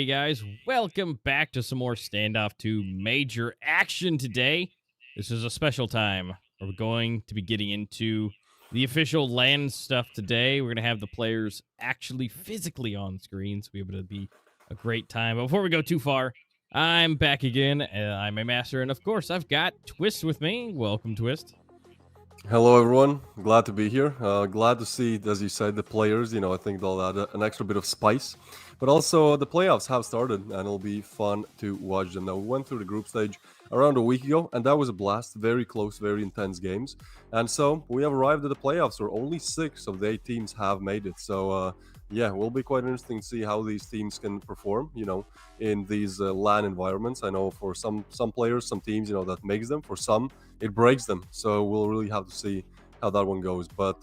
Hey guys, welcome back to some more Standoff 2 major action today. This is a special time where we're going to be getting into the official LAN stuff today. We're going to have the players actually physically on screen, so we're able to be a great time. But before we go too far, I'm back again. I'm a master, and of course, I've got Twist with me. Welcome, Twist. Hello, everyone. Glad to be here. Glad to see, as you said, the players. I think they'll add an extra bit of spice. But also, the playoffs have started, and it'll be fun to watch them. Now, we went through the group stage around a week ago, and that was a blast. Very close, very intense games. And so, we have arrived at the playoffs where only 6 of the 8 teams have made it. So, yeah, will be quite interesting to see how these teams can perform, in these LAN environments. I know for some players, some teams, that makes them. For some, it breaks them. So we'll really have to see how that one goes. But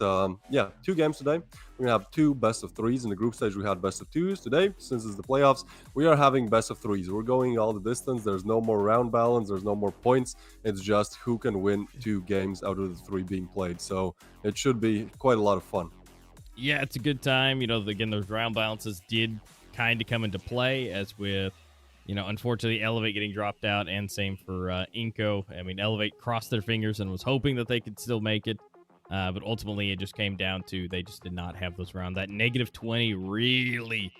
yeah, 2 games today. We're gonna have 2 best of 3s. In the group stage we had best of 2s. Today, since it's the playoffs, we are having best of 3s. We're going all the distance. There's no more round balance, there's no more points. It's just who can win 2 games out of the 3 being played. So it should be quite a lot of fun. Yeah, it's a good time. Again, those round balances did kind of come into play, as with, unfortunately, Elevate getting dropped out, and same for Inco. I mean, Elevate crossed their fingers and was hoping that they could still make it, but ultimately it just came down to they just did not have those round. That negative 20 really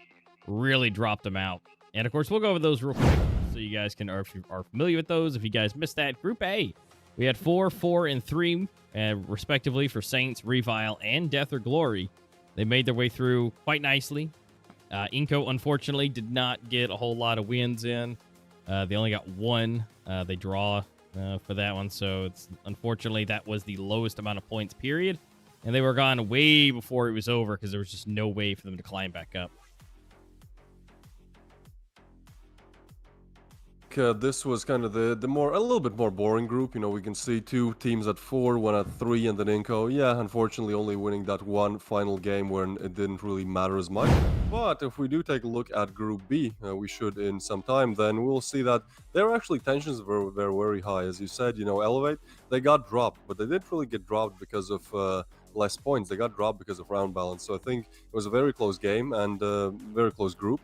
dropped them out. And, of course, we'll go over those real quick so you guys can, or if you are familiar with those, if you guys missed that, Group A, we had 4, 4, and 3, respectively, for Saints, Revile, and Death or Glory. They made their way through quite nicely. Inco, unfortunately, did not get a whole lot of wins in. They only got 1. They draw for that one, so unfortunately that was the lowest amount of points, period. And they were gone way before it was over because there was just no way for them to climb back up. This was kind of the a little bit more boring group. We can see 2 teams at 4, 1 at 3, and then Inco, yeah, unfortunately only winning that one final game when it didn't really matter as much. But if we do take a look at Group B, we should in some time, then we'll see that their actually tensions were very high. As you said, Elevate, they got dropped, but they didn't really get dropped because of less points. They got dropped because of round balance. So I think it was a very close game and a very close group.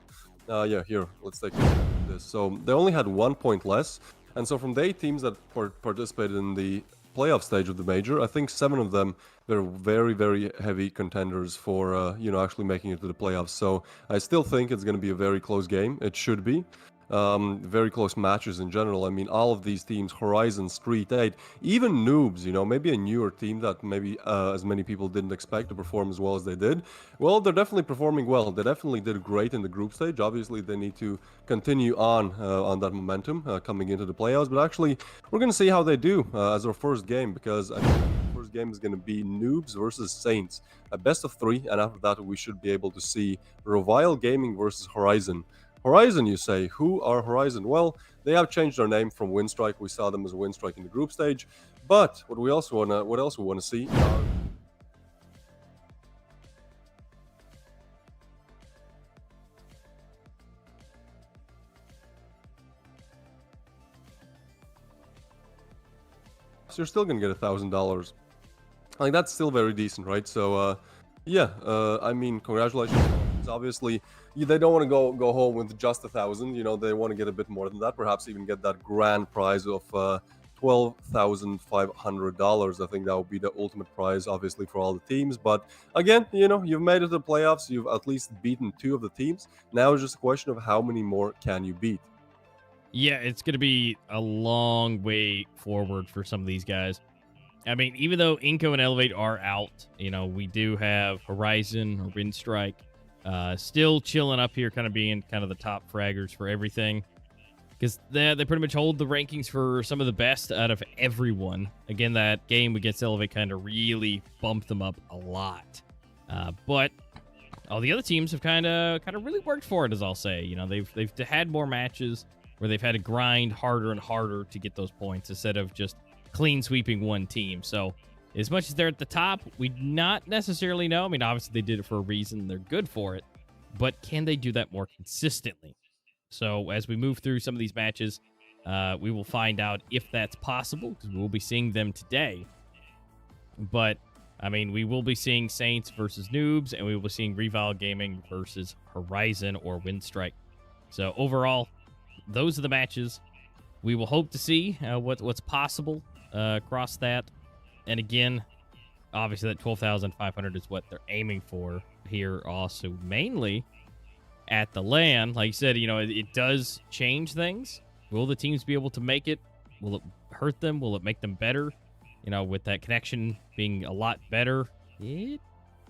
Yeah, here, let's take a look at this. So they only had 1 point less. And so from the 8 teams that participated in the playoff stage of the major, I think 7 of them were very heavy contenders for, actually making it to the playoffs. So I still think it's going to be a very close game. It should be. Very close matches in general. I mean, all of these teams, Horizon, STREETEIGHTH, even Noobs, maybe a newer team that maybe as many people didn't expect to perform as well as they did. Well, they're definitely performing well. They definitely did great in the group stage. Obviously, they need to continue on that momentum coming into the playoffs. But actually, we're going to see how they do as our first game, because I think the first game is going to be Noobs versus Saints. A best of 3, and after that, we should be able to see RevialGG versus Horizon. Horizon, you say? Who are Horizon? Well, they have changed their name from Winstrike. We saw them as Winstrike in the group stage. But what else we want to see? So you're still gonna get $1,000. Like, that's still very decent, right? So, yeah. I mean, congratulations. Obviously, they don't want to go home with just 1,000. They want to get a bit more than that. Perhaps even get that grand prize of $12,500. I think that would be the ultimate prize, obviously, for all the teams. But again, you've made it to the playoffs. You've at least beaten 2 of the teams. Now it's just a question of how many more can you beat. Yeah, it's going to be a long way forward for some of these guys. I mean, even though Inco and Elevate are out, we do have Horizon or Windstrike still chilling up here, kind of being kind of the top fraggers for everything, because they pretty much hold the rankings for some of the best out of everyone. Again, that game against Elevate kind of really bumped them up a lot, but all the other teams have kind of really worked for it, as I'll say. They've had more matches where they've had to grind harder and harder to get those points instead of just clean sweeping one team. So as much as they're at the top, we not necessarily know. I mean, obviously they did it for a reason. They're good for it. But can they do that more consistently? So as we move through some of these matches, we will find out if that's possible, because we'll be seeing them today. But, I mean, we will be seeing Saints versus Noobs, and we will be seeing RevialGG versus Horizon or Windstrike. So overall, those are the matches. We will hope to see what's possible across that. And again, obviously that 12,500 is what they're aiming for here also, mainly at the LAN. Like you said, it does change things. Will the teams be able to make it? Will it hurt them? Will it make them better? With that connection being a lot better, it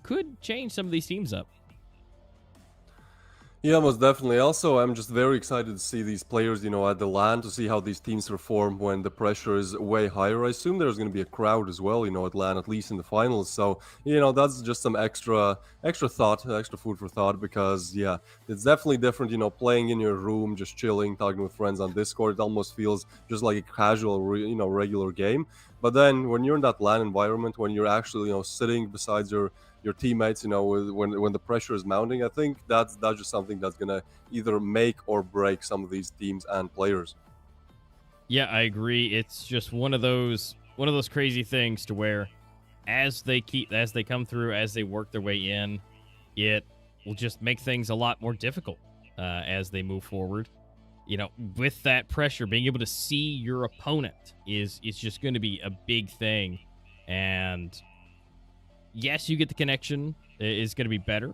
could change some of these teams up. Yeah, most definitely. Also, I'm just very excited to see these players, at the LAN, to see how these teams perform when the pressure is way higher. I assume there's going to be a crowd as well, at LAN, at least in the finals. So, that's just some extra thought, extra food for thought, because, yeah, it's definitely different, playing in your room, just chilling, talking with friends on Discord. It almost feels just like a casual, regular game. But then when you're in that LAN environment, when you're actually, sitting beside your teammates, when the pressure is mounting, I think that's just something that's gonna either make or break some of these teams and players. Yeah, I agree. It's just one of those crazy things to where as they come through, as they work their way in, it will just make things a lot more difficult as they move forward. With that pressure, being able to see your opponent is just going to be a big thing. And yes, you get the connection is going to be better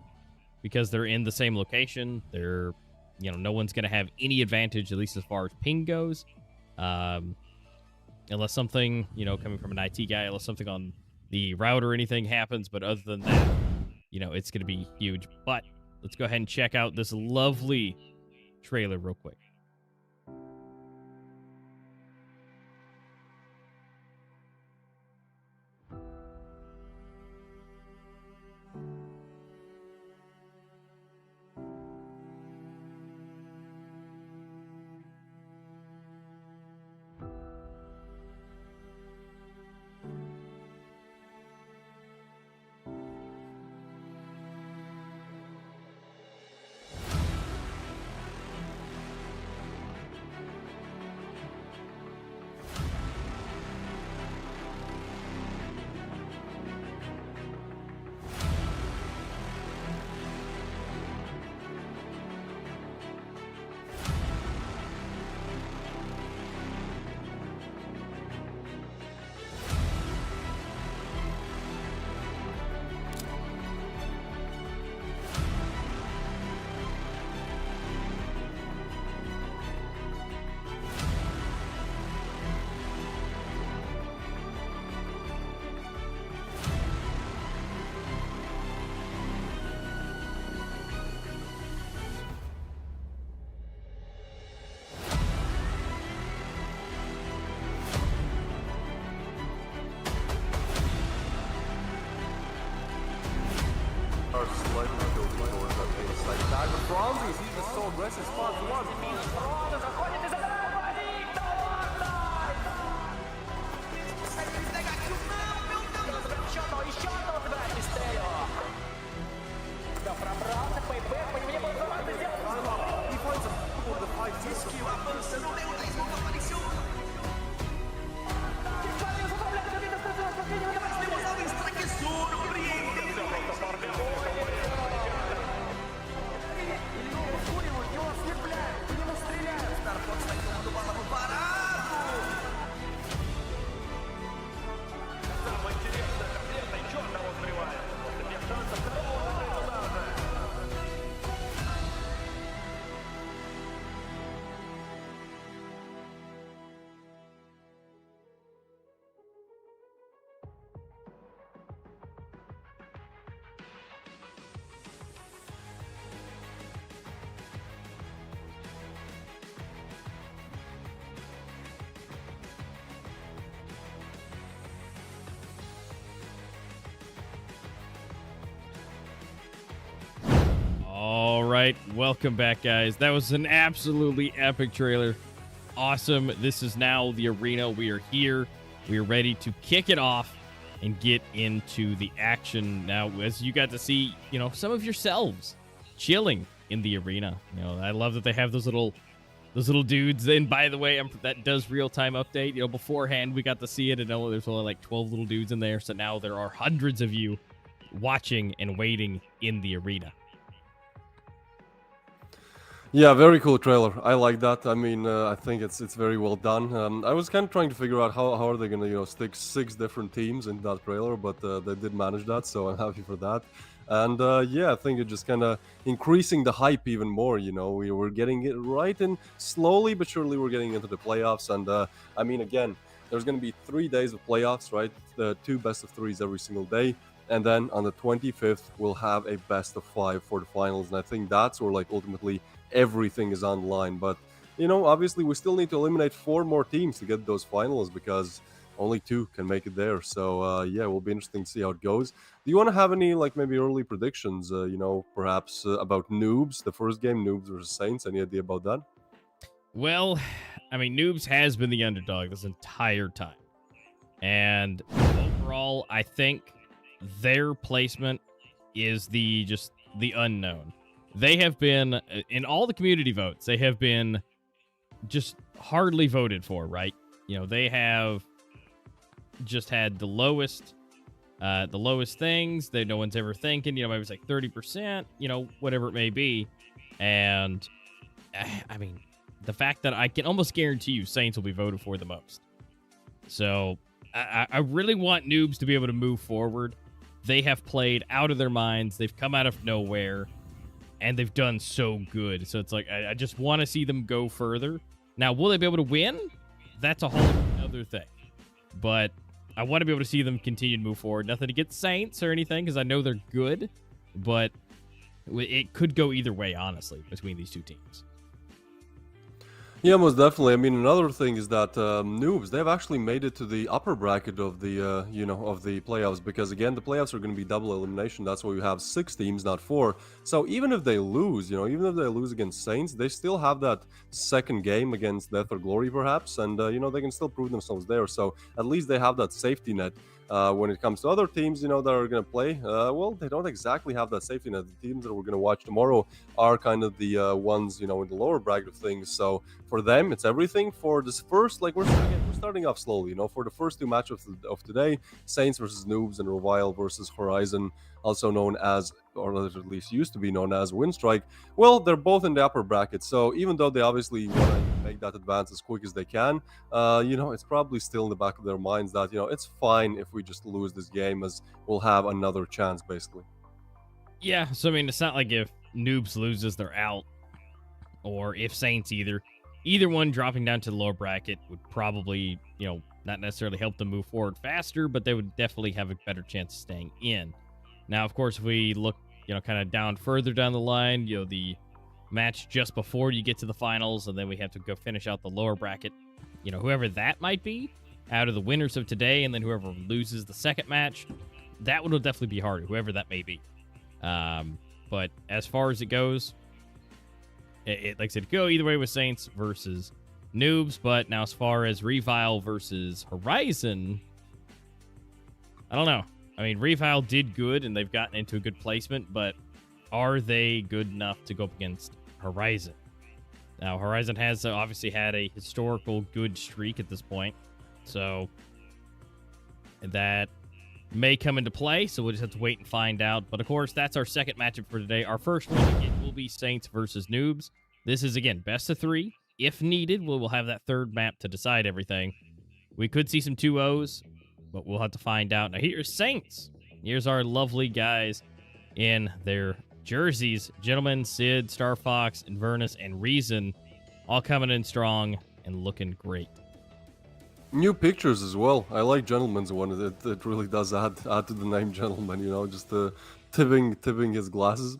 because they're in the same location. They're, no one's going to have any advantage, at least as far as ping goes. Unless something, coming from an IT guy, unless something on the router or anything happens. But other than that, it's going to be huge. But let's go ahead and check out this lovely trailer real quick. All right, welcome back, guys. That was an absolutely epic trailer. Awesome. This is now the arena. We are here. We are ready to kick it off and get into the action. Now, as you got to see, some of yourselves chilling in the arena. I love that they have those little dudes. And by the way, that does real-time update. Beforehand, we got to see it, and there's only like 12 little dudes in there. So now there are hundreds of you watching and waiting in the arena. Yeah, very cool trailer. I like that. I mean, I think it's very well done. I was kind of trying to figure out how are they gonna stick 6 different teams in that trailer, but they did manage that, so I'm happy for that. And yeah, I think it just kind of increasing the hype even more. We were getting it right in slowly but surely. We're getting into the playoffs, and I mean, again, there's gonna be 3 days of playoffs, right? The 2 best-of-3s every single day. And then on the 25th, we'll have a best-of-5 for the finals. And I think that's where, like, ultimately everything is on the line. But obviously, we still need to eliminate 4 more teams to get those finals because only 2 can make it there. So yeah, it will be interesting to see how it goes. Do you want to have any like maybe early predictions? Perhaps about Noobs, the first game, Noobs versus Saints. Any idea about that? Well, I mean, Noobs has been the underdog this entire time. And overall, I think their placement is the unknown. They have been in all the community votes, they have been just hardly voted for, right? They have just had the lowest things that no one's ever thinking. Maybe it's like 30%, whatever it may be. And I mean, the fact that I can almost guarantee you Saints will be voted for the most. So I really want Noobs to be able to move forward. They have played out of their minds. They've come out of nowhere, and they've done so good. So it's like I just want to see them go further. Now, will they be able to win? That's a whole other thing. But I want to be able to see them continue to move forward. Nothing against Saints or anything, because I know they're good. But it could go either way, honestly, between these two teams. Yeah, most definitely. I mean, another thing is that Noobs, they've actually made it to the upper bracket of the of the playoffs, because again, the playoffs are going to be double elimination. That's why you have 6 teams, not 4. So even if they lose, even if they lose against Saints, they still have that second game against Death or Glory, perhaps, and they can still prove themselves there. So at least they have that safety net. When it comes to other teams, that are going to play, well, they don't exactly have that safety net. The teams that we're going to watch tomorrow are kind of the ones, in the lower bracket of things. So for them, it's everything. For this first, like we're starting off slowly, for the first 2 matches of today, Saints versus Noobs and Revile versus Horizon, also known as, or at least used to be known as, Winstrike. Well, they're both in the upper bracket. So even though they obviously want to make that advance as quick as they can, it's probably still in the back of their minds that, it's fine if we just lose this game, as we'll have another chance, basically. Yeah, so I mean, it's not like if Noobs loses, they're out, or if Saints either one dropping down to the lower bracket would probably, not necessarily help them move forward faster, but they would definitely have a better chance of staying in. Now, of course, if we look, kind of down further down the line, the match just before you get to the finals, and then we have to go finish out the lower bracket, whoever that might be out of the winners of today, and then whoever loses the second match, that one will definitely be harder, whoever that may be. But as far as it goes, it like I said, go either way with Saints versus Noobs. But now as far as Revile versus Horizon, I don't know. I mean, Revile did good, and they've gotten into a good placement, but are they good enough to go up against Horizon? Now, Horizon has obviously had a historical good streak at this point, so that may come into play, so we'll just have to wait and find out. But, of course, that's our second matchup for today. Our first one, again, will be Saints versus Noobs. This is, again, best of 3. If needed, we will have that third map to decide everything. We could see some 2-0s, but we'll have to find out. Now, here's Saints. Here's our lovely guys in their jerseys. Gentlemen, Sid, Star Fox, Inverness, and Reason all coming in strong and looking great. New pictures as well. I like Gentleman's one. It really does add to the name Gentleman, just tipping his glasses.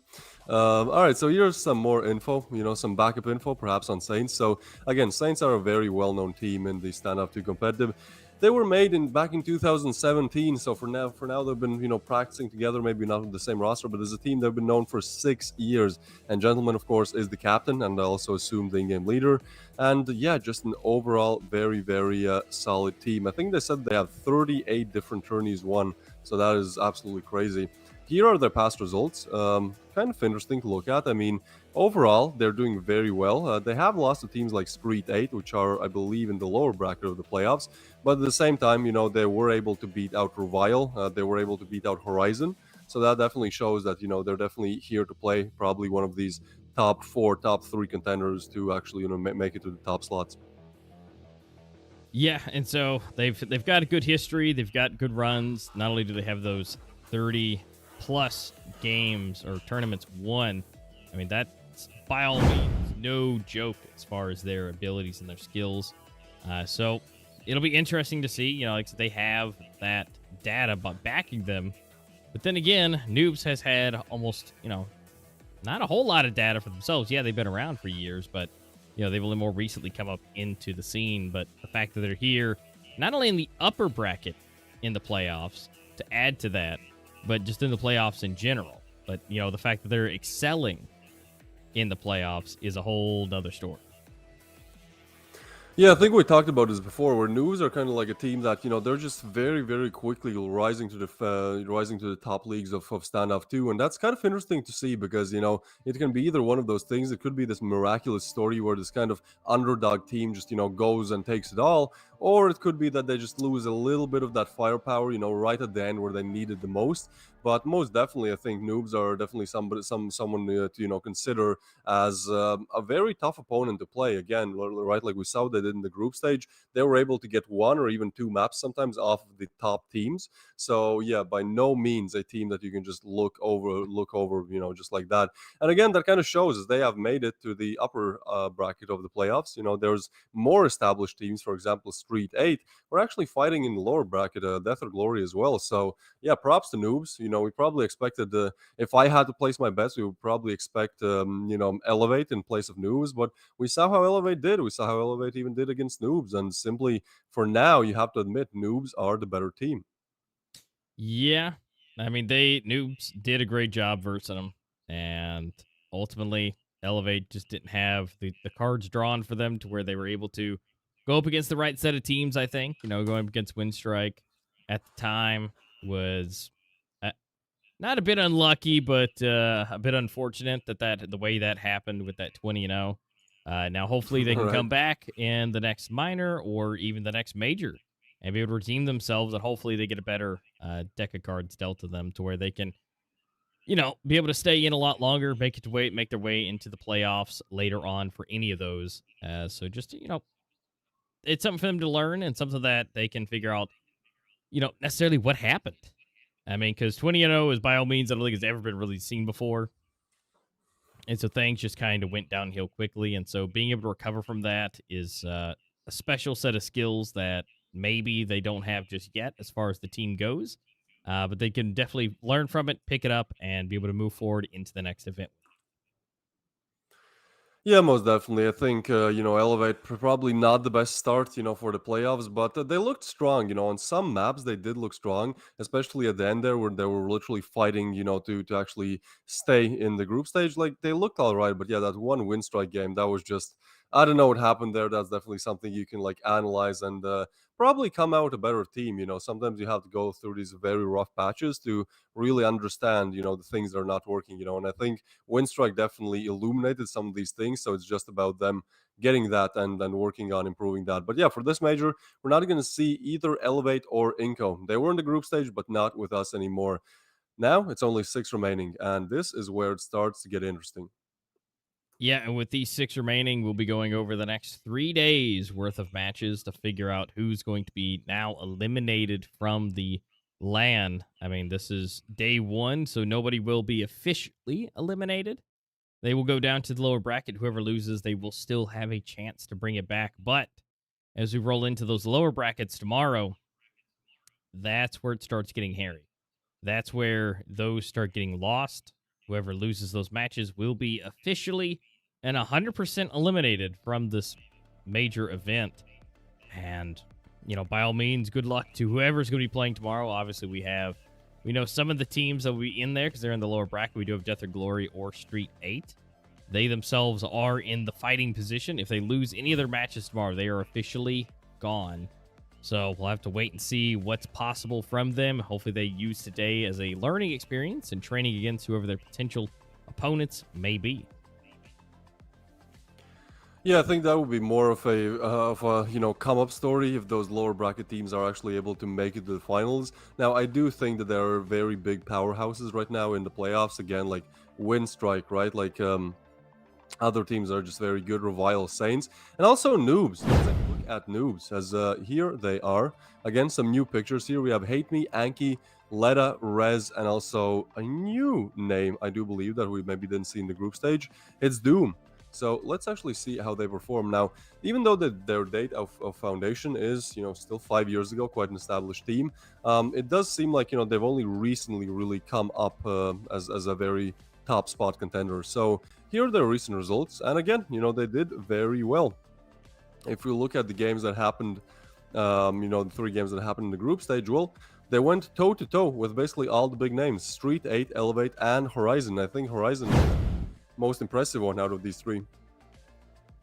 All right, so here's some more info, some backup info perhaps on Saints. So again, Saints are a very well-known team in the Standoff 2 competitive. They were made back in 2017, so for now they've been practicing together, maybe not with the same roster, but as a team they've been known for 6 years. And Gentleman, of course, is the captain, and I also assume the in-game leader. And yeah, just an overall very, very solid team. I think they said they have 38 different tourneys won, so that is absolutely crazy. Here are their past results. Kind of interesting to look at. I mean, overall, they're doing very well. They have lost to teams like STREETEIGHTH, which are, I believe, in the lower bracket of the playoffs. But at the same time, they were able to beat out Revile. They were able to beat out Horizon. So that definitely shows that, they're definitely here to play, probably one of these top 4, top 3 contenders to actually, make it to the top slots. Yeah, and so they've got a good history. They've got good runs. Not only do they have those 30 plus games or tournaments won, I mean that's by all means no joke as far as their abilities and their skills. So it'll be interesting to see. Like they have that data backing them, but then again, Noobs has had almost not a whole lot of data for themselves. Yeah, they've been around for years, but they've only more recently come up into the scene. But the fact that they're here, not only in the upper bracket in the playoffs, to add to that, but just in the playoffs in general. But, the fact that they're excelling in the playoffs is a whole nother story. Yeah, I think we talked about this before, where News are kind of like a team that they're just very, very quickly rising to the top leagues of Standoff 2, and that's kind of interesting to see because it can be either one of those things. It could be this miraculous story where this kind of underdog team just goes and takes it all, or it could be that they just lose a little bit of that firepower, right at the end where they need it the most. But most definitely, I think Noobs are definitely someone to consider as a very tough opponent to play. Again, right, like we saw they did in the group stage, they were able to get 1 or even 2 maps sometimes off of the top teams. So yeah, by no means a team that you can just look over, just like that. And again, that kind of shows as they have made it to the upper bracket of the playoffs. There's more established teams, for example, STREETEIGHTH, we're actually fighting in the lower bracket, Death or Glory as well. So yeah, props to Noobs. We probably expected if I had to place my bets, we would probably expect Elevate in place of Noobs, but we saw how Elevate did. We saw how Elevate even did against Noobs, and simply for now, you have to admit Noobs are the better team. Yeah. I mean, Noobs did a great job versus them, and ultimately, Elevate just didn't have the cards drawn for them to where they were able to go up against the right set of teams, I think. Going up against Windstrike at the time was uh, not a bit unlucky, but a bit unfortunate that the way that happened with that 20-0. Now, hopefully, they can Right. come back in the next minor or even the next major and be able to redeem themselves. And hopefully, they get a better deck of cards dealt to them to where they can, be able to stay in a lot longer, make their way into the playoffs later on for any of those. So just it's something for them to learn and something that they can figure out, necessarily what happened. I mean, because 20-0 is by all means, I don't think it's ever been really seen before. And so things just kind of went downhill quickly. And so being able to recover from that is a special set of skills that maybe they don't have just yet as far as the team goes. But they can definitely learn from it, pick it up, and be able to move forward into the next event. Yeah, most definitely. I think Elevate probably not the best start, for the playoffs, but they looked strong. On some maps they did look strong, especially at the end there where they were literally fighting, to actually stay in the group stage. Like they looked all right, but yeah, that one win strike game that was just I don't know what happened there. That's definitely something you can like analyze and probably come out a better team. Sometimes you have to go through these very rough patches to really understand, the things that are not working. And I think Windstrike definitely illuminated some of these things. So it's just about them getting that and then working on improving that. But yeah, for this major, we're not going to see either Elevate or Inco. They were in the group stage, but not with us anymore. Now it's only 6 remaining, and this is where it starts to get interesting. Yeah, and with these 6 remaining, we'll be going over the next 3 days worth of matches to figure out who's going to be now eliminated from the LAN. I mean, this is day 1, so nobody will be officially eliminated. They will go down to the lower bracket. Whoever loses, they will still have a chance to bring it back. But as we roll into those lower brackets tomorrow, that's where it starts getting hairy. That's where those start getting lost. Whoever loses those matches will be officially and 100% eliminated from this major event. And, by all means, good luck to whoever's going to be playing tomorrow. Obviously, we know some of the teams that will be in there because they're in the lower bracket. We do have Death or Glory or STREETEIGHTH. They themselves are in the fighting position. If they lose any of their matches tomorrow, they are officially gone. So we'll have to wait and see what's possible from them. Hopefully they use today as a learning experience and training against whoever their potential opponents may be. Yeah, I think that would be more of a come up story if those lower bracket teams are actually able to make it to the finals. Now, I do think that there are very big powerhouses right now in the playoffs. Again, like Windstrike, right? Like Other teams are just very good. Revile, Saints, and also Noobs. Let's take a look at Noobs, as here they are. Again, some new pictures here. We have Hate Me, Anki, Leda, Rez, and also a new name, I do believe, that we maybe didn't see in the group stage. It's Doom. So let's actually see how they perform. Now, even though their date of foundation is, still 5 years ago, quite an established team, it does seem like, they've only recently really come up as a very top spot contender. So here are their recent results, and again, they did very well. If we look at the games that happened, the 3 games that happened in the group stage, well, they went toe to toe with basically all the big names: STREETEIGHTH, Elevate, and Horizon. I think Horizon is the most impressive one out of these 3.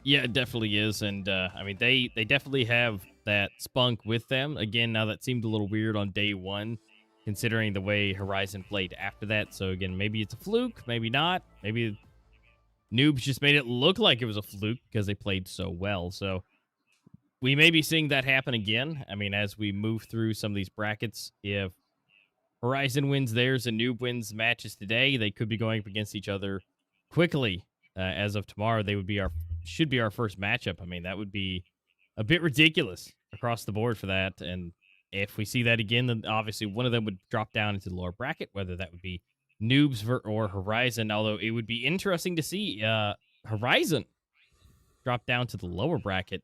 Yeah, it definitely is, and I mean they definitely have that spunk with them. Again, now that seemed a little weird on day one, considering the way Horizon played after that. So again, maybe it's a fluke, maybe not. Maybe Noobs just made it look like it was a fluke because they played so well. So we may be seeing that happen again. I mean, as we move through some of these brackets, if Horizon wins theirs and Noob wins matches today, they could be going up against each other quickly. As of tomorrow, they should be our first matchup. I mean, that would be a bit ridiculous across the board for that. And if we see that again, then obviously one of them would drop down into the lower bracket, whether that would be Noobs or Horizon. Although it would be interesting to see Horizon drop down to the lower bracket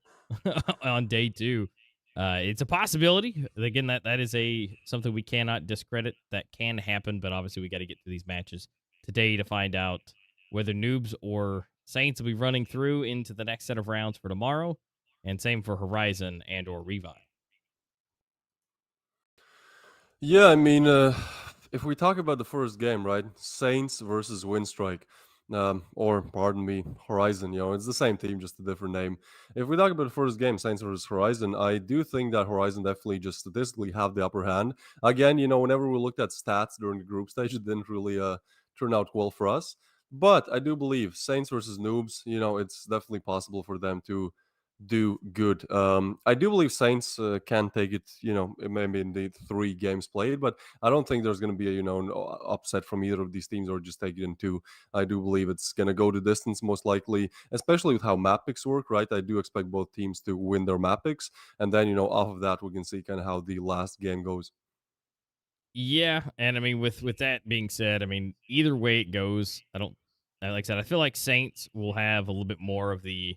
on day 2. It's a possibility. Again, that is something we cannot discredit. That can happen, but obviously we got to get to these matches today to find out whether Noobs or Saints will be running through into the next set of rounds for tomorrow, and same for Horizon and or Revi. Yeah, I mean, if we talk about the first game, right? Saints versus Windstrike, or pardon me, Horizon, it's the same team, just a different name. If we talk about the first game, Saints versus Horizon, I do think that Horizon definitely just statistically have the upper hand. Again, whenever we looked at stats during the group stage, it didn't really turn out well for us. But I do believe Saints versus Noobs, it's definitely possible for them to do good. I do believe Saints can take it, maybe in the 3 games played, but I don't think there's going to be a, an upset from either of these teams or just take it in 2. I do believe it's going to go the distance most likely, especially with how map picks work, right? I do expect both teams to win their map picks, and then, off of that, we can see kind of how the last game goes. Yeah, and I mean with that being said, I mean either way it goes, like I said, I feel like Saints will have a little bit more of the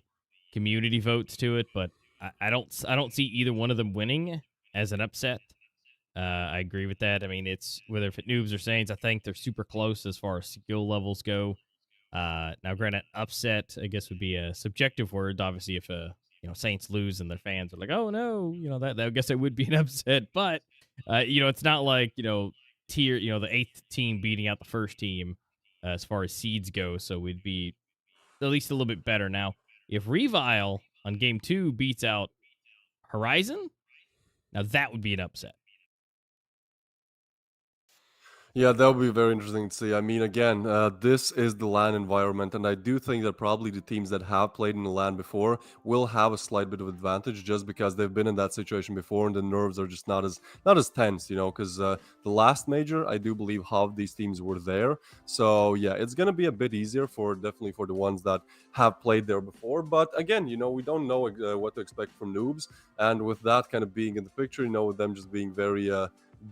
community votes to it, but I don't see either one of them winning as an upset. I agree with that. I mean, it's whether if it Noobs or Saints, I think they're super close as far as skill levels go. Now, granted, upset I guess would be a subjective word. Obviously, if Saints lose and their fans are like, "Oh no," that I guess it would be an upset. But it's not like tier the 8th team beating out the first team as far as seeds go. So we'd be at least a little bit better. Now, if Revile on game 2 beats out Horizon, now that would be an upset. Yeah, that would be very interesting to see. I mean, again, this is the LAN environment, and I do think that probably the teams that have played in the LAN before will have a slight bit of advantage just because they've been in that situation before, and the nerves are just not as tense, Because the last major, I do believe half of these teams were there, so yeah, it's gonna be a bit easier definitely for the ones that have played there before. But again, we don't know what to expect from Noobs, and with that kind of being in the picture, with them just being very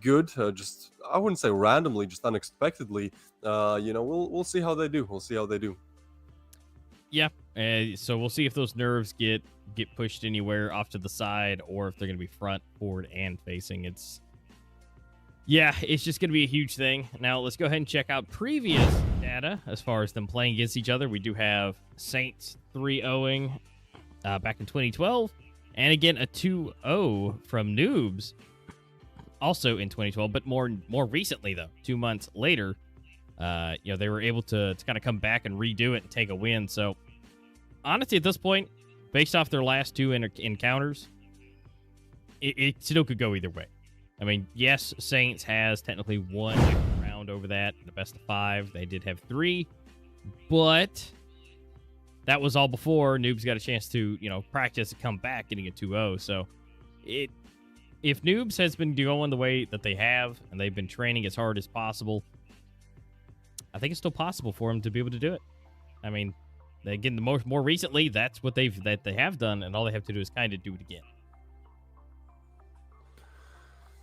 good, just I wouldn't say randomly, just unexpectedly. We'll see how they do. We'll see how they do. Yeah, so we'll see if those nerves get pushed anywhere off to the side or if they're going to be front, forward, and facing. It's just going to be a huge thing. Now, let's go ahead and check out previous data as far as them playing against each other. We do have Saints 3-0ing back in 2012, and again, a 2-0 from Noobs also in 2012, but more recently, though, 2 months later, they were able to kind of come back and redo it and take a win. So, honestly, at this point, based off their last 2 encounters, it still could go either way. I mean, yes, Saints has technically won a round over that, the best of 5. They did have 3, but that was all before Noobs got a chance to, practice and come back getting a 2-0. So, if Noobs has been going the way that they have, and they've been training as hard as possible, I think it's still possible for them to be able to do it. I mean, again, the more recently, that's what they have done, and all they have to do is kind of do it again.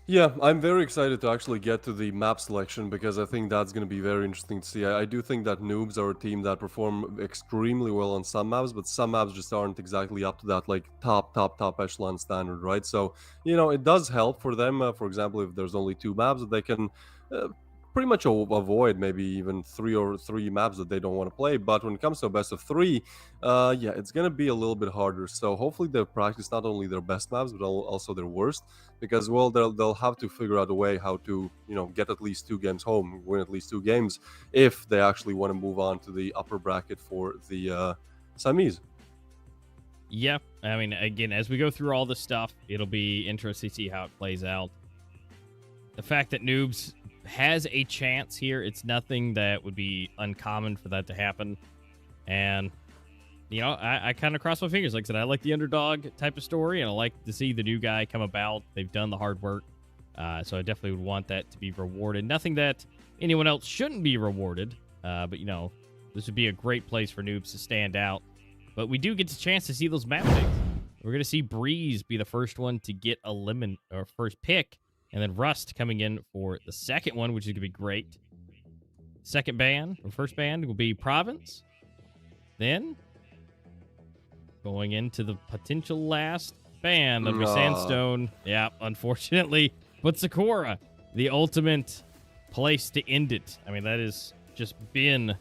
Yeah, I'm very excited to actually get to the map selection because I think that's going to be very interesting to see. I do think that noobs are a team that perform extremely well on some maps, but some maps just aren't exactly up to that like top echelon standard, right? So, it does help for them. For example, if there's only 2 maps that they can uh, pretty much avoid maybe even three maps that they don't want to play. But when it comes to a best of 3, yeah, it's going to be a little bit harder. So hopefully they practice not only their best maps, but also their worst because well they'll have to figure out a way how to get at least 2 games home, win at least 2 games if they actually want to move on to the upper bracket for the semis. Yeah, I mean, again, as we go through all this stuff, it'll be interesting to see how it plays out. The fact that Noobs has a chance here, it's nothing that would be uncommon for that to happen. And I kind of cross my fingers. Like I said, I like the underdog type of story, and I like to see the new guy come about. They've done the hard work, so I definitely would want that to be rewarded. Nothing that anyone else shouldn't be rewarded, but this would be a great place for Noobs to stand out. But we do get a chance to see those map picks. We're going to see Breeze be the first one to get a first pick, and then Rust coming in for the second one, which is going to be great. First band will be Province. Then going into the potential last band of Sandstone. Yeah, unfortunately. But Sakura, the ultimate place to end it. I mean, that has just been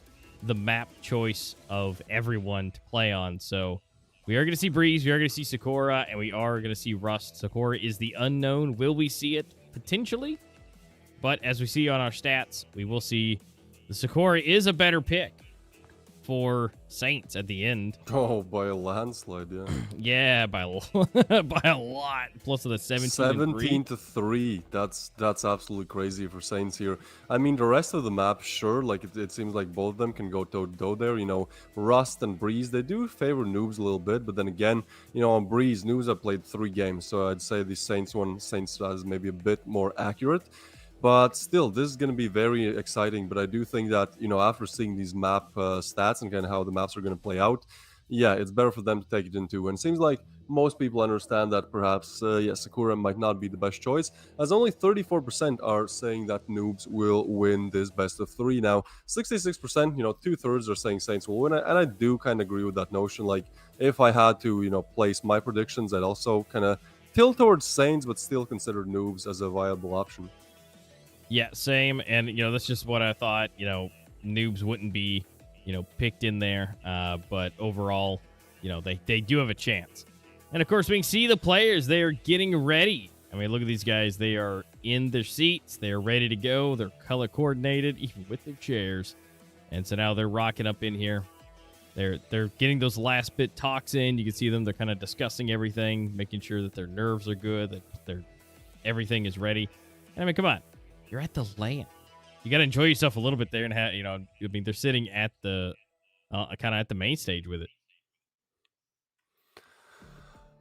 the map choice of everyone to play on. So we are going to see Breeze, we are going to see Sakura, and we are going to see Rust. Sakura is the unknown. Will we see it? Potentially. But as we see on our stats, we will see the Sakura is a better pick for Saints at the end. Oh, by a landslide, yeah. Yeah, by a lot. Plus of the 17 to 3. That's absolutely crazy for Saints here. I mean, the rest of the map, sure, like it seems like both of them can go toe-to-toe there. Rust and Breeze, they do favor Noobs a little bit, but then again, on Breeze, Noobs have played 3 games, so I'd say the Saints is maybe a bit more accurate. But still, this is going to be very exciting. But I do think that, after seeing these map stats and kind of how the maps are going to play out, yeah, it's better for them to take it into. And it seems like most people understand that perhaps, Sakura might not be the best choice, as only 34% are saying that Noobs will win this best of 3. Now, 66%, 2/3 are saying Saints will win it. And I do kind of agree with that notion. Like, if I had to, place my predictions, I'd also kind of tilt towards Saints, but still consider Noobs as a viable option. Yeah, same. And, that's just what I thought. Noobs wouldn't be, picked in there. But overall, they do have a chance. And, of course, we can see the players. They are getting ready. I mean, look at these guys. They are in their seats. They are ready to go. They're color coordinated, even with their chairs. And so now they're rocking up in here. They're getting those last bit talks in. You can see them. They're kind of discussing everything, making sure that their nerves are good, that everything is ready. And, I mean, come on. You're at the LAN. You got to enjoy yourself a little bit there and have, I mean, they're sitting at the kind of at the main stage with it.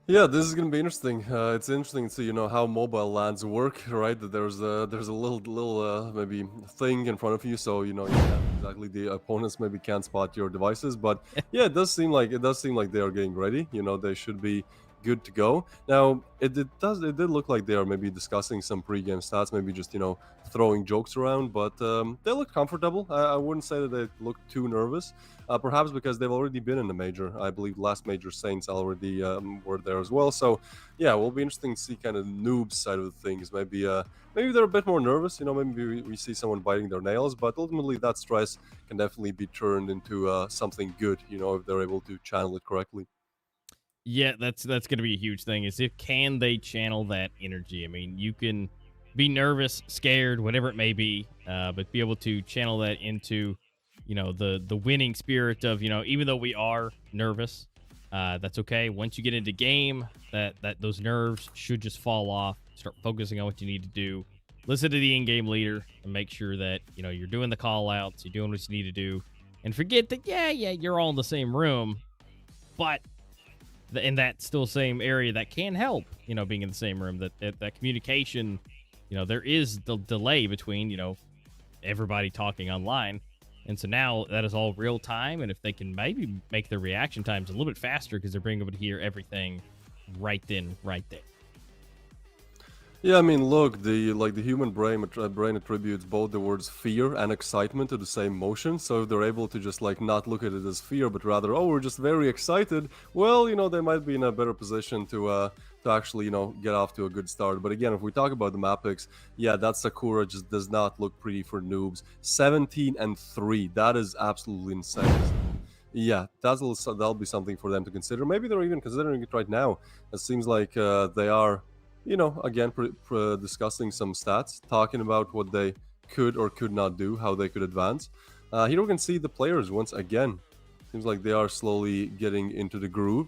Yeah, this is gonna be interesting. It's interesting to see, how mobile LANs work, right? That there's a little maybe thing in front of you, so you can't exactly the opponents maybe can't spot your devices. But yeah, it does seem like they are getting ready. They should be good to go. Now, it did look like they are maybe discussing some pre-game stats, maybe just throwing jokes around, but they look comfortable. I wouldn't say that they look too nervous. Perhaps because they've already been in the major. I believe last major Saints already were there as well. So yeah, it will be interesting to see kind of Noobs side of the things. Maybe they're a bit more nervous. Maybe we see someone biting their nails, but ultimately that stress can definitely be turned into something good. If they're able to channel it correctly. Yeah, that's going to be a huge thing. Is can they channel that energy? I mean, you can be nervous, scared, whatever it may be, but be able to channel that into the winning spirit of, even though we are nervous, that's okay. Once you get into game, that those nerves should just fall off. Start focusing on what you need to do. Listen to the in-game leader and make sure that, you're doing the call outs, you're doing what you need to do. And forget that, you're all in the same room, but in that still same area that can help, being in the same room, that communication, there is the delay between, everybody talking online. And so now that is all real time. And if they can maybe make their reaction times a little bit faster because they're being able to hear everything right then, right there. Yeah, I mean, look, the human brain attributes both the words fear and excitement to the same motion. So if they're able to just like not look at it as fear, but rather, oh, we're just very excited. Well, they might be in a better position to actually get off to a good start. But again, if we talk about the map picks, yeah, that Sakura just does not look pretty for noobs. 17-3, that is absolutely insane. Yeah, that'll be something for them to consider. Maybe they're even considering it right now. It seems like they are again, discussing some stats, talking about what they could or could not do, how they could advance. Here we can see the players once again. Seems like they are slowly getting into the groove.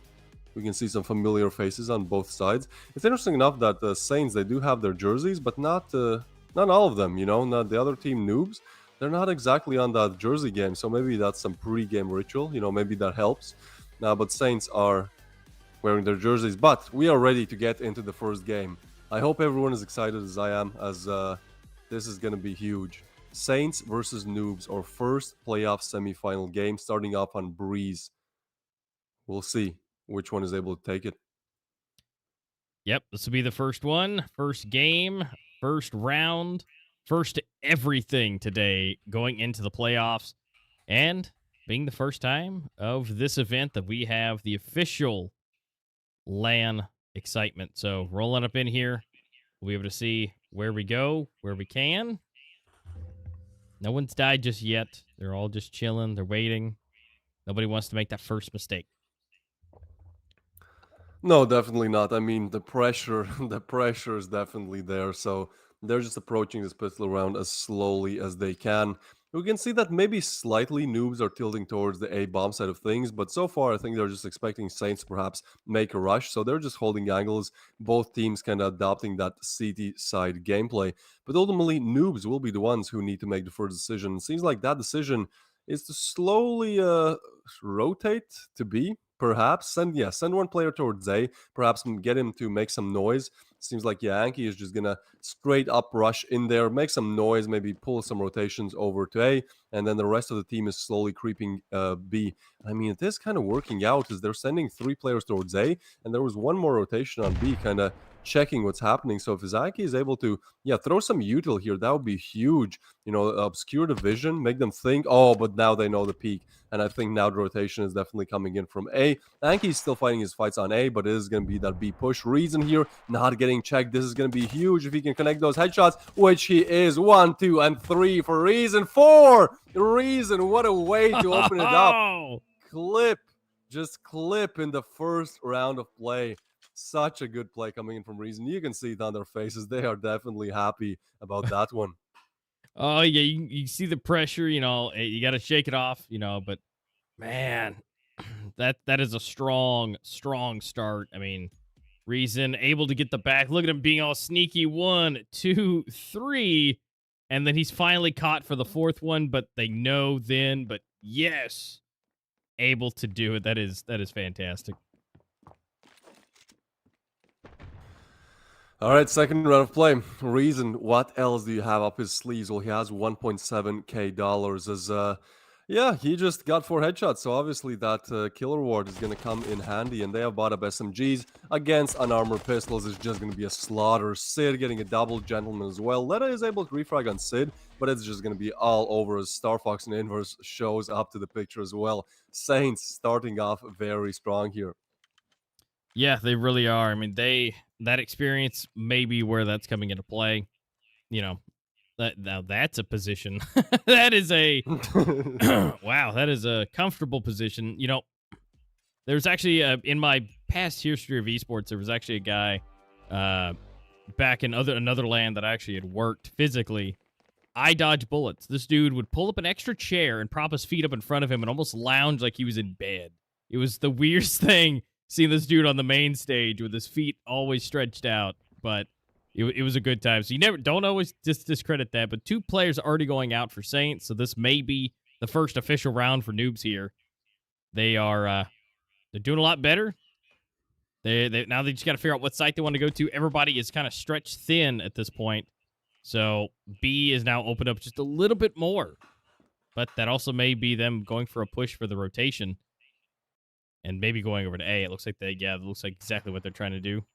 We can see some familiar faces on both sides. It's interesting enough that the Saints, they do have their jerseys, but not all of them, not the other team noobs. They're not exactly on that jersey game, so maybe that's some pre-game ritual, maybe that helps. But Saints are wearing their jerseys, but we are ready to get into the first game. I hope everyone is excited as I am, as this is going to be huge. Saints versus Noobs, our first playoff semifinal game, starting off on Breeze. We'll see which one is able to take it. Yep, this will be the first one, first game, first round, first everything today going into the playoffs, and being the first time of this event that we have the official LAN excitement. So rolling up in here, we'll be able to see where we go, where we can. No one's died just yet. They're all just chilling. They're waiting. Nobody wants to make that first mistake. No, definitely not. I mean, the pressure, the pressure is definitely there. So they're just approaching this pistol round as slowly as they can. We can see that maybe slightly noobs are tilting towards the A bomb side of things, but so far I think they're just expecting Saints to perhaps make a rush. So they're just holding angles. Both teams kind of adopting that CT side gameplay. But ultimately, noobs will be the ones who need to make the first decision. It seems like that decision is to slowly rotate to B. Perhaps send one player towards A. Perhaps get him to make some noise. Seems like Yankee is just gonna straight up rush in there, make some noise, maybe pull some rotations over to A, and then the rest of the team is slowly creeping B. I mean, it is kind of working out as they're sending 3 players towards A, and there was one more rotation on B, kind of checking what's happening. So if Izaki is able to, throw some util here, that would be huge. Obscure the vision, make them think, oh, but now they know the peak. And I think now the rotation is definitely coming in from A. Anki's still fighting his fights on A, but it is going to be that B push. Reason here, not getting checked. This is going to be huge if he can connect those headshots, which he is. 1, 2, and 3 for Reason. 4! Reason, what a way to open it up. Just clip in the first round of play. Such a good play coming in from Reason. You can see it on their faces. They are definitely happy about that one. Oh, yeah, you see the pressure, you got to shake it off, but man, that is a strong start. I mean, Reason able to get the back. Look at him being all sneaky. 1, 2, 3. And then he's finally caught for the 4th one, but they know then. But yes, able to do it. That is fantastic. All right, second round of play. Reason, what else do you have up his sleeves? Well, he has $1.7K as he just got 4 headshots, so obviously that kill reward is going to come in handy, and they have bought up SMGs against unarmored pistols. Is just going to be a slaughter. Sid getting a double gentleman as well. Letta is able to refrag on Sid, but it's just going to be all over as Star Fox and Inverse shows up to the picture as well. Saints starting off very strong here. Yeah, they really are. I mean, that experience may be where that's coming into play. That's a position. That is a wow. That is a comfortable position. There's actually in my past history of esports, there was actually a guy back in another land that I actually had worked physically. I dodge bullets. This dude would pull up an extra chair and prop his feet up in front of him and almost lounge like he was in bed. It was the weirdest thing seeing this dude on the main stage with his feet always stretched out, but it was a good time. So you don't always discredit that, but 2 players already going out for Saints, so this may be the first official round for Noobs here. They are they're doing a lot better. Now they just got to figure out what site they want to go to. Everybody is kind of stretched thin at this point, so B is now opened up just a little bit more. But that also may be them going for a push for the rotation and maybe going over to A. It looks like it looks like exactly what they're trying to do.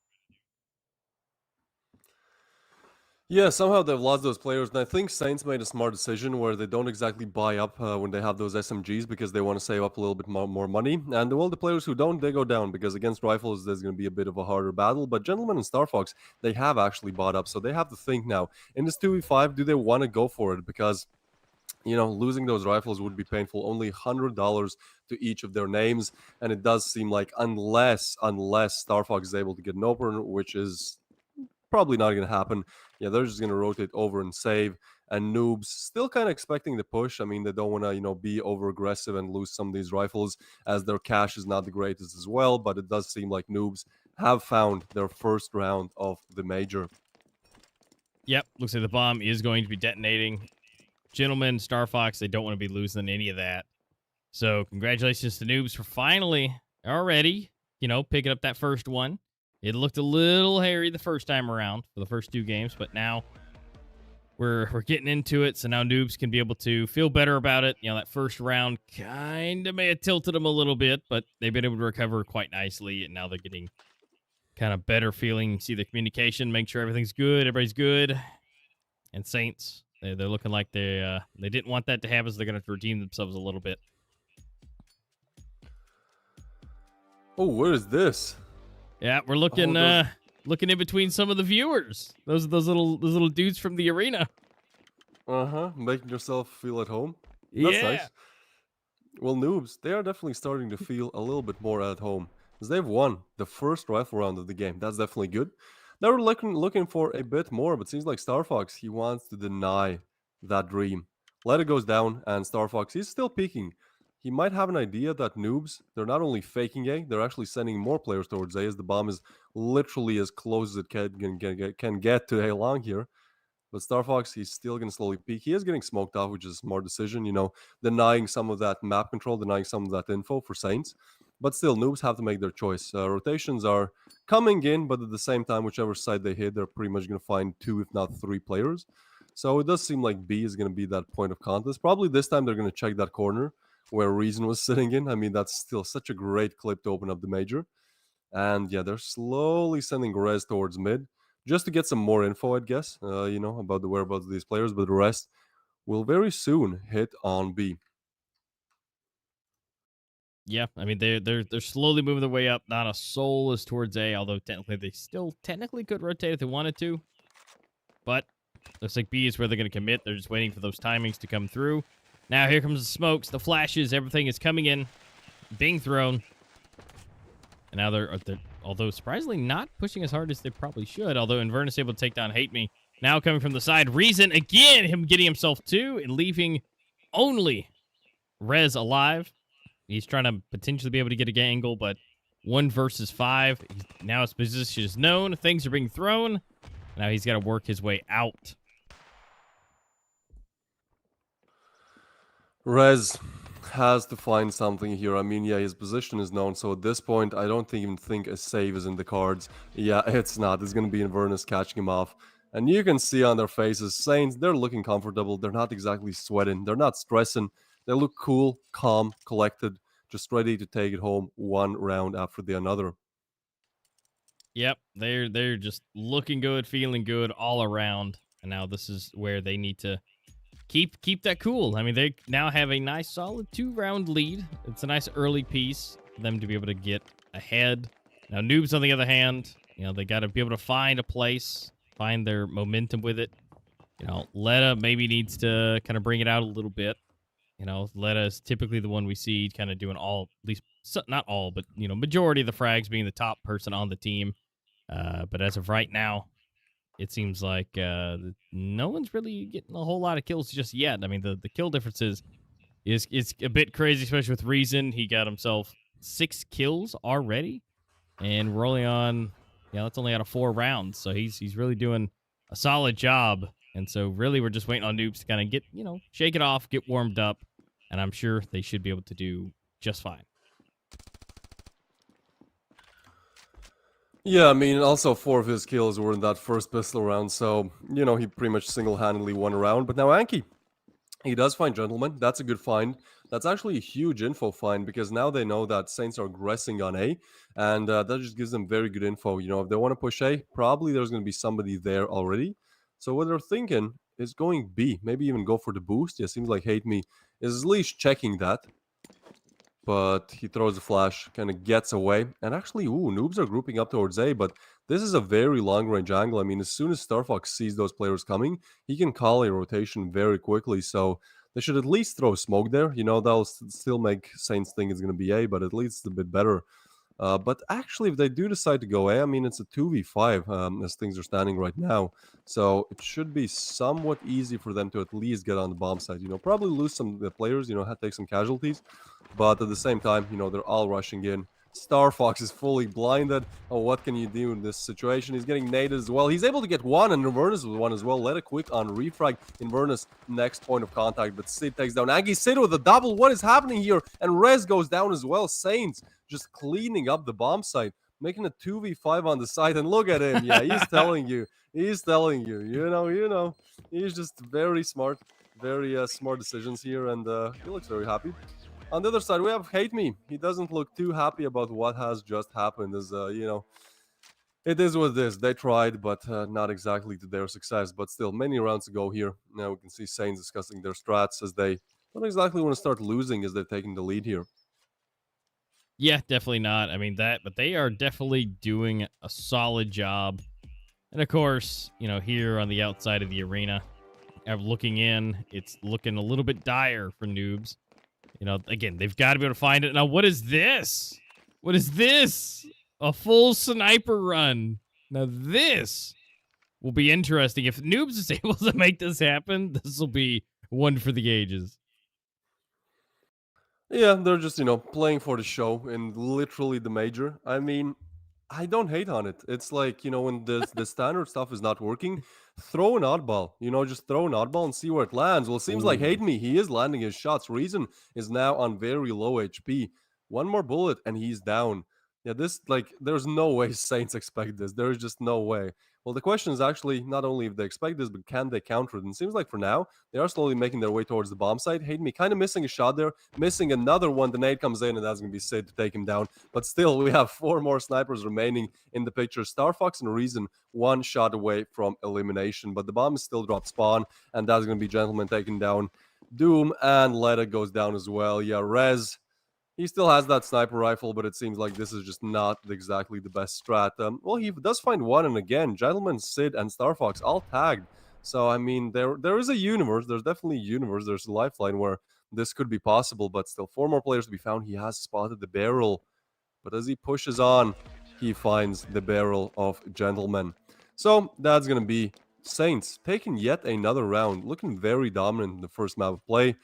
Yeah, somehow they've lost those players, and I think Saints made a smart decision where they don't exactly buy up when they have those SMGs because they want to save up a little bit more money. And well, the players who don't, they go down because against rifles, there's going to be a bit of a harder battle. But Gentleman and Star Fox, they have actually bought up, so they have to think now. In this 2v5, do they want to go for it? Because losing those rifles would be painful. Only $100 to each of their names, and it does seem like unless Star Fox is able to get an open, which is probably not going to happen. Yeah, they're just going to rotate over and save. And Noobs still kind of expecting the push. I mean, they don't want to, be over aggressive and lose some of these rifles as their cash is not the greatest as well. But it does seem like Noobs have found their first round of the major. Yep, looks like the bomb is going to be detonating. Gentlemen, Star Fox, they don't want to be losing any of that. So congratulations to Noobs for finally already, picking up that first one. It looked a little hairy the first time around for the first 2 games, but now we're getting into it, so now Noobs can be able to feel better about it. That first round kind of may have tilted them a little bit, but they've been able to recover quite nicely, and now they're getting kind of better feeling. See the communication, make sure everything's good, everybody's good. And Saints, they're looking like they didn't want that to happen, so they're going to redeem themselves a little bit. Oh, where is this? Yeah, we're looking looking in between some of the viewers. Those little dudes from the arena. Making yourself feel at home. That's Yeah. nice. Well, Noobs, they are definitely starting to feel a little bit more at home, as they've won the first rifle round of the game. That's definitely good. They were looking for a bit more, but seems like Star Fox, he wants to deny that dream. Letter goes down, and Star Fox, he's still peeking. He might have an idea that Noobs, they're not only faking A, they're actually sending more players towards A, as the bomb is literally as close as it can get to A long here. But Star Fox, he's still going to slowly peak. He is getting smoked out, which is a smart decision, denying some of that map control, denying some of that info for Saints. But still, Noobs have to make their choice. Rotations are coming in, but at the same time, whichever side they hit, they're pretty much going to find 2, if not 3 players. So it does seem like B is going to be that point of contest. Probably this time they're going to check that corner where Reason was sitting in. I mean, that's still such a great clip to open up the major. And yeah, they're slowly sending Rez towards mid just to get some more info, I guess, about the whereabouts of these players. But the rest will very soon hit on B. Yeah, I mean they're slowly moving their way up. Not a soul is towards A, although technically they still could rotate if they wanted to. But looks like B is where they're going to commit. They're just waiting for those timings to come through. Now here comes the smokes, the flashes, everything is coming in, being thrown. And now they're although surprisingly not pushing as hard as they probably should, although Inverness able to take down Hate Me. Now coming from the side, Reason again, him getting himself 2 and leaving only Rez alive. He's trying to potentially be able to get a gang angle, but 1 versus 5. Now his position is known. Things are being thrown. Now he's got to work his way out. Rez has to find something here. I mean, yeah, his position is known, so at this point, I don't even think a save is in the cards. Yeah, it's not. It's going to be Inverness catching him off. And you can see on their faces, Saints, they're looking comfortable. They're not exactly sweating. They're not stressing. They look cool, calm, collected, just ready to take it home one round after the another. Yep, they're just looking good, feeling good all around. And now this is where they need to keep that cool. I mean, they now have a nice solid 2-round lead. It's a nice early piece for them to be able to get ahead. Now Noobs on the other hand, they got to be able to find a place, find their momentum with it. Letta maybe needs to kind of bring it out a little bit. Letta is typically the one we see kind of doing all, at least not all, but majority of the frags, being the top person on the team. But as of right now, it seems like no one's really getting a whole lot of kills just yet. I mean, the kill differences is a bit crazy, especially with Reason. He got himself 6 kills already, and we're only on, that's only out of 4 rounds. So he's really doing a solid job. And so really we're just waiting on Noobs to kind of get, shake it off, get warmed up, and I'm sure they should be able to do just fine. Yeah, I mean, also 4 of his kills were in that first pistol round, so, he pretty much single-handedly won a round. But now Anki, He does find Gentleman. That's a good find. That's actually a huge info find because now they know that Saints are aggressing on A, and that just gives them very good info. You know, if they want to push A, probably there's going to be somebody there already. So what they're thinking is going B, maybe even go for the boost. Yeah, seems like Hate Me is at least checking that, but he throws a flash, kind of gets away. And actually, noobs are grouping up towards A, but this is a very long range angle. I mean, as soon as Star Fox sees those players coming, he can call a rotation very quickly. So they should at least throw smoke there. You know, that'll still make Saints think it's going to be A, but at least it's a bit better. But actually, if they do decide to go A, I mean, it's a 2v5 as things are standing right now. So it should be somewhat easy for them to at least get on the bomb side. You know, probably lose some players, you know, take some casualties. But at the same time, you know, they're all rushing in. Star Fox is fully blinded. Oh, what can you do in this situation? He's getting naded as well. He's able to get one, and Inverness with one as well. Let it quick on refrag. Inverness, next point of contact, but Sid takes down Aggie. Sid with a double. What is happening here? And Rez goes down as well. Saints just cleaning up the bomb site, making a 2v5 on the side. And look at him. Yeah, he's telling you. He's telling you. You know. He's just very smart. Very smart decisions here, and he looks very happy. On the other side, we have Hate Me. He doesn't look too happy about what has just happened. As you know, it is what it is. They tried, but not exactly to their success. But still, many rounds to go here. Now we can see Saints discussing their strats as they don't exactly want to start losing as they're taking the lead here. Yeah, definitely not. I mean but they are definitely doing a solid job. And of course, here on the outside of the arena, looking in, it's looking a little bit dire for noobs. Again, they've got to be able to find it. Now, what is this? What is this? A full sniper run. Now, this will be interesting. If Noobs is able to make this happen, this will be one for the ages. Yeah, they're just, playing for the show in literally the major. I mean, I don't hate on it. It's like, when the standard stuff is not working, throw an oddball. Just throw an oddball and see where it lands. Well, it seems like Hate Ooh. Me. He is landing his shots. Reason is now on very low HP. One more bullet and he's down. Yeah, there's no way Saints expect this. There's just no way. Well, the question is actually not only if they expect this, but can they counter it? And it seems like for now, they are slowly making their way towards the bomb site. Hate Me kind of missing a shot there, missing another one. The nade comes in, and that's going to be Sid to take him down. But still, we have 4 more snipers remaining in the picture. Star Fox and Reason 1 shot away from elimination, but the bomb is still dropped spawn, and that's going to be Gentleman taking down Doom, and Letta goes down as well. Yeah, Rez, he still has that sniper rifle, but it seems like this is just not exactly the best strat. Well, he does find one, and again, Gentleman, Sid, and Star Fox all tagged. So, I mean, there is a universe. There's definitely a universe. There's a lifeline where this could be possible, but still 4 more players to be found. He has spotted the barrel, but as he pushes on, he finds the barrel of Gentleman. So, that's going to be Saints taking yet another round, looking very dominant in the first map of play.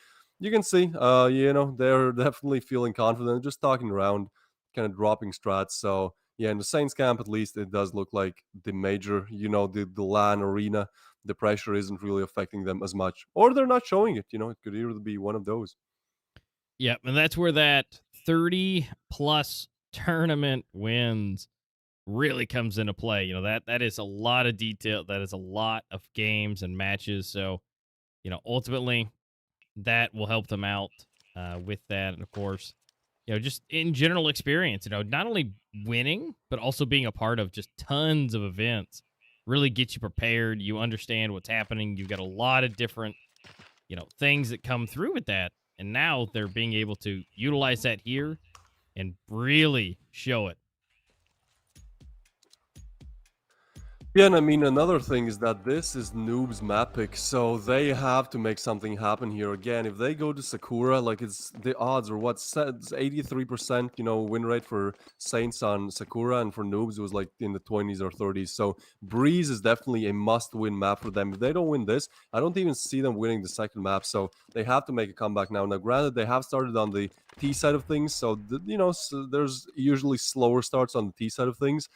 You can see, they're definitely feeling confident, just talking around, kind of dropping strats. So, yeah, in the Saints camp, at least, it does look like the major, the LAN arena, the pressure isn't really affecting them as much. Or they're not showing it, it could either be one of those. Yep, and that's where that 30-plus tournament wins really comes into play. That is a lot of detail. That is a lot of games and matches. So, ultimately, that will help them out with that. And of course, just in general experience, not only winning, but also being a part of just tons of events really gets you prepared. You understand what's happening. You've got a lot of different, things that come through with that. And now they're being able to utilize that here and really show it. Yeah, and I mean, another thing is that this is Noob's map pick, so they have to make something happen here. Again, if they go to Sakura, like it's the odds are what, 83%, win rate for Saints on Sakura, and for Noobs it was like in the 20s or 30s. So Breeze is definitely a must-win map for them. If they don't win this, I don't even see them winning the second map, so they have to make a comeback now. Now, granted, they have started on the T side of things, so, so there's usually slower starts on the T side of things.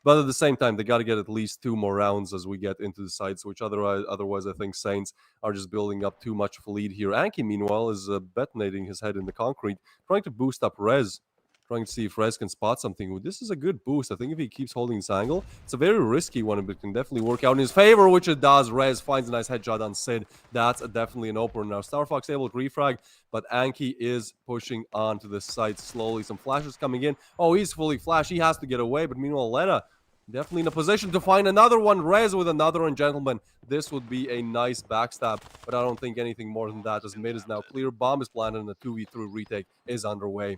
But at the same time, they got to get at least 2 more rounds as we get into the sides, which otherwise I think Saints are just building up too much of a lead here. Anki, meanwhile, is detonating his head in the concrete, trying to boost up Rez, trying to see if Rez can spot something. This is a good boost. I think if he keeps holding this angle, it's a very risky one, but it can definitely work out in his favor, which it does. Rez finds a nice headshot on Sid. That's definitely an opener. Now, Star Fox able to refrag, but Anki is pushing on to the site slowly. Some flashes coming in. Oh, he's fully flashed. He has to get away, but meanwhile, Lena definitely in a position to find another one. Rez with another one, gentlemen. This would be a nice backstab, but I don't think anything more than that, as mid is now clear. Bomb is planted, and the 2v3 retake is underway.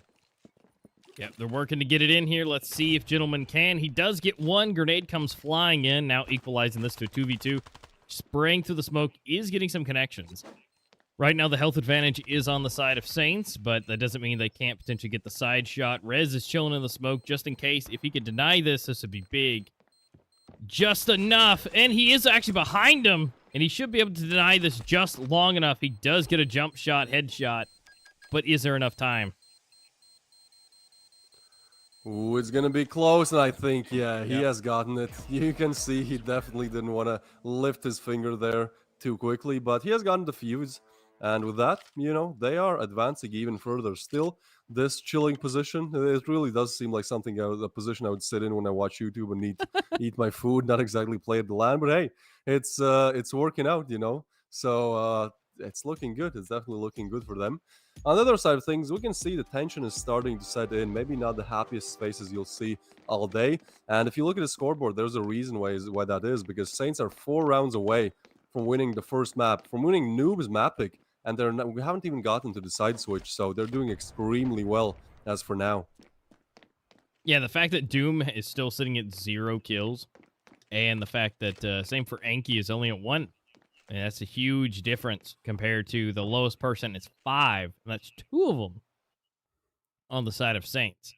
Yep, they're working to get it in here. Let's see if Gentleman can. He does get one. Grenade comes flying in, now equalizing this to a 2v2. Spraying through the smoke is getting some connections. Right now, the health advantage is on the side of Saints, but that doesn't mean they can't potentially get the side shot. Rez is chilling in the smoke just in case. If he could deny this would be big. Just enough, and he is actually behind him, and he should be able to deny this just long enough. He does get a jump shot, headshot, but is there enough time? Ooh, it's gonna be close, and I think, yeah, he has gotten it. You can see he definitely didn't want to lift his finger there too quickly, but he has gotten the fuse. And with that, you know, they are advancing even further. Still, this chilling position, it really does seem like something, a position I would sit in when I watch YouTube and need to eat my food, not exactly play at the LAN, but hey, it's working out, you know. So it's looking good. It's definitely looking good for them. On the other side of things, we can see the tension is starting to set in. Maybe not the happiest faces you'll see all day. And if you look at the scoreboard, there's a reason why that is, because Saints are 4 rounds away from winning the first map, from winning Noob's map pick, and we haven't even gotten to the side switch, so they're doing extremely well as for now. Yeah, the fact that Doom is still sitting at 0 kills, and the fact that same for Anki is only at 1. And that's a huge difference compared to the lowest person is 5, and that's 2 of them on the side of Saints.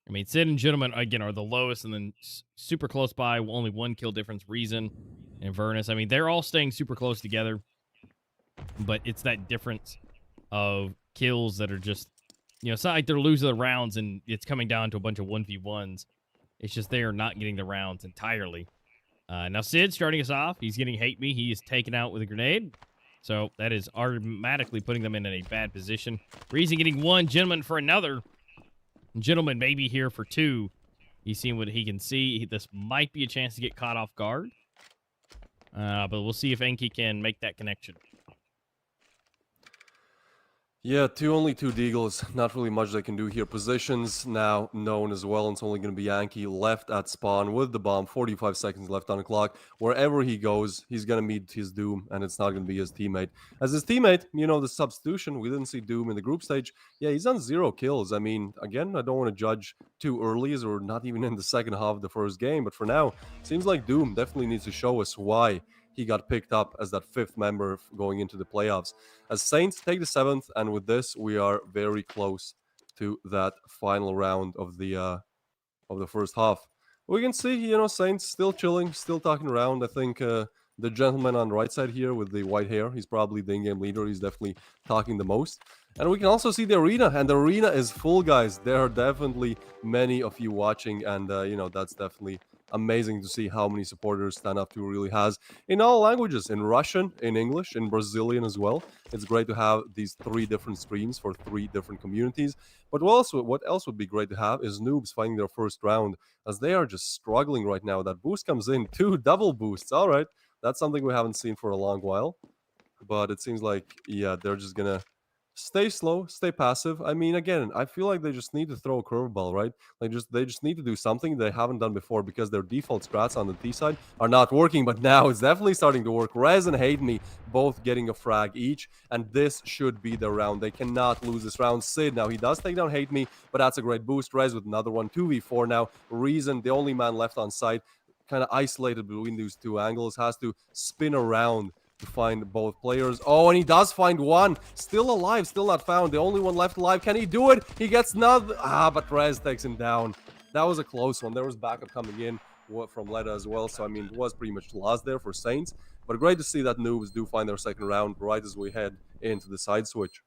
I mean, Sid and Gentleman, again, are the lowest, and then super close by, only 1 kill difference, Reason and Vernus. I mean, they're all staying super close together, but it's that difference of kills that are just, you know, it's not like they're losing the rounds and it's coming down to a bunch of 1v1s. It's just they are not getting the rounds entirely. Now, Sid starting us off. He's getting Hate Me. He is taken out with a grenade. So that is automatically putting them in a bad position. Reason getting 1, Gentleman for another. Gentleman may be here for 2. He's seeing what he can see. This might be a chance to get caught off guard. But we'll see if Enki can make that connection. Yeah, only two Deagles. Not really much they can do here. Positions now known as well. It's only going to be Yankee left at spawn with the bomb. 45 seconds left on the clock. Wherever he goes, he's going to meet his doom, and it's not going to be his teammate. As his teammate, you know, the substitution, we didn't see Doom in the group stage. Yeah, he's on 0 kills. I mean, again, I don't want to judge too early, as we're not even in the second half of the first game. But for now, seems like Doom definitely needs to show us why he got picked up as that 5th member going into the playoffs. As Saints take the 7th, and with this, we are very close to that final round of the first half. We can see, you know, Saints still chilling, still talking around. I think the gentleman on the right side here with the white hair, he's probably the in-game leader. He's definitely talking the most. And we can also see the arena, and the arena is full, guys. There are definitely many of you watching, and, you know, that's definitely amazing to see how many supporters Standoff 2 really has in all languages, in Russian, in English, in Brazilian as well. It's great to have these 3 different streams for 3 different communities. But what else would be great to have is Noobs finding their first round, as they are just struggling right now. That boost comes in, 2 double boosts. All right, that's something we haven't seen for a long while. But it seems like, yeah, they're just gonna stay slow, stay passive. I mean, again, I feel like they just need to throw a curveball, right? They just need to do something they haven't done before, because their default strats on the T side are not working. But now it's definitely starting to work. Rez and Hate Me both getting a frag each, and this should be the round. They cannot lose this round. Sid, now he does take down Hate Me, but that's a great boost. Rez with another one, 2v4 now. Reason, the only man left on site, kind of isolated between these 2 angles, has to spin around to find both players. Oh, and he does find one. Still alive, still not found. The only one left alive. Can he do it? He gets another. But Rez takes him down. That was a close one. There was backup coming in from Leda as well. So, I mean, it was pretty much lost there for Saints. But great to see that Noobs do find their second round right as we head into the side switch.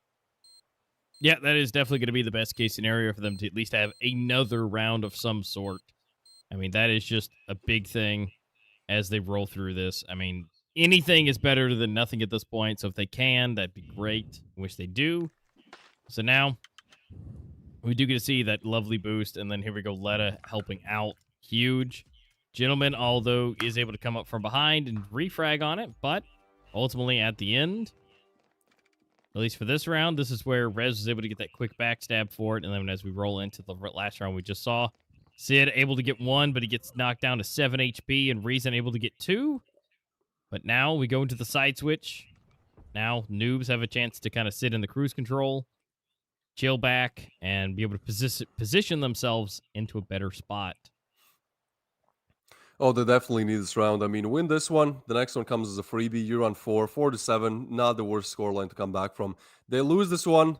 Yeah, that is definitely going to be the best case scenario for them to at least have another round of some sort. I mean, that is just a big thing as they roll through this. I mean, anything is better than nothing at this point. So if they can, that'd be great. Which they do. So now We do get to see that lovely boost, and then here we go, Letta helping out. Huge. Gentleman, although, is able to come up from behind and refrag on it, but ultimately at the end, at least for this round, this is where Rez was able to get that quick backstab for it, and then as we roll into the last round we just saw, Sid able to get 1, but he gets knocked down to 7 HP, and Reason able to get 2. But now we go into the side switch. Now noobs have a chance to kind of sit in the cruise control, chill back, and be able to position themselves into a better spot. Oh, they definitely need this round. I mean, win this one. The next one comes as a freebie. You're on 4-7. Not the worst scoreline to come back from. They lose this one.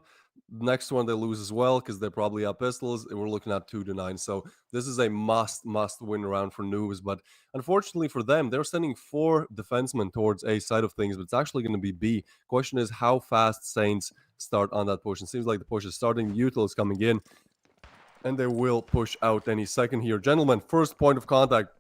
Next one they lose as well because they probably have pistols. We're looking at 2-9. So this is a must win round for noobs. But unfortunately for them, they're sending 4 defensemen towards A side of things, but it's actually going to be B. Question is how fast Saints start on that push. It seems like the push is starting. Util is coming in, and they will push out any second here. Gentlemen, first point of contact.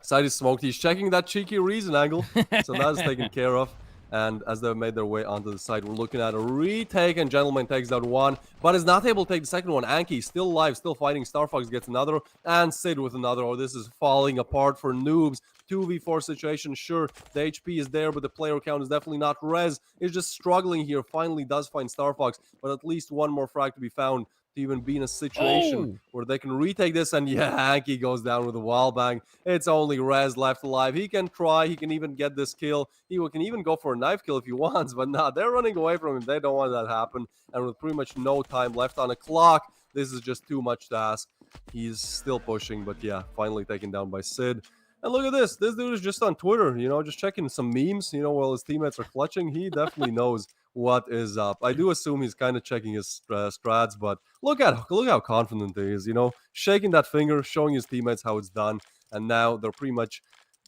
Side is smoked. He's checking that cheeky Reason angle, so that is taken care of. And as they've made their way onto the side, we're looking at a retake, and Gentleman takes down 1, but is not able to take the second one. Anki still alive, still fighting. Star Fox gets another, and Sid with another. Oh, this is falling apart for noobs. 2v4 situation, sure, the HP is there, but the player count is definitely not. Rez is just struggling here, finally does find Star Fox, but at least one more frag to be found to even be in a situation where they can retake this. And yeah, Anki goes down with a wall bang. It's only Rez left alive. He can try, he can even get this kill. He can even go for a knife kill if he wants, but nah, they're running away from him. They don't want that to happen. And with pretty much no time left on the clock, this is just too much to ask. He's still pushing, but yeah, finally taken down by Sid. And look at this. This dude is just on Twitter, you know, just checking some memes, you know, while his teammates are clutching. He definitely knows what is up. I do assume he's kind of checking his strats, but look how confident he is, you know, shaking that finger, showing his teammates how it's done. And now they're pretty much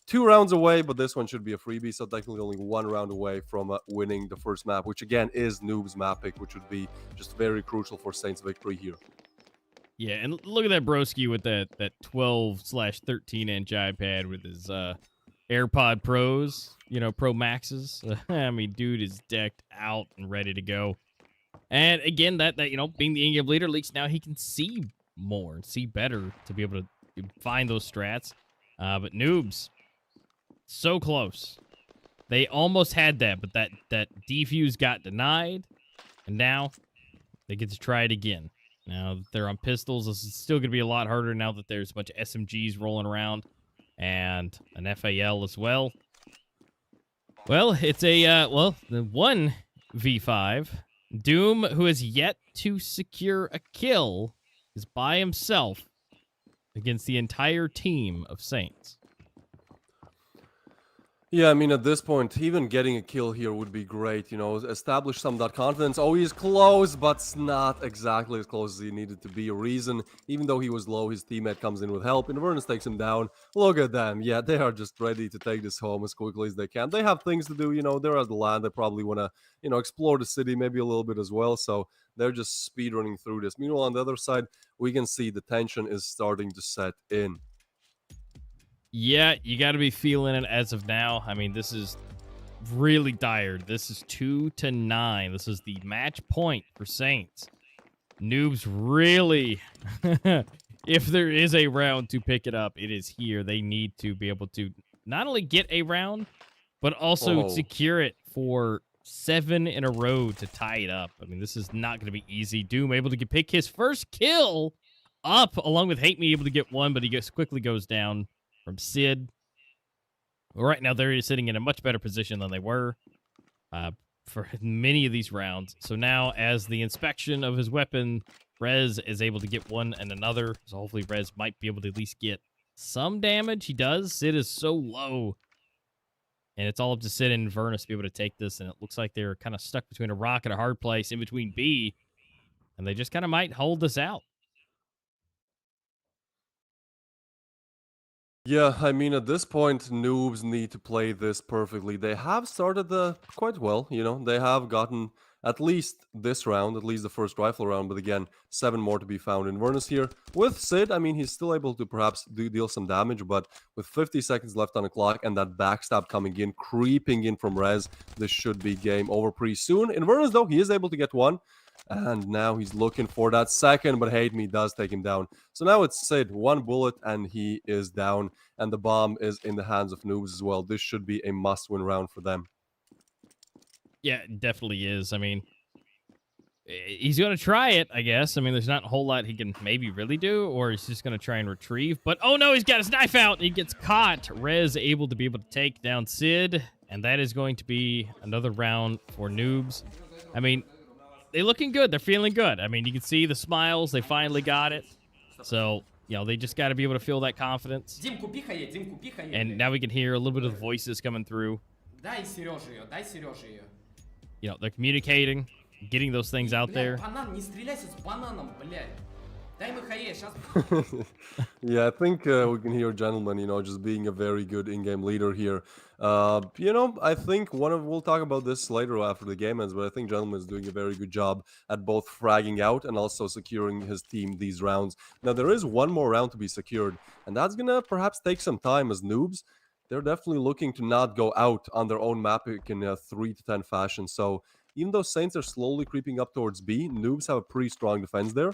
2 rounds away, but this one should be a freebie, so technically only 1 round away from winning the first map, which again is Noob's map pick, which would be just very crucial for Saints' victory here. Yeah, and look at that broski with that 12/13-inch iPad with his AirPod Pros, you know, Pro Maxes. I mean, dude is decked out and ready to go. And again, that you know, being the in-game leader, at least now he can see more and see better to be able to find those strats. But noobs, so close. They almost had that, but that defuse got denied, and now they get to try it again. Now that they're on pistols, this is still going to be a lot harder now that there's a bunch of SMGs rolling around and an FAL as well. Well, it's a, the 1v5. Doom, who has yet to secure a kill, is by himself against the entire team of Saints. Yeah, I mean, at this point, even getting a kill here would be great, you know, establish some of that confidence. Oh, he's close, but not exactly as close as he needed to be. A Reason, even though he was low, his teammate comes in with help. Inverness takes him down. Look at them. Yeah, they are just ready to take this home as quickly as they can. They have things to do, you know, they're at the land. They probably want to, you know, explore the city maybe a little bit as well. So they're just speedrunning through this. Meanwhile, on the other side, we can see the tension is starting to set in. Yeah, you got to be feeling it as of now. I mean, this is really dire. This is 2-9. This is the match point for Saints. Noobs really, if there is a round to pick it up, it is here. They need to be able to not only get a round, but also secure it for 7 in a row to tie it up. I mean, this is not going to be easy. Doom able to pick his first kill up, along with Hate Me able to get 1, but he quickly goes down from Sid. Well, right now, they're sitting in a much better position than they were for many of these rounds. So now, as the inspection of his weapon, Rez is able to get 1 and another. So hopefully, Rez might be able to at least get some damage. He does. Sid is so low. And it's all up to Sid and Inverness to be able to take this. And it looks like they're kind of stuck between a rock and a hard place in between B. And they just kind of might hold this out. Yeah, I mean, at this point, Noobs need to play this perfectly. They have started quite well, you know. They have gotten at least this round, at least the first rifle round, but again, 7 more to be found. Inverness here with Sid, I mean, he's still able to perhaps deal some damage, but with 50 seconds left on the clock and that backstab coming in, creeping in from Rez, this should be game over pretty soon. Inverness, though, he is able to get 1. And now he's looking for that second, but Hate Me does take him down. So now it's Sid, 1 bullet, and he is down. And the bomb is in the hands of Noobs as well. This should be a must-win round for them. Yeah, it definitely is. I mean, he's going to try it, I guess. I mean, there's not a whole lot he can maybe really do, or he's just going to try and retrieve. But, oh no, he's got his knife out. He gets caught. Rez able to be able to take down Sid, and that is going to be another round for Noobs. I mean, they're looking good. They're feeling good. I mean, you can see the smiles. They finally got it. So, you know, they just got to be able to feel that confidence. And now we can hear a little bit of the voices coming through. You know, they're communicating, getting those things out there. Yeah, I think we can hear Gentleman, you know, just being a very good in-game leader here. You know, I think we'll talk about this later after the game ends, but I think Gentleman is doing a very good job at both fragging out and also securing his team these rounds. Now, there is one more round to be secured, and that's gonna perhaps take some time as Noobs. They're definitely looking to not go out on their own map in a 3 to 10 fashion. So even though Saints are slowly creeping up towards B, Noobs have a pretty strong defense there.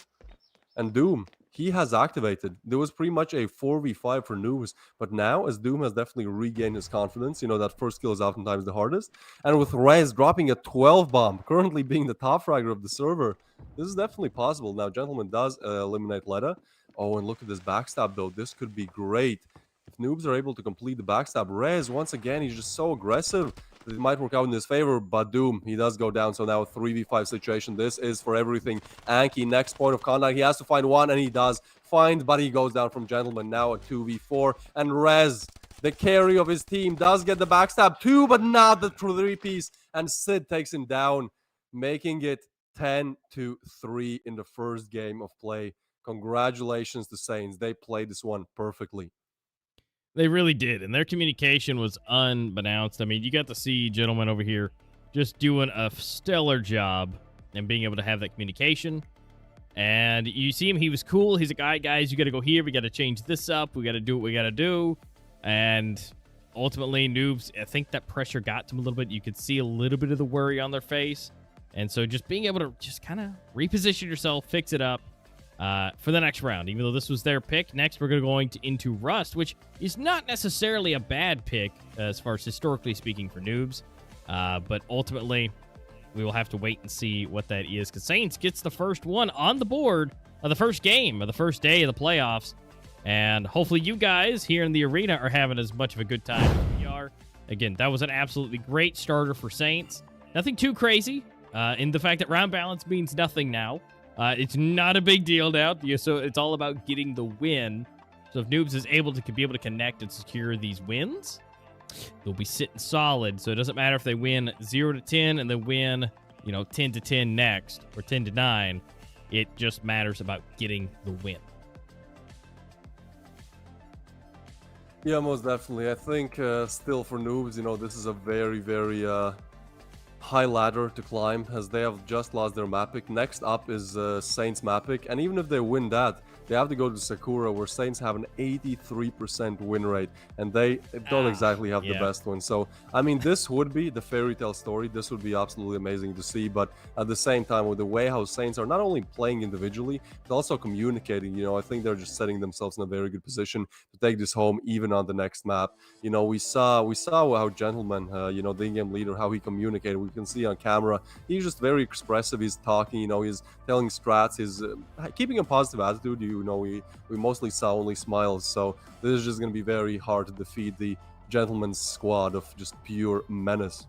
And Doom, he has activated. There was pretty much a 4v5 for Noobs, but now as Doom has definitely regained his confidence, you know, that first kill is oftentimes the hardest. And with Rez dropping a 12 bomb, currently being the top fragger of the server, this is definitely possible. Now, Gentleman does eliminate Leda. Oh, and look at this backstab, though. This could be great. If Noobs are able to complete the backstab, Rez, once again, he's just so aggressive. It might work out in his favor, but Doom, he does go down. So now a 3v5 situation. This is for everything. Anki, next point of contact. He has to find one, and he does find, but he goes down from Gentleman. Now a 2v4. And Rez, the carry of his team, does get the backstab too, but not the 3-piece. And Sid takes him down, making it 10-3 in the first game of play. Congratulations to Saints. They played this one perfectly. They really did, and their communication was unbeknownst. I mean, you got to see Gentleman over here just doing a stellar job and being able to have that communication. And you see him, he was cool. He's like, all right, guys, you got to go here. We got to change this up. We got to do what we got to do. And ultimately, Noobs, I think that pressure got to them a little bit. You could see a little bit of the worry on their face. And so just being able to just kind of reposition yourself, fix it up. For the next round, even though this was their pick. Next, we're going into Rust, which is not necessarily a bad pick as far as historically speaking for Noobs. But ultimately, we will have to wait and see what that is, because Saints gets the first one on the board of the first game of the first day of the playoffs. And hopefully you guys here in the arena are having as much of a good time as we are. Again, that was an absolutely great starter for Saints. Nothing too crazy in the fact that round balance means nothing now. It's not a big deal now, so it's all about getting the win. So if Noobs is able to be able to connect and secure these wins, they'll be sitting solid. So it doesn't matter if they win 0-10 and then win, you know, 10-10 next or 10-9. It just matters about getting the win. Yeah, most definitely. I think still for Noobs, you know, this is a very, very high ladder to climb, as they have just lost their map pick. Next up is Saints map pick, and even if they win that, they have to go to Sakura, where Saints have an 83% win rate, and they don't exactly have the best one. So, I mean, this would be the fairy tale story. This would be absolutely amazing to see, but at the same time, with the way how Saints are not only playing individually, but also communicating, you know, I think they're just setting themselves in a very good position to take this home, even on the next map. You know, we saw how Gentleman, you know, the in-game leader, how he communicated. We can see on camera, he's just very expressive. He's talking, you know, he's telling strats, he's keeping a positive attitude. You know, we mostly saw only smiles, so this is just going to be very hard to defeat the Gentleman's squad of just pure menace.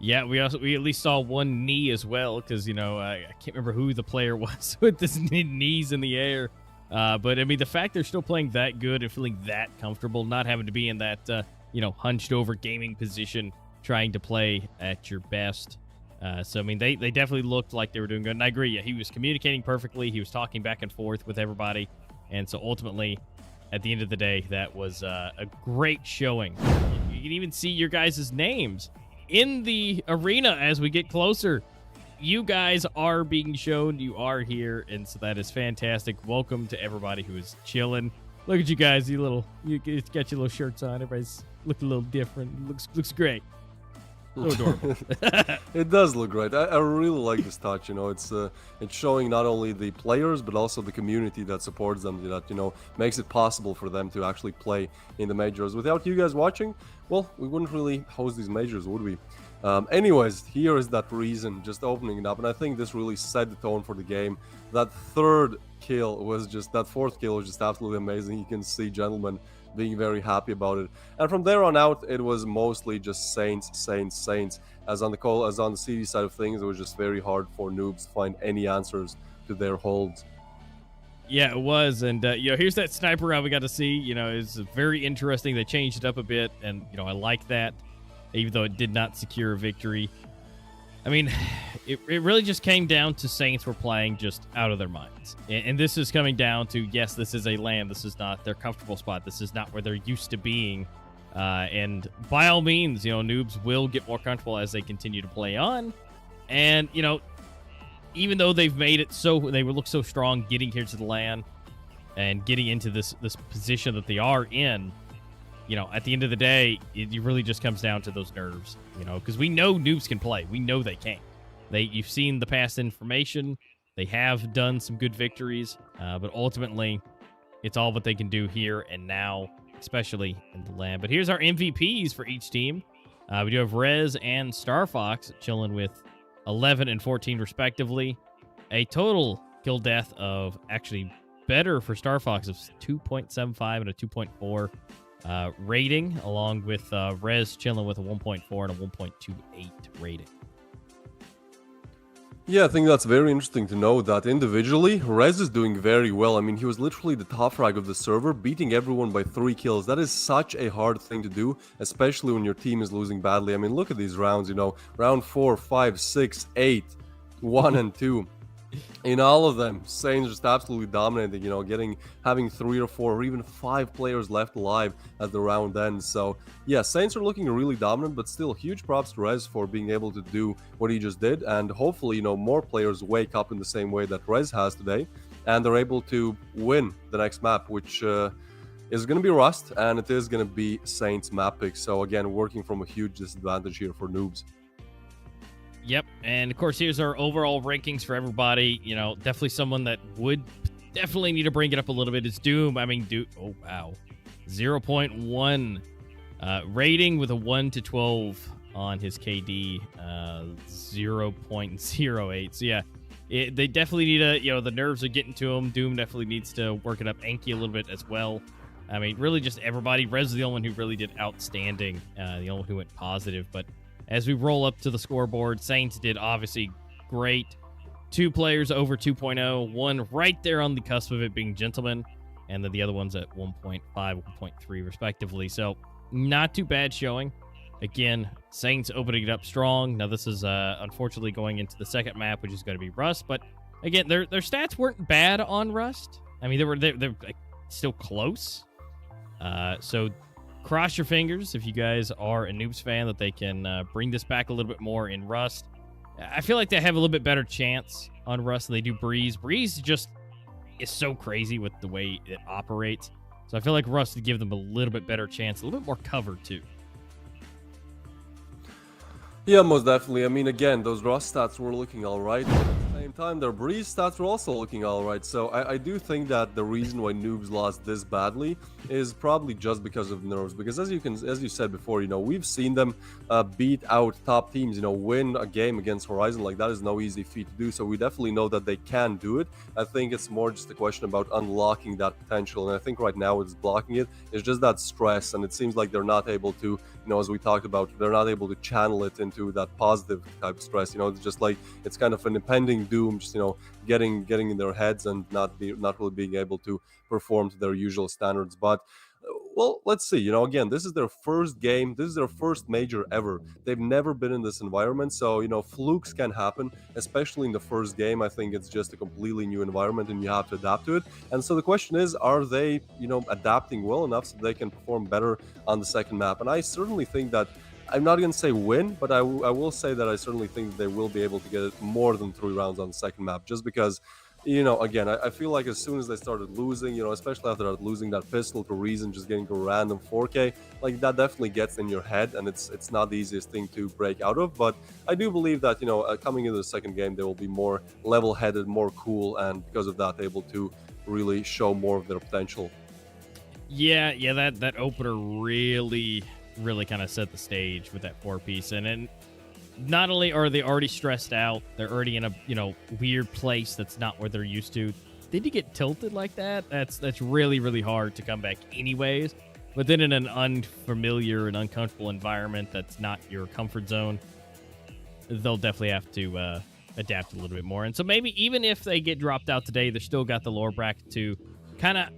Yeah, we at least saw one knee as well, because, you know, I can't remember who the player was with his knees in the air. But I mean, the fact they're still playing that good and feeling that comfortable, not having to be in that you know, hunched over gaming position, trying to play at your best. So, I mean, they definitely looked like they were doing good. And I agree, yeah, he was communicating perfectly. He was talking back and forth with everybody. And so, ultimately, at the end of the day, that was a great showing. You can even see your guys' names in the arena as we get closer. You guys are being shown. You are here. And so that is fantastic. Welcome to everybody who is chilling. Look at you guys. You got your little shirts on. Everybody's looking a little different. Looks great. So adorable. It does look great. I really like this touch. It's showing not only the players but also the community that supports them. That makes it possible for them to actually play in the majors. Without you guys watching, well, we wouldn't really host these majors, would we? Anyways, here is that reason, just opening it up, and I think this really set the tone for the game. That fourth kill was just absolutely amazing. You can see gentlemen being very happy about it, and from there on out, it was mostly just Saints. As on the CD side of things, it was just very hard for noobs to find any answers to their holds. Yeah, it was, and here's that sniper round we got to see. It's very interesting. They changed it up a bit, and I like that, even though it did not secure a victory. I mean, it really just came down to Saints were playing just out of their minds. And this is coming down to, yes, this is a LAN. This is not their comfortable spot. This is not where they're used to being. And by all means, noobs will get more comfortable as they continue to play on. And, even though they've made it so, they look so strong getting here to the LAN and getting into this position that they are in, at the end of the day, it really just comes down to those nerves, because we know noobs can play. We know they can. You've seen the past information. They have done some good victories, but ultimately, it's all what they can do here and now, especially in the LAN. But here's our MVPs for each team. We do have Rez and StarFox chilling with 11 and 14 respectively. A total kill death of actually better for StarFox of 2.75 and a 2.4 rating, along with Rez chilling with a 1.4 and a 1.28 rating. Yeah, I think that's very interesting to know that individually, Rez is doing very well. I mean, he was literally the top frag of the server, beating everyone by 3 kills. That is such a hard thing to do, especially when your team is losing badly. I mean, look at these rounds, round 4, 5, 6, 8, 1 and 2. In all of them, Saints just absolutely dominating, having 3 or 4 or even 5 players left alive at the round end. So, yeah, Saints are looking really dominant, but still huge props to Rez for being able to do what he just did. And hopefully, more players wake up in the same way that Rez has today, and they're able to win the next map, which is going to be Rust, and it is going to be Saints map pick. So, again, working from a huge disadvantage here for noobs. Yep, and of course, here's our overall rankings for everybody. Definitely someone that would definitely need to bring it up a little bit is Doom. I mean, oh, wow. 0.1 rating with a 1 to 12 on his KD, 0.08. So, yeah, they definitely need the nerves are getting to him. Doom definitely needs to work it up Anki a little bit as well. I mean, really just everybody. Rez is the only one who really did outstanding, the only one who went positive, but as we roll up to the scoreboard, Saints did obviously great. 2 players over 2.0, one right there on the cusp of it being Gentleman, and then the other one's at 1.5, 1.3 respectively. So not too bad showing. Again, Saints opening it up strong. Now this is unfortunately going into the second map, which is going to be Rust. But again, their stats weren't bad on Rust. I mean, they're still close. So cross your fingers if you guys are a Noobs fan that they can bring this back a little bit more in Rust. I feel like they have a little bit better chance on Rust than they do Breeze. Breeze just is so crazy with the way it operates. So I feel like Rust would give them a little bit better chance, a little bit more cover too. Yeah, most definitely. I mean, again, those Rust stats were looking all right. But at the same time, their Breeze stats were also looking all right. So I do think that the reason why Noobs lost this badly is probably just because of nerves. Because as you said before, we've seen them beat out top teams. Win a game against Horizon. Like, that is no easy feat to do. So we definitely know that they can do it. I think it's more just a question about unlocking that potential. And I think right now it's blocking it. It's just that stress, and it seems like they're not able to, as we talked about, they're not able to channel it into that positive type of stress. It's just like it's kind of an impending doom, just getting in their heads and not really being able to perform to their usual standards. But well, let's see. Again, this is their first game. This is their first major ever. They've never been in this environment. So, flukes can happen, especially in the first game. I think it's just a completely new environment and you have to adapt to it. And so the question is, are they, adapting well enough so they can perform better on the second map? And I certainly think that, I'm not going to say win, but I will say that I certainly think that they will be able to get more than 3 rounds on the second map, just because Again, I feel like as soon as they started losing, especially after losing that pistol to Reason, just getting a random 4K, like that definitely gets in your head, and it's not the easiest thing to break out of. But I do believe that coming into the second game, they will be more level-headed, more cool, and because of that, able to really show more of their potential. Yeah, that opener really kind of set the stage with that 4-piece, and not only are they already stressed out, they're already in a weird place that's not where they're used to. Then you get tilted like that. That's really hard to come back, anyways. But then in an unfamiliar and uncomfortable environment that's not your comfort zone, they'll definitely have to adapt a little bit more. And so maybe even if they get dropped out today, they're still got the lower bracket to kind of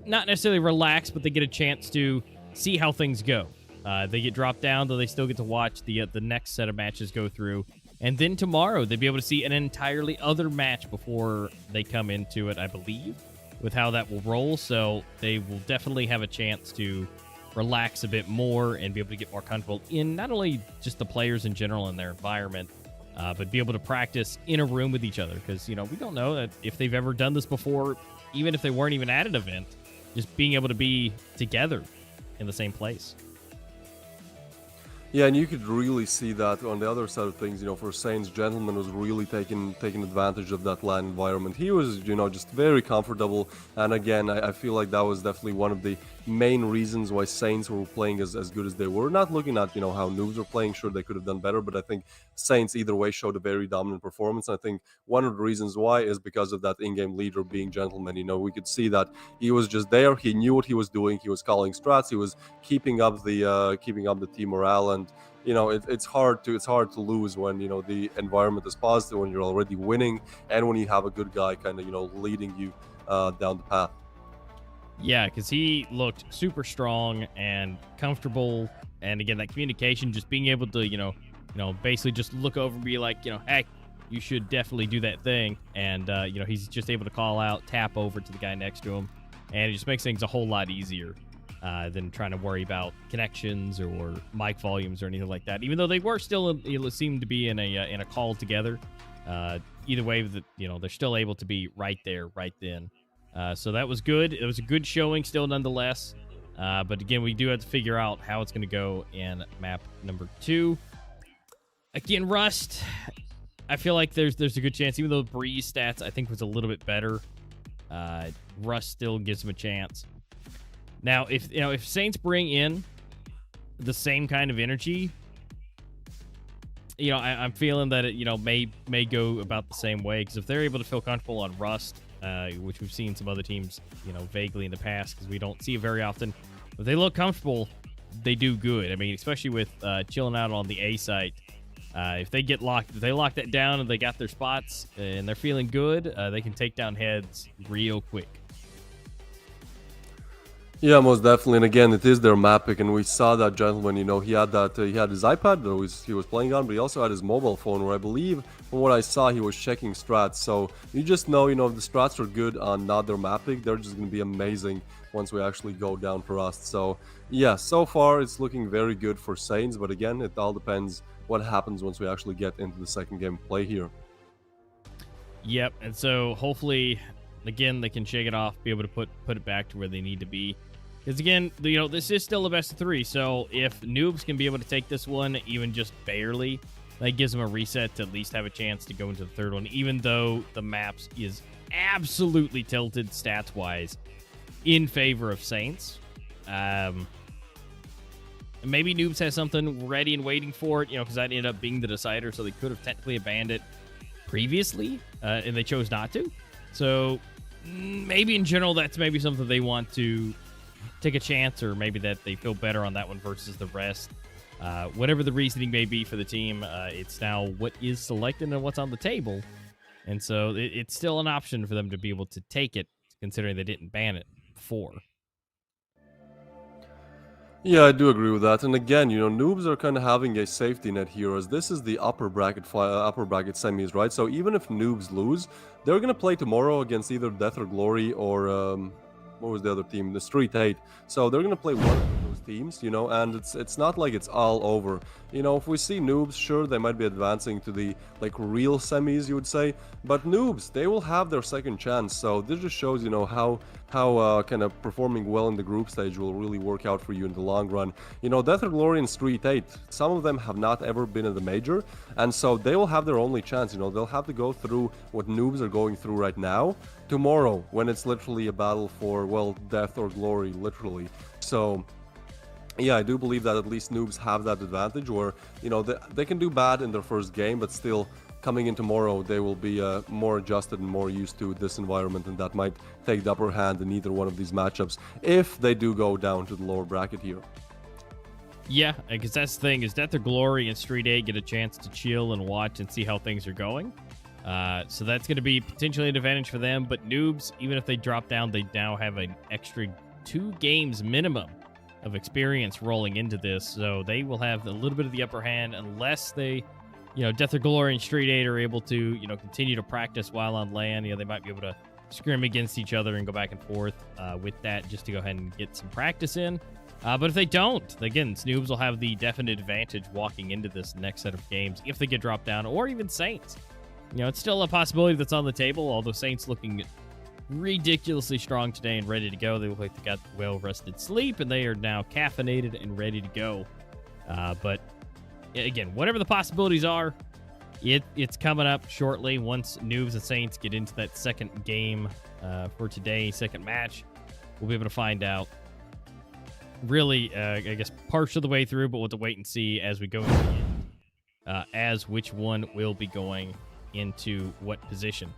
not necessarily relax, but they get a chance to see how things go. They get dropped down, though they still get to watch the next set of matches go through. And then tomorrow, they'll be able to see an entirely other match before they come into it, I believe, with how that will roll. So they will definitely have a chance to relax a bit more and be able to get more comfortable in not only just the players in general and their environment, but be able to practice in a room with each other. Because, we don't know that if they've ever done this before, even if they weren't even at an event, just being able to be together in the same place. Yeah, and you could really see that on the other side of things, for Saints, Gentleman was really taking advantage of that LAN environment. He was, just very comfortable. And again, I feel like that was definitely one of the main reasons why Saints were playing as good as they were. Not looking at, how Noobs were playing, sure they could have done better, but I think Saints either way showed a very dominant performance. And I think one of the reasons why is because of that in-game leader being Gentleman. We could see that he was just there, he knew what he was doing, he was calling strats, he was keeping up the team morale, and it's hard to lose when the environment is positive, when you're already winning, and when you have a good guy kind of leading you down the path. Yeah, because he looked super strong and comfortable, and again, that communication, just being able to basically just look over and be like, hey, you should definitely do that thing, and he's just able to call out, tap over to the guy next to him, and it just makes things a whole lot easier than trying to worry about connections or mic volumes or anything like that. Even though they were still, seemed to be in a call together. Either way, they're still able to be right there, right then. So that was good. It was a good showing, still nonetheless. But again, we do have to figure out how it's going to go in map number 2. Again, Rust. I feel like there's a good chance, even though Breeze stats I think was a little bit better. Rust still gives him a chance. Now, if Saints bring in the same kind of energy, I'm feeling that it may go about the same way, because if they're able to feel comfortable on Rust, which we've seen some other teams vaguely in the past, because we don't see it very often, if they look comfortable, they do good. I mean, especially with chilling out on the A site. If they lock that down and they got their spots and they're feeling good, they can take down heads real quick. Yeah, most definitely. And again, it is their map pick, and we saw that Gentleman. He had his iPad that he was playing on, but he also had his mobile phone, where I believe, from what I saw, he was checking strats. So you just know, if the strats are good on not their map pick, they're just going to be amazing once we actually go down for Rust. So yeah, so far it's looking very good for Saints, but again, it all depends what happens once we actually get into the second game play here. Yep, and so hopefully, again, they can shake it off, be able to put it back to where they need to be. Because again, this is still a best of 3, so if Noobs can be able to take this one, even just barely, that gives them a reset to at least have a chance to go into the third one, even though the maps is absolutely tilted stats-wise in favor of Saints. Maybe Noobs has something ready and waiting for it, because that ended up being the decider, so they could have technically abandoned it previously, and they chose not to. So maybe in general, that's maybe something they want to take a chance, or maybe that they feel better on that one versus the rest. Whatever the reasoning may be for the team, it's now what is selected and what's on the table. And so it's still an option for them to be able to take it, considering they didn't ban it before. Yeah, I do agree with that. And again, Noobs are kind of having a safety net here, as this is the upper bracket semis, right? So even if Noobs lose, they're going to play tomorrow against either Death or Glory or what was the other team? The STREETEIGHTH. So they're going to play one of those both teams, you know, and it's not like it's all over. You know, if we see Noobs, sure, they might be advancing to the, like, real semis, you would say, but Noobs, they will have their second chance, so this just shows, you know, how kind of performing well in the group stage will really work out for you in the long run. You know, Death or Glory and STREETEIGHTH, some of them have not ever been in the major, and so they will have their only chance. You know, they'll have to go through what Noobs are going through right now tomorrow, when it's literally a battle for, well, Death or Glory, literally. So yeah, I do believe that at least Noobs have that advantage where, you know, they can do bad in their first game, but still, coming in tomorrow, they will be more adjusted and more used to this environment, and that might take the upper hand in either one of these matchups if they do go down to the lower bracket here. Yeah, because that's the thing, is Death or Glory and STREETEIGHTH get a chance to chill and watch and see how things are going. So that's going to be potentially an advantage for them, but Noobs, even if they drop down, they now have an extra 2 games minimum of experience rolling into this, so they will have a little bit of the upper hand unless they, you know, Death or Glory and STREETEIGHTH are able to, you know, continue to practice while on land. You know, they might be able to scrim against each other and go back and forth with that just to go ahead and get some practice in. But if they don't, again, Noobs will have the definite advantage walking into this next set of games if they get dropped down, or even Saints. You know, it's still a possibility that's on the table, although Saints looking ridiculously strong today and ready to go. They look like they got well-rested sleep, and they are now caffeinated and ready to go. But again, whatever the possibilities are, it's coming up shortly. Once Noobs and Saints get into that second game for today, second match, we'll be able to find out. Really, I guess, partial of the way through, but we'll have to wait and see as we go into the end, as which one will be going into what position.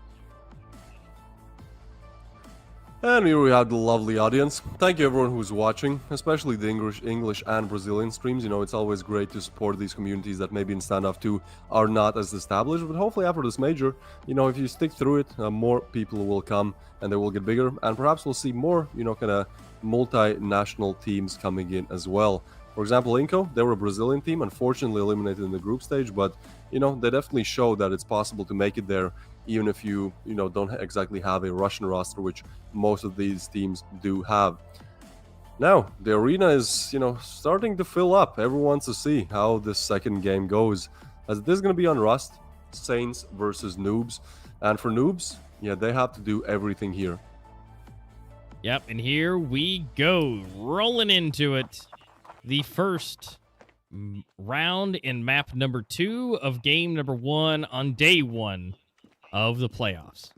And here we have the lovely audience. Thank you everyone who's watching, especially the English and Brazilian streams. You know, it's always great to support these communities that maybe in Standoff 2 are not as established, but hopefully after this major, you know, if you stick through it, more people will come and they will get bigger, and perhaps we'll see more, you know, kind of multinational teams coming in as well. For example, Inco, they were a Brazilian team, unfortunately eliminated in the group stage, but, you know, they definitely show that it's possible to make it there, even if you know, don't exactly have a Russian roster, which most of these teams do have. Now, the arena is, you know, starting to fill up. Everyone wants to see how this second game goes, as this is going to be on Rust, Saints versus Noobs. And for Noobs, yeah, they have to do everything here. Yep, and here we go, rolling into it. The first round in map number 2 of game number 1 on day 1 of the playoffs.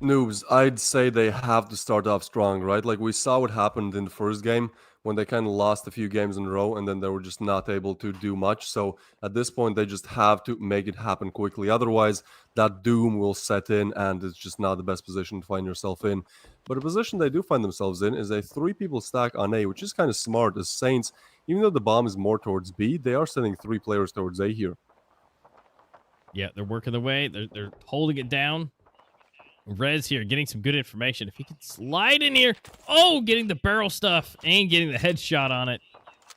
Noobs, I'd say they have to start off strong, right? Like we saw what happened in the first game when they kind of lost a few games in a row and then they were just not able to do much. So at this point, they just have to make it happen quickly. Otherwise, that doom will set in and it's just not the best position to find yourself in. But a position they do find themselves in is a 3-people stack on A, which is kind of smart as Saints. Even though the bomb is more towards B, they are sending 3 players towards A here. Yeah, they're working their way. They're holding it down. Rez here getting some good information. If he can slide in here. Oh, getting the barrel stuff and getting the headshot on it.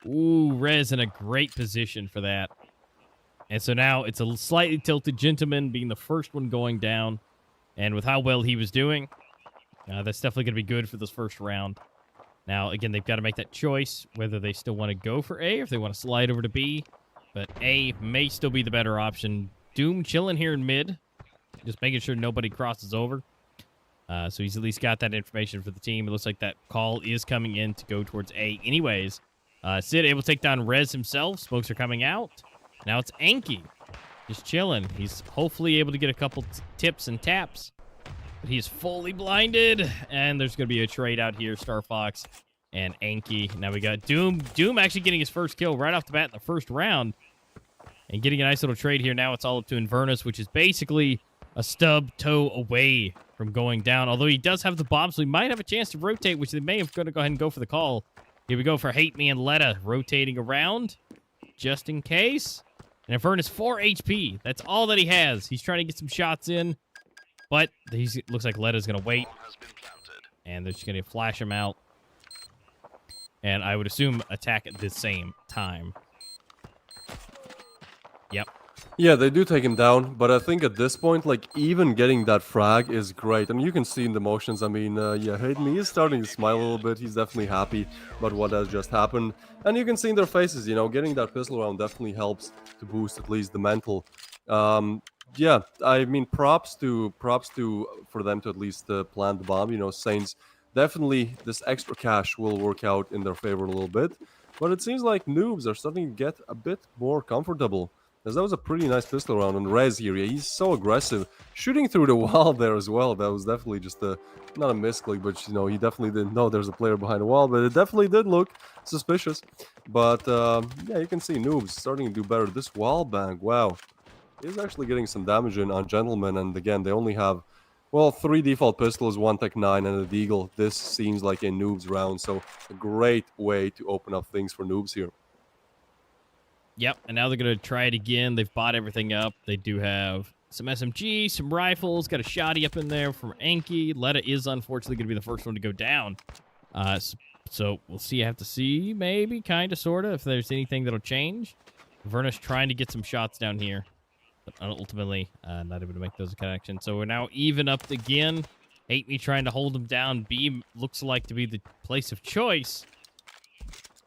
Ooh, Rez in a great position for that. And so now it's a slightly tilted Gentleman being the first one going down. And with how well he was doing, that's definitely going to be good for this first round. Now, again, they've got to make that choice whether they still want to go for A or if they want to slide over to B. But A may still be the better option. Doom chilling here in mid. Just making sure nobody crosses over. So he's at least got that information for the team. It looks like that call is coming in to go towards A anyways. Sid able to take down Rez himself. Smokes are coming out. Now it's Anki. Just chilling. He's hopefully able to get a couple tips and taps. But he's fully blinded. And there's going to be a trade out here. Star Fox and Anki. Now we got Doom. Doom actually getting his first kill right off the bat in the first round. And getting a nice little trade here. Now it's all up to Invernus, which is basically a stub toe away from going down. Although he does have the bomb, so he might have a chance to rotate, which they may have got to go ahead and go for the call. Here we go for Hate Me and Letta rotating around just in case. And Invernus 4 HP. That's all that he has. He's trying to get some shots in, but looks like Letta's going to wait. And they're just going to flash him out. And I would assume attack at the same time. Yep. Yeah, they do take him down, but I think at this point, like, even getting that frag is great. And you can see in the motions, I mean, yeah, Hayden, he is starting to smile a little bit. He's definitely happy about what has just happened. And you can see in their faces, you know, getting that pistol round definitely helps to boost at least the mental. Yeah, I mean, props to for them to at least plant the bomb. You know, Saints, definitely this extra cash will work out in their favor a little bit. But it seems like noobs are starting to get a bit more comfortable. As that was a pretty nice pistol round on Rez here. Yeah, he's so aggressive. Shooting through the wall there as well. That was definitely just a, not a misclick, but you know, he definitely didn't know there's a player behind the wall, but it definitely did look suspicious. But yeah, you can see Noobs starting to do better. This wall bang, wow. He's actually getting some damage in on Gentleman, and again, they only have, well, 3 default pistols, 1 Tech 9, and a Deagle. This seems like a Noobs round, so a great way to open up things for Noobs here. Yep, and now they're going to try it again. They've bought everything up. They do have some SMG, some rifles, got a shotty up in there from Anki. Letta is unfortunately going to be the first one to go down. So we'll see. I have to see, maybe, kind of, sort of, if there's anything that'll change. Verna's trying to get some shots down here, but ultimately not able to make those connections. So we're now even up again. Hate Me trying to hold him down. B looks like to be the place of choice.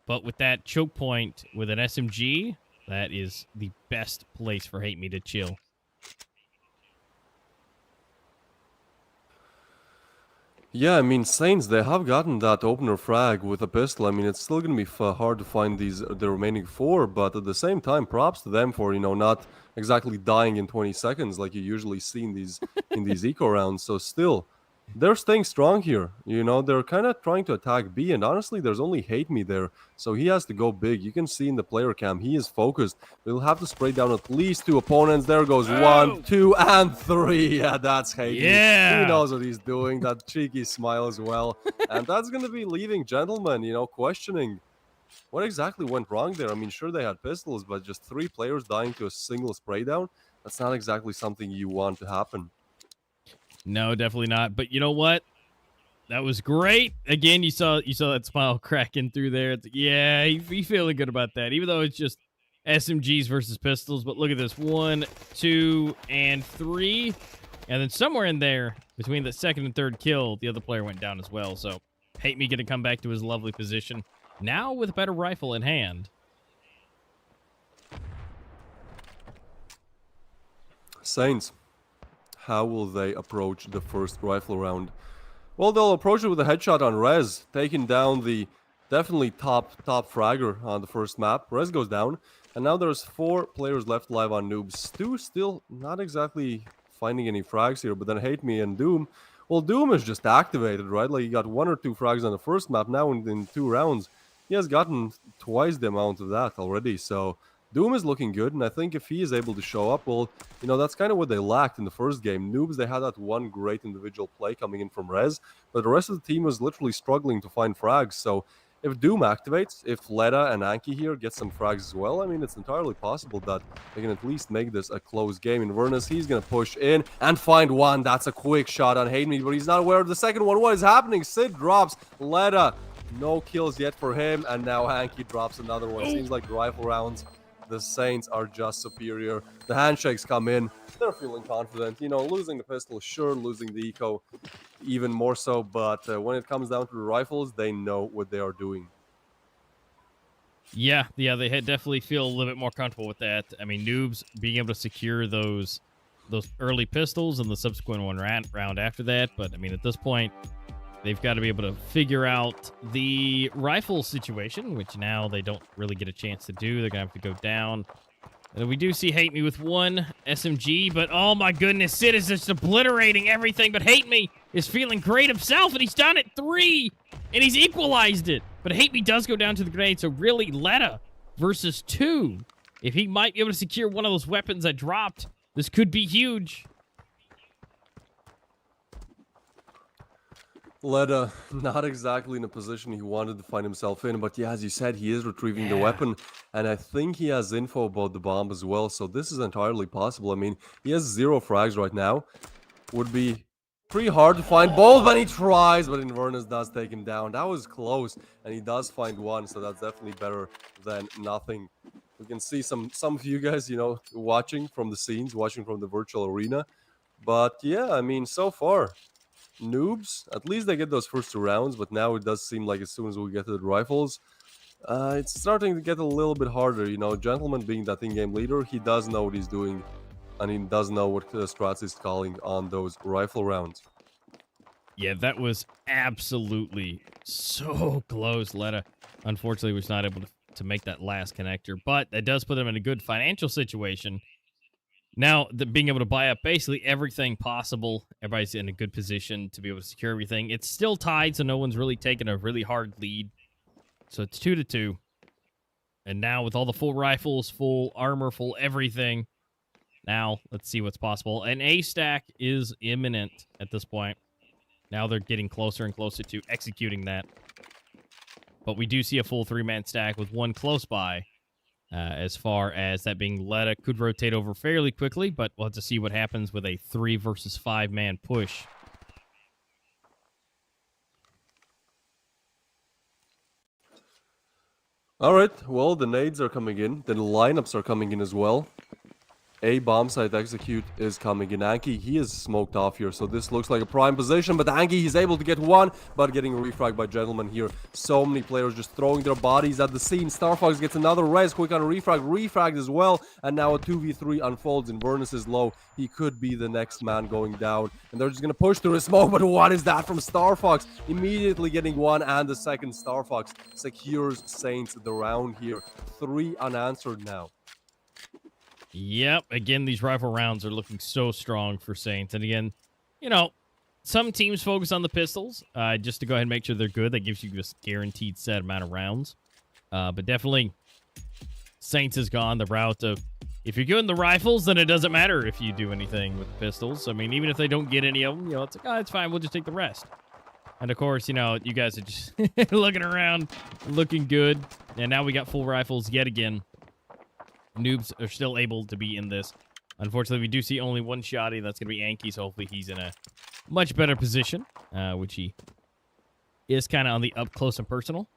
But with that choke point with an SMG, that is the best place for Hate Me to chill. Yeah, I mean, Saints, they have gotten that opener frag with a pistol. I mean, it's still going to be hard to find the remaining 4, but at the same time, props to them for, you know, not exactly dying in 20 seconds like you usually see in these eco rounds. So still, they're staying strong here. You know, they're kind of trying to attack B, and honestly, there's only Hate Me there, so he has to go big. You can see in the player cam, he is focused. We'll have to spray down at least 2 opponents. There goes 1, 2, and 3. Yeah, that's Hate Me. He knows what he's doing. That cheeky smile as well. And that's going to be leaving Gentlemen, you know, questioning what exactly went wrong there. I mean, sure, they had pistols, but just 3 players dying to a single spray down, that's not exactly something you want to happen. No, definitely not. But you know what? That was great. Again, you saw that smile cracking through there. It's, yeah, he feeling good about that, even though it's just SMGs versus pistols. But look at this. 1, 2, and 3. And then somewhere in there, between the second and third kill, the other player went down as well. So Hate Me going to come back to his lovely position. Now with a better rifle in hand. Saints, how will they approach the first rifle round? Well, they'll approach it with a headshot on Rez, taking down the definitely top fragger on the first map. Rez goes down, and now there's 4 players left alive on Noobs. Stu still not exactly finding any frags here, but then Hate Me and Doom. Well, Doom is just activated, right? Like, he got 1 or 2 frags on the first map. Now in 2 rounds, he has gotten twice the amount of that already, so Doom is looking good, and I think if he is able to show up, well, you know, that's kind of what they lacked in the first game. Noobs, they had that 1 great individual play coming in from Rez, but the rest of the team was literally struggling to find frags. So if Doom activates, if Letta and Anki here get some frags as well, I mean, it's entirely possible that they can at least make this a close game. And Vernus, he's going to push in and find 1. That's a quick shot on Hate Me, but he's not aware of the second one. What is happening? Sid drops. Letta, no kills yet for him, and now Anki drops another one. Seems like rifle rounds, the Saints are just superior. The handshakes come in. They're feeling confident. You know, losing the pistol, sure, losing the eco, even more so. But when it comes down to the rifles, they know what they are doing. Yeah, they definitely feel a little bit more comfortable with that. I mean, Noobs being able to secure those early pistols and the subsequent round after that. But, I mean, at this point, they've got to be able to figure out the rifle situation, which now they don't really get a chance to do. They're going to have to go down. And we do see Hate Me with 1 SMG, but oh my goodness, Sid is just obliterating everything. But Hate Me is feeling great himself, and he's done it 3, and he's equalized it. But Hate Me does go down to the grenade, so really Letta versus 2. If he might be able to secure one of those weapons that dropped, this could be huge. Letta, not exactly in a position he wanted to find himself in, but yeah, as you said, he is retrieving the weapon, and I think he has info about the bomb as well, so this is entirely possible. I mean, he has 0 frags right now. Would be pretty hard to find both, but he tries, but Inverness does take him down. That was close, and he does find 1, so that's definitely better than nothing. We can see some of you guys, you know, watching from the scenes, watching from the virtual arena. But yeah, I mean, so far, Noobs, at least they get those first 2 rounds, but now it does seem like as soon as we get to the rifles, it's starting to get a little bit harder. You know, Gentleman being that in-game leader, he does know what he's doing, and he does know what strats he's calling on those rifle rounds. Yeah, that was absolutely so close. Letta, unfortunately, was not able to make that last connector, but that does put them in a good financial situation. Now, being able to buy up basically everything possible, everybody's in a good position to be able to secure everything. It's still tied, so no one's really taken a really hard lead. So it's 2-2. And now with all the full rifles, full armor, full everything, now let's see what's possible. An A stack is imminent at this point. Now they're getting closer and closer to executing that. But we do see a full 3-man stack with one close by. As far as that being Letta, could rotate over fairly quickly, but we'll have to see what happens with a 3 versus 5-man push. All right, well, the nades are coming in. The lineups are coming in as well. A bomb site execute is coming in. Anki, he is smoked off here, so this looks like a prime position, but Anki, he's able to get one, but getting refragged by Gentleman here. So many players just throwing their bodies at the scene. Starfox gets another res, quick on a refragged as well, and now a 2v3 unfolds. Inverness is low. He could be the next man going down, and they're just going to push through a smoke, but what is that from Starfox? Immediately getting one, and the second Starfox secures Saints the round here. 3 unanswered now. Yep, again, these rifle rounds are looking so strong for Saints. And again, you know, some teams focus on the pistols just to go ahead and make sure they're good. That gives you this guaranteed set amount of rounds. But definitely, Saints has gone the route of, if you're good in the rifles, then it doesn't matter if you do anything with the pistols. I mean, even if they don't get any of them, you know, it's like, oh, it's fine, we'll just take the rest. And of course, you know, you guys are just looking around, looking good. And now we got full rifles yet again. Noobs are still able to be in this. Unfortunately, we do see only one shotty. That's going to be Anki, so hopefully he's in a much better position, which he is kind of on the up close and personal.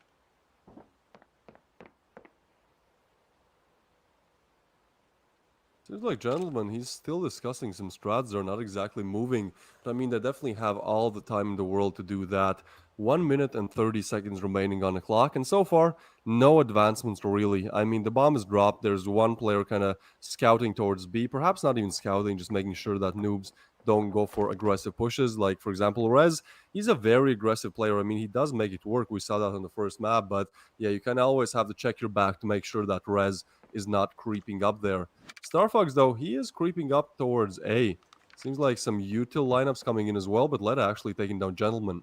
Seems like Gentleman, he's still discussing some strats. They're not exactly moving, but I mean, they definitely have all the time in the world to do that. 1 minute and 30 seconds remaining on the clock, and so far, no advancements really. I mean, the bomb is dropped. There's one player kind of scouting towards B, perhaps not even scouting, just making sure that Noobs don't go for aggressive pushes. Like, for example, Rez, he's a very aggressive player. I mean, he does make it work. We saw that on the first map, but yeah, you kind of always have to check your back to make sure that Rez is not creeping up there. Starfox, though, he is creeping up towards A. Seems like some util lineups coming in as well, but Letta actually taking down Gentleman.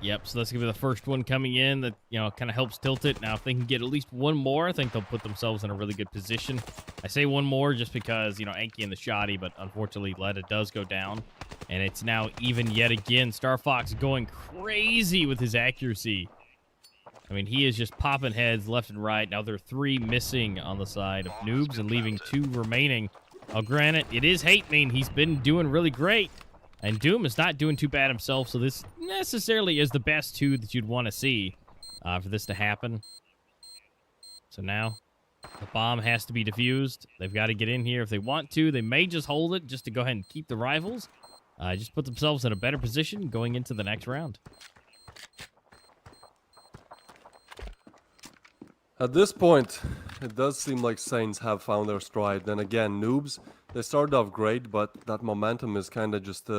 Yep, so that's going to be the first one coming in that, you know, kind of helps tilt it. Now, if they can get at least one more, I think they'll put themselves in a really good position. I say one more just because, you know, Anki and the shotty, but unfortunately, Letta does go down. And it's now even yet again. Starfox going crazy with his accuracy. I mean, he is just popping heads left and right. Now, there are 3 missing on the side of Noobs and leaving 2 remaining. Now, granted, it is Hate Main. He's been doing really great. And Doom is not doing too bad himself, so this necessarily is the best 2 that you'd want to see for this to happen. So now, the bomb has to be defused. They've got to get in here if they want to. They may just hold it just to go ahead and keep the rivals. Just put themselves in a better position going into the next round. At this point, it does seem like Saints have found their stride. Then again, Noobs, they started off great, but that momentum is kind of just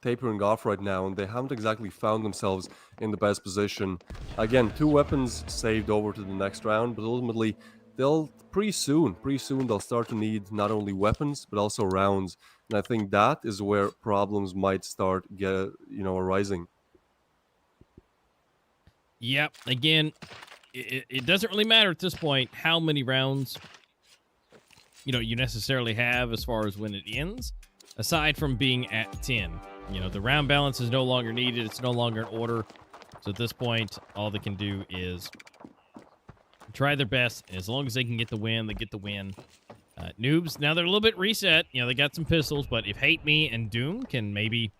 tapering off right now, and they haven't exactly found themselves in the best position. Again, 2 weapons saved over to the next round, but ultimately, they'll pretty soon they'll start to need not only weapons, but also rounds. And I think that is where problems might start arising. Yep, again, it doesn't really matter at this point how many rounds, you know, you necessarily have as far as when it ends, aside from being at 10. You know, the round balance is no longer needed. It's no longer in order. So at this point, all they can do is try their best. As long as they can get the win, they get the win. Noobs, now they're a little bit reset. You know, they got some pistols, but if Hate Me and Doom can maybe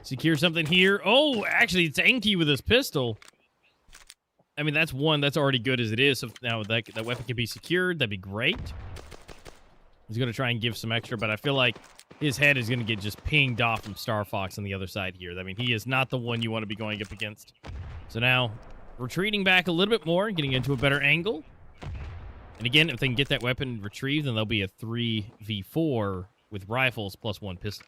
secure something here. Oh, actually, it's Anki with his pistol. I mean, that's one that's already good as it is. So now that weapon can be secured. That'd be great. He's going to try and give some extra, but I feel like his head is going to get just pinged off from Star Fox on the other side here. I mean, he is not the one you want to be going up against. So now, retreating back a little bit more, getting into a better angle. And again, if they can get that weapon retrieved, then there'll be a 3v4 with rifles plus 1 pistol.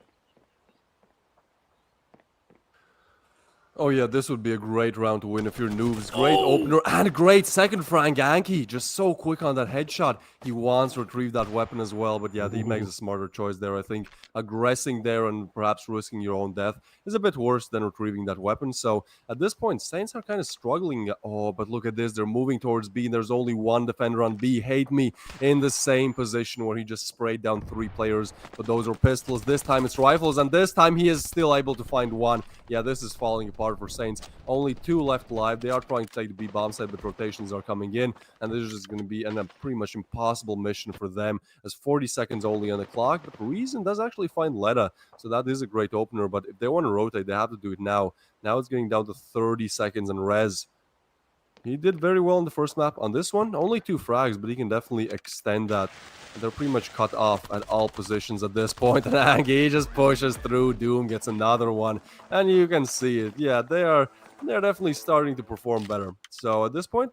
Oh yeah, this would be a great round to win if you're noobs. Great opener and a great second Frank Anki. Just so quick on that headshot. He wants to retrieve that weapon as well, but yeah, he makes a smarter choice there. I think aggressing there and perhaps risking your own death is a bit worse than retrieving that weapon. So at this point, Saints are kind of struggling. Oh, but look at this. They're moving towards B. There's only one defender on B. Hate Me in the same position where he just sprayed down 3 players. But those are pistols. This time it's rifles, and this time he is still able to find one. Yeah, this is falling apart for Saints. Only 2 left alive. They are trying to take the B bomb site, but rotations are coming in, and this is just going to be a pretty much impossible mission for them, as 40 seconds only on the clock. But Reason does actually find Letta, so that is a great opener. But if they want to rotate, they have to do it now. Now it's getting down to 30 seconds, and Rez, he did very well in the first map. On this one, only 2 frags, but he can definitely extend that. And they're pretty much cut off at all positions at this point. And Angie just pushes through. Doom gets another one. And you can see it. Yeah, they're definitely starting to perform better. So at this point,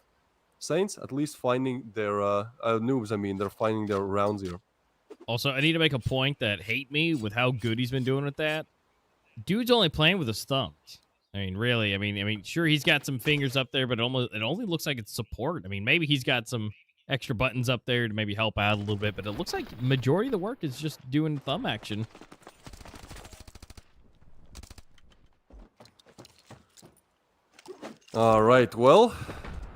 Saints at least finding their noobs. I mean, they're finding their rounds here. Also, I need to make a point that Hate Me, with how good he's been doing with that, dude's only playing with his thumbs. I mean, really. I mean, sure, he's got some fingers up there, but it only looks like it's support. I mean, maybe he's got some extra buttons up there to maybe help out a little bit, but it looks like majority of the work is just doing thumb action. All right, well,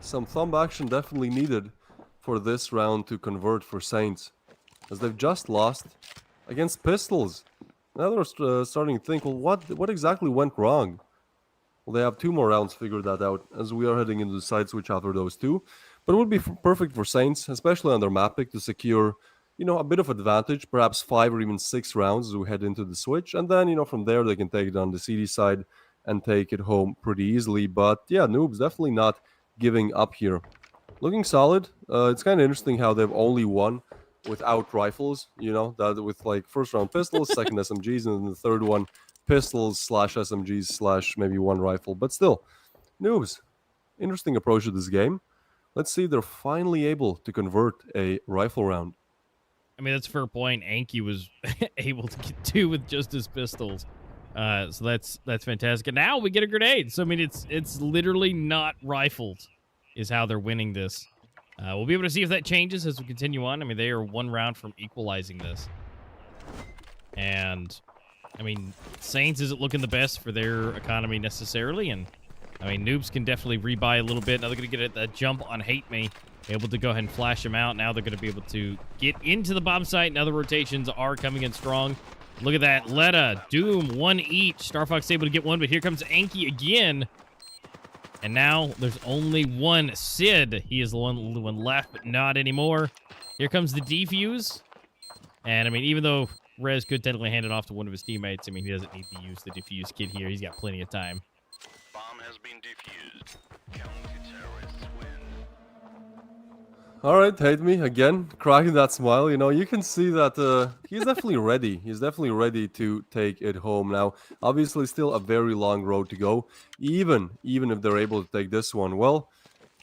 some thumb action definitely needed for this round to convert for Saints, as they've just lost against pistols. Now they're starting to think, well, what exactly went wrong? Well, they have 2 more rounds to figure that out, as we are heading into the side switch after those 2. But it would be perfect for Saints, especially on their map pick, to secure, a bit of advantage, perhaps 5 or even 6 rounds as we head into the switch. And then, from there, they can take it on the CD side and take it home pretty easily. But yeah, Noobs definitely not giving up here. Looking solid. It's kind of interesting how they've only won without rifles, that with like first round pistols, second SMGs, and then the third one pistols / SMGs / maybe 1 rifle. But still, Noobs, interesting approach to this game. Let's see if they're finally able to convert a rifle round. I mean, that's a fair point. Anki was able to get 2 with just his pistols. So that's fantastic. And now we get a grenade. So, I mean, it's literally not rifles is how they're winning this. We'll be able to see if that changes as we continue on. I mean, they are 1 round from equalizing this. And, I mean, Saints isn't looking the best for their economy necessarily. And, I mean, Noobs can definitely rebuy a little bit. Now they're going to get a jump on Hate Me. Able to go ahead and flash him out. Now they're going to be able to get into the bomb site. Now the rotations are coming in strong. Look at that. Letta, Doom, 1 each. Star Fox able to get 1, but here comes Anki again. And now there's only 1. Sid, he is the one left, but not anymore. Here comes the defuse. And, I mean, even though Rez could technically hand it off to one of his teammates, I mean, he doesn't need to use the defuse kit here. He's got plenty of time. Bomb has been defused. Counter-terrorists win. All right, Hate Me again, cracking that smile. You can see that he's definitely ready. He's definitely ready to take it home. Now, obviously, still a very long road to go, even if they're able to take this one. Well,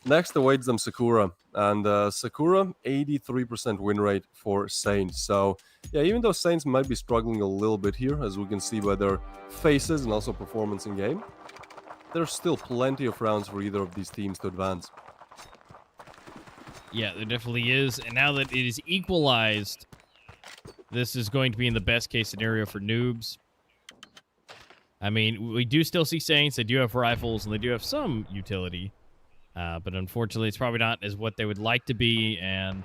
next awaits them Sakura, and Sakura, 83% win rate for Saints. So, yeah, even though Saints might be struggling a little bit here, as we can see by their faces and also performance in game, there's still plenty of rounds for either of these teams to advance. Yeah, there definitely is. And now that it is equalized, this is going to be in the best case scenario for Noobs. I mean, we do still see Saints. They do have rifles, and they do have some utility. But unfortunately, it's probably not as what they would like to be. And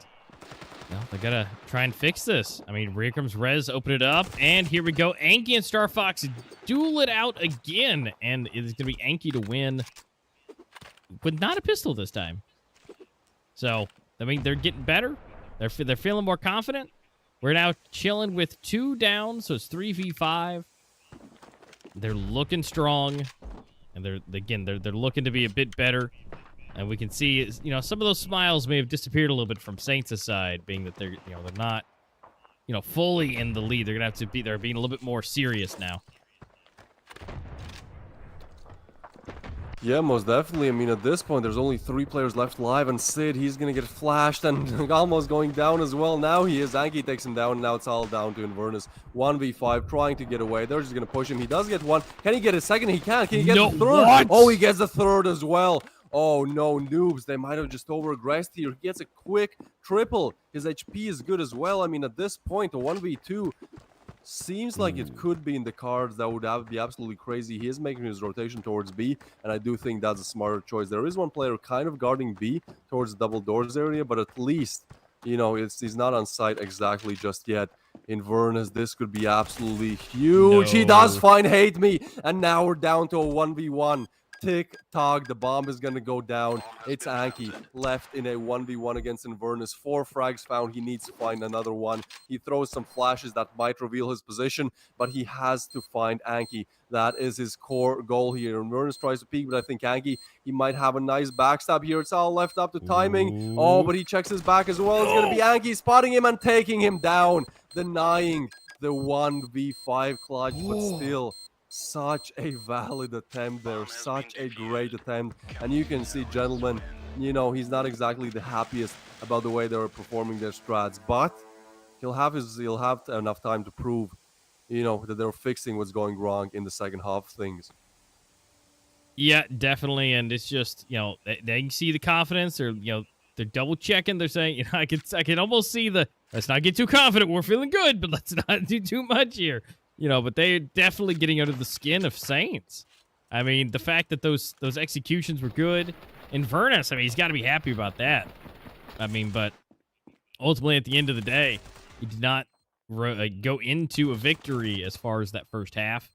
they got to try and fix this. I mean, here comes Rez, open it up. And here we go. Anki and Star Fox duel it out again. And it's going to be Anki to win. But not a pistol this time. So, I mean, they're getting better. They're feeling more confident. We're now chilling with 2 down, so it's 3v5. They're looking strong, and they're looking to be a bit better. And we can see, you know, some of those smiles may have disappeared a little bit from Saints' side, being that they're, you know, they're not, you know, fully in the lead. They're gonna have to be, they're being a little bit more serious now. Yeah, most definitely. I mean, at this point, there's only 3 players left live, and Sid, he's gonna get flashed and almost going down as well. Now he is. Anki takes him down, and now it's all down to Inverness. 1v5, trying to get away. They're just gonna push him. He does get one. Can he get a second? He can. Can he get the third? What? Oh, he gets the third as well. Oh no, Noobs, they might have just overaggressed here. He gets a quick triple. His HP is good as well. I mean, at this point, a 1v2 seems like it could be in the cards. That would be absolutely crazy. He is making his rotation towards B, and I do think that's a smarter choice. There is one player kind of guarding B towards the double doors area, but at least, you know, he's not on site exactly just yet. Inverness, this could be absolutely huge. No. He does find Hate Me, and now we're down to a 1v1. Tick-tock, the bomb is going to go down. It's Anki left in a 1v1 against Inverness. 4 frags found. He needs to find another one. He throws some flashes that might reveal his position, but he has to find Anki. That is his core goal here. Inverness tries to peek, but I think Anki, he might have a nice backstab here. It's all left up to timing. Oh, but he checks his back as well. It's going to be Anki spotting him and taking him down, denying the 1v5 clutch, but still such a valid attempt there, such a great attempt. And you can see, gentlemen, you know, he's not exactly the happiest about the way they're performing their strats, but he'll have enough time to prove, you know, that they're fixing what's going wrong in the second half of things. Yeah, definitely. And it's just, you know, they can see the confidence, or, you know, they're double checking. They're saying, you know, I can almost see the, let's not get too confident. We're feeling good, but let's not do too much here. You know, but they're definitely getting under the skin of Saints. I mean, the fact that those executions were good. Inverness, I mean, he's got to be happy about that. I mean, but ultimately, at the end of the day, he did not go into a victory as far as that first half.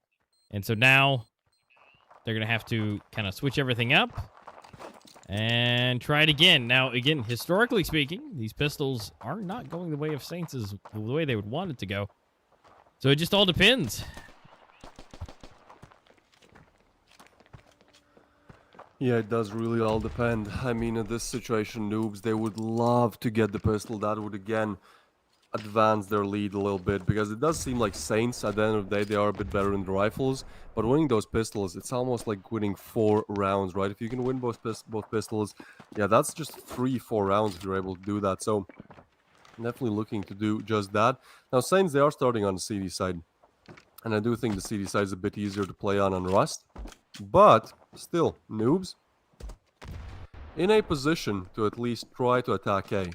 And so now they're going to have to kind of switch everything up and try it again. Now, again, historically speaking, these pistols are not going the way of Saints, the way they would want it to go. So it just all depends. Yeah, it does really all depend. I mean, in this situation, Noobs, they would love to get the pistol. That would, again, advance their lead a little bit, because it does seem like Saints, at the end of the day, they are a bit better in the rifles. But winning those pistols, it's almost like winning 4 rounds, right? If you can win both pistols, yeah, that's just 3-4 rounds if you're able to do that. So definitely looking to do just that. Now, Saints, they are starting on the CD side, and I do think the CD side is a bit easier to play on Rust, but still, Noobs in a position to at least try to attack A.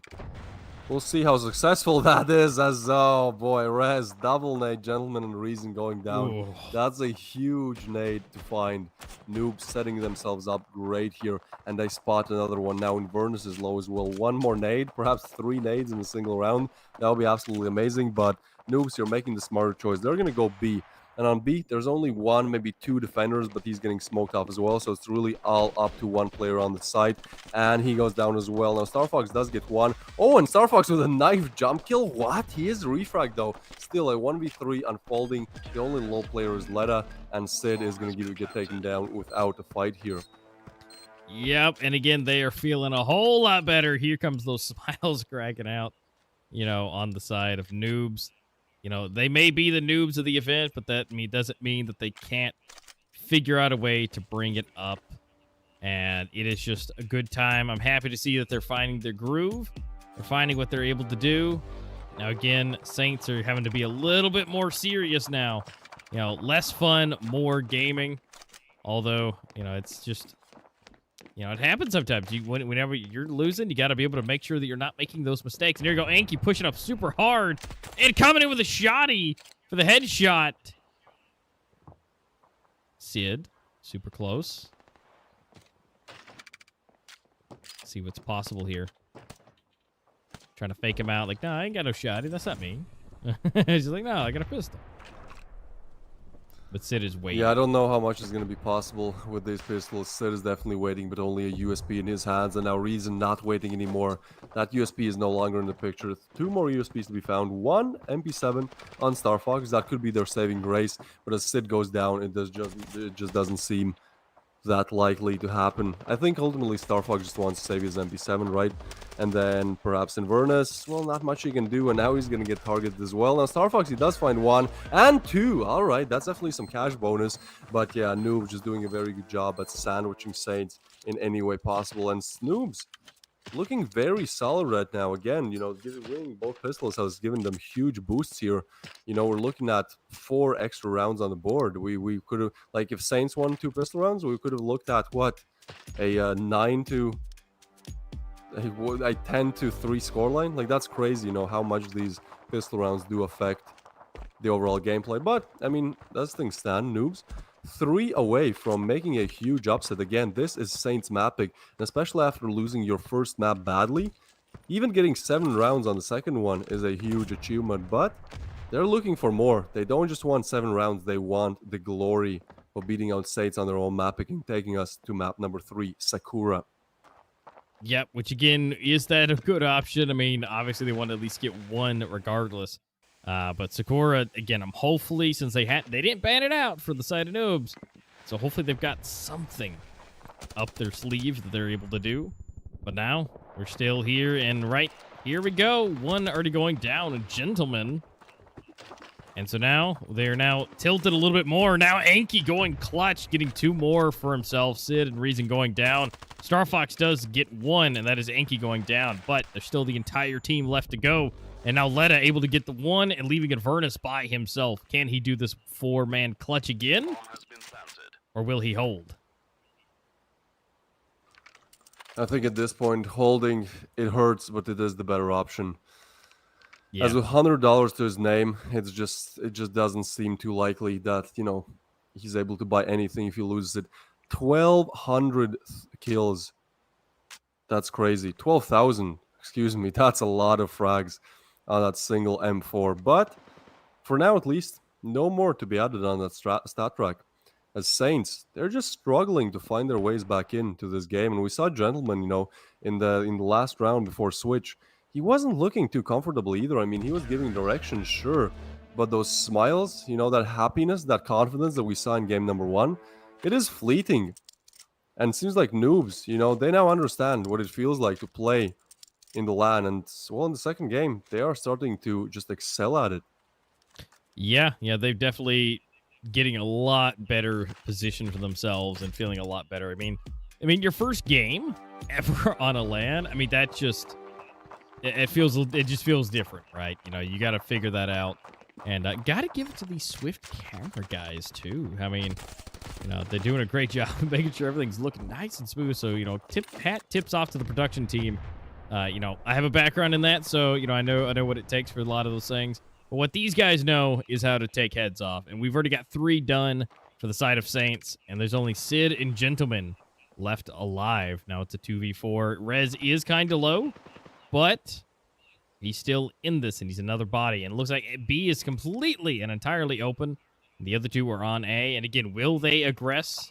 We'll see how successful that is, as, oh boy, Rez, double nade, gentlemen, and Reason going down. Ooh. That's a huge nade to find. Noobs setting themselves up great here, and they spot another one. Now Inverness is low as well. One more nade, perhaps 3 nades in a single round. That would be absolutely amazing, but Noobs, you're making the smarter choice. They're going to go B. And on B, there's only 1, maybe 2 defenders, but he's getting smoked off as well. So it's really all up to 1 player on the side. And he goes down as well. Now, Starfox does get 1. Oh, and Starfox with a knife jump kill. What? He is refrag, though. Still a 1v3 unfolding. The only low player is Leda. And Sid is going to get taken down without a fight here. Yep. And again, they are feeling a whole lot better. Here comes those smiles cracking out, you know, on the side of Noobs. You know, they may be the noobs of the event, but that doesn't mean that they can't figure out a way to bring it up. And it is just a good time. I'm happy to see that they're finding their groove. They're finding what they're able to do. Now, again, Saints are having to be a little bit more serious now. You know, less fun, more gaming. Although, you know, it's just, you know, it happens sometimes. Whenever you're losing, you got to be able to make sure that you're not making those mistakes. And here you go, Anki pushing up super hard and coming in with a shotty for the headshot. Sid, super close. See what's possible here. Trying to fake him out like, no, I ain't got no shotty. That's not me. He's like, no, I got a pistol. But Sid is waiting. Yeah, I don't know how much is going to be possible with these pistols. Sid is definitely waiting, but only a USP in his hands. And now Reason not waiting anymore. That USP is no longer in the picture. 2 more USPs to be found. 1 MP7 on Starfox. That could be their saving grace. But as Sid goes down, it just doesn't seem that likely to happen. I think ultimately Star Fox just wants to save his MP7, right? And then perhaps Inverness, well, not much he can do, and now he's going to get targeted as well. Now Star Fox, he does find 1 and 2. All right, that's definitely some cash bonus. But yeah, Noobs just doing a very good job at sandwiching Saints in any way possible. And Snoobs looking very solid right now. Again, winning both pistols has given them huge boosts here. We're looking at 4 extra rounds on the board. We could have, like, if Saints won 2 pistol rounds, we could have looked at what, a 9 to a 10 to 3 scoreline. Like, that's crazy. How much these pistol rounds do affect the overall gameplay. But I mean, as things stand, Noobs 3 away from making a huge upset. Again, this is Saints mapping, and especially after losing your first map badly, even getting 7 rounds on the second one is a huge achievement. But they're looking for more. They don't just want 7 rounds, they want the glory of beating out Saints on their own map picking, taking us to map number 3, Sakura. Yep, which again, is that a good option? I mean, obviously they want to at least get 1 regardless. But Sakura, again, I'm hopefully, since they didn't ban it out for the side of Noobs, so hopefully they've got something up their sleeves that they're able to do. But now, we're still here, and right, here we go. 1 already going down, a Gentleman. And so now, they're now tilted a little bit more. Now Anki going clutch, getting 2 more for himself. Sid and Reason going down. Star Fox does get 1, and that is Anki going down. But there's still the entire team left to go. And now Letta able to get the 1 and leaving Inverness by himself. Can he do this 4-man clutch again? Or will he hold? I think at this point, holding, it hurts, but it is the better option. Yeah. As with $100 to his name, it just doesn't seem too likely that, he's able to buy anything if he loses it. 1,200 kills. That's crazy. 12,000, excuse me. That's a lot of frags on that single M4. But for now, at least, no more to be added on that stat track. As Saints, they're just struggling to find their ways back into this game. And we saw Gentleman, in the last round before Switch, he wasn't looking too comfortable either. I mean, he was giving direction, sure, but those smiles, that happiness, that confidence that we saw in game number 1, it is fleeting. And it seems like Noobs, they now understand what it feels like to play in the LAN. And, well, in the second game, they are starting to just excel at it. Yeah, they've definitely getting a lot better position for themselves and feeling a lot better. I mean, your first game ever on a LAN, I mean, that just... It just feels different, right? You got to figure that out. And got to give it to these Swift camera guys, too. I mean, they're doing a great job of making sure everything's looking nice and smooth. So, hat tips off to the production team. I have a background in that, so, I know what it takes for a lot of those things. But what these guys know is how to take heads off. And we've already got 3 done for the side of Saints. And there's only Sid and Gentleman left alive. Now it's a 2v4. Rez is kind of low. But he's still in this, and he's another body. And it looks like B is completely and entirely open. The other 2 are on A. And again, will they aggress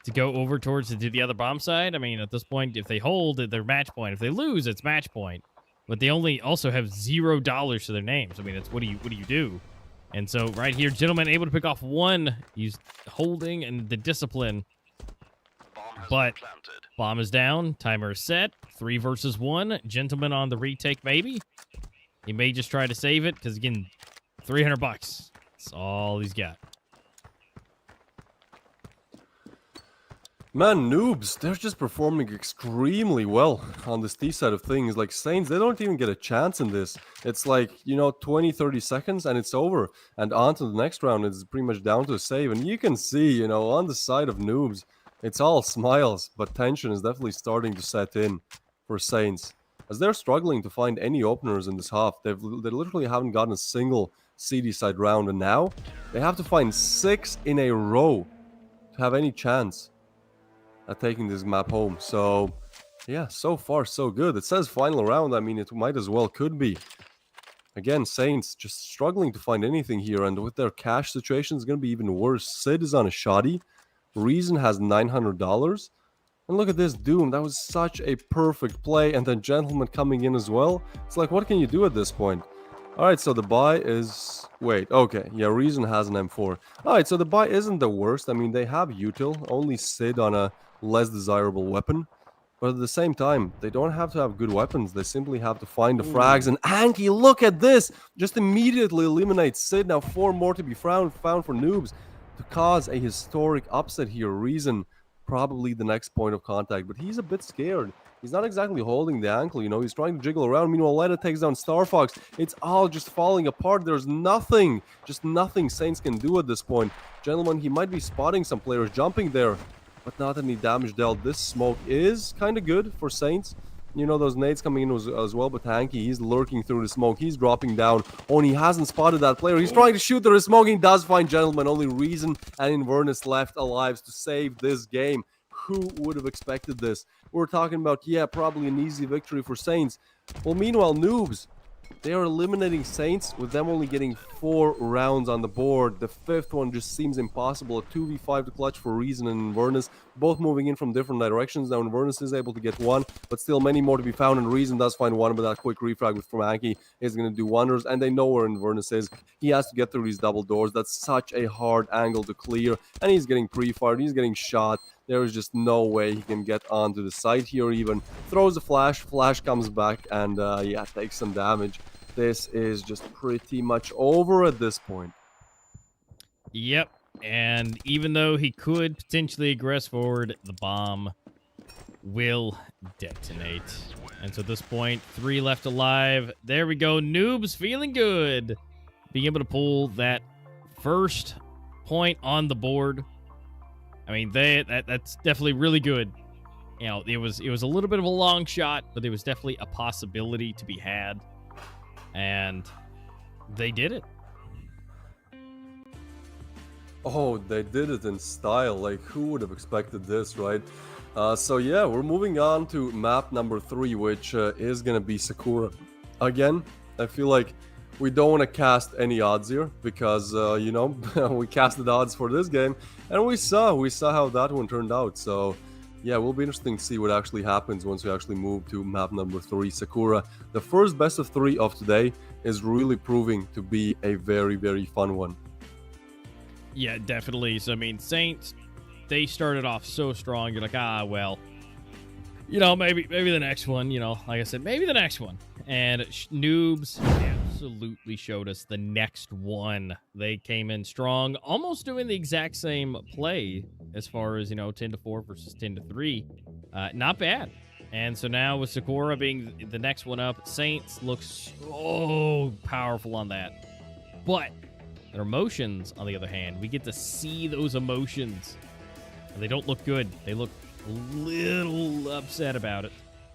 to go over towards the other bomb side? I mean, at this point, if they hold, they're match point. If they lose, it's match point. But they only also have $0 to their names. I mean, it's what do you do? And so right here, Gentleman able to pick off 1. He's holding and the discipline. But bomb is down. Timer is set. 3 versus 1. Gentleman on the retake, maybe. He may just try to save it because, again, $300. That's all he's got. Man, Noobs, they're just performing extremely well on this T side of things. Like Saints, they don't even get a chance in this. It's like, 20, 30 seconds and it's over. And on to the next round, it's pretty much down to a save. And you can see, on the side of Noobs, it's all smiles, but tension is definitely starting to set in for Saints. As they're struggling to find any openers in this half. They literally haven't gotten a single CD side round, and now they have to find 6 in a row to have any chance at taking this map home. So, yeah, so far so good. It says final round. I mean, it might as well could be. Again, Saints just struggling to find anything here, and with their cash situation, it's going to be even worse. Sid is on a shoddy. Reason has $900. And look at this Doom. That was such a perfect play. And then Gentleman coming in as well. It's like, what can you do at this point? Alright, so the buy is... Wait, okay. Yeah, Reason has an M4. Alright, so the buy isn't the worst. I mean, they have util. Only Sid on a less desirable weapon. But at the same time, they don't have to have good weapons. They simply have to find the frags. And Anki, look at this! Just immediately eliminates Sid. Now 4 more to be found for Noobs to cause a historic upset here. Reason, probably the next point of contact. But he's a bit scared. He's not exactly holding the ankle, you know. He's trying to jiggle around. Meanwhile, Leda takes down Star Fox. It's all just falling apart. There's nothing, just nothing Saints can do at this point. Gentlemen, he might be spotting some players jumping there, but not any damage dealt. This smoke is kind of good for Saints. You know, those nades coming in as well, but Hanky, he's lurking through the smoke. He's dropping down. Oh, and he hasn't spotted that player. He's trying to shoot through the smoke. He does find Gentleman. Only Reason and Inverness left alive to save this game. Who would have expected this? We're talking about, yeah, probably an easy victory for Saints. Well, meanwhile, Noobs, they are eliminating Saints with them only getting 4 rounds on the board. The 5th one just seems impossible. A 2v5 to clutch for Reason and Inverness, both moving in from different directions. Now Inverness is able to get 1, but still many more to be found, and Reason does find 1, but that quick refrag from Anki is going to do wonders, and they know where Inverness is. He has to get through these double doors. That's such a hard angle to clear, and he's getting pre-fired. He's getting shot. There is just no way he can get onto the site here even. Throws a flash comes back, and yeah, takes some damage. This is just pretty much over at this point. Yep, and even though he could potentially aggress forward, the bomb will detonate. And so at this point, 3 left alive. There we go. Noobs feeling good. Being able to pull that first point on the board. I mean, that's definitely really good. You know, it was a little bit of a long shot, but there was definitely a possibility to be had. And they did it. Oh, they did it in style. Like, who would have expected this, right? So yeah, we're moving on to map number 3, which is going to be Sakura. Again, I feel like we don't want to cast any odds here because, you know, we casted odds for this game and we saw how that one turned out. So yeah, it will be interesting to see what actually happens once we actually move to map number 3, Sakura. The first best of 3 of today is really proving to be a very, very fun one. Yeah, definitely. So, I mean, Saints, they started off so strong. You're like, well, you know, maybe the next one, you know, like I said, maybe the next one. And Noobs absolutely showed us the next one. They came in strong, almost doing the exact same play as far as, you know, 10-4 versus 10-3. Not bad. And so now with Sakura being the next one up, Saints looks so powerful on that. But their emotions, on the other hand, we get to see those emotions. They don't look good. They look a little upset about it.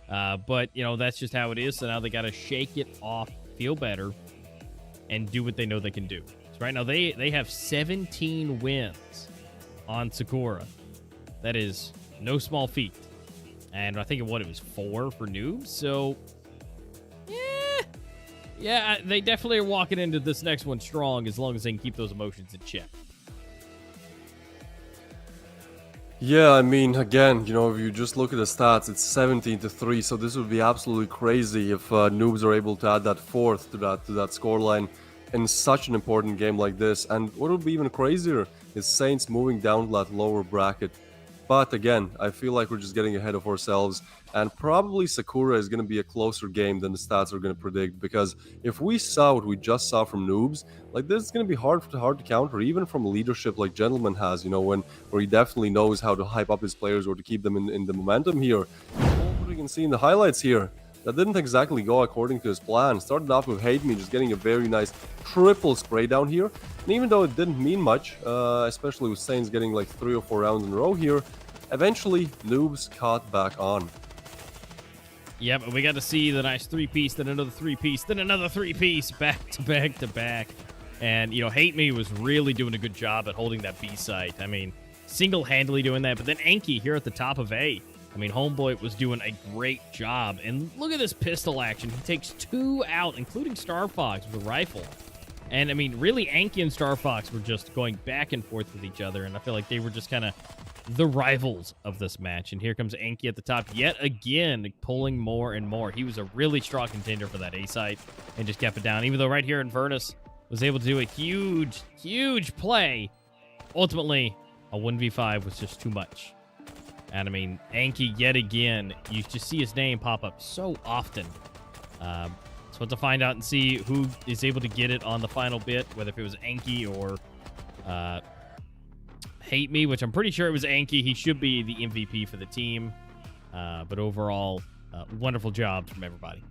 But, you know, that's just how it is. So now they got to shake it off, feel better, and do what they know they can do. So right now they have 17 wins on Sakura. That is no small feat. And I think it was 4 for Noobs. So, yeah, they definitely are walking into this next one strong as long as they can keep those emotions in check. Yeah, I mean, again, you know, if you just look at the stats, it's 17-3, so this would be absolutely crazy if Noobs are able to add that 4th to that scoreline in such an important game like this. And what would be even crazier is Saints moving down to that lower bracket. But again, I feel like we're just getting ahead of ourselves, and probably Sakura is going to be a closer game than the stats are going to predict, because if we saw what we just saw from Noobs, like, this is going to be hard to counter, even from leadership like Gentleman has, you know, where he definitely knows how to hype up his players or to keep them in the momentum here. What we can see in the highlights here, that didn't exactly go according to his plan. Started off with Hate Me just getting a very nice triple spray down here. And even though it didn't mean much, especially with Saints getting like 3 or 4 rounds in a row here, eventually Noobs caught back on. Yep, and we got to see the nice 3-piece, then another 3-piece, then another 3-piece, back to back to back. And, you know, Hate Me was really doing a good job at holding that B site. I mean, single-handedly doing that. But then Anki here at the top of A. I mean, Homeboy was doing a great job. And look at this pistol action. He takes 2 out, including Star Fox with a rifle. And, I mean, really, Anki and Star Fox were just going back and forth with each other. And I feel like they were just kind of the rivals of this match. And here comes Enki at the top yet again, pulling more and more. He was a really strong contender for that A site and just kept it down. Even though right here Invernus was able to do a huge, huge play, ultimately a 1v5 was just too much. And I mean, Enki yet again, you just see his name pop up so often. So we'll have to find out and see who is able to get it on the final bit, whether if it was Enki or Hate Me, which I'm pretty sure it was Enki. He should be the MVP for the team. But overall, wonderful job from everybody.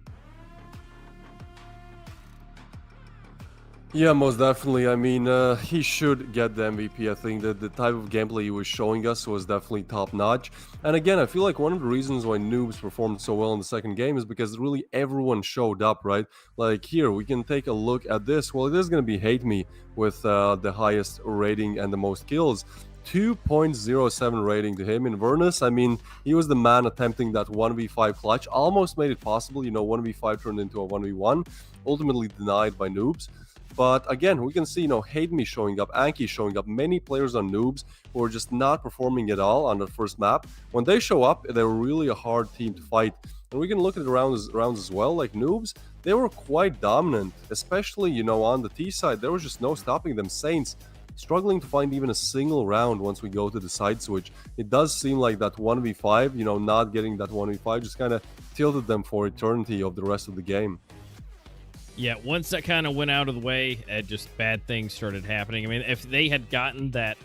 Yeah, most definitely. I mean, he should get the MVP. I think that the type of gameplay he was showing us was definitely top-notch. And again, I feel like one of the reasons why Noobs performed so well in the second game is because really everyone showed up, right? Like here, we can take a look at this. Well, it is going to be Hate Me with the highest rating and the most kills. 2.07 rating to him. Invernus, I mean, he was the man attempting that 1v5 clutch. Almost made it possible. You know, 1v5 turned into a 1v1. Ultimately denied by Noobs. But again, we can see, you know, Hate Me showing up, Anki showing up, many players on Noobs who are just not performing at all on the first map. When they show up, they're really a hard team to fight. And we can look at the rounds as well, like Noobs, they were quite dominant, especially, you know, on the T side. There was just no stopping them. Saints struggling to find even a single round once we go to the side switch. It does seem like that 1v5, you know, not getting that 1v5 just kind of tilted them for eternity of the rest of the game. Yeah, once that kind of went out of the way, just bad things started happening. I mean, if they had gotten that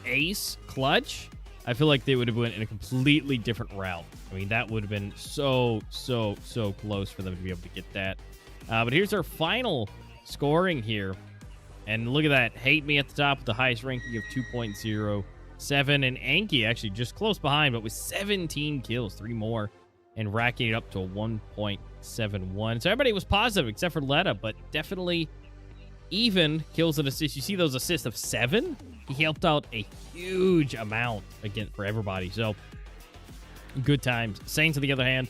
ace clutch, I feel like they would have went in a completely different route. I mean, that would have been so close for them to be able to get that. But here's our final scoring here. And look at that. Hate Me at the top with the highest ranking of 2.07. And Anki actually just close behind, but with 17 kills, 3 more, and racking it up to a 1.71. So everybody was positive except for Letta, but definitely even kills and assists. You see those assists of 7? He helped out a huge amount again for everybody. So good times. Saints, on the other hand,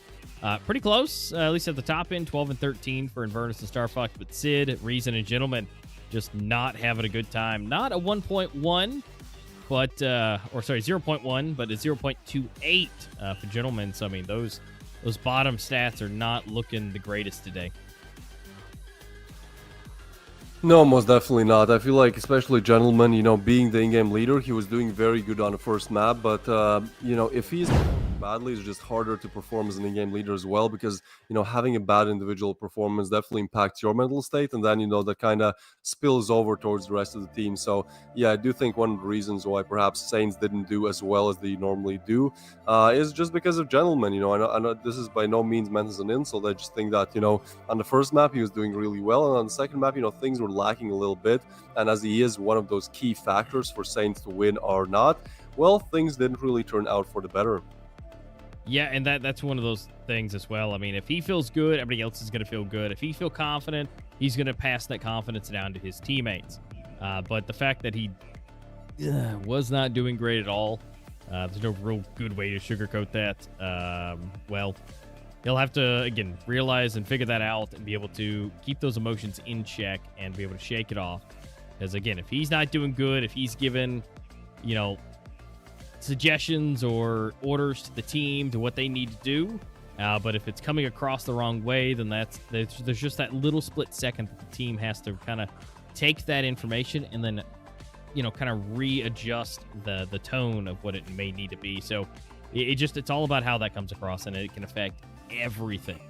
pretty close, at least at the top end, 12 and 13 for Invernus and Starfox. But Sid, Reason, and Gentleman just not having a good time. Not a 1.1, but, or sorry, 0.1, but a 0.28 for Gentleman. So, I mean, those bottom stats are not looking the greatest today. No, most definitely not. I feel like, especially Gentleman, you know, being the in-game leader, he was doing very good on the first map, but, you know, if he's badly, it's just harder to perform as an in-game leader as well, because, you know, having a bad individual performance definitely impacts your mental state, and then, you know, that kind of spills over towards the rest of the team. So, yeah, I do think one of the reasons why perhaps Saints didn't do as well as they normally do is just because of Gentleman. You know, I know this is by no means meant as an insult. I just think that, you know, on the first map, he was doing really well, and on the second map, you know, things were lacking a little bit, and as he is one of those key factors for Saints to win or not, well, things didn't really turn out for the better. Yeah, and that's one of those things as well. I mean, if he feels good, everybody else is going to feel good. If he feels confident, he's going to pass that confidence down to his teammates. But the fact that he was not doing great at all, there's no real good way to sugarcoat that. Well, he'll have to, again, realize and figure that out and be able to keep those emotions in check and be able to shake it off. Because, again, if he's not doing good, if he's given, you know, suggestions or orders to the team to what they need to do, but if it's coming across the wrong way, then there's just that little split second that the team has to kind of take that information and then, you know, kind of readjust the tone of what it may need to be. So it's all about how that comes across, and it can affect everything.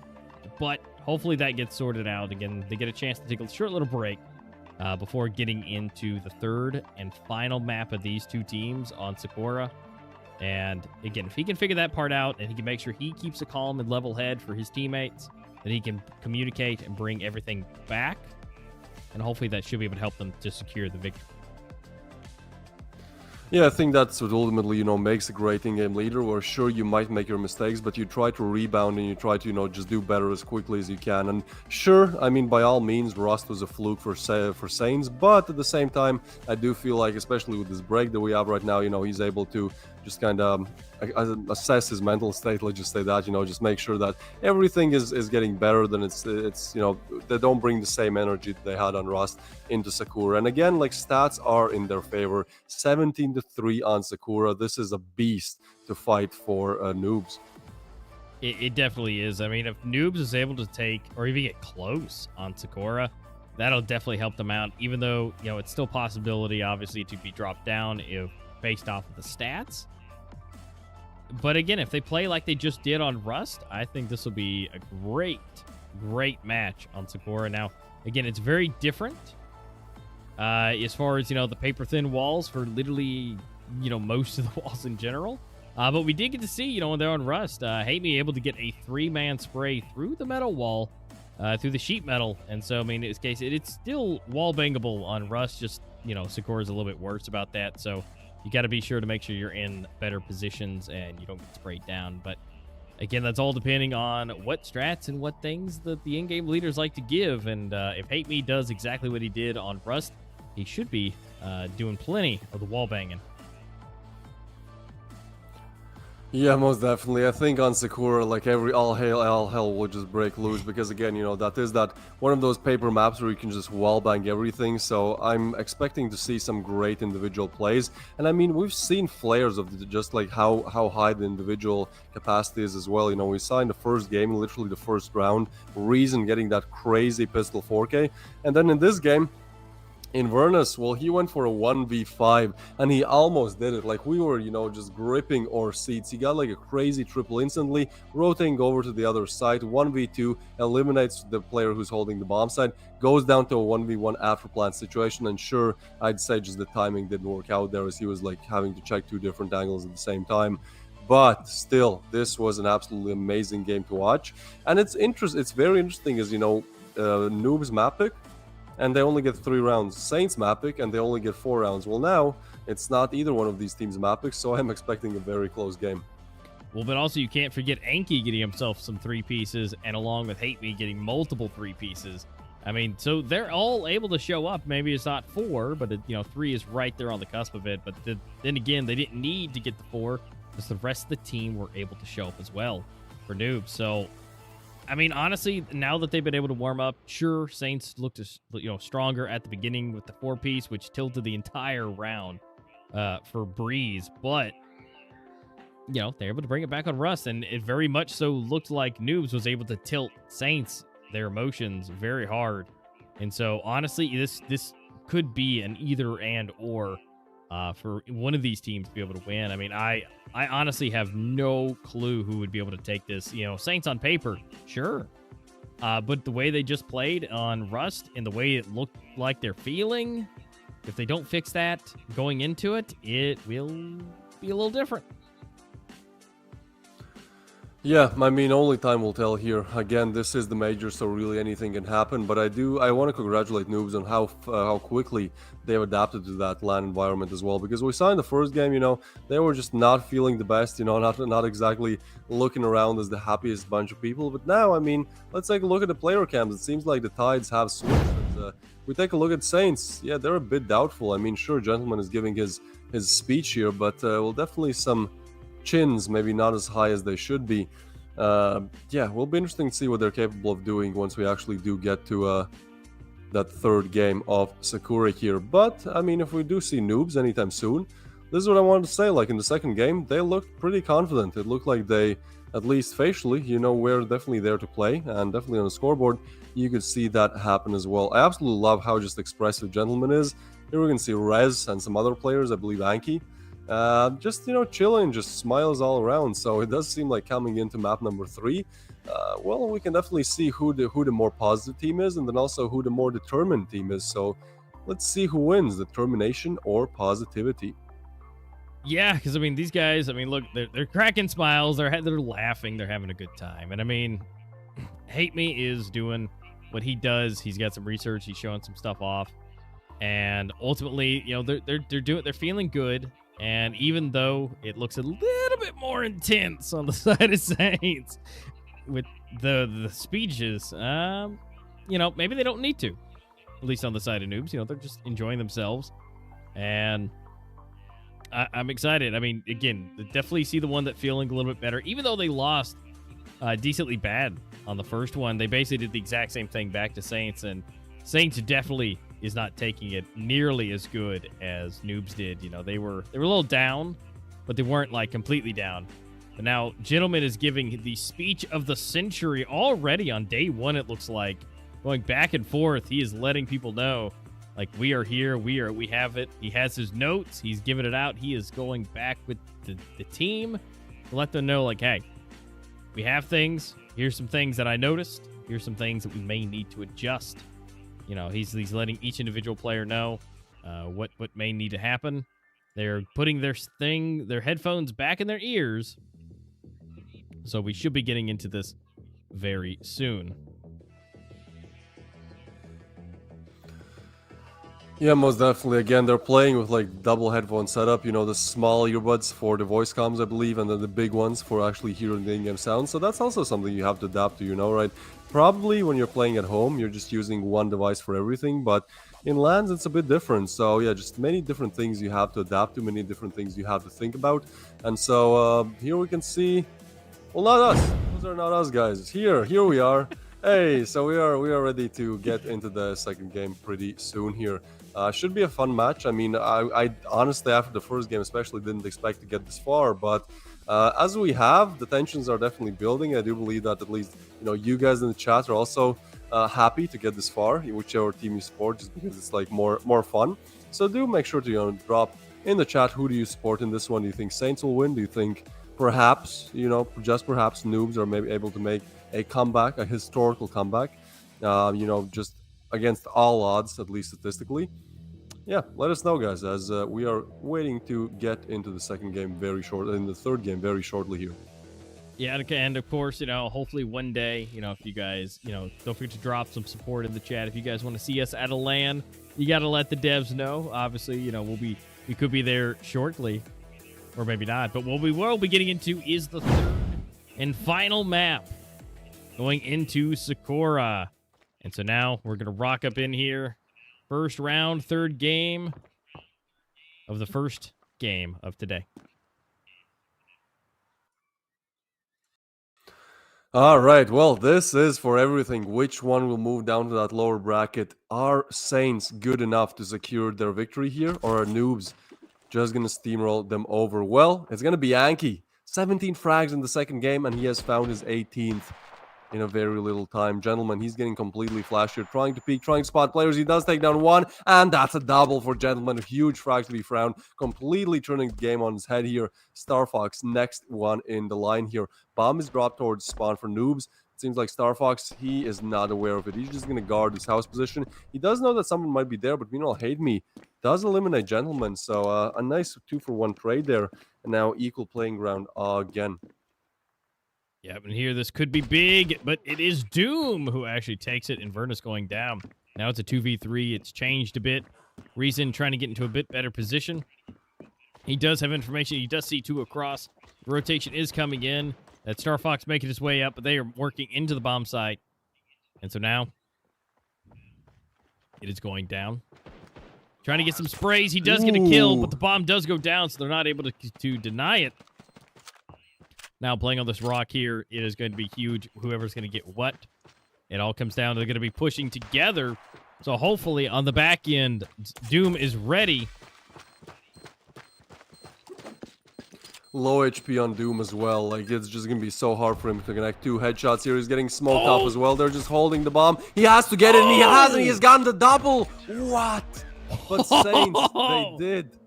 But hopefully that gets sorted out. Again, they get a chance to take a short little break before getting into the third and final map of these two teams on Sakura. And again, if he can figure that part out and he can make sure he keeps a calm and level head for his teammates, then he can communicate and bring everything back. And hopefully that should be able to help them to secure the victory. Yeah, I think that's what ultimately, you know, makes a great in-game leader, where sure, you might make your mistakes, but you try to rebound and you try to, you know, just do better as quickly as you can. And sure, I mean, by all means, Rust was a fluke for Saints, but at the same time, I do feel like, especially with this break that we have right now, you know, he's able to just kind of assess his mental state. Let's just say that, you know, just make sure that everything is getting better than it's you know, they don't bring the same energy that they had on Rust into Sakura. And again, like, stats are in their favor. 17-3 on Sakura. This is a beast to fight for Noobs. It definitely is. I mean, if Noobs is able to take or even get close on Sakura, that'll definitely help them out, even though, you know, it's still a possibility, obviously, to be dropped down if based off of the stats. But again, if they play like they just did on Rust, I think this will be a great match on Sakura. Now, again, it's very different as far as, you know, the paper-thin walls for literally, you know, most of the walls in general. But we did get to see, you know, when they're on Rust, Hate Me able to get a 3-man spray through the metal wall, through the sheet metal. And so, I mean, in this case, it's still wall bangable on Rust, just, you know, Sakura's a little bit worse about that. So you got to be sure to make sure you're in better positions and you don't get sprayed down. But again, that's all depending on what strats and what things that the in-game leaders like to give. And if Hate Me does exactly what he did on Rust, he should be doing plenty of the wall banging. Yeah, most definitely. I think on Sakura, like, all hell will just break loose, because again, you know, that is that one of those paper maps where you can just wallbang everything. So I'm expecting to see some great individual plays. And I mean, we've seen flares of just like how high the individual capacity is as well. You know, we saw in the first game, literally the first round, Reason getting that crazy pistol 4K, and then in this game, Inverness, well, he went for a 1v5 and he almost did it. Like, we were, you know, just gripping our seats. He got like a crazy triple instantly, rotating over to the other side. 1v2, eliminates the player who's holding the bomb side, goes down to a 1v1 after plant situation. And sure, I'd say just the timing didn't work out there, as he was like having to check 2 different angles at the same time. But still, this was an absolutely amazing game to watch. And it's very interesting, as you know, Noobs map pick, and they only get 3 rounds. Saints map pick, and they only get 4 rounds. Well, now it's not either one of these teams' map picks, so I'm expecting a very close game. Well, but also you can't forget Anki getting himself some 3 pieces, and along with Hate Me getting multiple 3 pieces. I mean, so they're all able to show up. Maybe it's not 4, but you know, 3 is right there on the cusp of it. But then again, they didn't need to get the 4, because the rest of the team were able to show up as well for Noobs. So, I mean, honestly, now that they've been able to warm up, sure, Saints looked, you know, stronger at the beginning with the 4-piece, which tilted the entire round for Breeze. But, you know, they're able to bring it back on Rust, and it very much so looked like Noobs was able to tilt Saints, their emotions, very hard. And so, honestly, this could be an either and or for one of these teams to be able to win. I mean, I honestly have no clue who would be able to take this. You know, Saints on paper, sure. But the way they just played on Rust and the way it looked like they're feeling, if they don't fix that going into it, it will be a little different. Yeah, I mean, only time will tell here. Again, this is the major, so really anything can happen. But I want to congratulate Noobs on how quickly they've adapted to that LAN environment as well. Because we saw in the first game, you know, they were just not feeling the best, you know, not exactly looking around as the happiest bunch of people. But now, I mean, let's take a look at the player cams. It seems like the tides have switched. We take a look at Saints. Yeah, they're a bit doubtful. I mean, sure, Gentleman is giving his speech here, but well, definitely some chins, maybe not as high as they should be. Yeah, will be interesting to see what they're capable of doing once we actually do get to that third game of Sakura here. But I mean, if we do see Noobs anytime soon, this is what I wanted to say. Like, in the second game, they looked pretty confident. It looked like they, at least facially, you know, we're definitely there to play, and definitely on the scoreboard you could see that happen as well. I absolutely love how just expressive Gentleman is. Here we can see Rez and some other players, I believe Anki. Just, you know, chilling, just smiles all around. So it does seem like coming into map number 3, well, we can definitely see who the more positive team is, and then also who the more determined team is. So let's see who wins, determination or positivity. Yeah, because I mean, these guys, I mean, look, they're cracking smiles, they're laughing, they're having a good time. And I mean, Hate Me is doing what he does. He's got some research, he's showing some stuff off, and ultimately, you know, they're feeling good. And even though it looks a little bit more intense on the side of Saints with the speeches, you know, maybe they don't need to. At least on the side of Noobs, you know, they're just enjoying themselves. And I'm excited. I mean, again, definitely see the one that feeling a little bit better, even though they lost decently bad on the first one. They basically did the exact same thing back to Saints, and Saints definitely is not taking it nearly as good as Noobs did. You know, they were a little down, but they weren't like completely down. But now Gentleman is giving the speech of the century already on day one. It looks like going back and forth. He is letting people know, like, we are here. We have it. He has his notes. He's giving it out. He is going back with the team to let them know, like, hey, we have things. Here's some things that I noticed. Here's some things that we may need to adjust. You know, he's letting each individual player know what may need to happen. They're putting their headphones back in their ears. So we should be getting into this very soon. Yeah, most definitely. Again, they're playing with like double headphone setup, you know, the small earbuds for the voice comms, I believe, and then the big ones for actually hearing the in-game sound. So that's also something you have to adapt to, you know, right? Probably when you're playing at home, you're just using one device for everything, but in LANs, it's a bit different. So yeah, just many different things you have to adapt to, many different things you have to think about. And so here we can see, well, not us. Those are not us, guys. Here we are. Hey, so we are ready to get into the second game pretty soon here. Should be a fun match. I mean, I honestly, after the first game especially, didn't expect to get this far, but as we have, the tensions are definitely building. I do believe that at least, you know, you guys in the chat are also happy to get this far, whichever team you support, just because it's like more fun. So do make sure to, you know, drop in the chat, who do you support in this one? Do you think Saints will win? Do you think perhaps, you know, just perhaps Noobs are maybe able to make a comeback, a historical comeback, you know, just against all odds, at least statistically? Yeah, let us know, guys, as we are waiting to get into the second game in the third game very shortly here. Yeah, and of course, you know, hopefully one day, you know, if you guys, you know, don't forget to drop some support in the chat. If you guys want to see us at a LAN, you got to let the devs know. Obviously, you know, we could be there shortly, or maybe not. But what we will be getting into is the third and final map, going into Sakura. And so now we're going to rock up in here. First round, third game of the first game of today. All right, well, this is for everything. Which one will move down to that lower bracket? Are Saints good enough to secure their victory here, or are Noobs just going to steamroll them over? Well, it's going to be Anki. 17 frags in the second game, and he has found his 18th in a very little time. Gentleman, he's getting completely flashed here, trying to peek, trying to spot players. He does take down one, and that's a double for Gentleman. A huge frag to be found, completely turning the game on his head here. Star Fox, next one in the line here. Bomb is dropped towards spawn for Noobs. It seems like Star Fox, he is not aware of it. He's just going to guard his house position. He does know that someone might be there, but meanwhile, Hate Me does eliminate Gentleman. So a nice 2-for-1 trade there. And now equal playing ground again. Yeah, and here this could be big, but it is Doom who actually takes it, and Verna's going down. Now it's a 2v3. It's changed a bit. Reason trying to get into a bit better position. He does have information. He does see two across. The rotation is coming in. That Star Fox making his way up, but they are working into the bomb site. And so now it is going down. Trying to get some sprays. He does get a kill, but the bomb does go down, so they're not able to deny it. Now playing on this rock here, it is going to be huge. Whoever's going to get what. It all comes down to they're going to be pushing together. So hopefully on the back end, Doom is ready. Low HP on Doom as well. Like, it's just going to be so hard for him to connect two headshots here. He's getting smoked up as well. They're just holding the bomb. He has to get it, and he has, and he has gotten the double. What? But Saints, they did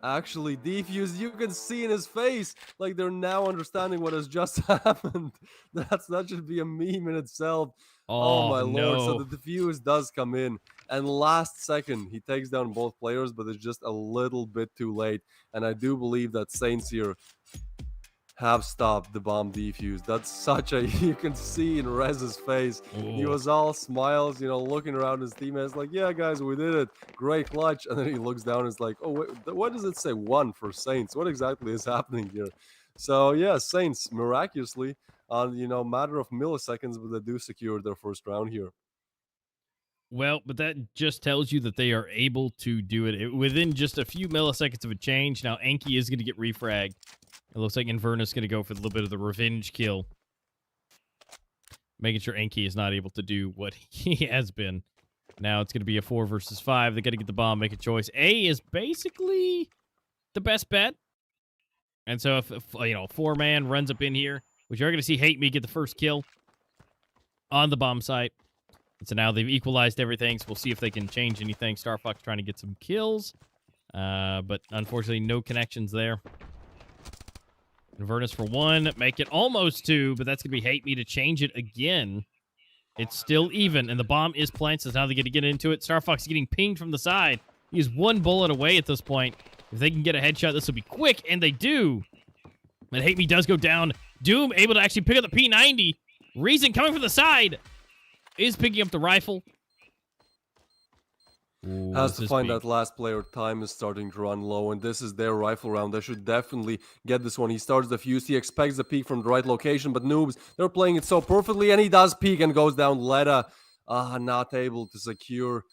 actually defuse. You can see in his face, like, they're now understanding what has just happened. That should be a meme in itself. Oh my lord. So the defuse does come in, and last second he takes down both players, but it's just a little bit too late. And I do believe that Saints here have stopped the bomb defuse. That's such a, you can see in Rez's face. He was all smiles, you know, looking around his teammates like, yeah guys, we did it, great clutch. And then he looks down and is like, oh wait, what does it say? 1 for Saints? What exactly is happening here? So yeah, Saints miraculously on, you know, matter of milliseconds, but they do secure their first round here. Well, but that just tells you that they are able to do it within just a few milliseconds of a change. Now, Anki is going to get refragged. It looks like Invernus is going to go for a little bit of the revenge kill, making sure Anki is not able to do what he has been. Now it's going to be a 4 versus 5. They got to get the bomb, make a choice. A is basically the best bet. And so if you know, 4-man runs up in here, which you're going to see Hate Me get the first kill on the bomb site. And so now they've equalized everything, so we'll see if they can change anything. Star Fox trying to get some kills, but unfortunately no connections there. Invernus for 1, make it almost 2, but that's going to be Hate Me to change it again. It's still even, and the bomb is planted, so now they get to get into it. Star Fox is getting pinged from the side. He is 1 bullet away at this point. If they can get a headshot, this will be quick, and they do. But Hate Me does go down. Doom able to actually pick up the P90. Reason coming from the side is picking up the rifle. Ooh, Has to find that last player. Time is starting to run low, and this is their rifle round. They should definitely get this one. He starts the fuse. He expects the peek from the right location, but Noobs, they're playing it so perfectly, and he does peek and goes down. Leda, not able to secure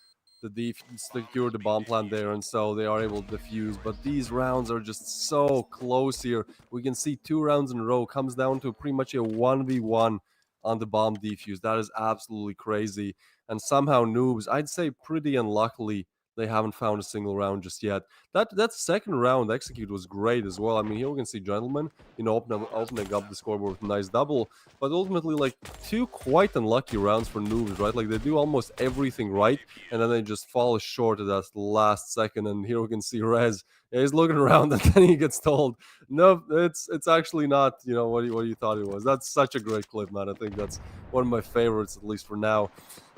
the bomb plant there, and so they are able to defuse. But these rounds are just so close here. We can see 2 rounds in a row. Comes down to pretty much a 1v1 on the bomb defuse. That is absolutely crazy. And somehow Noobs, I'd say pretty unluckily, they haven't found a single round just yet. That second round execute was great as well. I mean, here we can see Gentleman, you know, opening up the scoreboard with a nice double. But ultimately, like, 2 quite unlucky rounds for Noobs, right? Like, they do almost everything right, and then they just fall short at that last second. And here we can see Rez. Yeah, he's looking around, and then he gets told, no, it's actually not, you know, what you thought it was. That's such a great clip, man. I think that's one of my favorites, at least for now.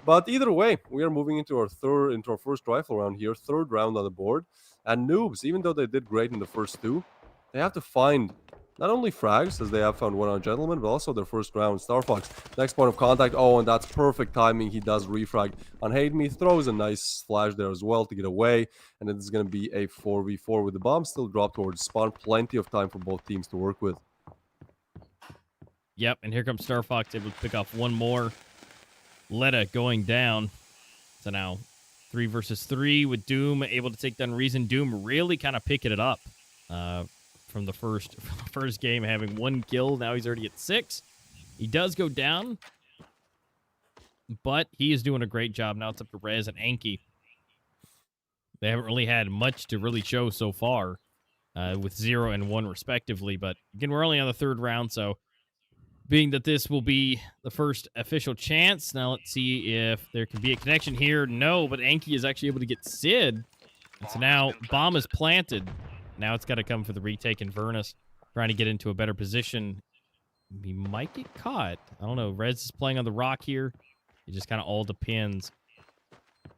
But either way, we are moving into our first rifle round here, 3rd round on the board. And Noobs, even though they did great in the first 2, they have to find not only frags, as they have found 1 on Gentleman, but also their first round. Star Fox, next point of contact. Oh, and that's perfect timing. He does refrag on Hate Me, throws a nice flash there as well to get away. And it's going to be a 4v4 with the bomb still dropped towards spawn. Plenty of time for both teams to work with. Yep, and here comes Star Fox, able to pick off 1 more. Leda going down. So now 3 versus 3 with Doom able to take down Reason. Doom really kind of picking it up from the first game, having 1 kill. Now he's already at 6. He does go down, but he is doing a great job. Now it's up to Rez and Anki. They haven't really had much to really show so far with 0 and 1 respectively. But again, we're only on the 3rd round, so being that this will be the first official chance, now let's see if there can be a connection here. No, but Anki is actually able to get Sid. And so now bomb is planted. Now it's got to come for the retake. Invernus trying to get into a better position. He might get caught. I don't know. Rez is playing on the rock here. It just kind of all depends.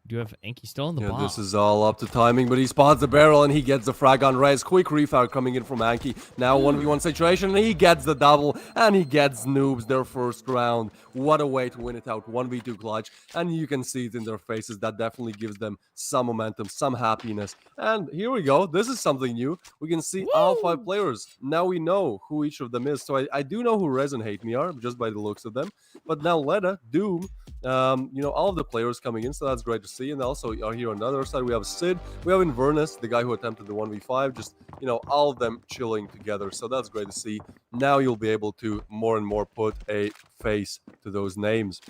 Do you have Anki still on the bomb? This is all up to timing, but he spots the barrel and he gets the frag on Rez. Quick refire coming in from Anki. Now 1v1 situation, and he gets the double, and he gets Noobs their first round. What a way to win it out. 1v2 clutch, and you can see it in their faces. That definitely gives them some momentum, some happiness. And here we go. This is something new. We can see all 5 players. Now we know who each of them is. So I do know who Rez and Hate Me are, just by the looks of them. But now Leda, Doom, you know, all of the players coming in, so that's great to see. And also here on the other side, we have Sid, we have Invernus, the guy who attempted the 1v5, just, you know, all of them chilling together. So that's great to see. Now you'll be able to more and more put a face to those names.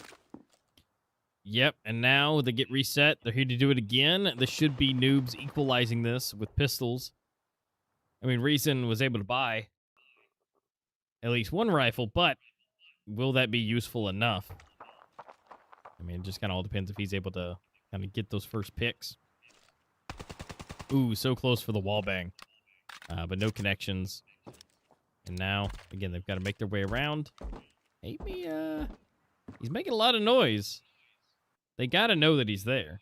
Yep, and now they get reset. They're here to do it again. This should be Noobs equalizing this with pistols. I mean, Reason was able to buy at least 1 rifle, but will that be useful enough? I mean, it just kind of all depends if he's able to kind of get those first picks. Ooh, so close for the wall bang. But no connections. And now, again, they've got to make their way around. Maybe, he's making a lot of noise. They got to know that he's there.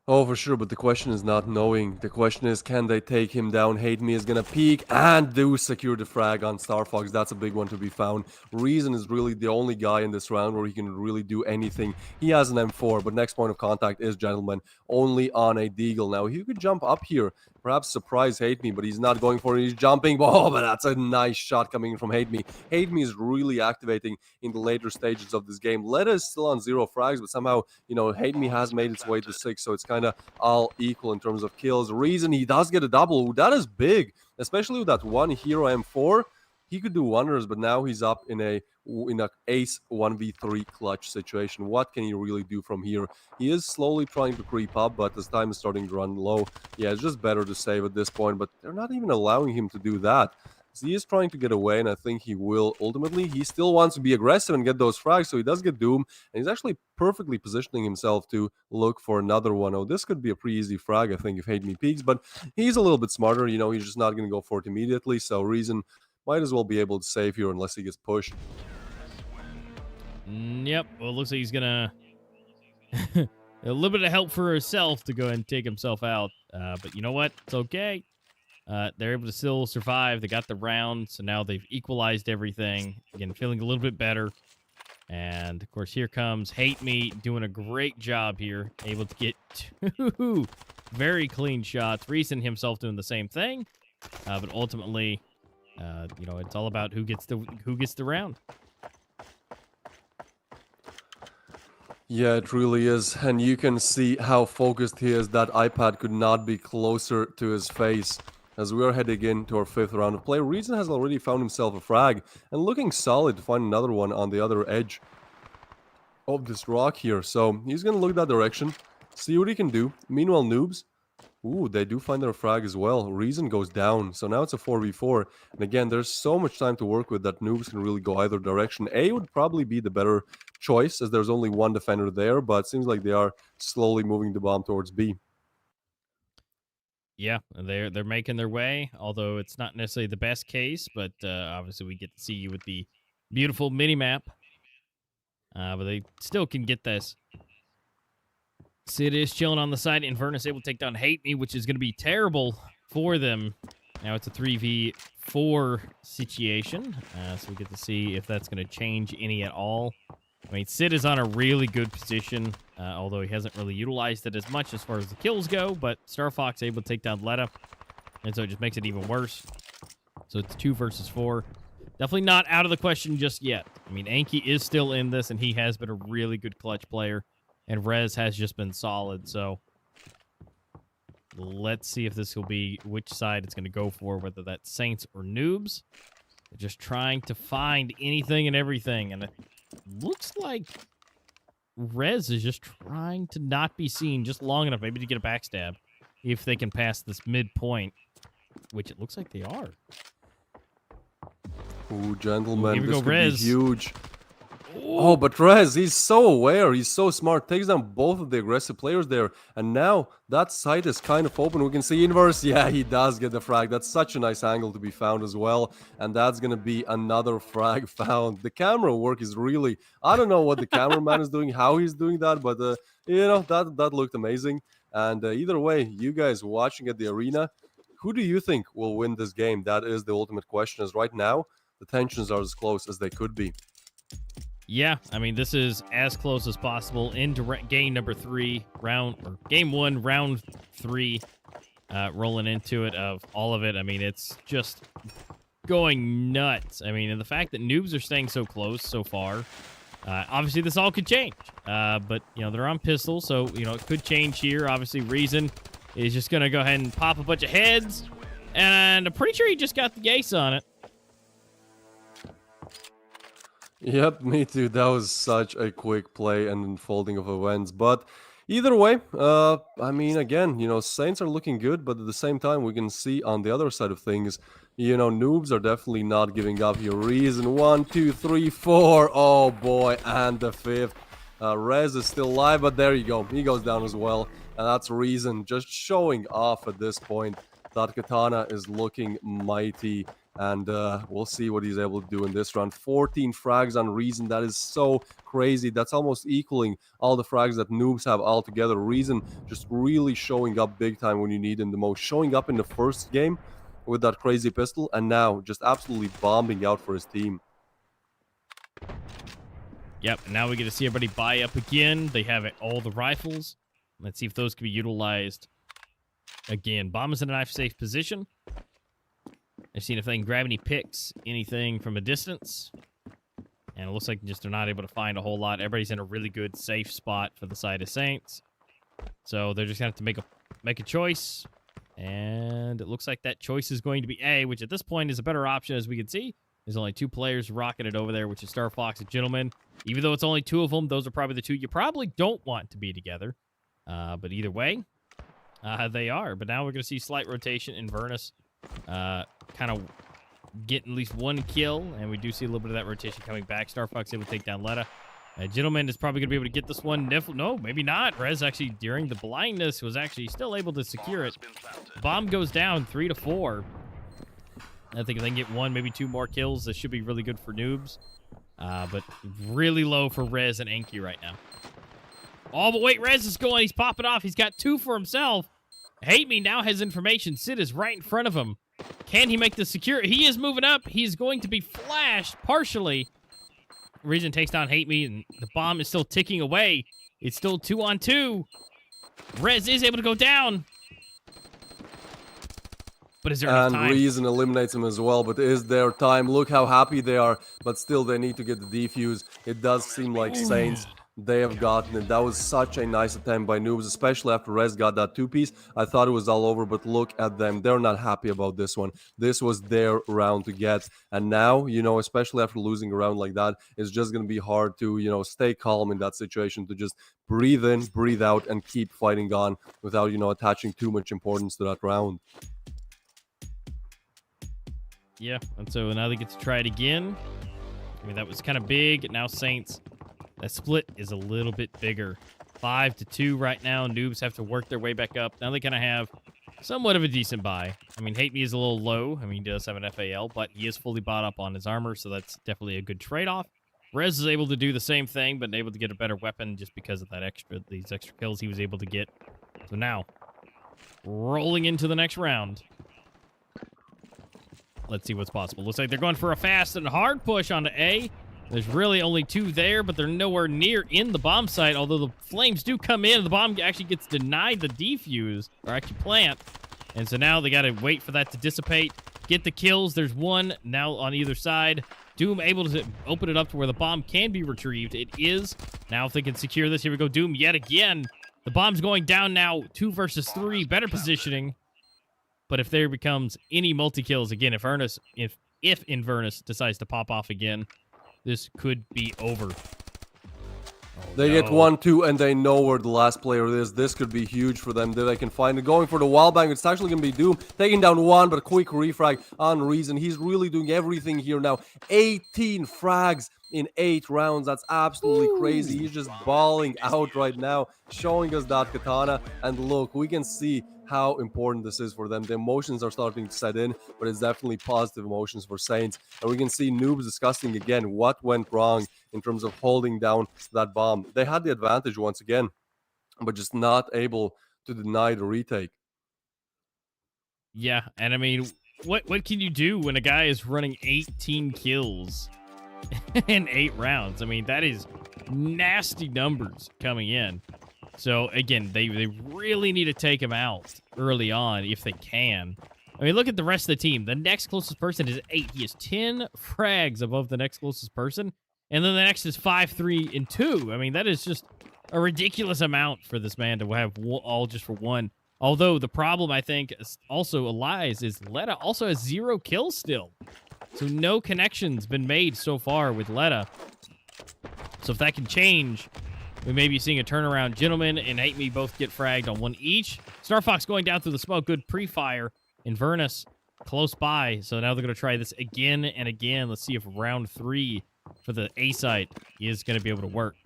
Oh, for sure, but the question is not knowing. The question is, can they take him down? Hate Me is going to peek and do secure the frag on Star Fox. That's a big one to be found. Reason is really the only guy in this round where he can really do anything. He has an M4, but next point of contact is Gentleman, only on a Deagle. Now, he could jump up here, perhaps surprise Hate Me, but he's not going for it. He's jumping. Oh, but that's a nice shot coming from Hate Me. Hate Me is really activating in the later stages of this game. Leda is still on 0 frags, but somehow, you know, Hate Me has made its way to 6, so it's kind of all equal in terms of kills. Reason he does get a double. That is big, especially with that one hero M4. He could do wonders, but now he's up in a ace 1v3 clutch situation. What can he really do from here? He is slowly trying to creep up, but as time is starting to run low, yeah, it's just better to save at this point, but they're not even allowing him to do that. So he is trying to get away, and I think he will ultimately. He still wants to be aggressive and get those frags, so he does get Doom, and he's actually perfectly positioning himself to look for another one. Oh, this could be a pretty easy frag, I think, if Hate Me peeks, but he's a little bit smarter. You know, he's just not going to go for it immediately, so Reason might as well be able to save here unless he gets pushed. Yep. Well, it looks like he's gonna a little bit of help for herself to go ahead and take himself out. But you know what? It's okay. They're able to still survive. They got the round, so now they've equalized everything. Again, feeling a little bit better. And of course, here comes Hate Me doing a great job here, able to get 2 very clean shots. Reason himself doing the same thing, but ultimately, you know, it's all about who gets the round. Yeah, it really is, and you can see how focused he is. That iPad could not be closer to his face. As we are heading into our 5th round of play, Reason has already found himself a frag, and looking solid to find another one on the other edge of this rock here. So he's going to look that direction, see what he can do. Meanwhile, Noobs, ooh, they do find their frag as well. Reason goes down, so now it's a 4v4. And again, there's so much time to work with that Noobs can really go either direction. A would probably be the better choice, as there's only one defender there, but it seems like they are slowly moving the bomb towards B. Yeah, they're making their way, although it's not necessarily the best case, but obviously we get to see you with the beautiful mini-map. But they still can get this. Sid is chilling on the side. Inverness able to take down Hate Me, which is going to be terrible for them. Now it's a 3v4 situation, so we get to see if that's going to change any at all. I mean, Sid is on a really good position, although he hasn't really utilized it as much as far as the kills go, but Star Fox able to take down Leda, and so it just makes it even worse. So it's 2 versus 4. Definitely not out of the question just yet. I mean, Anki is still in this, and he has been a really good clutch player, and Rez has just been solid, so let's see if this will be which side it's going to go for, whether that's Saints or Noobs. They're just trying to find anything and everything, and it looks like Rez is just trying to not be seen just long enough, maybe to get a backstab, if they can pass this midpoint, which it looks like they are. Ooh, gentlemen, here we this go, could Rez. be huge. Oh, but Rez, he's so aware, he's so smart, takes down both of the aggressive players there, and now that site is kind of open. We can see Inverse, yeah, he does get the frag. That's such a nice angle to be found as well, and that's going to be another frag found. The camera work is really, I don't know what the cameraman is doing, how he's doing that, but, you know, that looked amazing. And either way, you guys watching at the arena, who do you think will win this game? That is the ultimate question, as right now, the tensions are as close as they could be. Yeah, I mean, this is as close as possible in game number 3, game 1, round 3, rolling into it of all of it. I mean, it's just going nuts. I mean, and the fact that Noobs are staying so close so far, obviously this all could change. But, you know, they're on pistol, so, you know, it could change here. Obviously, Reason is just going to go ahead and pop a bunch of heads, and I'm pretty sure he just got the ace on it. Yep, me too. That was such a quick play and unfolding of events. But either way, I mean, again, you know, Saints are looking good, but at the same time, we can see on the other side of things, you know, Noobs are definitely not giving up here. Reason 1, 2, 3, 4. Oh boy, and the 5th. Rez is still alive, but there you go. He goes down as well. And that's Reason just showing off at this point. That Katana is looking mighty. And we'll see what he's able to do in this round. 14 frags on Reason. That is so crazy. That's almost equaling all the frags that Noobs have all together. Reason just really showing up big time when you need him the most. Showing up in the first game with that crazy pistol. And now just absolutely bombing out for his team. Yep, now we get to see everybody buy up again. They have all the rifles. Let's see if those can be utilized Again, Bomb is in a knife safe position. They're seeing if they can grab any picks, anything from a distance. And it looks like just they're not able to find a whole lot. Everybody's in a really good, safe spot for the side of Saints. So they're just going to have to make a choice. And it looks like that choice is going to be A, which at this point is a better option, as we can see. There's only 2 players rocking it over there, which is Star Fox and Gentleman. Even though it's only 2 of them, those are probably the 2 you probably don't want to be together. But either way, they are. But now we're going to see slight rotation. Inverness kind of getting at least 1 kill. And we do see a little bit of that rotation coming back. Star Fox able to take down Letta. Gentleman is probably going to be able to get this one. No, maybe not. Rez actually, during the blindness, was actually still able to secure it. Bomb goes down 3-4. I think if they can get 1, maybe 2 more kills, this should be really good for Noobs. But really low for Rez and Enki right now. Oh, but wait, Rez is going. He's popping off. He's got 2 for himself. Hate Me now has information. Sid is right in front of him. Can he make the secure? He is moving up. He's going to be flashed partially. Reason takes down Hate Me, and the bomb is still ticking away. It's still 2-on-2. Rez is able to go down. But is there enough time? And Reason eliminates him as well, but is there time? Look how happy they are, but still they need to get the defuse. It does seem like Saints, they have gotten it. That was such a nice attempt by Noobs, especially after Rez got that 2-piece. I thought it was all over, but look at them. They're not happy about this one. This was their round to get. And now, you know, especially after losing a round like that, it's just going to be hard to, you know, stay calm in that situation, to just breathe in, breathe out, and keep fighting on without, you know, attaching too much importance to that round. Yeah, and so now they get to try it again. I mean, that was kind of big. Now Saints, that split is a little bit bigger. 5-2 right now. Noobs have to work their way back up. Now they kind of have somewhat of a decent buy. I mean, Hate Me is a little low. I mean, he does have an FAL, but he is fully bought up on his armor, so that's definitely a good trade-off. Rez is able to do the same thing, but able to get a better weapon just because of these extra kills he was able to get. So now, rolling into the next round. Let's see what's possible. Looks like they're going for a fast and hard push onto A. There's really only 2 there, but they're nowhere near in the bomb site, although the flames do come in. The bomb actually gets denied the defuse, or actually plant. And so now they got to wait for that to dissipate, get the kills. There's 1 now on either side. Doom able to open it up to where the bomb can be retrieved. It is. Now if they can secure this, here we go. Doom yet again. The bomb's going down now. 2 versus 3. Better positioning. But if there becomes any multi-kills, again, if Inverness decides to pop off again, this could be over. They get 1-2, and they know where the last player is. This could be huge for them. They can find it. Going for the wall bang. It's actually going to be Doom. Taking down 1, but a quick refrag on Reason. He's really doing everything here now. 18 frags in 8 rounds. That's absolutely crazy. He's just balling out right now, showing us that katana. And look, we can see how important this is for them. The emotions are starting to set in, but it's definitely positive emotions for Saints. And we can see Noobs discussing again what went wrong in terms of holding down that bomb. They had the advantage once again, but just not able to deny the retake. Yeah, and I mean, what can you do when a guy is running 18 kills in 8 rounds? I mean, that is nasty numbers coming in. So, again, they really need to take him out early on if they can. I mean, look at the rest of the team. The next closest person is 8. He has 10 frags above the next closest person. And then the next is 5, 3, and 2. I mean, that is just a ridiculous amount for this man to have all just for 1. Although the problem, I think, also lies is Letta also has 0 kills still. So no connections been made so far with Letta. So if that can change, we may be seeing a turnaround. Gentleman and Hate Me both get fragged on 1 each. Star Fox going down through the smoke. Good pre-fire. Inverness close by. So now they're going to try this again and again. Let's see if round 3 for the A site is going to be able to work.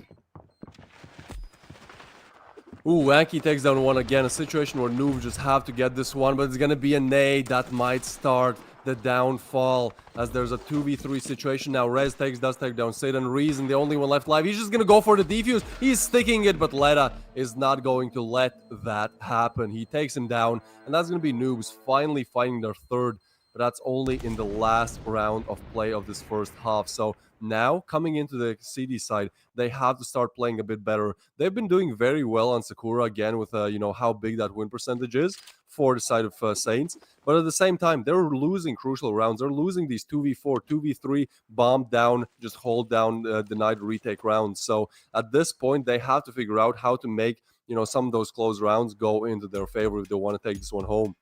Ooh, Wanky takes down 1 again. A situation where Noob just have to get this one, but it's going to be a nade that might start the downfall, as there's a 2v3 situation now. Rez does take down Sid, and Reason, the only one left alive. He's just gonna go for the defuse. He's sticking it, but Letta is not going to let that happen. He takes him down, and that's gonna be Noobs finally finding their 3rd but that's only in the last round of play of this first half. So now, coming into the CD side, they have to start playing a bit better. They've been doing very well on Sakura, again, with how big that win percentage is for the side of Saints. But at the same time, they're losing crucial rounds. They're losing these 2v4, 2v3, bomb down, just hold down, denied retake rounds. So at this point, they have to figure out how to make some of those close rounds go into their favor if they want to take this one home.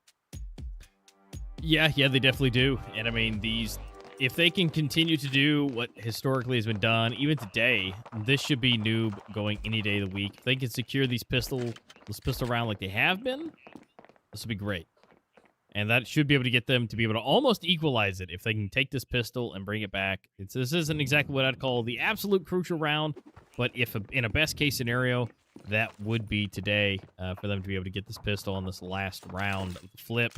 Yeah, they definitely do. And I mean, if they can continue to do what historically has been done, even today, this should be Noob going any day of the week. If they can secure this pistol round like they have been, this would be great. And that should be able to get them to be able to almost equalize it if they can take this pistol and bring it back. This isn't exactly what I'd call the absolute crucial round, but if in a best case scenario, that would be today for them to be able to get this pistol on this last round of the flip.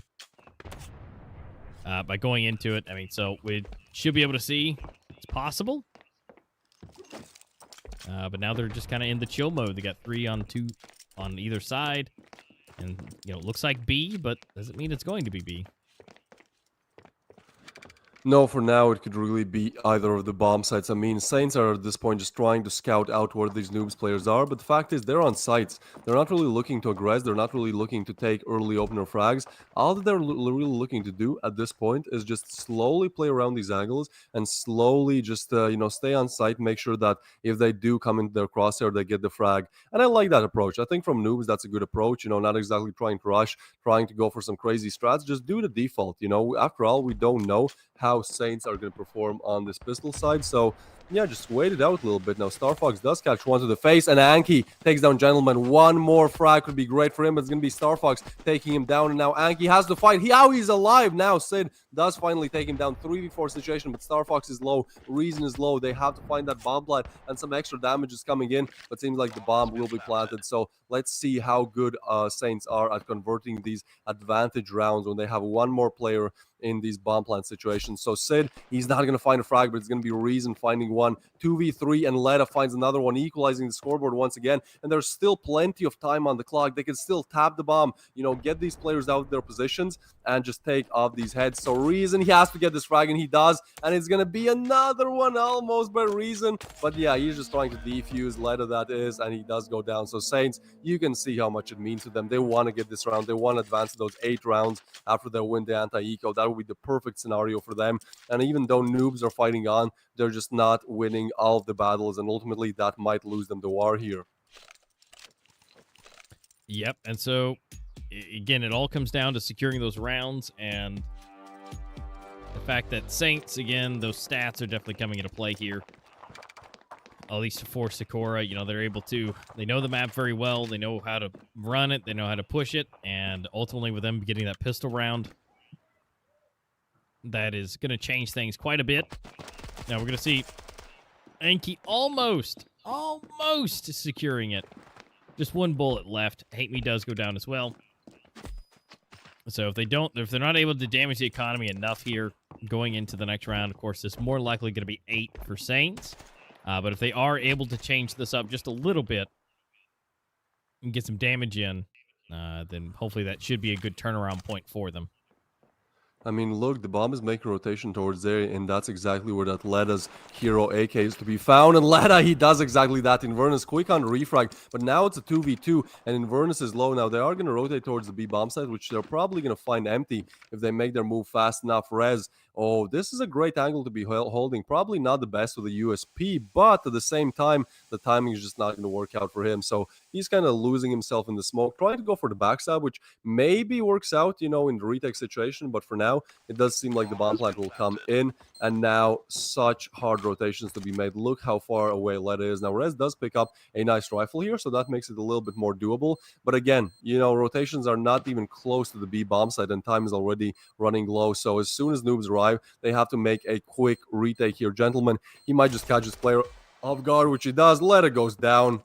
By going into it, I mean, so we should be able to see it's possible. But now they're just kind of in the chill mode. They got 3 on 2 on either side. And, it looks like B, but doesn't mean it's going to be B. No, for now it could really be either of the bomb sites. I mean, Saints are at this point just trying to scout out where these noobs players are, but the fact is they're on sites. They're not really looking to aggress. They're not really looking to take early opener frags. All that they're really looking to do at this point is just slowly play around these angles and slowly just, stay on site, make sure that if they do come into their crosshair, they get the frag. And I like that approach. I think from noobs, that's a good approach, not exactly trying to rush, trying to go for some crazy strats. Just do the default, After all, we don't know how Saints are going to perform on this pistol side. So yeah, just wait it out a little bit. Now Star Fox does catch one to the face, and Anki takes down Gentleman. One more frag could be great for him, but it's going to be Star Fox taking him down, and now Anki has to fight. He's alive now. Sid does finally take him down. 3v4 situation, but Star Fox is low. Reason is low. They have to find that bomb plant, and some extra damage is coming in, but seems like the bomb will be planted. So let's see how good Saints are at converting these advantage rounds when they have one more player in these bomb plant situations. So Sid, he's not going to find a frag, but it's going to be Reason finding one. 2v3, and Leda finds another one, equalizing the scoreboard once again. And there's still plenty of time on the clock. They can still tap the bomb, get these players out of their positions and just take off these heads. So Reason, he has to get this frag, and he does. And it's going to be another one almost by Reason. But yeah, he's just trying to defuse Leda, that is, and he does go down. So Saints, you can see how much it means to them. They want to get this round. They want to advance to those 8 rounds after they win the anti-eco. That would be the perfect scenario for them. And even though noobs are fighting on, they're just not winning all of the battles, and ultimately that might lose them the war here. Yep, and so again, it all comes down to securing those rounds, and the fact that Saints, again, those stats are definitely coming into play here. At least for Sakura, they're able to, they know the map very well, they know how to run it, they know how to push it, and ultimately with them getting that pistol round, that is going to change things quite a bit. Now we're going to see Anki almost securing it. Just one bullet left. Hate Me does go down as well. So if they're not able to damage the economy enough here going into the next round, of course, it's more likely going to be 8 for Saints. But if they are able to change this up just a little bit and get some damage in, then hopefully that should be a good turnaround point for them. I mean, look, the bomb is making rotation towards there, and that's exactly where that Leda's hero AK is to be found. And Leda, he does exactly that. Inverness quick on refrag, but now it's a 2v2, and Inverness is low. Now, they are going to rotate towards the B bomb site, which they're probably going to find empty if they make their move fast enough. Rez, oh, this is a great angle to be holding. Probably not the best with the USP, but at the same time, the timing is just not going to work out for him. So he's kind of losing himself in the smoke, trying to go for the backstab, which maybe works out, in the retake situation, but for now, it does seem like the bomb plant will come in, and now such hard rotations to be made. Look how far away Leda is. Now, Rez does pick up a nice rifle here, so that makes it a little bit more doable. But again, rotations are not even close to the B bomb site, and time is already running low. So as soon as noobs arrive, they have to make a quick retake here. Gentleman, he might just catch his player off guard, which he does. Leda goes down.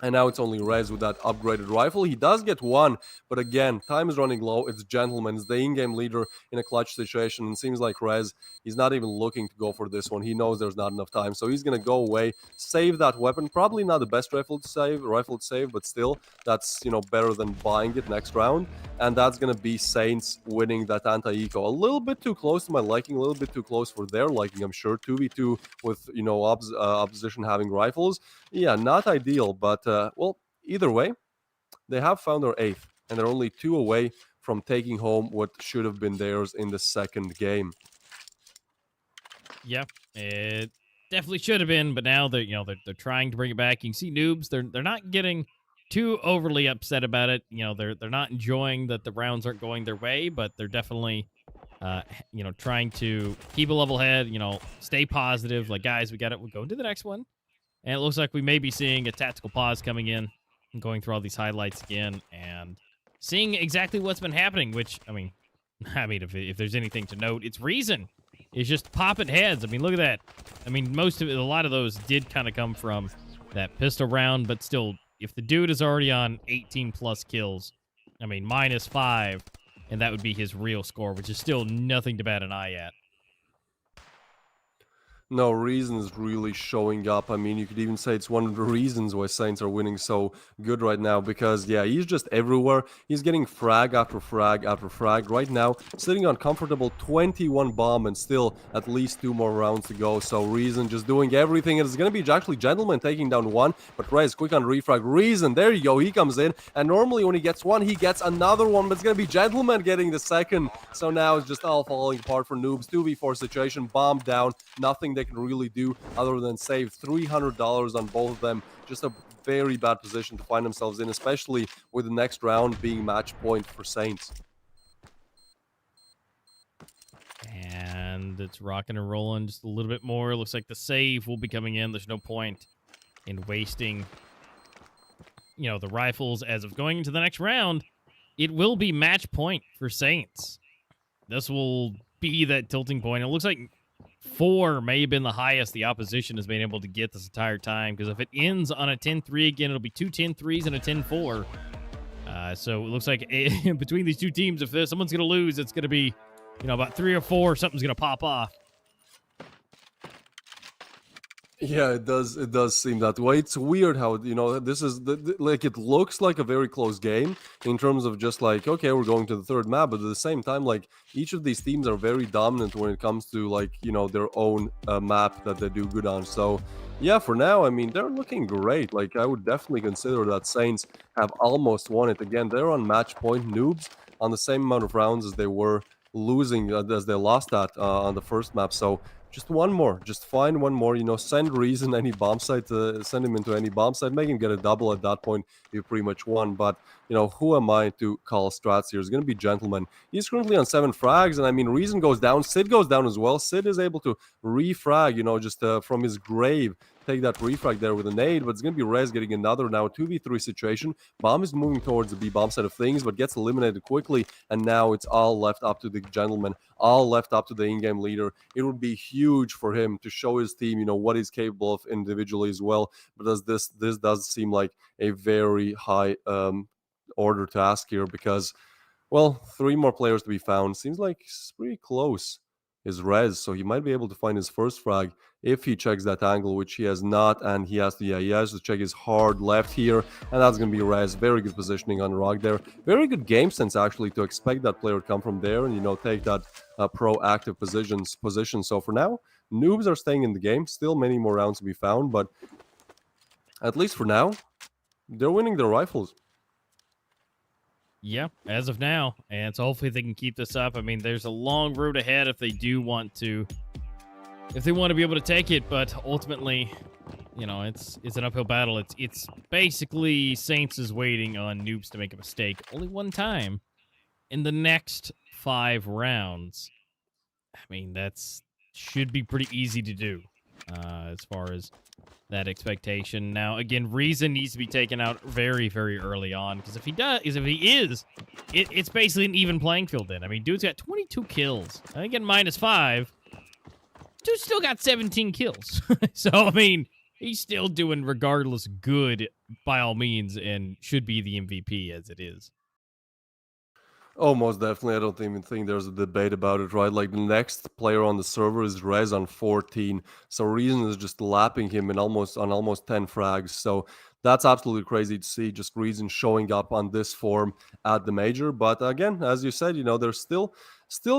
And now it's only Rez with that upgraded rifle. He does get one, but again, time is running low. It's Gentleman. It's the in-game leader in a clutch situation. And seems like Rez, he's not even looking to go for this one. He knows there's not enough time. So he's going to go away, save that weapon. Probably not the best rifle to save, but still, that's, better than buying it next round. And that's going to be Saints winning that anti-eco. A little bit too close to my liking, a little bit too close for their liking, I'm sure. 2v2 with, opposition having rifles. Yeah, not ideal, but, well, either way, they have found their 8th, and they're only 2 away from taking home what should have been theirs in the second game. Yeah, it definitely should have been, but now they're they're trying to bring it back. You can see Noobs, they're not getting too overly upset about it. They're not enjoying that the rounds aren't going their way, but they're definitely trying to keep a level head, stay positive. Like, guys, we got it. We'll go to the next one. And it looks like we may be seeing a tactical pause coming in and going through all these highlights again and seeing exactly what's been happening, which, I mean, if there's anything to note, it's Reason is just popping heads. I mean, look at that. I mean, a lot of those did kind of come from that pistol round, but still, if the dude is already on 18 plus kills, I mean, -5, and that would be his real score, which is still nothing to bat an eye at. No, Reason is really showing up. I mean, you could even say it's one of the reasons why Saints are winning so good right now, because, yeah, he's just everywhere. He's getting frag after frag after frag. Right now, sitting on comfortable 21 bomb and still at least 2 more rounds to go. So Reason just doing everything. It's going to be actually Gentleman taking down 1, but Rez quick on refrag. Reason, there you go, he comes in, and normally when he gets 1, he gets another one, but it's going to be Gentleman getting the second. So now it's just all falling apart for Noobs. 2v4 situation, bomb down, nothing they can really do other than save $300 on both of them. Just a very bad position to find themselves in, especially with the next round being match point for Saints. And it's rocking and rolling just a little bit more. Looks like the save will be coming in. There's no point in wasting, the rifles as of going into the next round. It will be match point for Saints. This will be that tilting point. It looks like 4 may have been the highest the opposition has been able to get this entire time, because if it ends on a 10-3 again, it'll be 2 10-3s and a 10-4. So it looks like between these two teams, if someone's going to lose, it's going to be, about 3 or 4, something's going to pop off. Yeah, it does seem that way. It's weird how, this is, like, it looks like a very close game in terms of just like, okay, we're going to the third map, but at the same time, like, each of these teams are very dominant when it comes to, like, their own map that they do good on. So, yeah, for now, I mean, they're looking great. Like, I would definitely consider that Saints have almost won it. Again, they're on match point. Noobs on the same amount of rounds as they were losing, as they lost that on the first map. So, just one more. Just find one more. Send Reason any bomb site. Send him into any bomb site. Make him get a double at that point. You pretty much won. But, who am I to call strats here? It's going to be Gentleman. He's currently on 7 frags. And, I mean, Reason goes down. Sid goes down as well. Sid is able to refrag, just from his grave. Take that refrag there with a nade, but it's going to be Rez getting another now 2v3 situation. Bomb is moving towards the B bomb side of things, but gets eliminated quickly, and now it's all left up to the Gentleman, all left up to the in-game leader. It would be huge for him to show his team, what he's capable of individually as well, but this does seem like a very high order to ask here, because, well, 3 more players to be found. Seems like it's pretty close. Is Rez, so he might be able to find his first frag if he checks that angle, which he has not, and he has to check his hard left here, and that's going to be Rez. Very good positioning on Rock there. Very good game sense, actually, to expect that player to come from there and, take that proactive position. So for now, Noobs are staying in the game. Still many more rounds to be found, but at least for now, they're winning their rifles. Yeah, as of now. And so hopefully they can keep this up. I mean, there's a long road ahead if they do want to, be able to take it. But ultimately, it's an uphill battle. It's basically Saints is waiting on Noobs to make a mistake only one time in the next 5 rounds. I mean, that's should be pretty easy to do as far as that expectation. Now, again, Reason needs to be taken out very, very early on, because if he is, it's basically an even playing field then. I mean, dude's got 22 kills. I think at -5, dude still got 17 kills. So, I mean, he's still doing regardless good by all means and should be the MVP as it is. Oh, most definitely. I don't even think there's a debate about it, right? Like the next player on the server is Rez on 14. So Reason is just lapping him in almost 10 frags. So that's absolutely crazy to see just Reason showing up on this form at the major. But again, as you said, there's still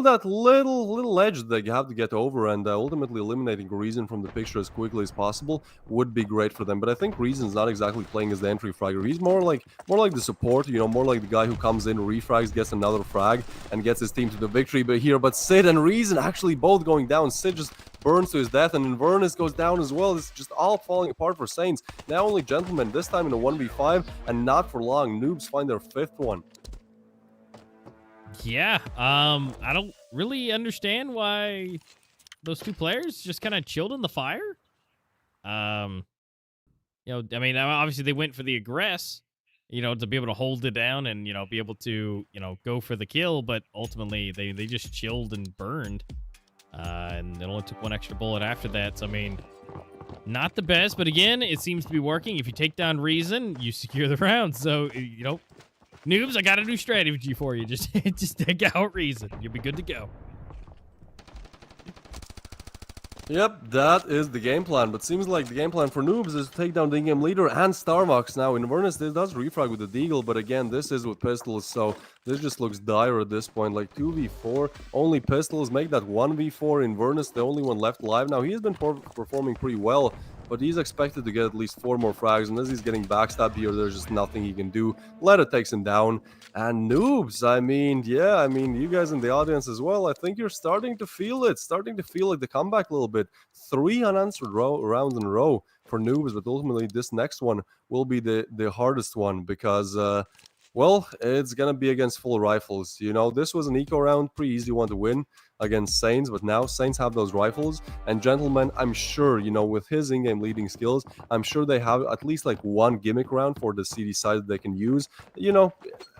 that little edge that you have to get over, and ultimately eliminating Reason from the picture as quickly as possible would be great for them. But I think Reason's not exactly playing as the entry fragger. He's more like the support, more like the guy who comes in, refrags, gets another frag, and gets his team to the victory. But Sid and Reason actually both going down. Sid just burns to his death, and Inverness goes down as well. It's just all falling apart for Saints. Now only Gentlemen, this time in a 1v5, and not for long. Noobs find their 5th one. Yeah, I don't really understand why those two players just kind of chilled in the fire. I mean, obviously they went for the aggress, to be able to hold it down and, be able to, go for the kill, but ultimately they just chilled and burned. And it only took one extra bullet after that. So, I mean, not the best, but again, it seems to be working. If you take down Reason, you secure the round. So, Noobs, I got a new strategy for you. Just take out Reason. You'll be good to go. Yep, that is the game plan, but seems like the game plan for Noobs is to take down the in-game leader and Starvox. Now, Inverness does refrag with the Deagle, but again, this is with pistols, so this just looks dire at this point. Like 2v4, only pistols make that 1v4. Inverness, the only one left alive. Now, he has been performing pretty well, but he's expected to get at least 4 more frags, and as he's getting backstabbed here, there's just nothing he can do. Letta takes him down, and Noobs, you guys in the audience as well, I think you're starting to feel it, like the comeback a little bit. 3 unanswered rounds in a row for Noobs, but ultimately this next one will be the hardest one, because well, it's gonna be against full rifles. This was an eco round, pretty easy one to win against Saints, but now Saints have those rifles, and Gentlemen, I'm sure, with his in-game leading skills, I'm sure they have at least like one gimmick round for the CD side that they can use.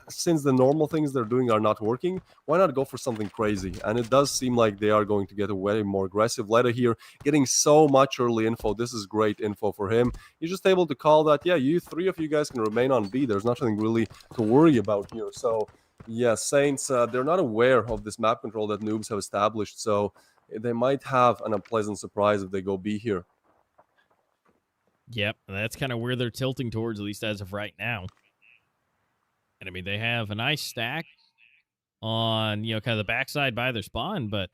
Since the normal things they're doing are not working, why not go for something crazy? And it does seem like they are going to get a way more aggressive. Letta here getting so much early info. This is great info for him. He's just able to call that, yeah, 3 of you guys can remain on B. There's nothing really to worry about here. So yeah, Saints, they're not aware of this map control that Noobs have established, so they might have an unpleasant surprise if they go B here. Yep, that's kind of where they're tilting towards, at least as of right now. And I mean, they have a nice stack on, kind of the backside by their spawn, but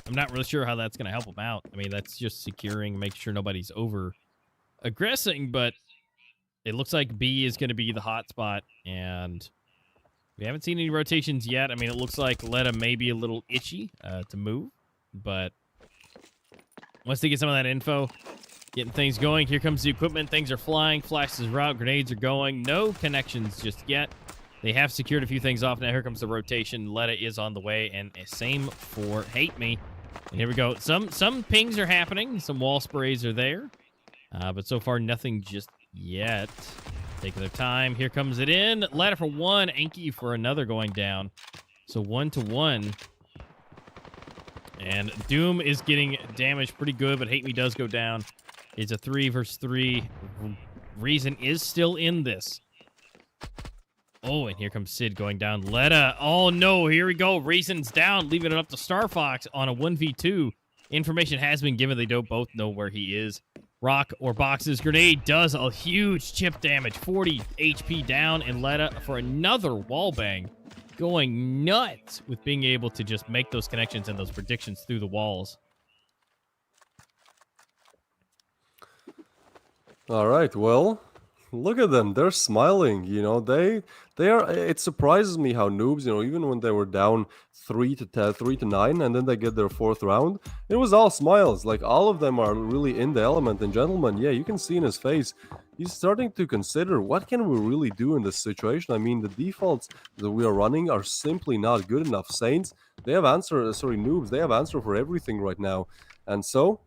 I'm not really sure how that's going to help them out. I mean, that's just securing, making sure nobody's over-aggressing, but it looks like B is going to be the hot spot, and we haven't seen any rotations yet. I mean, it looks like Letta may be a little itchy to move, but once they get some of that info, getting things going, here comes the equipment. Things are flying, flashes are out, grenades are going. No connections just yet. They have secured a few things off. Now here comes the rotation. Letta is on the way, and same for Hate Me. And here we go. Some pings are happening. Some wall sprays are there, but so far nothing just yet. Taking their time. Here comes it in. Letta for 1, Anki for another going down. So 1-1. And Doom is getting damaged pretty good, but Hate Me does go down. It's a 3 versus 3. Reason is still in this. Oh, and here comes Sid going down. Letta. Oh, no. Here we go. Reason's down, leaving it up to Starfox on a 1v2. Information has been given. They don't both know where he is. Rock or boxes. Grenade does a huge chip damage. 40 HP down, and Letta for another wall bang. Going nuts with being able to just make those connections and those predictions through the walls. All right, well, look at them. They're smiling, they are. It surprises me how Noobs, even when they were down 3-9, and then they get their 4th round, it was all smiles. Like, all of them are really in the element. And Gentlemen, yeah, you can see in his face, he's starting to consider, what can we really do in this situation? I mean, the defaults that we are running are simply not good enough. Saints, they have Noobs, they have answer for everything right now. And so,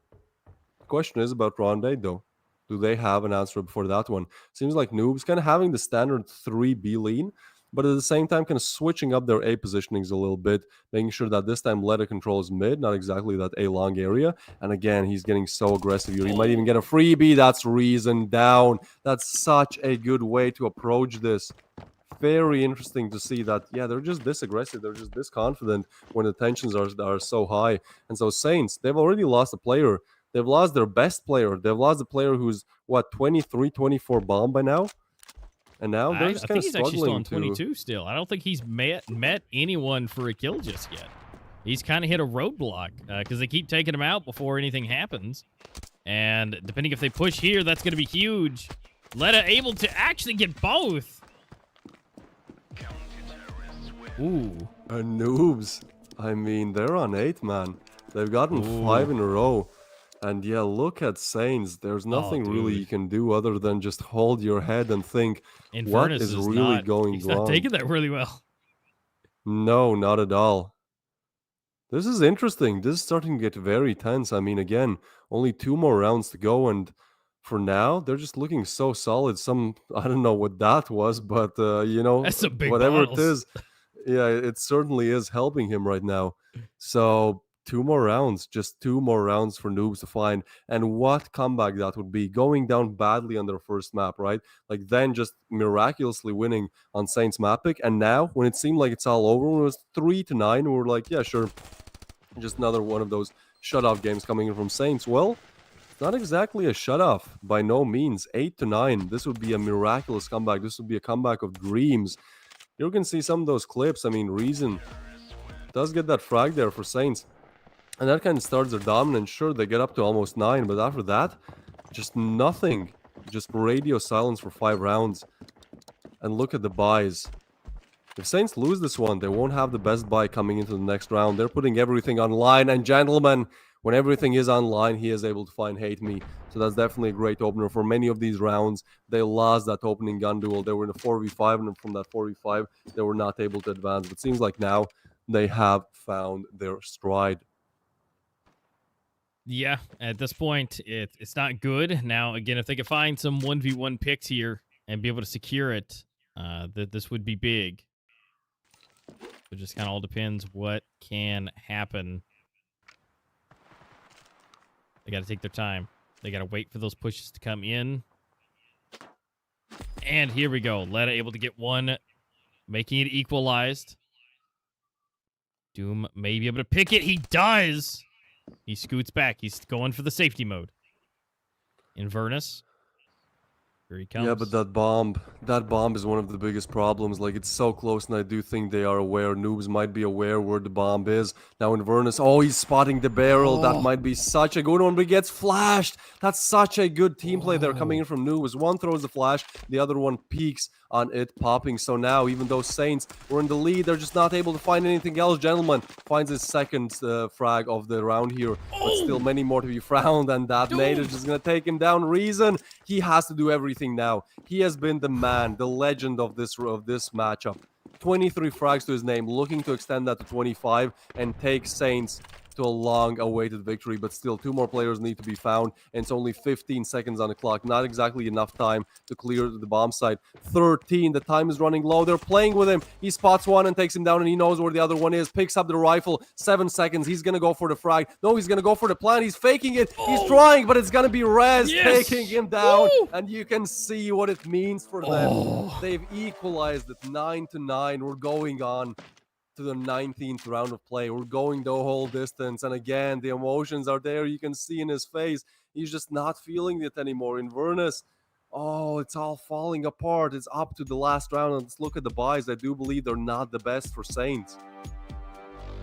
the question is about round 8, though. Do they have an answer before that one? Seems like Noobs kind of having the standard 3B lean. but at the same time kind of switching up their A positionings a little bit, making sure that this time Letta controls mid, not exactly that A long area. And again, he's getting so aggressive here. He might even get a freebie. That's Reason down. That's such a good way to approach this. Very interesting to see that, yeah, they're just this aggressive, they're just this confident when the tensions are so high. And so Saints, they've already lost a player. They've lost their best player. They've lost a player who's, what, 23, 24 bomb by now? And now they're just kind of struggling. I think he's actually still on 22 still. I don't think he's met anyone for a kill just yet. He's kind of hit a roadblock because they keep taking him out before anything happens. And depending if they push here, that's going to be huge. Letta able to actually get both. Ooh. And Noobs, I mean, they're on 8, man. They've gotten 5 in a row. And yeah, look at Saints. There's nothing really you can do other than just hold your head and think, what is really going he's wrong? Not taking that really well. No, not at all. This is interesting. This is starting to get very tense. I mean, again, only 2 more rounds to go, and for now, they're just looking so solid. I don't know what that was, but you know, that's some big whatever bottles. it is, yeah, it certainly is helping him right now. So 2 more rounds, just 2 more rounds for Noobs to find. And what comeback that would be, going down badly on their first map, right? Like then just miraculously winning on Saints map pick. And now when it seemed like it's all over, when it was 3-9, we were like, yeah, sure, just another one of those shut-off games coming in from Saints. Well, it's not exactly a shut-off by no means. 8-9, this would be a miraculous comeback. This would be a comeback of dreams. You can see some of those clips. I mean, Reason does get that frag there for Saints. And that kind of starts their dominance. Sure, they get up to almost 9, but after that, just nothing. Just radio silence for 5 rounds. And look at the buys. If Saints lose this one, they won't have the best buy coming into the next round. They're putting everything online. And gentlemen, when everything is online, he is able to find Hate Me. So that's definitely a great opener for many of these rounds. They lost that opening gun duel. They were in a 4v5, and from that 4v5, they were not able to advance. But it seems like now they have found their stride. Yeah, at this point, it's not good. Now, again, if they could find some 1v1 picks here and be able to secure it, this would be big. It just kind of all depends what can happen. They got to take their time. They got to wait for those pushes to come in. And here we go. Letta able to get one, making it equalized. Doom may be able to pick it. He does. He scoots back. He's going for the safety mode. Inverness. Here he comes. Yeah, but that bomb is one of the biggest problems. Like, it's so close, and I do think they are aware. Noobs might be aware where the bomb is. Now, Inverness, he's spotting the barrel. That might be such a good one, but he gets flashed. That's such a good team play there coming in from Noobs. One throws the flash, the other one peeks on it popping. So now, even though Saints were in the lead, they're just not able to find anything else. Gentleman finds his second frag of the round here, but still many more to be found, and that nade is just going to take him down. Reason, he has to do everything now. He has been the man, the legend of this matchup. 23 frags to his name, looking to extend that to 25 and take Saints to a long-awaited victory, but still 2 more players need to be found, and it's only 15 seconds on the clock. Not exactly enough time to clear the bomb site. 13, the time is running low. They're playing with him. He spots one and takes him down, and he knows where the other one is. Picks up the rifle. 7 seconds. He's going to go for the frag. No, he's going to go for the plant. He's faking it. He's trying, but it's going to be Rez taking him down, and you can see what it means for them. They've equalized it 9-9. We're going on to the 19th round of play. We're going the whole distance, and again, the emotions are there. You can see in his face, he's just not feeling it anymore. Inverness, it's all falling apart. It's up to the last round, and let's look at the buys. I do believe they're not the best for Saints.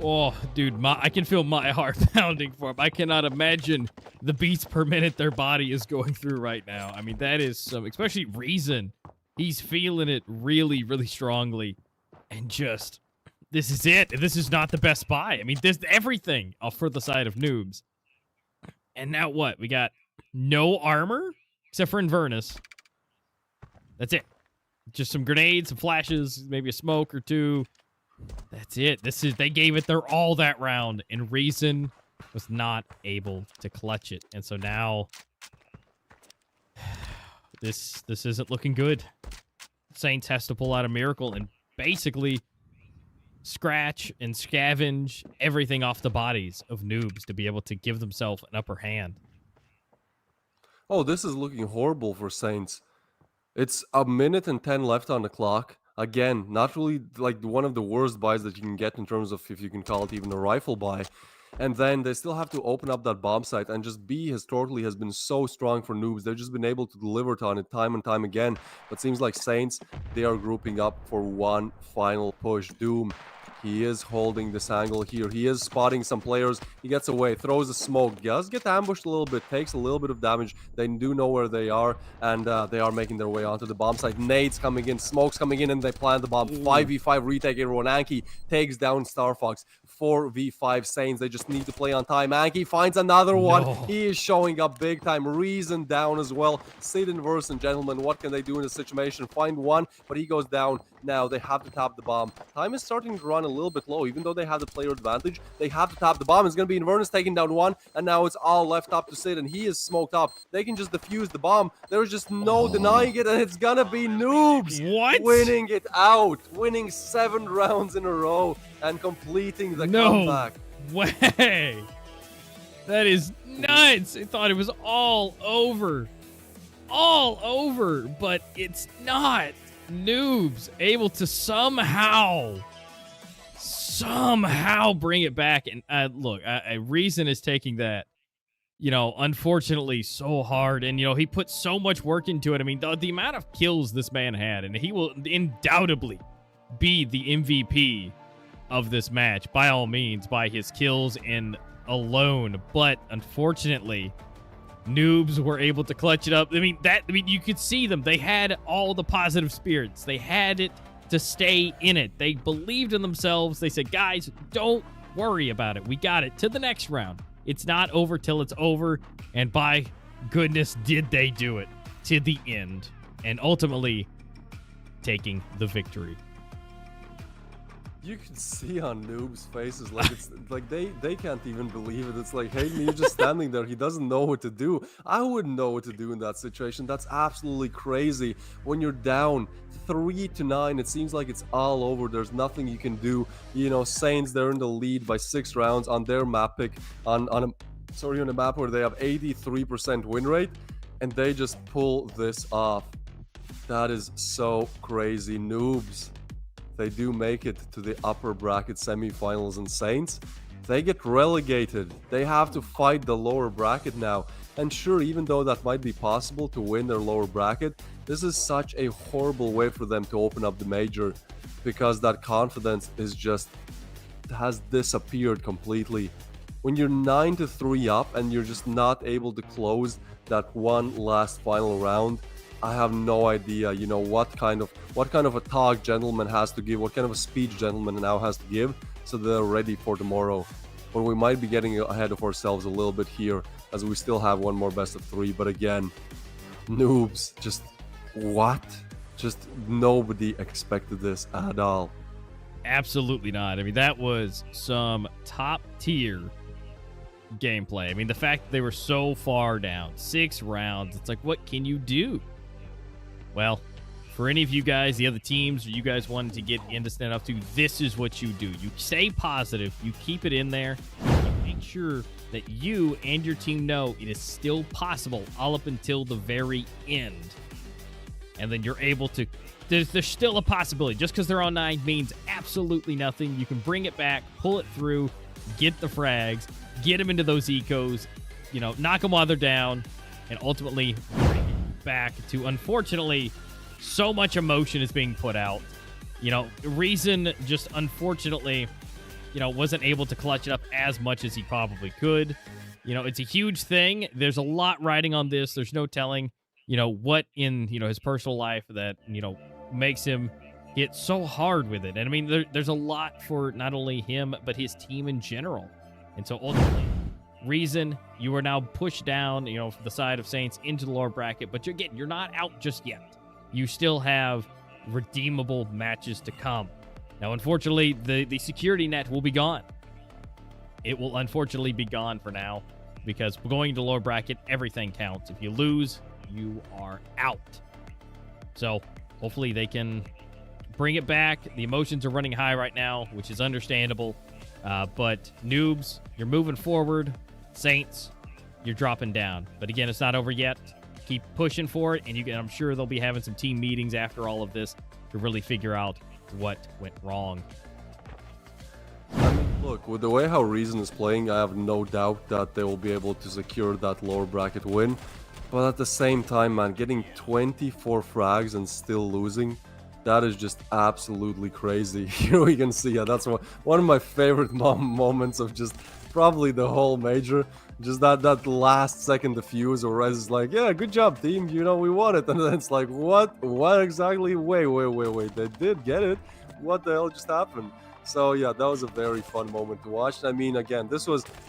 Oh, dude, I can feel my heart pounding for him. I cannot imagine the beats per minute their body is going through right now. I mean, that is especially Reason. He's feeling it really, really strongly, and just... this is it. This is not the best buy. I mean, this everything for the side of Noobs. And now what? We got no armor, except for Inverness. That's it. Just some grenades, some flashes, maybe a smoke or 2. That's it. They gave it their all that round, and Reason was not able to clutch it. And so now this isn't looking good. Saints has to pull out a miracle and basically scratch and scavenge everything off the bodies of noobs to be able to give themselves an upper hand. Oh, this is looking horrible for Saints. It's a minute and 10 left on the clock. Again, not really like one of the worst buys that you can get in terms of, if you can call it even a rifle buy. And then they still have to open up that bomb site, and just B historically has been so strong for noobs. They've just been able to deliver on it time and time again. But seems like Saints, they are grouping up for one final push. Doom, he is holding this angle here. He is spotting some players. He gets away, throws a smoke, does get ambushed a little bit, takes a little bit of damage. They do know where they are, and they are making their way onto the bomb site. Nades coming in, smokes coming in, and they plant the bomb. 5v5 retake everyone. Anki takes down Star Fox. 4v5 Saints. They just need to play on time. Anki finds another one. No. He is showing up big time. Reason down as well. Sid and Verson, gentlemen, what can they do in this situation? Find one, but he goes down. Now they have to tap the bomb. Time is starting to run a little bit low. Even though they have the player advantage, they have to tap the bomb. It's going to be Inverness taking down one, and now it's all left up to Sid, and he is smoked up. They can just defuse the bomb. There's just no denying it, and it's going to be Noobs What? winning it out. Winning 7 rounds in a row and completing the comeback. Way. That is nuts. I thought it was all over. All over, but it's not. Noobs able to somehow bring it back. And look, Reason is taking that, unfortunately so hard. And, he put so much work into it. I mean, the amount of kills this man had, and he will undoubtedly be the MVP of this match, by all means, by his kills and alone. But unfortunately, Noobs were able to clutch it up. I mean, you could see them. They had all the positive spirits. They had it to stay in it. They believed in themselves. They said, guys, don't worry about it. We got it. To the next round. It's not over till it's over. And by goodness, did they do it to the end. And ultimately, taking the victory. You can see on Noob's faces, like it's like they can't even believe it. It's like, hey, you're just standing there. He doesn't know what to do. I wouldn't know what to do in that situation. That's absolutely crazy. When you're down 3-9, it seems like it's all over. There's nothing you can do. Saints, they're in the lead by 6 rounds on their map pick on a map where they have 83% win rate, and they just pull this off. That is so crazy. Noobs, they do make it to the upper bracket semifinals, and Saints, they get relegated. They have to fight the lower bracket now. And sure, even though that might be possible to win their lower bracket, this is such a horrible way for them to open up the major, because that confidence has disappeared completely. When you're 9-3 up and you're just not able to close that one last final round, I have no idea, what kind of a talk gentleman has to give, what kind of a speech gentleman now has to give, so they're ready for tomorrow. But we might be getting ahead of ourselves a little bit here, as we still have one more best of 3. But again, Noobs, just what? Just nobody expected this at all. Absolutely not. I mean, that was some top tier gameplay. I mean, the fact that they were so far down, 6 rounds, it's like, what can you do? Well, for any of you guys, the other teams, or you guys wanted to get into Standoff 2, this is what you do. You stay positive, you keep it in there, you make sure that you and your team know it is still possible all up until the very end. And then you're able to, there's still a possibility. Just because they're on 9 means absolutely nothing. You can bring it back, pull it through, get the frags, get them into those ecos, knock them while they're down, and ultimately bring it back to, unfortunately, so much emotion is being put out. Reason just unfortunately, wasn't able to clutch it up as much as he probably could. It's a huge thing. There's a lot riding on this. There's no telling, what in, his personal life that, makes him hit so hard with it. And I mean, there's a lot for not only him, but his team in general. And so ultimately, Reason, you are now pushed down, from the side of Saints into the lower bracket, but you're not out just yet. You still have redeemable matches to come. Now, unfortunately, the security net will be gone. It will unfortunately be gone for now, because going to lower bracket, everything counts. If you lose, you are out. So hopefully they can bring it back. The emotions are running high right now, which is understandable. But Noobs, you're moving forward. Saints, you're dropping down. But again, it's not over yet. Keep pushing for it, and I'm sure they'll be having some team meetings after all of this to really figure out what went wrong. I mean, look, with the way how Reason is playing, I have no doubt that they will be able to secure that lower bracket win. But at the same time, man, getting 24 frags and still losing, that is just absolutely crazy. Here we can see, yeah, that's one of my favorite moments of just probably the whole major. Just that last second defuse where Rez is like, yeah, good job, team, you know, we won it. And then it's like, what exactly? Wait, they did get it. What the hell just happened? So yeah, that was a very fun moment to watch. I mean, again,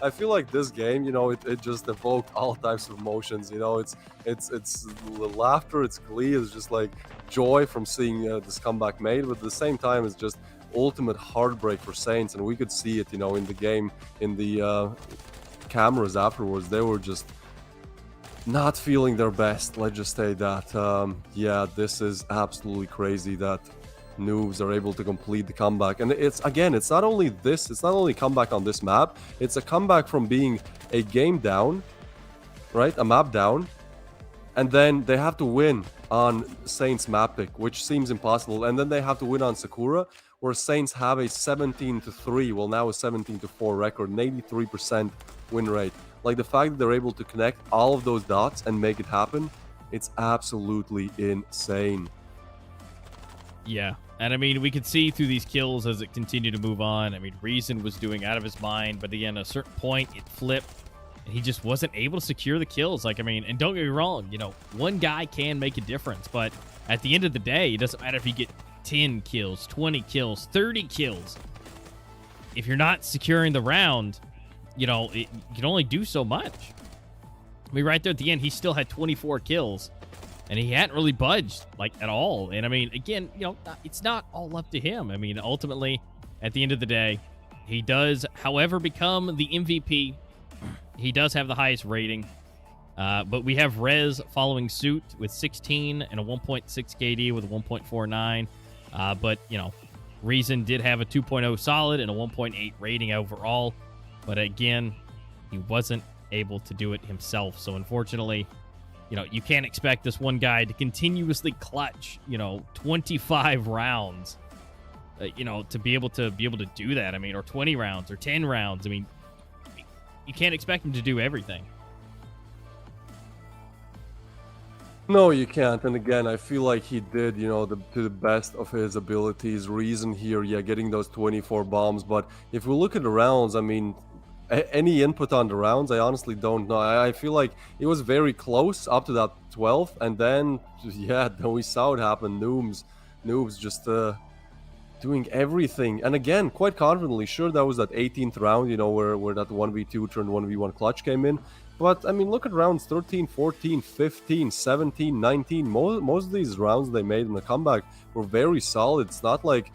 I feel like this game, you know, it just evoked all types of emotions. You know, it's laughter, it's glee, it's just like joy from seeing this comeback made, but at the same time, it's just ultimate heartbreak for Saints. And we could see it, you know, in the game, in the cameras afterwards. They were just not feeling their best, let's just say that. Yeah, this is absolutely crazy that Noobs are able to complete the comeback. And it's not only comeback on this map, it's a comeback from being a game down, right, a map down, and then they have to win on Saints map pick, which seems impossible, and then they have to win on Sakura, where Saints have a 17-3, well, now a 17-4 record, an 83% win rate. Like, the fact that they're able to connect all of those dots and make it happen, it's absolutely insane. Yeah, and I mean, we could see through these kills as it continued to move on. I mean, Reason was doing out of his mind, but again, at a certain point, it flipped, and he just wasn't able to secure the kills. Like, I mean, and don't get me wrong, you know, one guy can make a difference, but at the end of the day, it doesn't matter if you get 10 kills, 20 kills, 30 kills. If you're not securing the round, you know, you can only do so much. I mean, right there at the end, he still had 24 kills. And he hadn't really budged, like, at all. And, I mean, again, you know, it's not all up to him. I mean, ultimately, at the end of the day, he does, however, become the MVP. He does have the highest rating. But we have Rez following suit with 16 and a 1.6 KD with a 1.49. But, you know, Reason did have a 2.0 solid and a 1.8 rating overall. But, again, he wasn't able to do it himself. So, unfortunately, you know, you can't expect this one guy to continuously clutch, you know, 25 rounds, you know, to be able to do that. I mean, or 20 rounds or 10 rounds. I mean, you can't expect him to do everything. No, you can't. And again, I feel like he did, you know, to the best of his abilities. Reason here, yeah, getting those 24 bombs. But if we look at the rounds, I mean, any input on the rounds, I honestly don't know. I feel like it was very close up to that 12th, and then, yeah, then we saw it happen. Noobs just doing everything. And again, quite confidently, sure, that was that 18th round, you know, where that 1v2 turned 1v1 clutch came in. But, I mean, look at rounds 13, 14, 15, 17, 19. Most of these rounds they made in the comeback were very solid. It's not like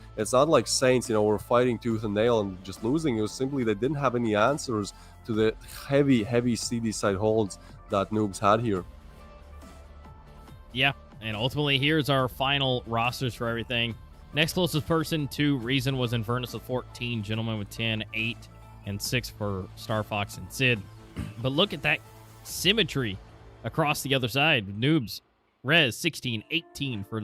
Saints, you know, were fighting tooth and nail and just losing. It was simply they didn't have any answers to the heavy CD side holds that Noobs had here. Yeah, and ultimately, here's our final rosters for everything. Next closest person to Reason was Infernus with 14, Gentleman with 10, 8, and 6 for Star Fox and Sid. But look at that symmetry across the other side. Noobs, Rez, 16, 18 for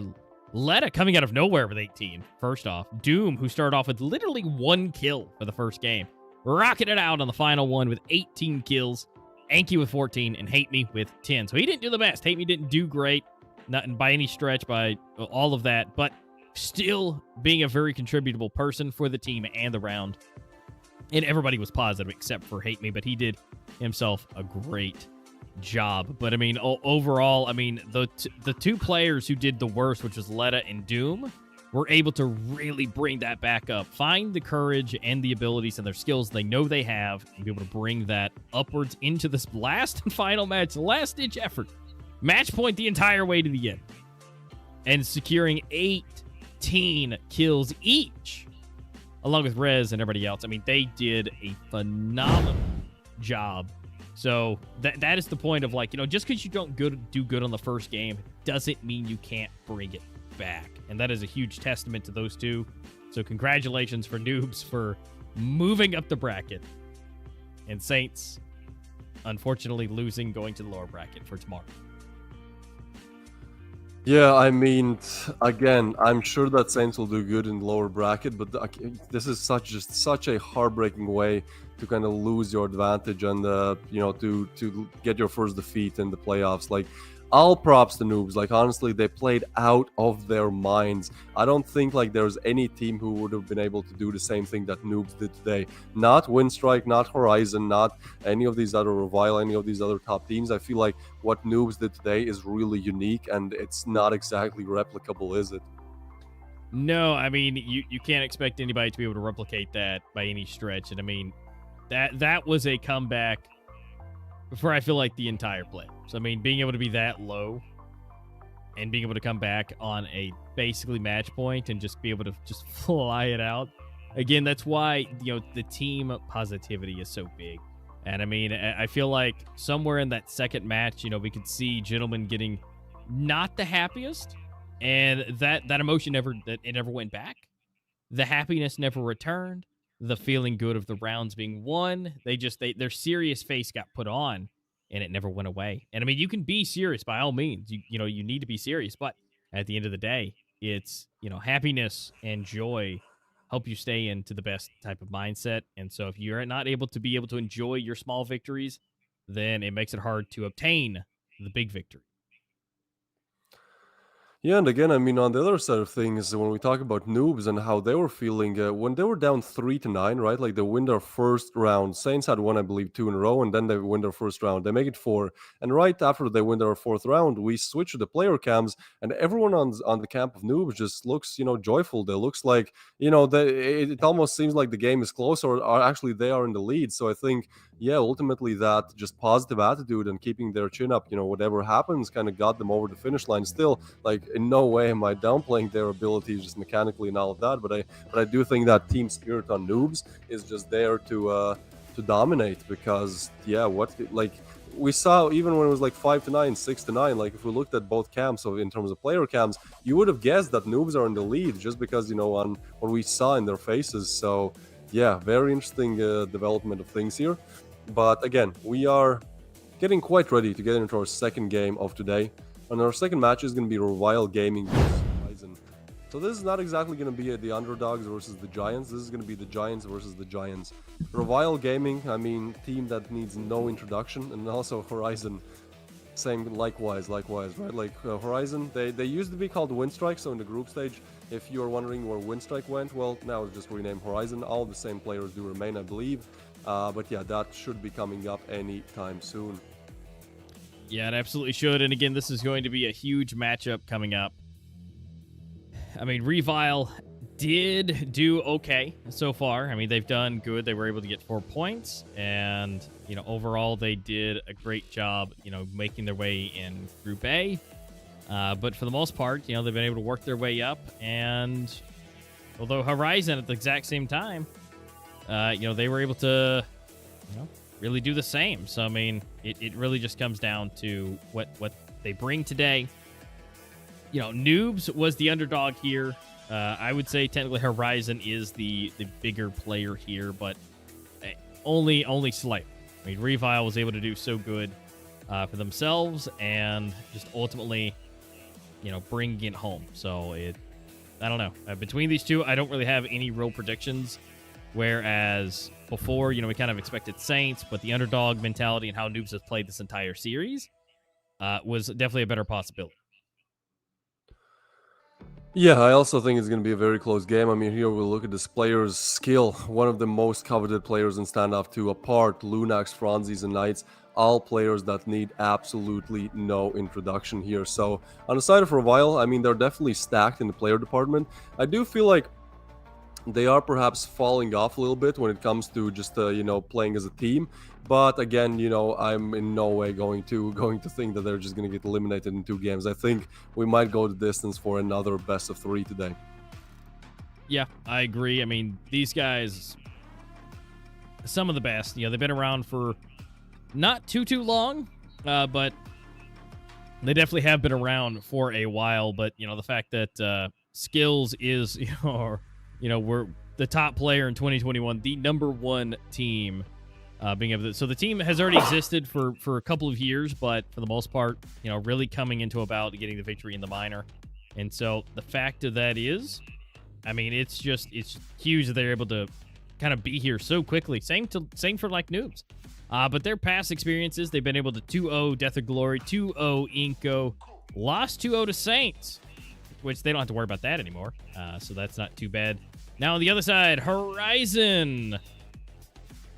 Letta coming out of nowhere with 18. First off, Doom, who started off with literally 1 kill for the first game, rocketed it out on the final one with 18 kills. Anki with 14 and Hate Me with 10. So he didn't do the best. Hate Me didn't do great, not by any stretch, by all of that, but still being a very contributable person for the team and the round. And everybody was positive except for Hate Me, but he did himself a great job. But I mean, overall, I mean, the two players who did the worst, which was Letta and Doom, were able to really bring that back up, find the courage and the abilities and their skills they know they have, and be able to bring that upwards into this last and final match, last-ditch effort. Match point the entire way to the end. And securing 18 kills each, along with Rez and everybody else. I mean, they did a phenomenal job. So that is the point of, like, you know, just because you don't do good on the first game doesn't mean you can't bring it back. And that is a huge testament to those two. So congratulations for Noobs for moving up the bracket. And Saints, unfortunately, losing, going to the lower bracket for tomorrow. Yeah, I mean, again, I'm sure that Saints will do good in the lower bracket, but this is just such a heartbreaking way to kind of lose your advantage and to get your first defeat in the playoffs. Like, all props to Noobs. Like, honestly, they played out of their minds. I don't think like there's any team who would have been able to do the same thing that Noobs did today. Not Winstrike, not Horizon, not any of these other Revile, any of these other top teams. I feel like what Noobs did today is really unique, and it's not exactly replicable, is it? No, I mean, you can't expect anybody to be able to replicate that by any stretch. And I mean, that was a comeback for, I feel like, the entire play. So, I mean, being able to be that low and being able to come back on a basically match point and just be able to just fly it out. Again, that's why, the team positivity is so big. And I mean, I feel like somewhere in that second match, we could see Gentlemen getting not the happiest, and that emotion never went back. The happiness never returned. The feeling good of the rounds being won, their serious face got put on, and it never went away. And I mean, you can be serious by all means. You need to be serious, but at the end of the day, it's happiness and joy help you stay into the best type of mindset. And so if you're not able to enjoy your small victories, then it makes it hard to obtain the big victory. Yeah, and again, I mean, on the other side of things, when we talk about Noobs and how they were feeling when they were down 3-9, right? Like they win their first round. Saints had won, I believe, 2 in a row, and then they win their first round. They make it 4, and right after they win their fourth round, we switch to the player cams, and everyone on the camp of Noobs just looks, joyful. They looks like, it almost seems like the game is close, or actually they are in the lead. So I think, yeah, ultimately that just positive attitude and keeping their chin up, whatever happens, kind of got them over the finish line. Still, like, in no way am I downplaying their abilities just mechanically and all of that, but I do think that team spirit on Noobs is just there to dominate, because we saw even when it was like 5-9, 6-9, like if we looked at both camps, so in terms of player camps, you would have guessed that Noobs are in the lead just because on what we saw in their faces. So yeah, very interesting development of things here. But again, we are getting quite ready to get into our second game of today. And our second match is going to be RevialGG versus Horizon. So this is not exactly going to be the underdogs versus the giants. This is going to be the giants versus the giants. RevialGG, I mean, team that needs no introduction. And also Horizon, same, likewise, right? Like Horizon, they used to be called Winstrike. So in the group stage, if you're wondering where Winstrike went, well, now it's just renamed Horizon. All the same players do remain, I believe. But yeah, that should be coming up anytime soon. Yeah, it absolutely should. And again, this is going to be a huge matchup coming up. I mean, Revile did do okay so far. I mean, they've done good. They were able to get 4 points. And, overall, they did a great job, making their way in Group A. But for the most part, they've been able to work their way up. And although Horizon at the exact same time, they were able to, really do the same. So, I mean, it really just comes down to what they bring today. Noobs was the underdog here. I would say technically Horizon is the bigger player here, but only slight. I mean, Revile was able to do so good for themselves and just ultimately, bringing it home. So, I don't know. Between these two, I don't really have any real predictions. Whereas before, we kind of expected Saints, but the underdog mentality and how Noobs has played this entire series was definitely a better possibility. Yeah, I also think it's going to be a very close game. I mean, here we'll look at this player's skill. One of the most coveted players in Standoff 2, apart Lunax, Franzis, and Knights. All players that need absolutely no introduction here. So, on the side of Revile, I mean, they're definitely stacked in the player department. I do feel like they are perhaps falling off a little bit when it comes to just playing as a team, but again, I'm in no way going to think that they're just going to get eliminated in 2 games. I think we might go the distance for another best of 3 today. Yeah, I agree. I mean, these guys, some of the best. They've been around for not too long, but They definitely have been around for a while, but the fact that Skills is we're the top player in 2021, the number one team, being able to. So the team has already existed for a couple of years, but for the most part, really coming into about getting the victory in the minor. And so the fact of that is, I mean, it's huge that they're able to kind of be here so quickly. Same for like Noobs. But their past experiences, they've been able to 2-0 Death of Glory, 2-0 Inco, lost 2-0 to Saints, which they don't have to worry about that anymore. So that's not too bad. Now on the other side, Horizon,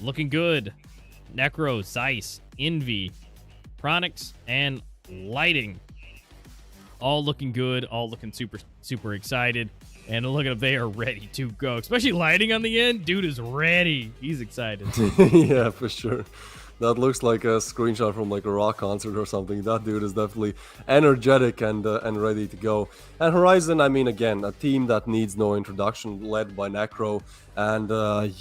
looking good. Necro, Zeiss, Envy, Chronix, and Lighting, all looking good, all looking super, super excited. And look at them, they are ready to go. Especially Lighting on the end. Dude is ready. He's excited. Yeah, for sure. That looks like a screenshot from like a rock concert or something. That dude is definitely energetic and ready to go. And Horizon, I mean, again, a team that needs no introduction, led by Necro. And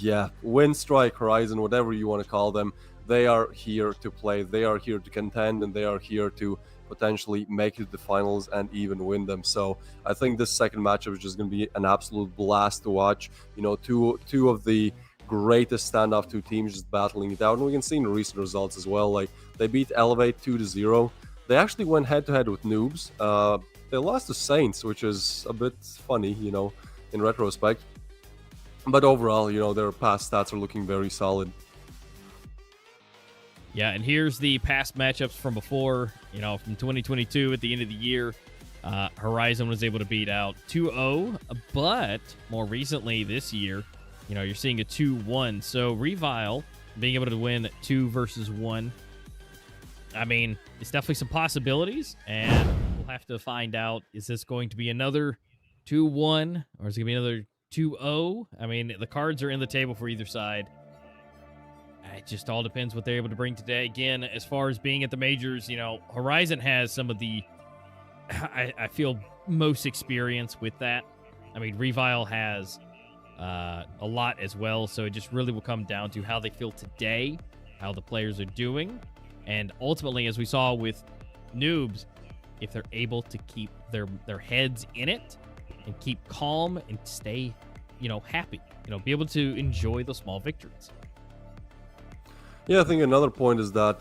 yeah, Windstrike, Horizon, whatever you want to call them, they are here to play. They are here to contend, and they are here to potentially make it to the finals and even win them. So I think this second matchup is just going to be an absolute blast to watch. Two of the greatest standoff two teams just battling it out, and we can see in the recent results as well. Like, they beat Elevate 2-0. They actually went head-to-head with Noobs. They lost to Saints, which is a bit funny, in retrospect. But overall, their past stats are looking very solid. Yeah, and here's the past matchups from before, from 2022 at the end of the year. Horizon was able to beat out 2-0, but more recently this year, you're seeing a 2-1. So Revile being able to win 2 versus 1. I mean, it's definitely some possibilities, and we'll have to find out, is this going to be another 2-1, or is it going to be another 2-0? I mean, the cards are in the table for either side. It just all depends what they're able to bring today. Again, as far as being at the majors, Horizon has some of the, I feel, most experience with that. I mean, Revile has a lot as well, so it just really will come down to how they feel today, how the players are doing, and ultimately, as we saw with Noobs, if they're able to keep their heads in it and keep calm and stay, happy, be able to enjoy the small victories. Yeah, I think another point is that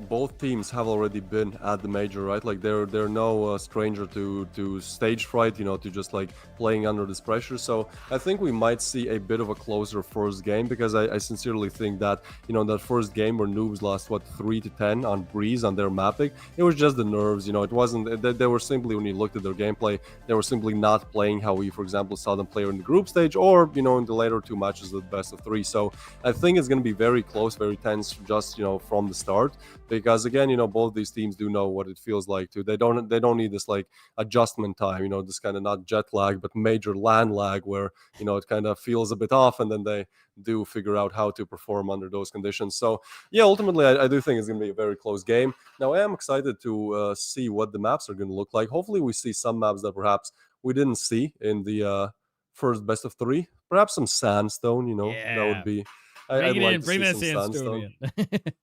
both teams have already been at the major, right? Like, they're no stranger to stage fright, to just like playing under this pressure. So I think we might see a bit of a closer first game, because I sincerely think that that first game where Noobs lost 3-10 on Breeze on their mapping, it was just the nerves. It wasn't. They were simply, when you looked at their gameplay, they were simply not playing how we, for example, saw them play in the group stage, or in the later two matches of the best of 3. So I think it's going to be very close, very tense, just from the start, because again, both these teams do know what it feels like to. They don't need this like adjustment time, this kind of not jet lag but major LAN lag, where it kind of feels a bit off, and then they do figure out how to perform under those conditions. So yeah, ultimately I do think it's going to be a very close game. Now I am excited to see what the maps are going to look like. Hopefully we see some maps that perhaps we didn't see in the first best of 3, perhaps some sandstone. Yeah. That would be, Bring I'd it like in, to bring see that some sandstone sandstone. in.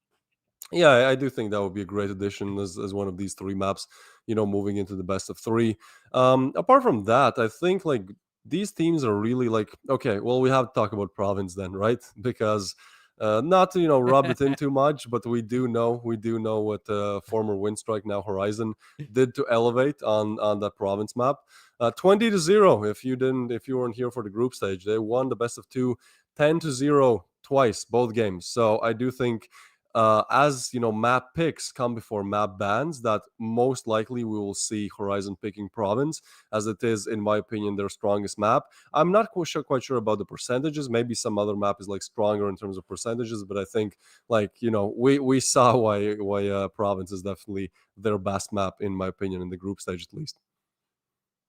Yeah, I do think that would be a great addition as one of these 3 maps, moving into the best of 3. Apart from that, I think like these teams are really like, okay, well, we have to talk about Province then, right? Because not to rub it in too much, but we do know what former Windstrike, now Horizon, did to Elevate on that Province map. 20-0. If you weren't here for the group stage, they won the best of 2, 10-0 twice, both games. So I do think, as map picks come before map bans, that most likely we will see Horizon picking Province, as it is, in my opinion, their strongest map. I'm not quite sure about the percentages. Maybe some other map is like stronger in terms of percentages, but I think like we saw why Province is definitely their best map, in my opinion, in the group stage at least.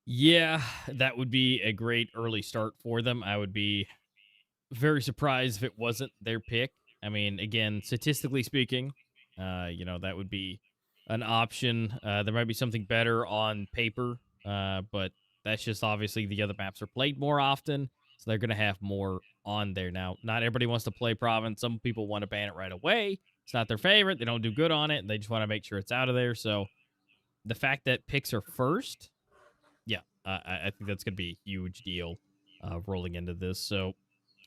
Yeah, that would be a great early start for them. I would be very surprised if it wasn't their pick. I mean, again, statistically speaking, that would be an option. There might be something better on paper, but that's just obviously the other maps are played more often, so they're going to have more on there. Now, not everybody wants to play Province. Some people want to ban it right away. It's not their favorite. They don't do good on it, and they just want to make sure it's out of there. So the fact that picks are first, yeah, I think that's going to be a huge deal rolling into this. So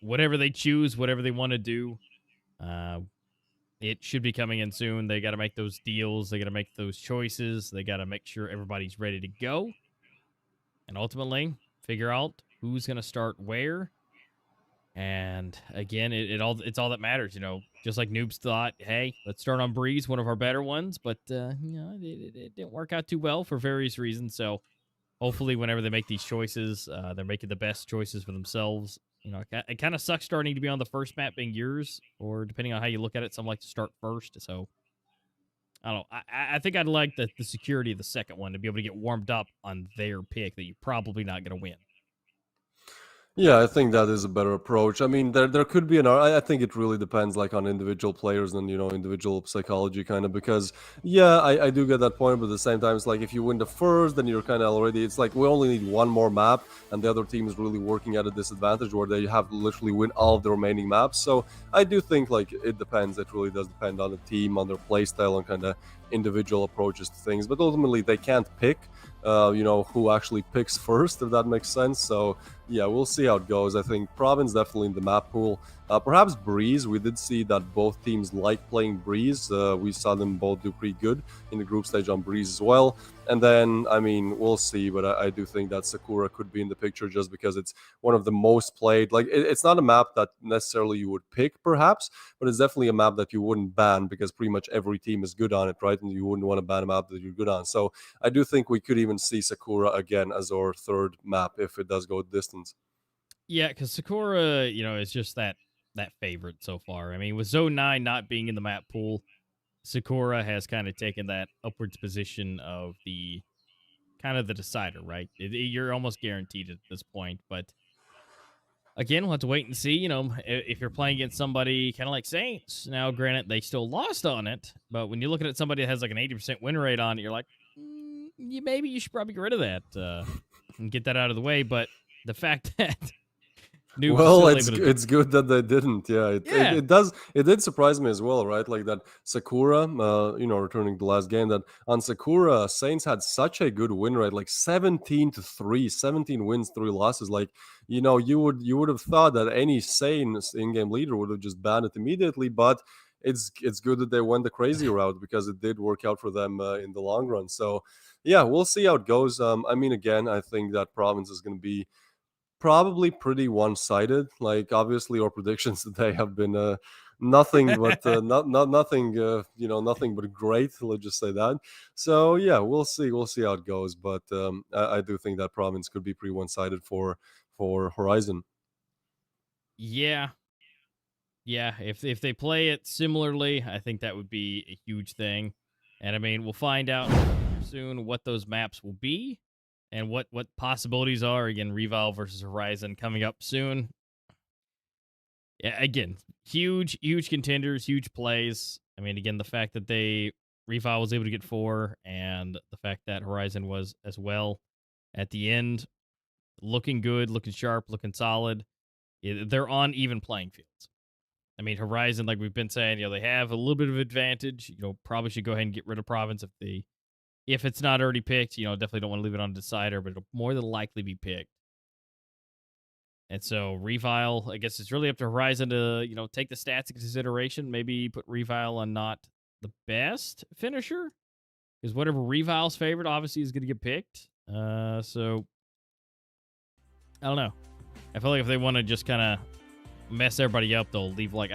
whatever they choose, whatever they want to do, uh, it should be coming in soon. They got to make those deals. They got to make those choices. They got to make sure everybody's ready to go. And ultimately, figure out who's going to start where. And again, it's all that matters, Just like Noobs thought, hey, let's start on Breeze, one of our better ones, but it didn't work out too well for various reasons. So hopefully, whenever they make these choices, they're making the best choices for themselves. It kind of sucks starting to be on the first map being yours, or depending on how you look at it, some like to start first. So I don't know. I think I'd like the security of the second one to be able to get warmed up on their pick that you're probably not going to win. Yeah, I think that is a better approach. I mean, there could be I think it really depends like on individual players and individual psychology kind of, because yeah, I do get that point, but at the same time it's like if you win the first, then you're kind of already, it's like we only need one more map and the other team is really working at a disadvantage where they have to literally win all of the remaining maps. So I do think like it depends. It really does depend on the team, on their play style, and kind of individual approaches to things. But ultimately they can't pick who actually picks first, if that makes sense. So yeah, we'll see how it goes. I think Province definitely in the map pool. Perhaps Breeze. We did see that both teams like playing Breeze. We saw them both do pretty good in the group stage on Breeze as well. And then, I mean, we'll see. But I do think that Sakura could be in the picture just because it's one of the most played. Like, it's not a map that necessarily you would pick, perhaps, but it's definitely a map that you wouldn't ban because pretty much every team is good on it, right? And you wouldn't want to ban a map that you're good on. So I do think we could even see Sakura again as our third map if it does go distance. Yeah, because Sakura, is just that favorite so far. I mean, with Zone 9 not being in the map pool, Sakura has kind of taken that upwards position of the kind of the decider, right? You're almost guaranteed at this point. But again, we'll have to wait and see. If you're playing against somebody kind of like Saints, now granted, they still lost on it. But when you're looking at somebody that has like an 80% win rate on it, you're like, maybe you should probably get rid of that and get that out of the way. But the fact that Noobs well, it's good that they didn't. Yeah, Yeah. It did surprise me as well, right? Like that Sakura, returning the last game, that on Sakura, Saints had such a good win rate, like 17-3, 17 wins, 3 losses. Like, you would have thought that any sane in-game leader would have just banned it immediately, but it's good that they went the crazy route because it did work out for them in the long run. So yeah, we'll see how it goes. I mean, again, I think that Province is going to be probably pretty one-sided. Like, obviously our predictions today have been nothing but nothing nothing but great, let's just say that. So yeah, we'll see how it goes, but I do think that Province could be pretty one-sided for Horizon. Yeah. If they play it similarly, I think that would be a huge thing. And I mean, we'll find out soon what those maps will be and what possibilities are. Again, Reval versus Horizon coming up soon. Yeah, again, huge contenders, huge plays. I mean, again, the fact that Reval was able to get 4 and the fact that Horizon was as well at the end, looking good, looking sharp, looking solid. They're on even playing fields. I mean, Horizon, like we've been saying, they have a little bit of advantage. Probably should go ahead and get rid of Province if it's not already picked. Definitely don't want to leave it on decider, but it'll more than likely be picked. And so Revile, I guess it's really up to Horizon to, take the stats into consideration. Maybe put Revile on not the best finisher, because whatever Revile's favorite obviously is going to get picked. So I don't know. I feel like if they want to just kind of mess everybody up, they'll leave like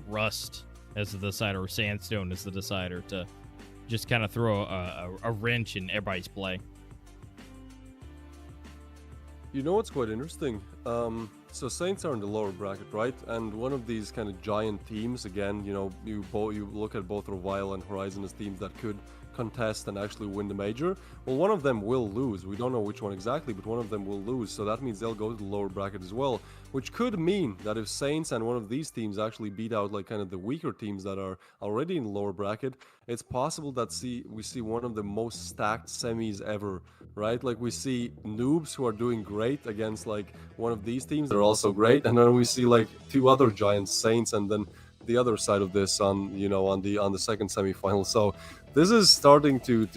Rust as the decider or Sandstone as the decider to just kind of throw a wrench in everybody's play. You know what's quite interesting? So Saints are in the lower bracket, right? And one of these kind of giant teams, again, you look at both Revile and Horizon as teams that could contest and actually win the major. Well, one of them will lose. We don't know which one exactly, but one of them will lose. So that means they'll go to the lower bracket as well, which could mean that if Saints and one of these teams actually beat out like kind of the weaker teams that are already in the lower bracket, it's possible that we see one of the most stacked semis ever, right? Like we see Noobs who are doing great against like one of these teams that are also great, and then we see like 2 other giants, Saints, and then the other side of this on the second semifinal. So this is starting to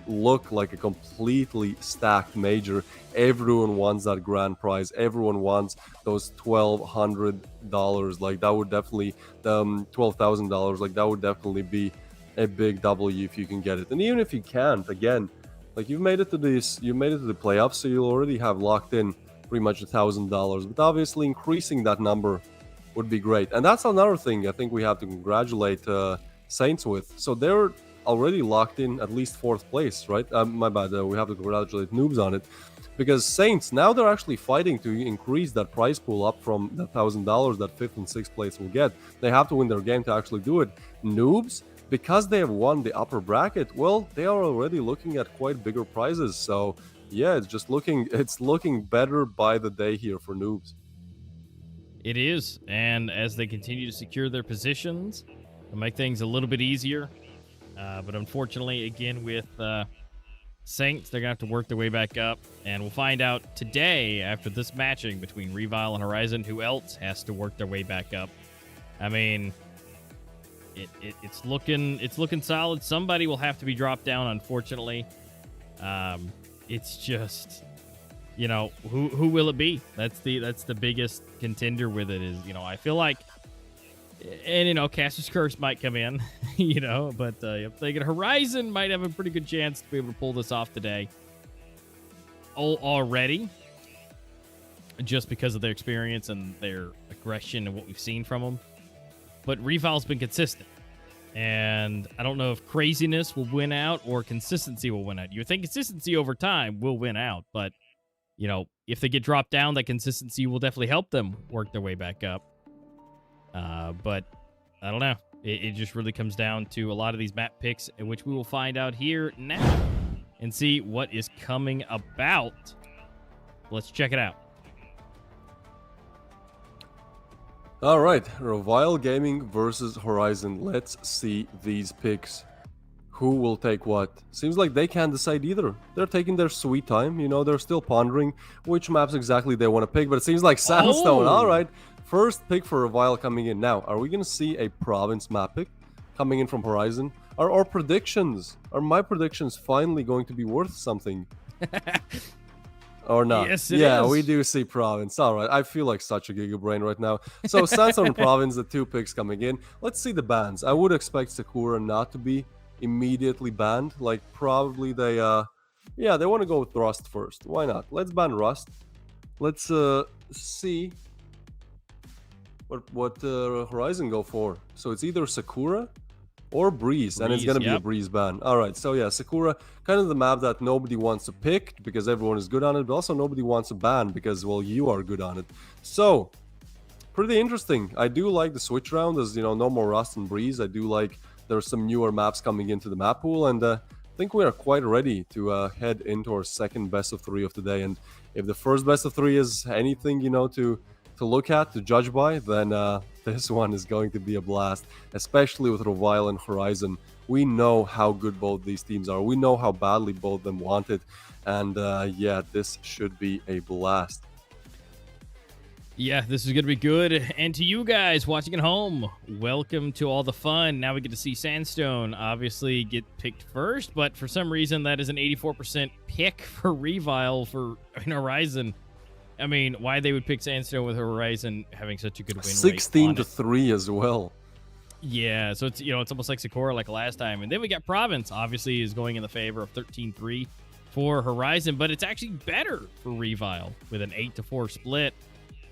look like a completely stacked major. Everyone wants that grand prize. Everyone wants those $1,200. Like that would definitely, $12,000. Like that would definitely be a big W if you can get it. And even if you can't, again, like you made it to the playoffs, so you'll already have locked in pretty much $1,000. But obviously, increasing that number would be great. And that's another thing I think we have to congratulate Saints with. So they're already locked in at least 4th place, right? My bad. We have to congratulate Noobs on it, because Saints now they're actually fighting to increase that prize pool up from the $1,000 that 5th and 6th place will get. They have to win their game to actually do it. Noobs, because they have won the upper bracket, well, they are already looking at quite bigger prizes. So yeah, it's looking better by the day here for Noobs. It is, and as they continue to secure their positions, it'll make things a little bit easier. But unfortunately, again, with Saints, they're going to have to work their way back up. And we'll find out today, after this matching between Revile and Horizon, who else has to work their way back up. I mean, it's looking solid. Somebody will have to be dropped down, unfortunately. It's just, you know, who will it be? That's the biggest contender with it is, you know, I feel like, and, you know, Caster's Curse might come in, you know, but I'm thinking Horizon might have a pretty good chance to be able to pull this off today. Already, just because of their experience and their aggression and what we've seen from them. But Revile's been consistent. And I don't know if craziness will win out or consistency will win out. You think consistency over time will win out, but, you know, if they get dropped down, that consistency will definitely help them work their way back up. But I don't know. It just really comes down to a lot of these map picks, which we will find out here now and see what is coming about. Let's check it out. All right, Revile Gaming versus Horizon. Let's see these picks. Who will take what? Seems like they can't decide either. They're taking their sweet time. You know, they're still pondering which maps exactly they want to pick. But it seems like Sandstone. All right, first pick for Revile coming in. Now, are we going to see a province map pick coming in from Horizon? Are our predictions, are my predictions finally going to be worth something? Or not? Yes, yeah, is. We do see province. All right, I feel like such a giga brain right now. So Sandstone and province, the 2 picks coming in. Let's see the bans. I would expect Sakura not to be immediately banned. Like probably they they want to go with Rust first. Why not? Let's ban Rust. Let's see what Horizon go for. So it's either Sakura or Breeze, and it's going to be a Breeze ban. All right, so yeah, Sakura, kind of the map that nobody wants to pick because everyone is good on it, but also nobody wants to ban because, well, you are good on it. So, pretty interesting. I do like the switch round. There's, you know, no more Rust and Breeze. I do like there's some newer maps coming into the map pool, and I think we are quite ready to head into our second best of 3 of the day. And if the first best of 3 is anything, you know, to look at, to judge by, then this one is going to be a blast, especially with Revile and Horizon. We know how good both these teams are. We know how badly both of them want it. And yeah, this should be a blast. Yeah, this is going to be good. And to you guys watching at home, welcome to all the fun. Now we get to see Sandstone obviously get picked first, but for some reason that is an 84% pick for Revile for Horizon. I mean, why they would pick Sandstone with Horizon having such a good win rate 16 to 3 as well. Yeah, so it's, you know, it's almost like Sakura like last time. And then we got Province, obviously, is going in the favor of 13-3 for Horizon, but it's actually better for Revile with an 8-4 split.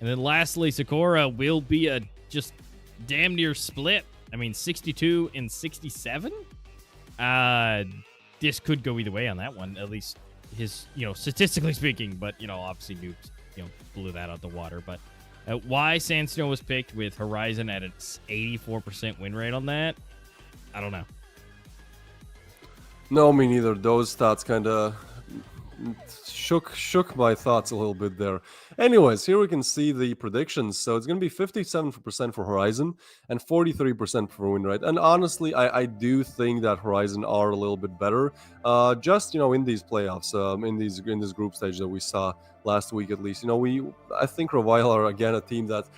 And then lastly, Sakura will be a just damn near split. I mean, 62 and 67. This could go either way on that one, at least his, you know, statistically speaking, but, you know, obviously Noobs, you know, blew that out the water. But why Sandstone was picked with Horizon at an 84% win rate on that, I don't know. No, me neither. Those stats kind of shook my thoughts a little bit there. Anyways, here we can see the predictions. So it's going to be 57% for Horizon and 43% for win rate. And honestly, I do think that Horizon are a little bit better. Just, you know, in these playoffs, in this group stage that we saw last week, at least, you know, I think Revile are again a team that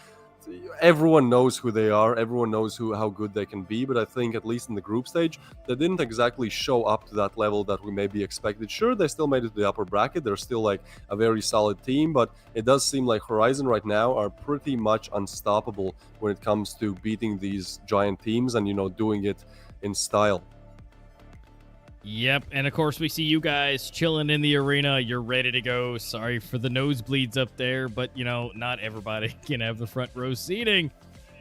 everyone knows who they are, everyone knows how good they can be, but I think at least in the group stage, they didn't exactly show up to that level that we maybe expected. Sure, they still made it to the upper bracket, they're still like a very solid team, but it does seem like Horizon right now are pretty much unstoppable when it comes to beating these giant teams and, you know, doing it in style. Yep, and of course we see you guys chilling in the arena. You're ready to go. Sorry for the nosebleeds up there, but, you know, not everybody can have the front row seating.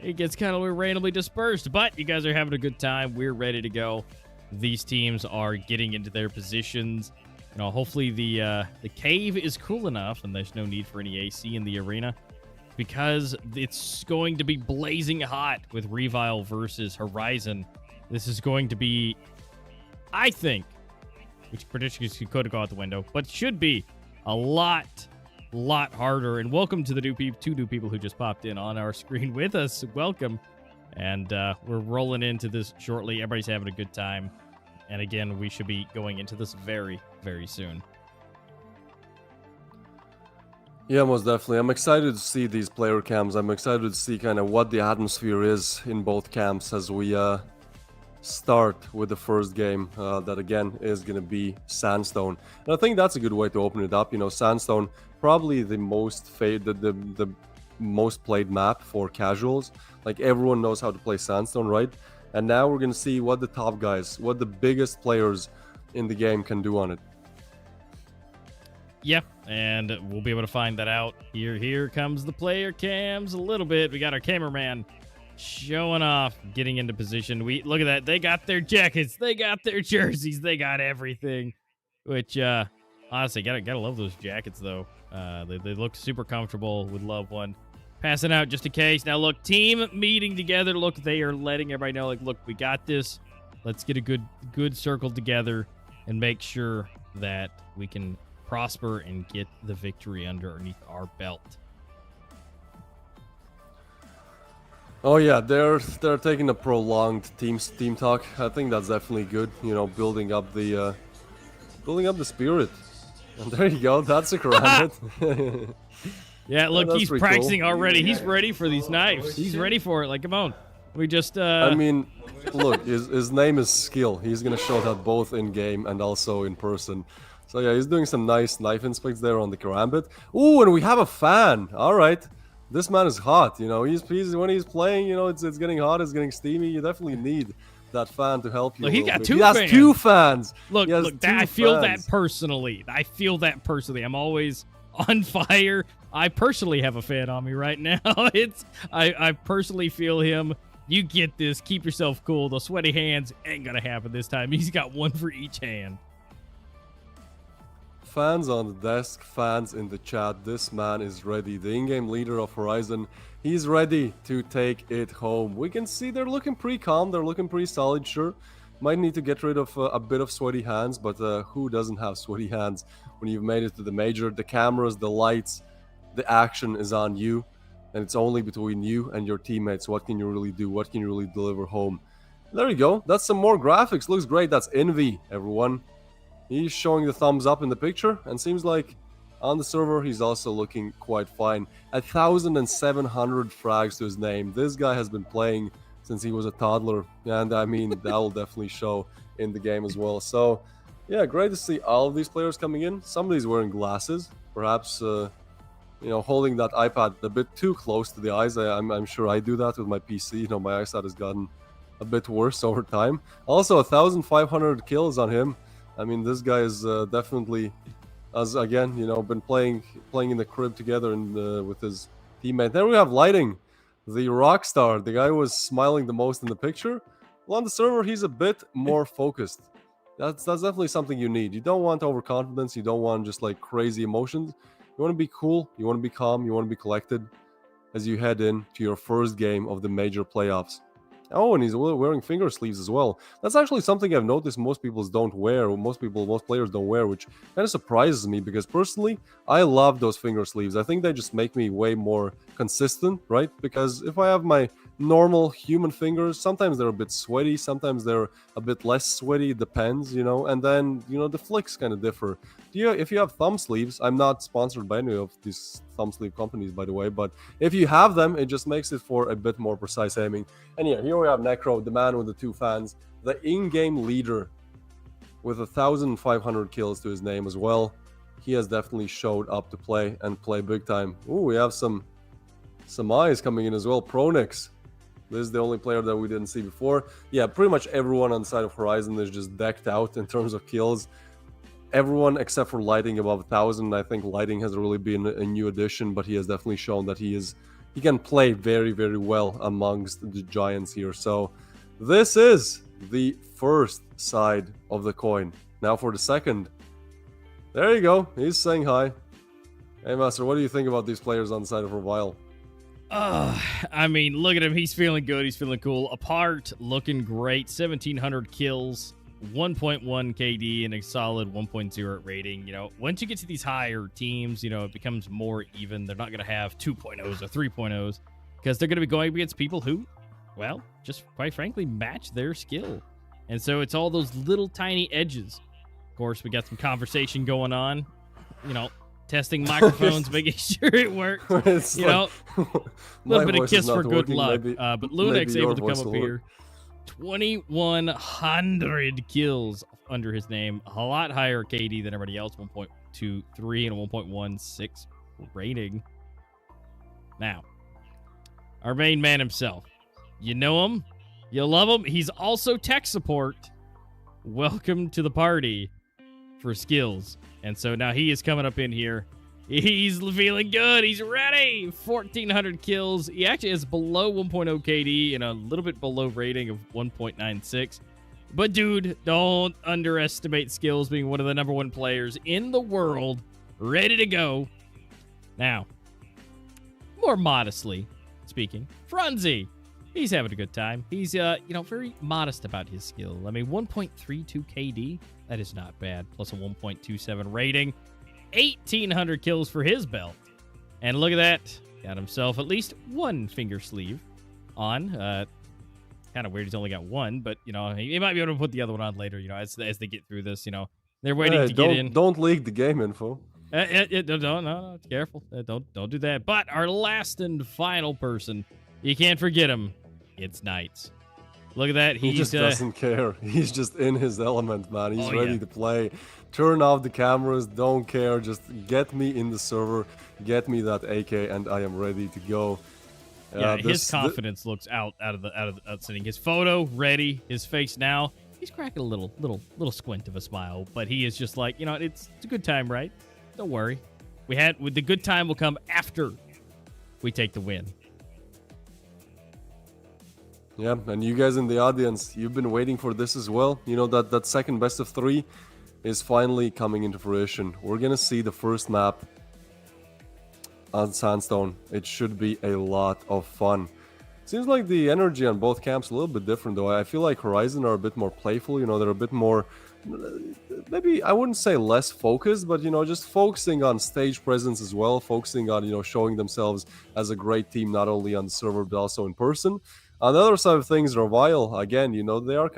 It gets kind of randomly dispersed, but you guys are having a good time. We're ready to go. These teams are getting into their positions. You know, hopefully the cave is cool enough, and there's no need for any AC in the arena, because it's going to be blazing hot with Revile versus Horizon. This is going to be, I think, which predictions could go out the window, but should be a lot harder. And welcome to the two new people who just popped in on our screen with us. Welcome. And we're rolling into this shortly. Everybody's having a good time. And again, we should be going into this very, very soon. Yeah, most definitely. I'm excited to see these player camps. I'm excited to see kind of what the atmosphere is in both camps as we start with the first game that again is going to be Sandstone. And I think that's a good way to open it up. You know, Sandstone, probably the most the most played map for casuals. Like, everyone knows how to play Sandstone, right? And now we're going to see what the top guys, what the biggest players in the game can do on it. Yeah, and we'll be able to find that out. Here comes the player cams a little bit. We got our cameraman showing off, getting into position. We look at that. They got their jackets, they got their jerseys, they got everything. Which honestly, gotta love those jackets though. They look super comfortable. Would love one. Passing out just in case. Now look, team meeting together. Look, they are letting everybody know, like, look, we got this. Let's get a good circle together and make sure that we can prosper and get the victory underneath our belt. Oh yeah, they're taking a prolonged team talk. I think that's definitely good. You know, building up the spirit. And there you go. That's a karambit. Yeah, look, that's he's pretty practicing cool. already. He's ready for these knives. He's ready for it. Like, come on. We just I mean, look, his name is Skill. He's gonna show that both in game and also in person. So yeah, he's doing some nice knife inspects there on the karambit. Ooh, and we have a fan. All right. This man is hot, you know. He's when he's playing, you know, it's getting hot, it's getting steamy. You definitely need that fan to help you. Look, he's got bit. two He has fans. 2 fans. Look, I feel that personally. I'm always on fire. I personally have a fan on me right now. I personally feel him. You get this. Keep yourself cool. The sweaty hands ain't gonna happen this time. He's got one for each hand. Fans on the desk, fans in the chat. This man is ready. The in-game leader of Horizon. He's ready to take it home. We can see they're looking pretty calm. They're looking pretty solid, sure. Might need to get rid of a bit of sweaty hands, but who doesn't have sweaty hands when you've made it to the major? The cameras, the lights, the action is on you, and it's only between you and your teammates. What can you really do? What can you really deliver home? There you go. That's some more graphics. Looks great. That's Envy, everyone. He's showing the thumbs up in the picture, and seems like on the server he's also looking quite fine. 1,700 frags to his name. This guy has been playing since he was a toddler, and I mean, that will definitely show in the game as well. So yeah, great to see all of these players coming in. Somebody's wearing glasses, perhaps you know, holding that iPad a bit too close to the eyes. I'm sure I do that with my PC. You know, my eyesight has gotten a bit worse over time. Also, 1,500 kills on him. I mean, this guy is definitely, as again, you know, been playing in the crib together and with his teammate. There we have Lighting, the rock star, the guy who was smiling the most in the picture. Well, on the server, he's a bit more focused. That's definitely something you need. You don't want overconfidence. You don't want just like crazy emotions. You want to be cool. You want to be calm. You want to be collected as you head in to your first game of the major playoffs. Oh, and he's wearing finger sleeves as well. That's actually something I've noticed most people don't wear, or most players don't wear, which kind of surprises me, because personally, I love those finger sleeves. I think they just make me way more consistent, right? Because if I have my normal human fingers. Sometimes they're a bit sweaty, sometimes they're a bit less sweaty, it depends, you know. And then, you know, the flicks kind of differ. If you have thumb sleeves, I'm not sponsored by any of these thumb sleeve companies, by the way, but if you have them, it just makes it for a bit more precise aiming. And yeah, here we have Necro, the man with the 2 fans, the in-game leader with 1,500 kills to his name as well. He has definitely showed up to play and play big time. Ooh, we have some eyes coming in as well. Pronix. This is the only player that we didn't see before. Yeah, pretty much everyone on the side of Horizon is just decked out in terms of kills. Everyone except for Lighting above 1,000. I think Lighting has really been a new addition, but he has definitely shown that he can play very, very well amongst the giants here. So this is the first side of the coin. Now for the second. There you go. He's saying hi. Hey, Master, what do you think about these players on the side of Revile? I mean, look at him. He's feeling good. He's feeling cool. Apart, looking great. 1,700 kills, 1.1 KD, and a solid 1.0 rating. You know, once you get to these higher teams, you know, it becomes more even. They're not going to have 2.0s or 3.0s because they're going to be going against people who, well, just quite frankly, match their skill. And so it's all those little tiny edges. Of course, we got some conversation going on, you know, testing microphones, making sure it works. It's you know, a little bit of kiss for good luck. But Lunek's able to come up here. 2,100 kills under his name. A lot higher KD than everybody else. 1.23 and a 1.16 rating. Now, our main man himself. You know him. You love him. He's also tech support. Welcome to the party for skills. And so now he is coming up in here. He's feeling good. He's ready. 1,400 kills. He actually is below 1.0 KD and a little bit below rating of 1.96. But dude, don't underestimate skills, being one of the #1 players in the world, ready to go. Now, more modestly speaking, Frunzy. He's having a good time. He's, very modest about his skill. I mean, 1.32 KD, that is not bad. Plus a 1.27 rating. 1,800 kills for his belt. And look at that. Got himself at least one finger sleeve on. Kind of weird he's only got one, but, you know, he might be able to put the other one on later, you know, as they get through this, you know. They're waiting to get in. Don't leak the game info. No, careful. Don't do that. But our last and final person, you can't forget him. It's Knights. Look at that. He just doesn't care. He's just in his element, man. He's ready to play. Turn off the cameras. Don't care. Just get me in the server. Get me that AK, and I am ready to go. Yeah, his confidence looks out of the sitting. His photo ready. His face now. He's cracking a little squint of a smile, but he is just like, you know, it's a good time, right? Don't worry. The good time will come after we take the win. Yeah, and you guys in the audience, you've been waiting for this as well. You know, that second best of 3 is finally coming into fruition. We're gonna see the first map on Sandstone. It should be a lot of fun. Seems like the energy on both camps a little bit different, though. I feel like Horizon are a bit more playful. You know, they're a bit more, maybe I wouldn't say less focused, but, you know, just focusing on stage presence as well, focusing on, you know, showing themselves as a great team, not only on the server, but also in person. On the other side of things, Revile, again, you know, they're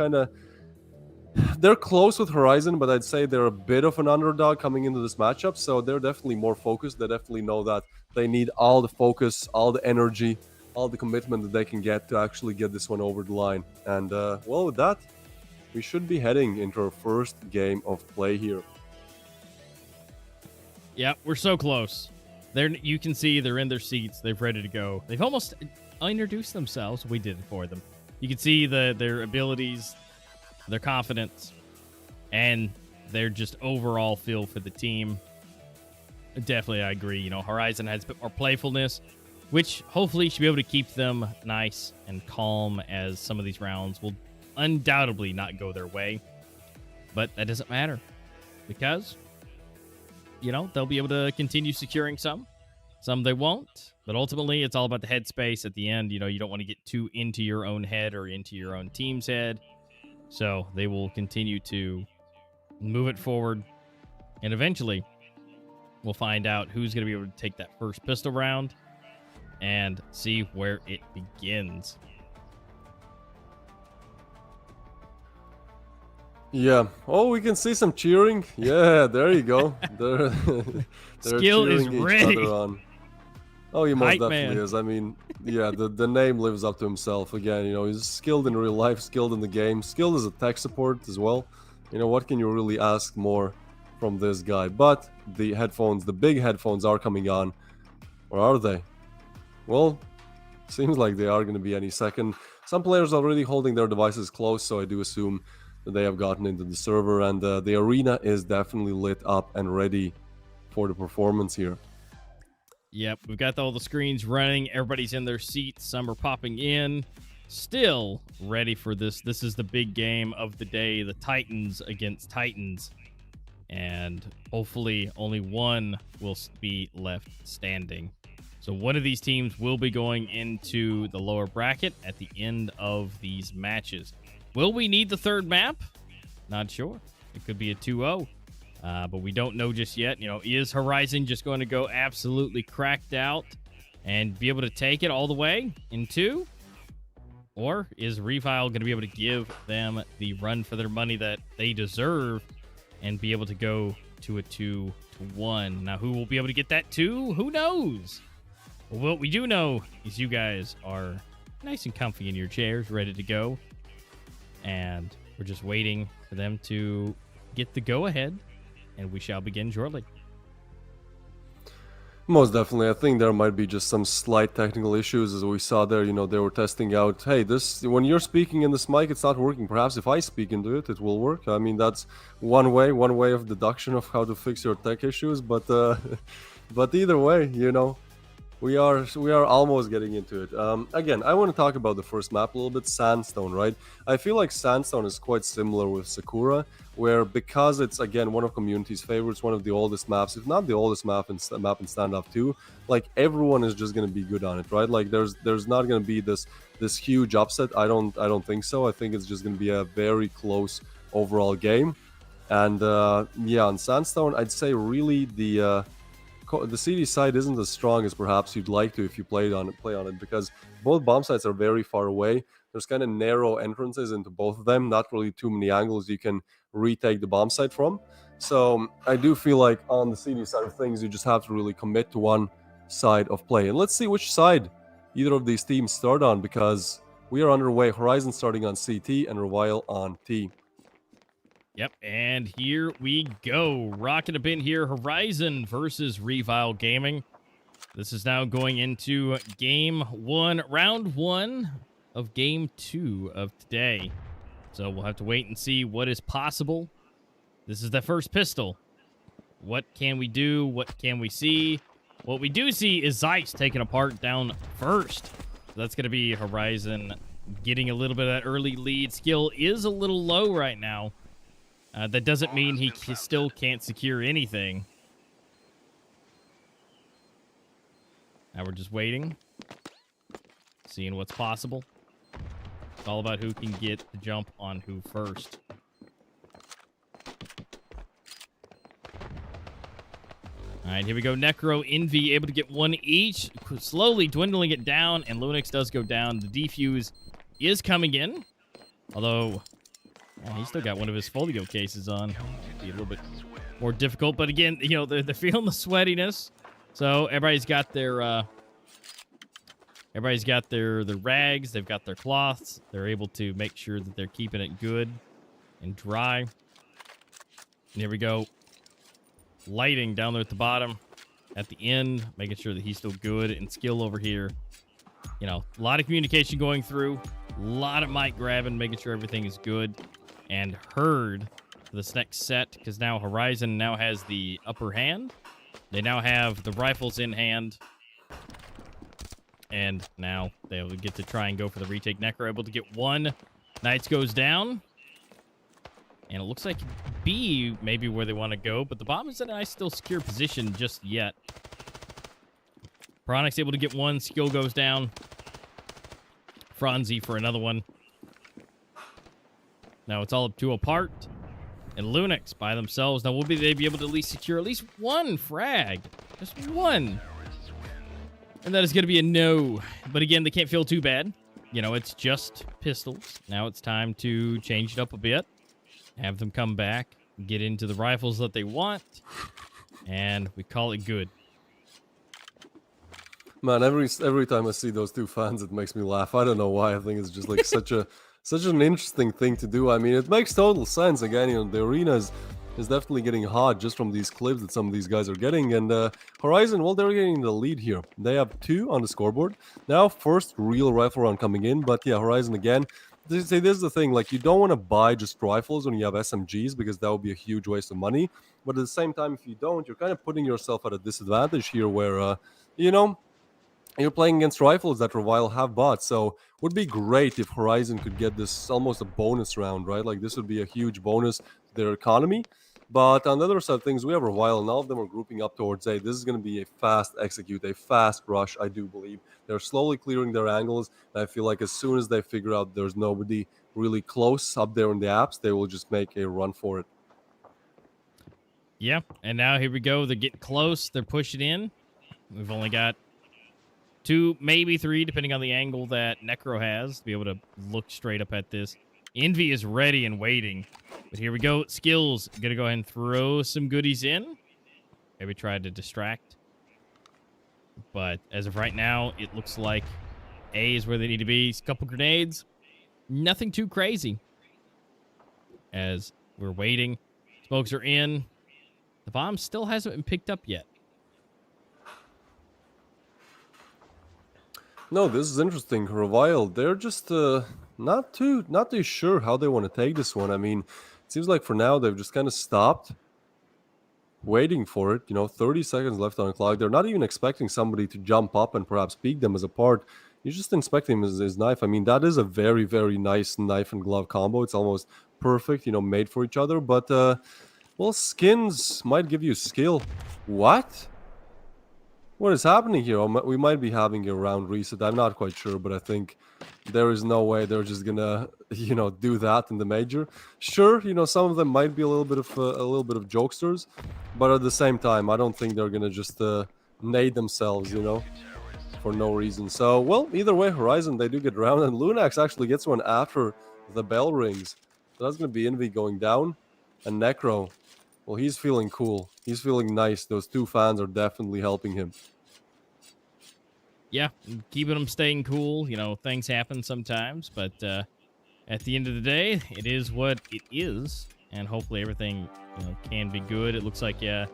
close with Horizon, but I'd say they're a bit of an underdog coming into this matchup, so they're definitely more focused. They definitely know that they need all the focus, all the energy, all the commitment that they can get to actually get this one over the line. And, well, with that, we should be heading into our first game of play here. Yeah, we're so close. You can see they're in their seats. They're ready to go. They've almost introduced themselves. We did it for them. You can see their abilities, their confidence, and their just overall feel for the team. Definitely, I agree. You know, Horizon has a bit more playfulness, which hopefully should be able to keep them nice and calm, as some of these rounds will undoubtedly not go their way. But that doesn't matter, because, you know, they'll be able to continue securing some they won't. But ultimately, it's all about the headspace at the end. You know, you don't want to get too into your own head or into your own team's head. So they will continue to move it forward. And eventually, we'll find out who's going to be able to take that first pistol round. and see where it begins. Yeah. Oh, we can see some cheering. Yeah, there you go. They're Skill is cheering each ready. other on. Oh, he most Hype definitely man. is. I mean, yeah, the name lives up to himself. Again, you know, he's skilled in real life, skilled in the game, skilled as a tech support as well. You know, what can you really ask more from this guy? But the headphones, the big headphones are coming on. Or are they? Well, seems like they are going to be any second. Some players are already holding their devices close, so I do assume that they have gotten into the server, and the arena is definitely lit up and ready for the performance here. Yep, we've got all the screens running. Everybody's in their seats. Some are popping in. Still ready for this. This is the big game of the day. The Titans against Titans. And hopefully only one will be left standing. So one of these teams will be going into the lower bracket at the end of these matches. Will we need the third map? Not sure. It could be a 2-0. But we don't know just yet. You know, is Horizon just going to go absolutely cracked out and be able to take it all the way in 2? Or is Revile going to be able to give them the run for their money that they deserve and be able to go to a 2-1? Now, who will be able to get that 2? Who knows? Well, what we do know is you guys are nice and comfy in your chairs, ready to go. And we're just waiting for them to get the go-ahead. And we shall begin shortly. Most definitely. I think there might be just some slight technical issues, as we saw there. You know, they were testing out, hey, this, when you're speaking in this mic, it's not working. Perhaps if I speak into it, it will work. I mean, that's one way of deduction of how to fix your tech issues. But but either way, you know, we are almost getting into it. Again, I want to talk about the first map a little bit, Sandstone, right? I feel like Sandstone is quite similar with Sakura, where because it's, again, one of community's favorites, one of the oldest maps, if not the oldest map in Standoff 2, like, everyone is just going to be good on it, right? Like, there's not going to be this huge upset. I don't think so. I think it's just going to be a very close overall game. And yeah, on Sandstone, I'd say really the CD side isn't as strong as perhaps you'd like to if you play on it, because both bomb sites are very far away. There's kind of narrow entrances into both of them, not really too many angles you can retake the bomb site from. So I do feel like on the CD side of things, you just have to really commit to one side of play. And let's see which side either of these teams start on, because we are underway. Horizon starting on CT and Revile on T. Yep, and here we go. Rocking a pin here, Horizon versus Revile Gaming. This is now going into game 1, round 1 of game 2 of today. So we'll have to wait and see what is possible. This is the first pistol. What can we do? What can we see? What we do see is Zeiss taken apart down first. So that's going to be Horizon getting a little bit of that early lead. Skill is a little low right now. That doesn't mean he still can't secure anything. Now we're just waiting, seeing what's possible. It's all about who can get the jump on who first. All right, here we go. Necro, Envy, able to get one each. Slowly dwindling it down, and Lunix does go down. The defuse is coming in, although... well, he's still got one of his folio cases on. Be a little bit more difficult, but again, you know, they're feeling the sweatiness. So everybody's got their rags. They've got their cloths. They're able to make sure that they're keeping it good and dry. And here we go. Lighting down there at the bottom, at the end, making sure that he's still good. And Skill over here. You know, a lot of communication going through. A lot of mic grabbing, making sure everything is good and heard for this next set, because now Horizon now has the upper hand. They now have the rifles in hand, and now they'll get to try and go for the retake. Necro able to get one. Knights goes down, and it looks like B may be where they want to go, but the bomb is in a nice, still secure position just yet. Piranix able to get one. Skill goes down. Franzi for another one. Now it's all up to apart. And Lunix by themselves. Now will they be able to at least secure at least one frag? Just one. And that is going to be a no. But again, they can't feel too bad. You know, it's just pistols. Now it's time to change it up a bit. Have them come back, get into the rifles that they want, and we call it good. Man, every time I see those two fans, it makes me laugh. I don't know why. I think it's just like such an interesting thing to do. I mean, it makes total sense. Again, you know, the arena is definitely getting hot just from these clips that some of these guys are getting. And Horizon, well, they're getting the lead here. They have 2 on the scoreboard. Now, first real rifle round coming in. But yeah, Horizon again. This is the thing. Like, you don't want to buy just rifles when you have SMGs because that would be a huge waste of money. But at the same time, if you don't, you're kind of putting yourself at a disadvantage here where, you know, you're playing against rifles that Revile have bought, so would be great if Horizon could get this almost a bonus round, right? Like, this would be a huge bonus to their economy. But on the other side of things, we have Revile, and all of them are grouping up towards A. This is going to be a fast execute, a fast rush, I do believe. They're slowly clearing their angles, and I feel like as soon as they figure out there's nobody really close up there in the apps, they will just make a run for it. Yeah, and now here we go. They're getting close. They're pushing in. We've only got 2, maybe 3, depending on the angle that Necro has to be able to look straight up at this. Envy is ready and waiting. But here we go. Skills. Going to go ahead and throw some goodies in. Maybe try to distract. But as of right now, it looks like A is where they need to be. A couple grenades. Nothing too crazy. As we're waiting. Smokes are in. The bomb still hasn't been picked up yet. No, this is interesting. Revile, they're just not too sure how they want to take this one. I mean, it seems like for now they've just kind of stopped waiting for it. You know, 30 seconds left on the clock. They're not even expecting somebody to jump up and perhaps peek them as a part. You're just expecting him as his knife. I mean, that is a very, very nice knife and glove combo. It's almost perfect, you know, made for each other. But, well, skins might give you skill. What? What is happening here? We might be having a round reset. I'm not quite sure, but I think there is no way they're just gonna, you know, do that in the major. Sure, you know, some of them might be a little bit of jokesters, but at the same time, I don't think they're gonna just nade themselves, you know, for no reason. So, well, either way, Horizon, they do get around, and Lunax actually gets one after the bell rings. So that's gonna be Envy going down, and Necro. Well, he's feeling cool. He's feeling nice. Those 2 fans are definitely helping him. Yeah, keeping them staying cool. You know, things happen sometimes, but at the end of the day, it is what it is, and hopefully everything, you know, can be good. It looks like, yeah,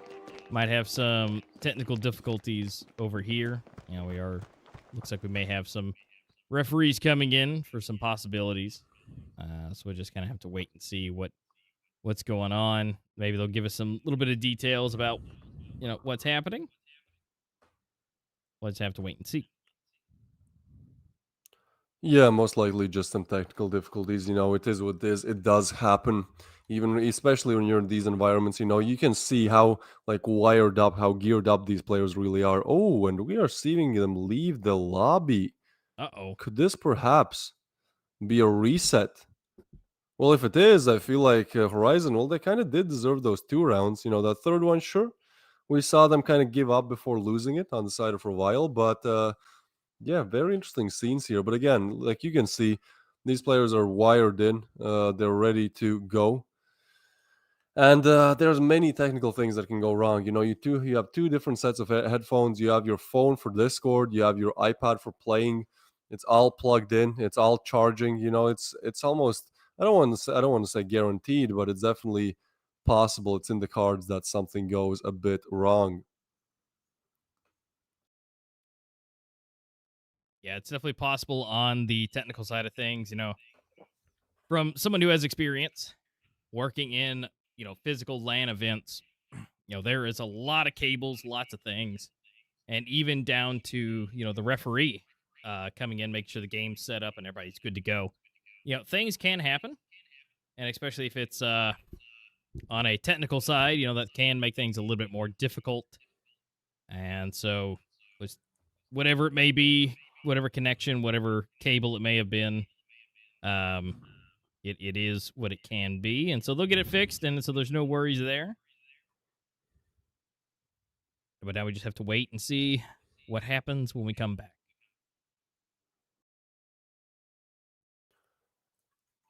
might have some technical difficulties over here. You know, looks like we may have some referees coming in for some possibilities. So we'll just kind of have to wait and see what's going on. Maybe they'll give us some little bit of details about, you know, what's happening. We'll just have to wait and see. Yeah, most likely just some technical difficulties. You know, it is what it is. It does happen, even especially when you're in these environments. You know, you can see how like wired up, how geared up these players really are. Oh, and we are seeing them leave the lobby. Uh-oh. Could this perhaps be a reset? Well, if it is, I feel like Horizon, well, they kind of did deserve those 2 rounds. You know, that third one, sure. We saw them kind of give up before losing it on the side of Revile, but yeah, very interesting scenes here. But again, like you can see, these players are wired in. They're ready to go. And there's many technical things that can go wrong. You know, you have 2 different sets of headphones. You have your phone for Discord. You have your iPad for playing. It's all plugged in. It's all charging. You know, it's almost, I don't want to say guaranteed, but it's definitely possible. It's in the cards that something goes a bit wrong. Yeah, it's definitely possible on the technical side of things, you know, from someone who has experience working in, you know, physical LAN events. You know, there is a lot of cables, lots of things, and even down to, you know, the referee coming in, make sure the game's set up and everybody's good to go. You know, things can happen, and especially if it's on a technical side, you know, that can make things a little bit more difficult. And so, was whatever it may be, whatever connection, whatever cable it may have been, it is what it can be, and so they'll get it fixed, and so there's no worries there. But now we just have to wait and see what happens when we come back.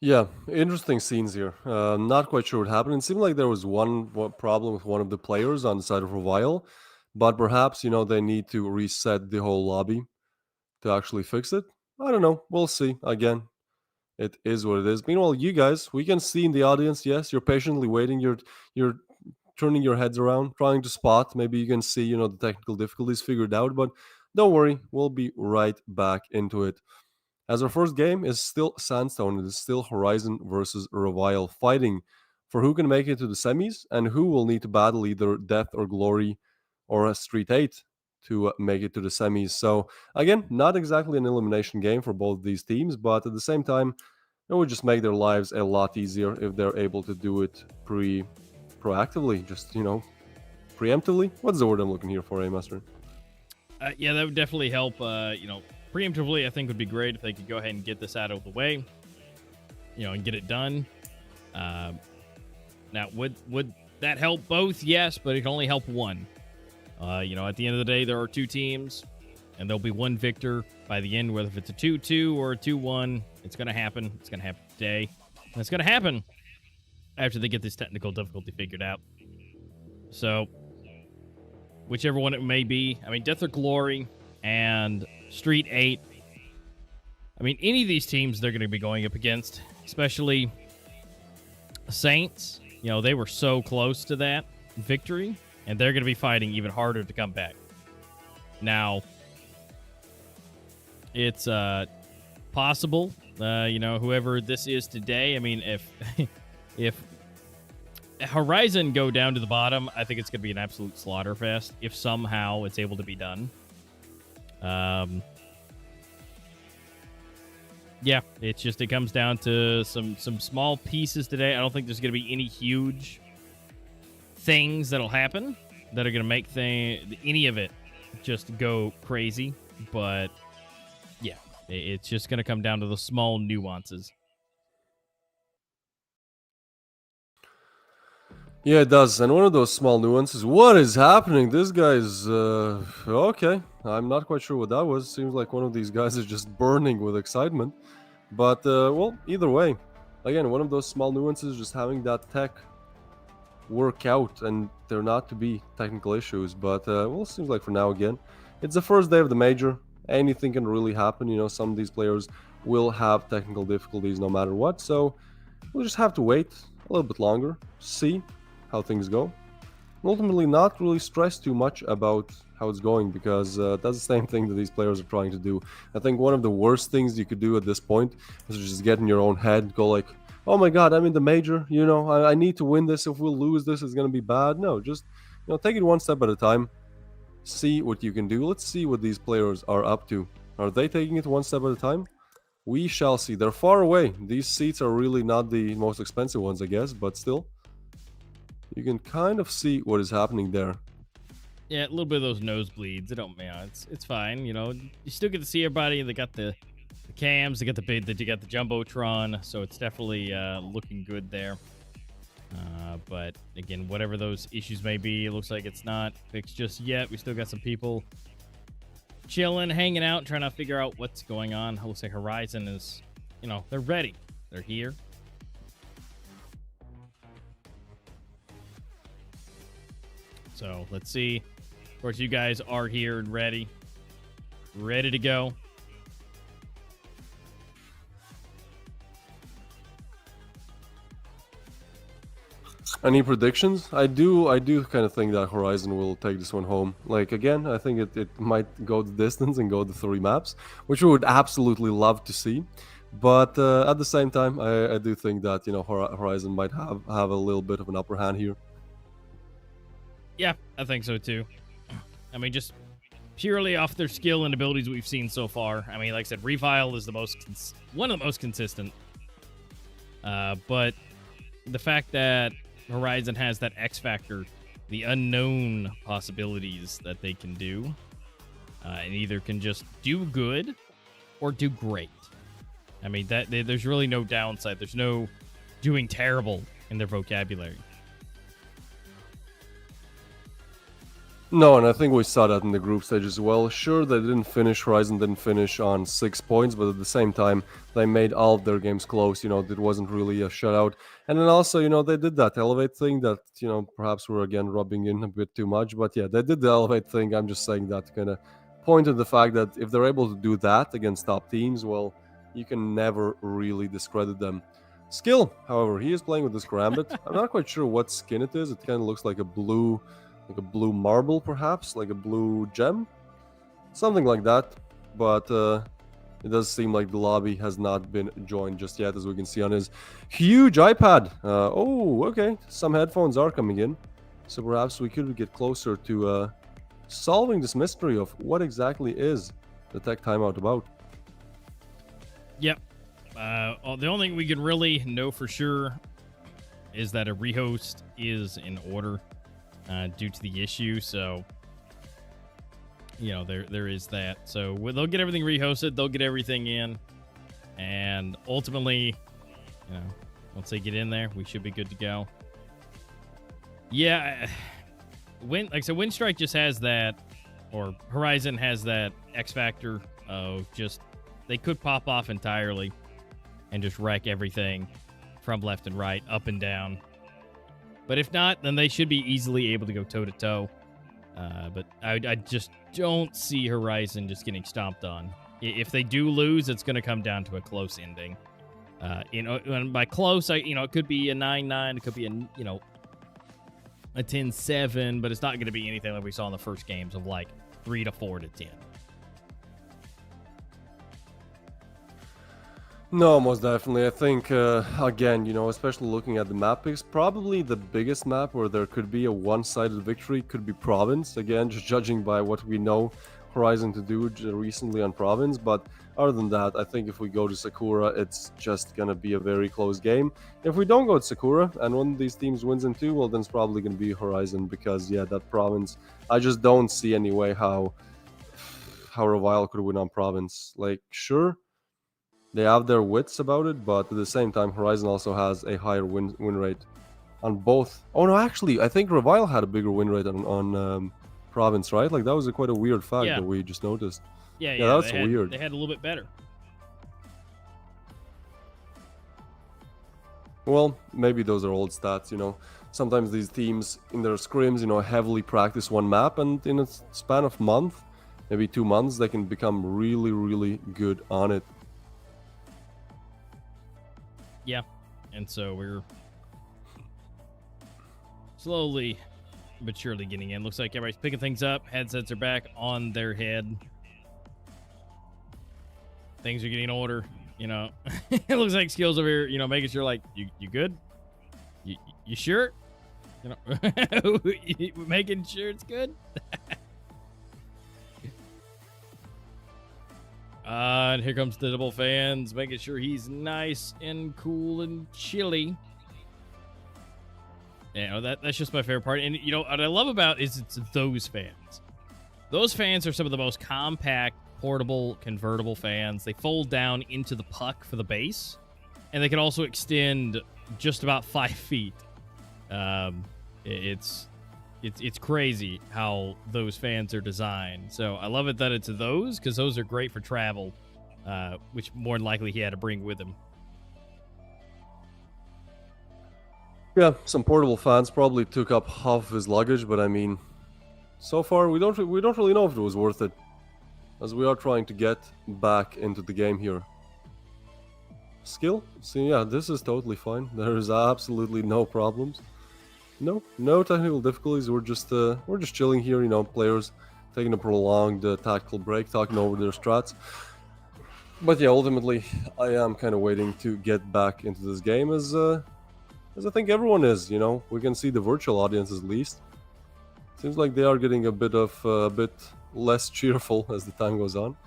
Yeah, interesting scenes here. Not quite sure what happened. It seemed like there was one problem with one of the players on the side of Revile, but perhaps, they need to reset the whole lobby to actually fix it. I don't know. We'll see. Again, it is what it is. Meanwhile, you guys, we can see in the audience, yes, you're patiently waiting. You're turning your heads around, trying to spot. Maybe you can see, the technical difficulties figured out, but don't worry, we'll be right back into it. As our first game is still Sandstone, it is still Horizon versus Revile fighting for who can make it to the semis and who will need to battle either Death or Glory or a Street 8 to make it to the semis. So, again, not exactly an elimination game for both these teams, but at the same time, it would just make their lives a lot easier if they're able to do it proactively, just, preemptively. What's the word I'm looking here for, Master? Yeah, that would definitely help. Preemptively, I think would be great if they could go ahead and get this out of the way, and get it done. Now, would that help both? Yes, but it can only help one. At the end of the day, there are two teams, and there'll be one victor by the end, whether if it's a 2-2 or a 2-1. It's going to happen. It's going to happen today. And it's going to happen after they get this technical difficulty figured out. So, whichever one it may be, Death or Glory and Street 8. Any of these teams they're going to be going up against, especially Saints. They were so close to that victory, and they're going to be fighting even harder to come back. Now, it's possible, whoever this is today. If Horizon go down to the bottom, I think it's going to be an absolute slaughter fest if somehow it's able to be done. Yeah, it comes down to some small pieces today. I don't think there's going to be any huge things that'll happen that are going to make any of it just go crazy. But yeah, it's just going to come down to the small nuances. Yeah, it does. And one of those small nuances, what is happening? This guy's, okay. I'm not quite sure what that was. Seems like one of these guys is just burning with excitement. But, well, either way. Again, one of those small nuances, just having that tech work out and there not to be technical issues. But, well, seems like for now, again, it's the first day of the major. Anything can really happen. Some of these players will have technical difficulties no matter what. So we'll just have to wait a little bit longer, see how things go, and ultimately not really stress too much about how it's going, because that's the same thing that these players are trying to do. I think one of the worst things you could do at this point is just get in your own head, go like, oh my god, I'm in the major, I need to win this. If we'll lose this, it's going to be bad. No, just take it one step at a time, see what you can do. Let's see what these players are up to. Are they taking it one step at a time? We shall see. They're far away. These seats are really not the most expensive ones, I guess, but still, you can kind of see what is happening there. Yeah, a little bit of those nosebleeds. It's fine. You still get to see everybody. They got the cams. They got the jumbotron. So it's definitely looking good there. But again, whatever those issues may be, it looks like it's not fixed just yet. We still got some people chilling, hanging out, trying to figure out what's going on. It looks like Horizon is, they're ready. They're here. So let's see. Of course, you guys are here and ready to go. Any predictions? I do kind of think that Horizon will take this one home. Like, again, I think it might go the distance and go the 3 maps, which we would absolutely love to see. But at the same time, I do think that, Horizon might have a little bit of an upper hand here. Yeah, I think so too. Just purely off their skill and abilities we've seen so far. Like I said, Revile is one of the most consistent. But the fact that Horizon has that X factor, the unknown possibilities that they can do, and either can just do good or do great. There's really no downside. There's no doing terrible in their vocabulary. No, and I think we saw that in the group stage as well. Sure, they didn't finish, Horizon didn't finish on 6 points, but at the same time, they made all of their games close. It wasn't really a shutout. And then also, they did that elevate thing that, perhaps we're again rubbing in a bit too much. But yeah, they did the elevate thing. I'm just saying that to kind of point to the fact that if they're able to do that against top teams, well, you can never really discredit them. Skill, however, he is playing with this Karambit. I'm not quite sure what skin it is. It kind of looks like a blue marble, perhaps, like a blue gem, something like that. But it does seem like the lobby has not been joined just yet, as we can see on his huge iPad. Oh, okay, some headphones are coming in, so perhaps we could get closer to solving this mystery of what exactly is the tech timeout about. Yep. The only thing we can really know for sure is that a rehost is in order. Due to the issue, so there is that. So they'll get everything rehosted, they'll get everything in, and ultimately, once they get in there, we should be good to go. Yeah, Windstrike just has that, or Horizon has that X factor of just they could pop off entirely and just wreck everything from left and right, up and down. But if not, then they should be easily able to go toe-to-toe. But I just don't see Horizon just getting stomped on. If they do lose, it's going to come down to a close ending. And by close, it could be a 9-9. It could be a 10-7. But it's not going to be anything like we saw in the first games of like 3 to 4 to 10. No, most definitely. I think, again, especially looking at the map picks, probably the biggest map where there could be a one-sided victory could be Province. Again, just judging by what we know Horizon to do recently on Province. But other than that, I think if we go to Sakura, it's just going to be a very close game. If we don't go to Sakura and one of these teams wins in 2, well, then it's probably going to be Horizon because, yeah, that Province, I just don't see any way how Revile could win on Province. Like, sure, they have their wits about it, but at the same time, Horizon also has a higher win rate on both. Oh no, actually, I think Revile had a bigger win rate on Province, right? Like that was quite a weird fact that we just noticed. Yeah, that's weird. They had a little bit better. Well, maybe those are old stats. Sometimes these teams in their scrims, heavily practice one map, and in a span of month, maybe 2 months, they can become really, really good on it. Yeah, and so we're slowly but surely getting in. Looks like everybody's picking things up. Headsets are back on their head. Things are getting older. It looks like Skills over here, making sure, like, you good? You sure? Making sure it's good? And here comes the double fans, making sure he's nice and cool and chilly. That's just my favorite part. And, what I love about is it's those fans. Those fans are some of the most compact, portable, convertible fans. They fold down into the puck for the base, and they can also extend just about 5 feet. It's crazy how those fans are designed. So I love it that it's those, because those are great for travel, which more than likely he had to bring with him. Yeah, some portable fans probably took up half of his luggage, but I mean, so far we don't really know if it was worth it, as we are trying to get back into the game here. Skill? See, yeah, this is totally fine. There is absolutely no problems. No technical difficulties. We're just chilling here, players taking a prolonged tactical break, talking over their strats. But yeah, ultimately, I am kind of waiting to get back into this game as I think everyone is. We can see the virtual audience at least. Seems like they are getting a bit less cheerful as the time goes on.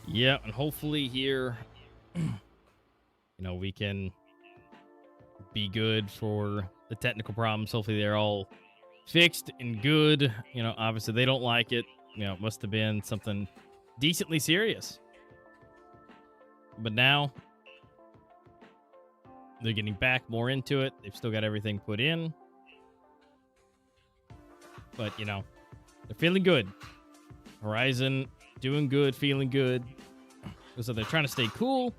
Yeah, and hopefully here, we can be good for the technical problems. Hopefully they're all fixed and good. Obviously they don't like it. It must have been something decently serious. But now, They're getting back more into it. They've still got everything put in. But, you know, they're feeling good. Horizon, doing good, feeling good. So they're trying to stay cool.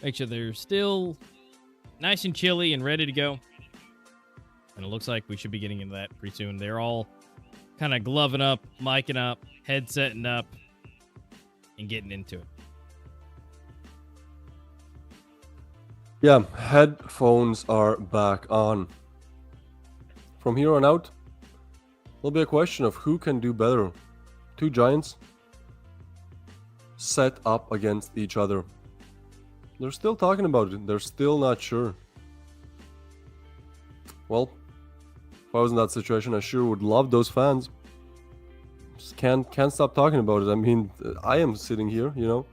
Make sure they're still nice and chilly and ready to go. And it looks like we should be getting into that pretty soon. They're all kind of gloving up, micing up, headsetting up, and getting into it. Yeah, headphones are back on. From here on out, it'll be a question of who can do better. Two giants set up against each other. They're still talking about it. They're still not sure. Well, if I was in that situation, I sure would love those fans. Just can't stop talking about it. I mean, I am sitting here, you know,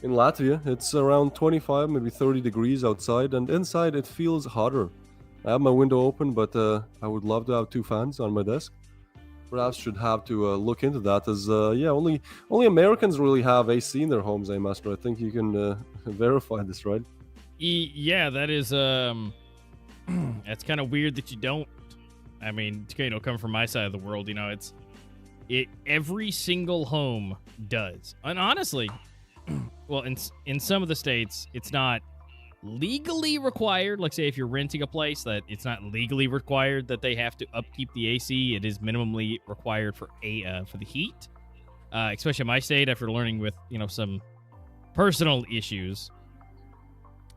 in Latvia. It's around 25, maybe 30 degrees outside, and inside it feels hotter. I have my window open, but I would love to have two fans on my desk. Perhaps should have to look into that, as yeah, only Americans really have AC in their homes, Master. I think you can verify this, right? Yeah, that is that's kind of weird that you don't. I mean, you know, coming from my side of the world, you know, every single home does. And honestly, well, in some of the states, it's not legally required. Like, say, if you're renting a place, that it's not legally required that they have to upkeep the AC. It is minimally required for the heat. Especially in my state, after learning with, you know, some personal issues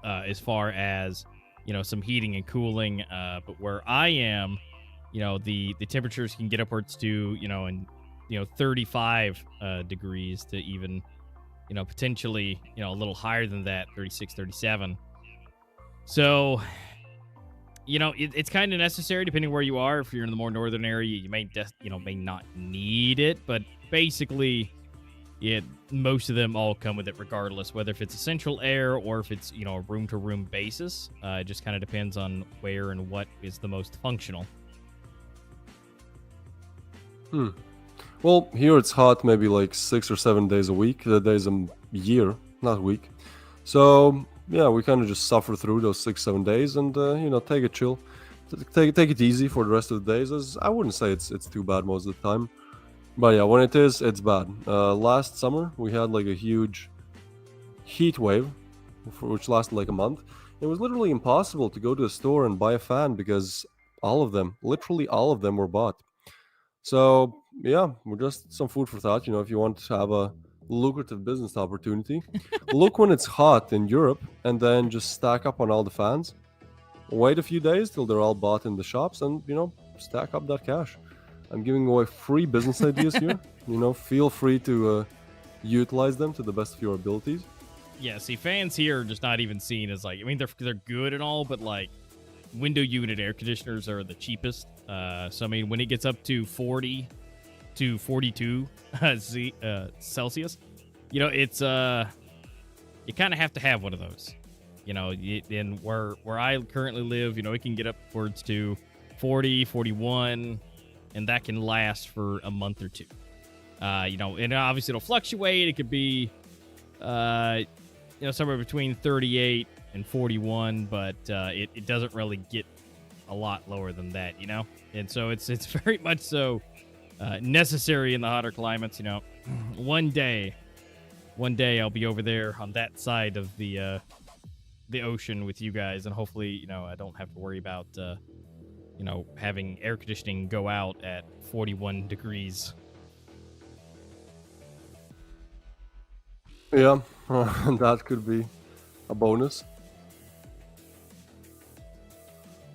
as far as, you know, some heating and cooling. But where I am, you know, the temperatures can get upwards to, you know, 35 degrees to even, you know, potentially, you know, a little higher than that, 36, 37. So, you know, it's kind of necessary depending where you are. If you're in the more northern area, you may not need it, but basically, most of them all come with it regardless, whether if it's a central air or if it's, you know, a room-to-room basis. It just kind of depends on where and what is the most functional. Well, here it's hot maybe like 6 or 7 days a week. Days a year, not a week. So, yeah, we kind of just suffer through those 6-7 days and, you know, take it chill. Take it easy for the rest of the days. As I wouldn't say it's too bad most of the time. But yeah, when it is, it's bad. Last summer, we had like a huge heat wave, which lasted like a month. It was literally impossible to go to a store and buy a fan because literally all of them were bought. So, yeah, we're just some food for thought. You know, if you want to have a lucrative business opportunity, look when it's hot in Europe and then just stack up on all the fans. Wait a few days till they're all bought in the shops and, you know, stack up that cash. I'm giving away free business ideas here. You know, feel free to utilize them to the best of your abilities. Yeah, see, fans here are just not even seen as like, I mean, they're good and all, but like window unit air conditioners are the cheapest. So I mean, when it gets up to 40 to 42 Celsius, you know, it's you kind of have to have one of those. You know, and where I currently live, you know, it can get upwards to 40, 41, and that can last for a month or two. You know, and obviously it'll fluctuate. It could be, you know, somewhere between 38 and 41, but it doesn't really get a lot lower than that, you know? And so it's very much so necessary in the hotter climates, you know. One day I'll be over there on that side of the ocean with you guys, and hopefully, you know, I don't have to worry about, you know, having air conditioning go out at 41 degrees. Yeah, that could be a bonus.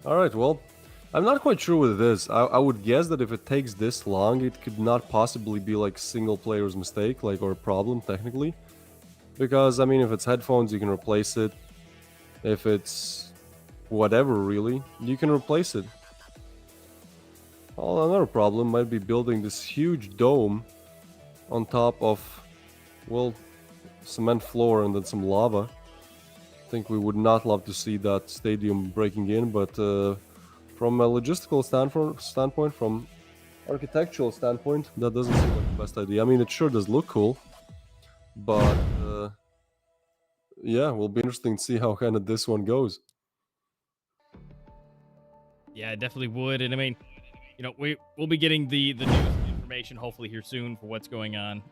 Alright, well, I'm not quite sure what it is. I would guess that if it takes this long, it could not possibly be like single player's mistake, like, or a problem technically. Because, I mean, if it's headphones, you can replace it. If it's whatever, really, you can replace it. Well, another problem might be building this huge dome on top of, well, cement floor and then some lava. I think we would not love to see that stadium breaking in, but from a logistical standpoint, from architectural standpoint, that doesn't seem like the best idea. I mean, it sure does look cool, but yeah, will be interesting to see how kind of this one goes. Yeah, I definitely would. And I mean, we'll be getting the news information hopefully here soon for what's going on.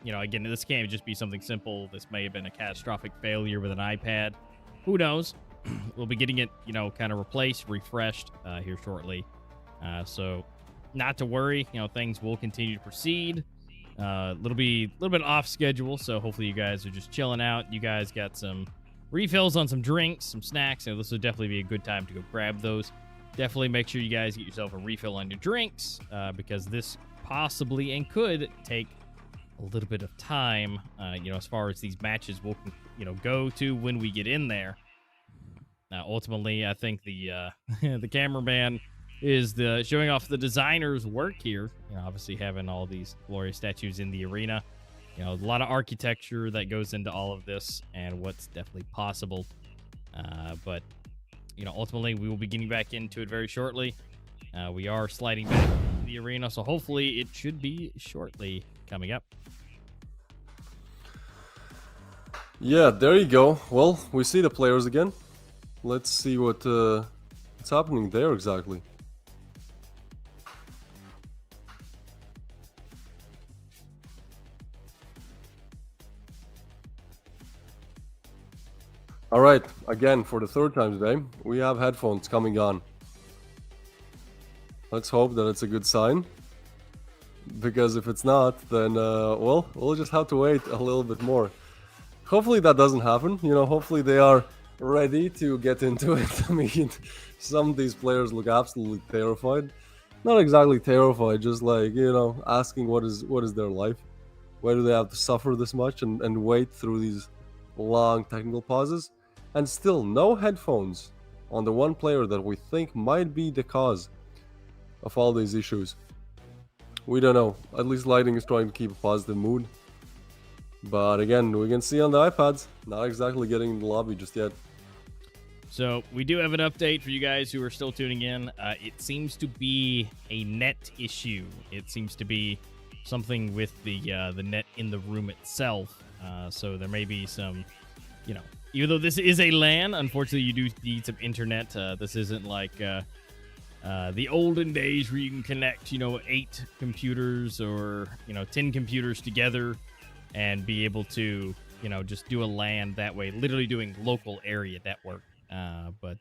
Again, this can't just be something simple. This may have been a catastrophic failure with an iPad. Who knows? We'll be getting it, kind of replaced, refreshed here shortly. So not to worry, things will continue to proceed. Little bit off schedule, so hopefully you guys are just chilling out. You guys got some refills on some drinks, some snacks. So this would definitely be a good time to go grab those. Definitely make sure you guys get yourself a refill on your drinks because this possibly and could take a little bit of time, as far as these matches will, go to when we get in there. Now, ultimately, I think the the cameraman is showing off the designer's work here. Obviously having all these glorious statues in the arena. A lot of architecture that goes into all of this and what's definitely possible. But ultimately, we will be getting back into it very shortly. We are sliding back into the arena, so hopefully it should be shortly coming up. Yeah, there you go. Well, we see the players again. Let's see what's happening there exactly. Alright, again, for the third time today, we have headphones coming on. Let's hope that it's a good sign. Because if it's not, then, well, we'll just have to wait a little bit more. Hopefully that doesn't happen. Hopefully they are ready to get into it. I mean, some of these players look absolutely terrified. Not exactly terrified, just like, asking what is their life. Why do they have to suffer this much and wait through these long technical pauses? And still, no headphones on the one player that we think might be the cause of all these issues. We don't know. At least Lighting is trying to keep a positive mood. But again, we can see on the iPads, not exactly getting in the lobby just yet. So we do have an update for you guys who are still tuning in. It seems to be a net issue. It seems to be something with the net in the room itself. So there may be some, even though this is a LAN, unfortunately you do need some internet. This isn't like the olden days where you can connect, 8 computers or, 10 computers together and be able to, just do a LAN that way, literally doing local area network. But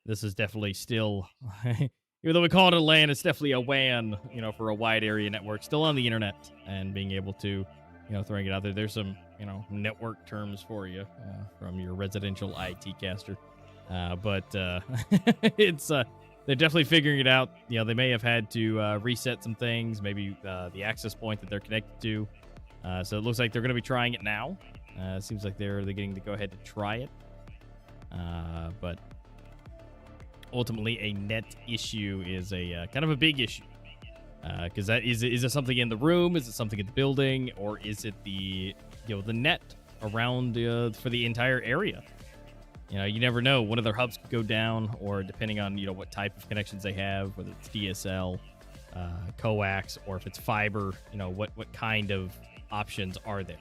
this is definitely still, even though we call it a LAN, it's definitely a WAN, for a wide area network, still on the internet and being able to, throwing it out there. There's some, network terms for you from your residential IT caster. But it's, they're definitely figuring it out. They may have had to reset some things, maybe the access point that they're connected to. So it looks like they're going to be trying it now. It seems like they're getting to go ahead to try it. But ultimately, a net issue is a kind of a big issue. Because that is it something in the room? Is it something in the building? Or is it the net around for the entire area? You never know. One of their hubs could go down, or depending on what type of connections they have, whether it's DSL, coax, or if it's fiber. What kind of options are there?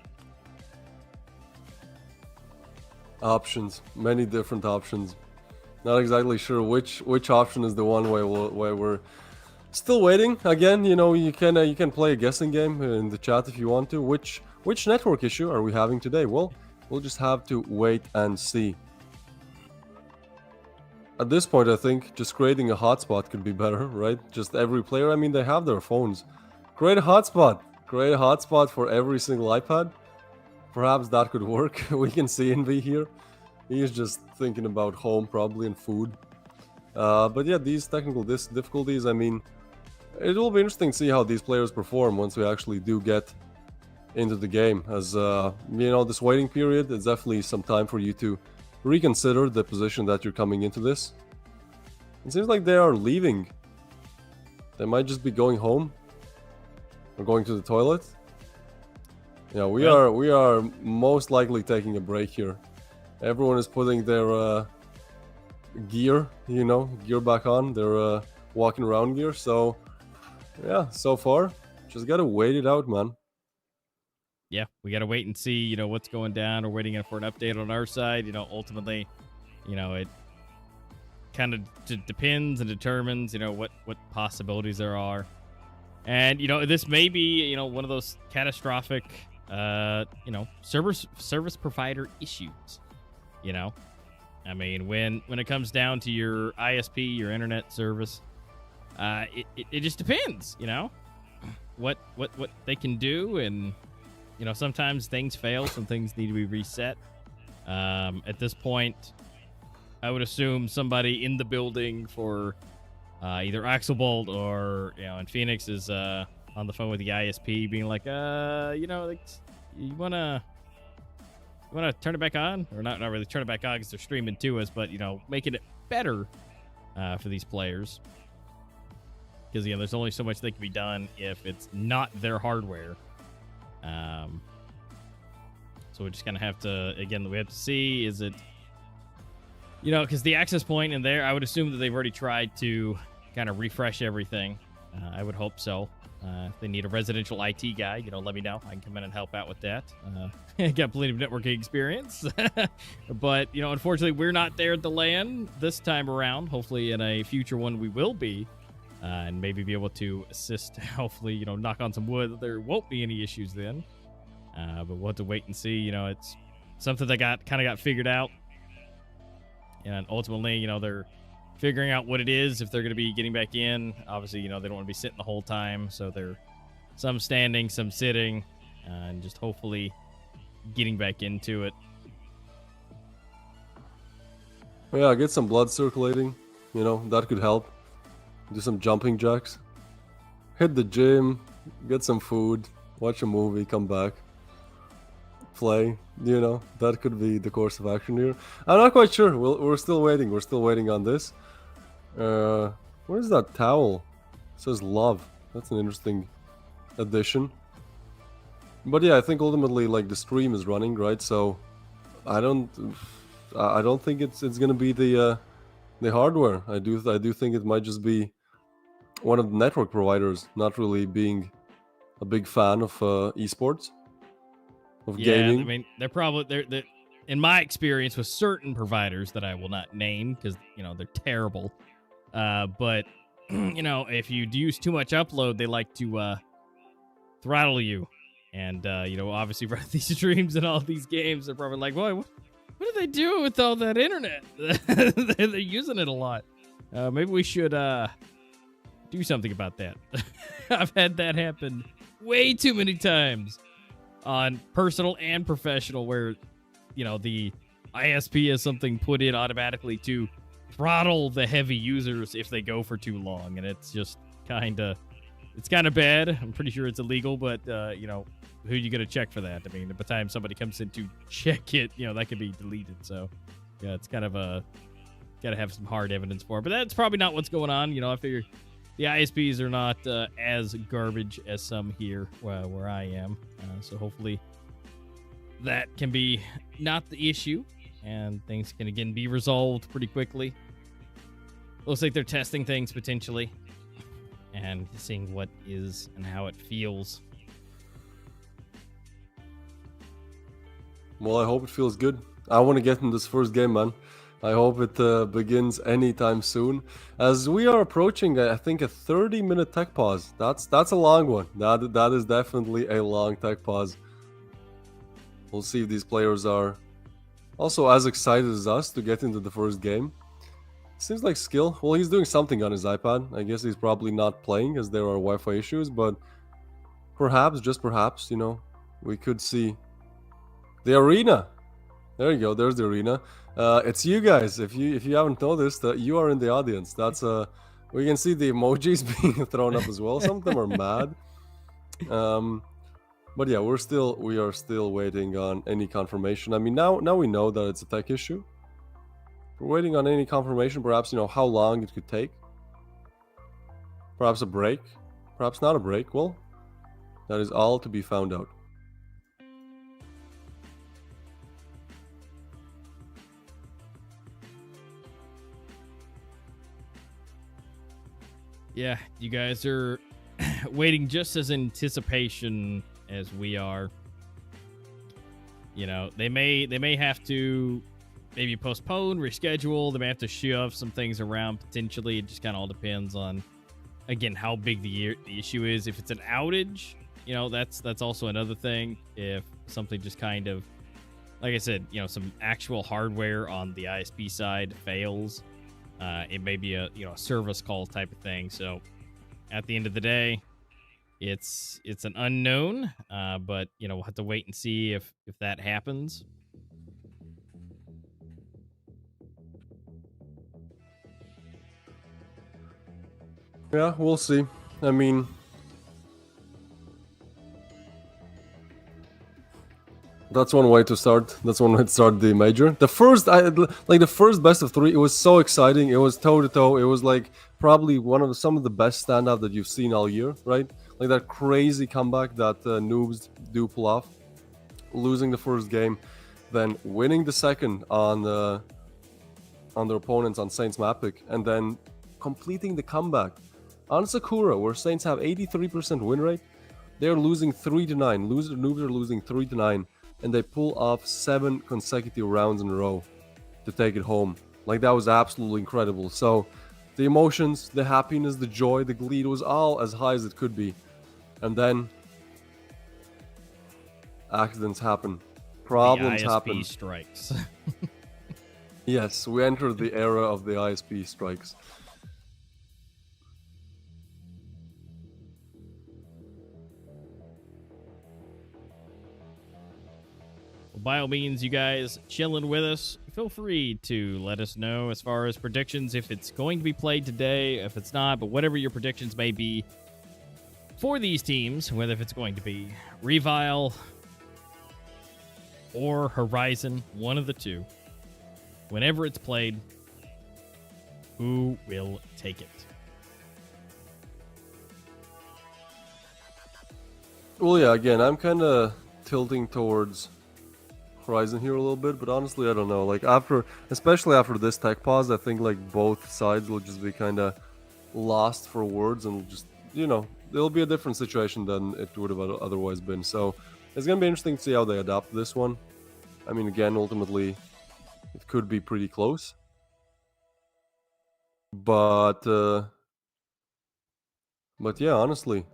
Options, many different options. Not exactly sure which option is the one where we're still waiting. Again, you can play a guessing game in the chat if you want to. Which network issue are we having today? Well, we'll just have to wait and see. At this point, I think just creating a hotspot could be better, right? Just every player, they have their phones. Create a hotspot. Create a hotspot for every single iPad. Perhaps that could work. We can see Envy here. He's just thinking about home probably and food. But yeah, these technical difficulties, it will be interesting to see how these players perform once we actually do get into the game. As, this waiting period, it's definitely some time for you to reconsider the position that you're coming into this. It seems like they are leaving. They might just be going home. Or going to the toilet. Yeah, we are most likely taking a break here. Everyone is putting their gear back on, their walking around gear. So yeah, so far, just gotta wait it out, man. Yeah, we gotta wait and see, what's going down. We're waiting for an update on our side. Ultimately, kind of depends and determines, you know, what possibilities there are. And, you know, this may be, you know, one of those catastrophic, you know, service provider issues, you know. I mean, when it comes down to your ISP, your internet service, it just depends, you know, what they can do. And, you know, sometimes things fail, some things need to be reset. At this point, I would assume somebody in the building for either Axlebolt or, you know, Infinix is on the phone with the ISP being like, you know, like, you want to turn it back on? Or not really turn it back on because they're streaming to us, but, you know, making it better for these players. Because, you know, there's only so much that can be done if it's not their hardware. So we just kind of have to, again, we have to see, is it, you know, because the access point in there, I would assume that they've already tried to kind of refresh everything. I would hope so. If they need a residential IT guy, you know, let me know. I can come in and help out with that. Got plenty of networking experience. But, you know, unfortunately, we're not there at the LAN this time around. Hopefully, in a future one, we will be. And maybe be able to assist, hopefully, you know, knock on some wood that there won't be any issues then. But we'll have to wait and see. You know, it's something that kind of got figured out. And ultimately, you know, they're figuring out what it is, if they're going to be getting back in. Obviously, you know, they don't want to be sitting the whole time. So they're some standing, some sitting, and just hopefully getting back into it. Yeah, get some blood circulating. You know, that could help. Do some jumping jacks. Hit the gym. Get some food. Watch a movie. Come back. Play. You know, that could be the course of action here. I'm not quite sure. We're still waiting. We're still waiting on this. Where's that towel? It says love. That's an interesting addition. But yeah, I think ultimately, like, the stream is running, right? So I don't think it's gonna be the hardware. I do think it might just be one of the network providers not really being a big fan of esports, of gaming. I mean, they're in my experience with certain providers that I will not name because, you know, they're terrible. But you know, if you use too much upload, they like to throttle you. And you know, obviously, run these streams and all these games, they're probably like, "Boy, what do they do with all that internet?" They're using it a lot. Maybe we should do something about that. I've had that happen way too many times on personal and professional, where, you know, the ISP has something put in automatically to throttle the heavy users if they go for too long, and it's just kind of bad. I'm pretty sure it's illegal, but you know, who are you gonna check for that? I mean, by the time somebody comes in to check it, you know, that could be deleted. So yeah, it's kind of gotta have some hard evidence for it. But that's probably not what's going on. You know, I figure the ISPs are not as garbage as some here where I am. So hopefully that can be not the issue, and things can again be resolved pretty quickly. Looks like they're testing things potentially and seeing what is and how it feels. Well, I hope it feels good. I want to get in this first game, man. I hope it begins anytime soon, as we are approaching, I think, a 30-minute tech pause. That's a long one. That is definitely a long tech pause. We'll see if these players are also as excited as us to get into the first game. Seems like Skill, well, he's doing something on his iPad. I guess he's probably not playing as there are Wi-Fi issues, but perhaps, just perhaps, you know, we could see the arena. There you go. There's the arena. It's you guys. If you haven't noticed, you are in the audience. That's we can see the emojis being thrown up as well. Some of them are mad. But yeah, we are still waiting on any confirmation. I mean, now we know that it's a tech issue. We're waiting on any confirmation. Perhaps, you know, how long it could take. Perhaps a break. Perhaps not a break. Well, that is all to be found out. Yeah, you guys are waiting just as anticipation as we are. You know, they may have to maybe postpone, reschedule. They may have to shove some things around potentially. It just kind of all depends on, again, how big the issue is. If it's an outage, you know, that's also another thing. If something just kind of, like I said, you know, some actual hardware on the ISP side fails, it may be a, you know, a service call type of thing. So at the end of the day, it's an unknown, but you know, we'll have to wait and see if that happens. Yeah, we'll see. I mean, that's one way to start. That's one way to start the major. The first best of three, it was so exciting. It was toe to toe. It was like probably some of the best standoff that you've seen all year, right? Like that crazy comeback that noobs do pull off, losing the first game, then winning the second on their opponents on Saints map pick, and then completing the comeback on Sakura, where Saints have 83% win rate. They're losing 3-9. Noobs are losing 3-9, and they pull off 7 consecutive rounds in a row to take it home. Like, that was absolutely incredible. So the emotions, the happiness, the joy, the glee, it was all as high as it could be. And then accidents happen. Problems happen. Strikes. Yes, we entered the era of the ISP strikes. By all means, you guys chilling with us, feel free to let us know as far as predictions, if it's going to be played today, if it's not, but whatever your predictions may be for these teams, whether if it's going to be Revile or Horizon, one of the two. Whenever it's played, who will take it? Well, yeah, again, I'm kind of tilting towards Horizon here a little bit, but honestly, I don't know. Like, especially after this tech pause, I think like both sides will just be kind of lost for words, and just, you know, it'll be a different situation than it would have otherwise been. So it's gonna be interesting to see how they adapt this one. I mean, again, ultimately, it could be pretty close, but yeah, honestly,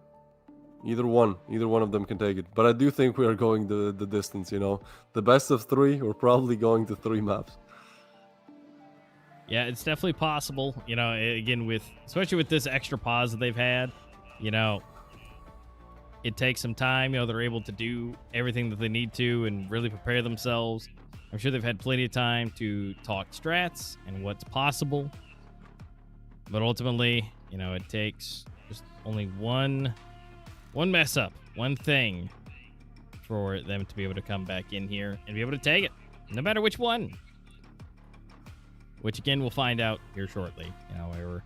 either one of them can take it. But I do think we are going the distance, you know. The best of three, we're probably going to 3 maps. Yeah, it's definitely possible. You know, again, especially with this extra pause that they've had, you know, it takes some time. You know, they're able to do everything that they need to and really prepare themselves. I'm sure they've had plenty of time to talk strats and what's possible. But ultimately, you know, it takes just only one mess up, one thing for them to be able to come back in here and be able to take it, no matter which one. Which, again, we'll find out here shortly. You know,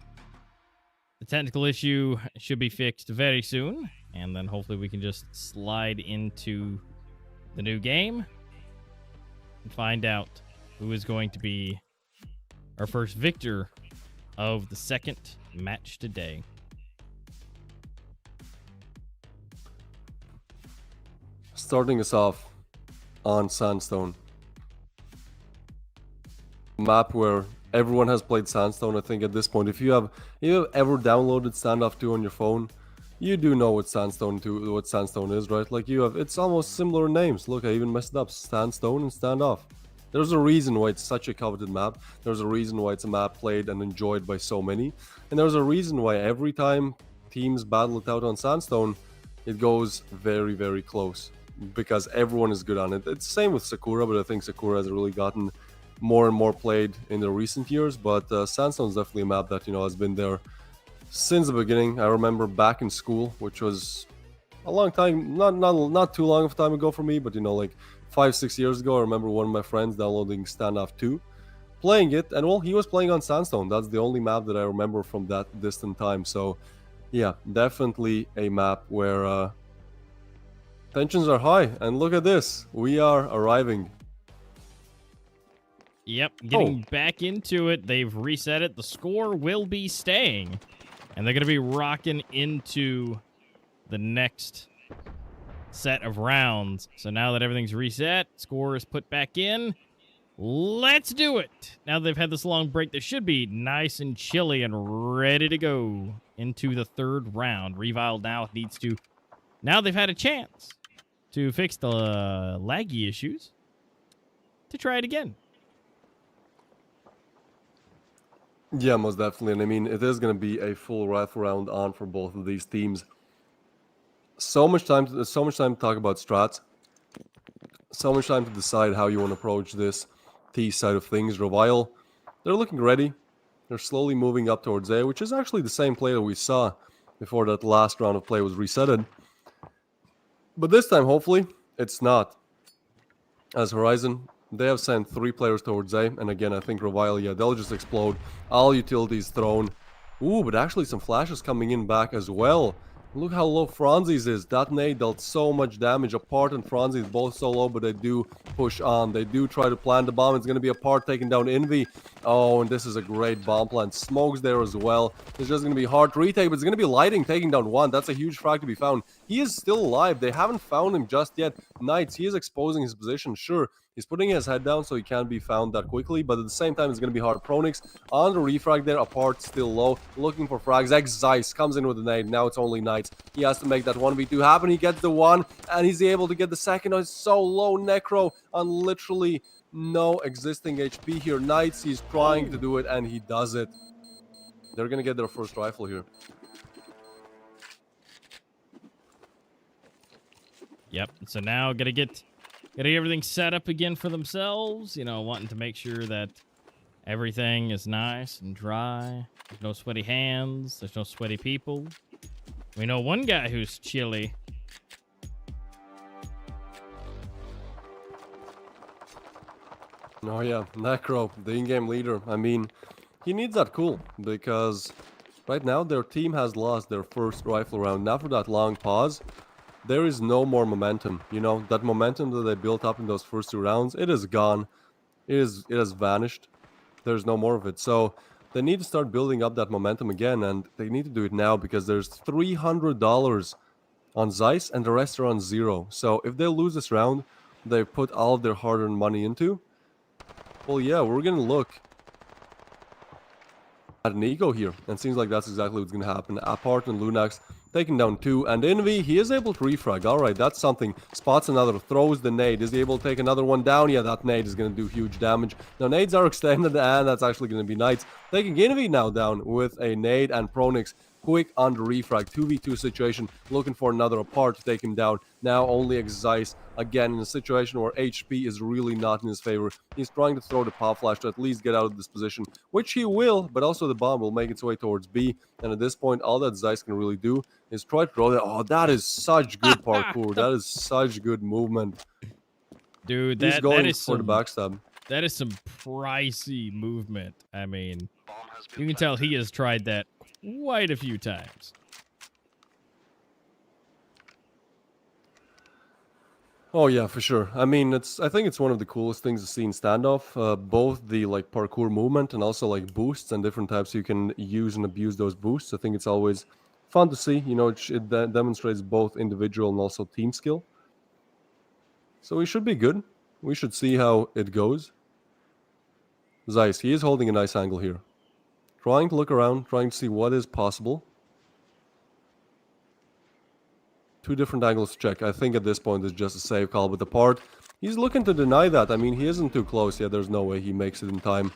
the technical issue should be fixed very soon, and then hopefully we can just slide into the new game and find out who is going to be our first victor of the second match today. Starting us off on Sandstone. Map where everyone has played Sandstone. I think at this point, if you have ever downloaded Standoff 2 on your phone, you do know what Sandstone is, right? Like, it's almost similar names. Look, I even messed up. Sandstone and Standoff. There's a reason why it's such a coveted map. There's a reason why it's a map played and enjoyed by so many. And there's a reason why every time teams battle it out on Sandstone, it goes very, very close, because everyone is good on it. It's the same with Sakura, but I think Sakura has really gotten more and more played in the recent years. But Sandstone is definitely a map that, you know, has been there since the beginning. I remember back in school, which was a long time, not too long of a time ago for me, but, you know, like 5-6 years ago, I remember one of my friends downloading Standoff 2, playing it, and well, he was playing on Sandstone. That's the only map that I remember from that distant time. So yeah, definitely a map where tensions are high. And look at this, we are arriving. Yep, getting back into it. They've reset it. The score will be staying, and they're going to be rocking into the next set of rounds. So now that everything's reset, score is put back in, Let's do it. Now they've had this long break, they should be nice and chilly and ready to go into the third round. Revile now needs to... Now they've had a chance to fix the laggy issues to try it again. Yeah, most definitely. And I mean, it is going to be a full rifle round on for both of these teams. So much time to talk about strats. So much time to decide how you want to approach this T side of things. Revile, they're looking ready. They're slowly moving up towards A, which is actually the same play that we saw before that last round of play was resetted. But this time, hopefully, it's not. As Horizon, they have sent 3 players towards A, and again, I think Revile, yeah, they'll just explode. All utilities thrown. Ooh, but actually some flashes coming in back as well. Look how low Franzi's is. That nade dealt so much damage. Apart and Franzi's both so low, but they do push on. They do try to plant the bomb. It's going to be Apart taking down Envy. Oh, and this is a great bomb plant. Smoke's there as well. It's just going to be hard to retake, but it's going to be Lighting taking down 1. That's a huge frag to be found. He is still alive. They haven't found him just yet. Knights, he is exposing his position. Sure, he's putting his head down so he can't be found that quickly, but at the same time, it's going to be hard. Pronix on the refrag there. Apart still low. Looking for frags. Zeiss comes in with a nade. Now it's only Knights. He has to make that 1v2 happen. He gets the 1, and he's able to get the second. Oh, it's so low. Necro on literally no existing HP here. Knights, he's trying to do it, and he does it. They're going to get their first rifle here. Yep. So now gotta get everything set up again for themselves. You know, wanting to make sure that everything is nice and dry. There's no sweaty hands. There's no sweaty people. We know one guy who's chilly. Oh yeah, Necro, the in-game leader. I mean, he needs that cool because right now their team has lost their first rifle round. Now for that long pause, there is no more momentum. You know, that momentum that they built up in those first 2 rounds, it is gone. It has vanished. There's no more of it. So they need to start building up that momentum again, and they need to do it now because there's $300 on Zeiss and the rest are on 0. So if they lose this round, they put all of their hard-earned money into. Well, yeah, we're gonna look at an eco here, and seems like that's exactly what's gonna happen. Apart and Lunax taking down 2, and Envy, he is able to refrag. Alright, that's something. Spots another, throws the nade. Is he able to take another one down? Yeah, that nade is gonna do huge damage. Now, nades are extended, and that's actually gonna be Knights. Taking Envy now down with a nade, and Pronix quick on the refrag. 2v2 situation, looking for another Apart to take him down. Now only Zeiss, again in a situation where HP is really not in his favor. He's trying to throw the pop flash to at least get out of this position, which he will, but also the bomb will make its way towards B. And at this point, all that Zeiss can really do is try to throw that. Oh, that is such good parkour. That is such good movement. Dude, He's going that is for the backstab. That is some pricey movement. I mean, you can tell he has tried that quite a few times. Oh yeah, for sure. I mean, I think it's one of the coolest things to see in Standoff. Both the like parkour movement and also like boosts and different types you can use and abuse those boosts. I think it's always fun to see. You know, it demonstrates both individual and also team skill. So we should be good. We should see how it goes. Zeiss, he is holding a nice angle here. Trying to look around, trying to see what is possible. 2 different angles to check. I think at this point it's just a safe call with Apart. He's looking to deny that. I mean, he isn't too close yet. There's no way he makes it in time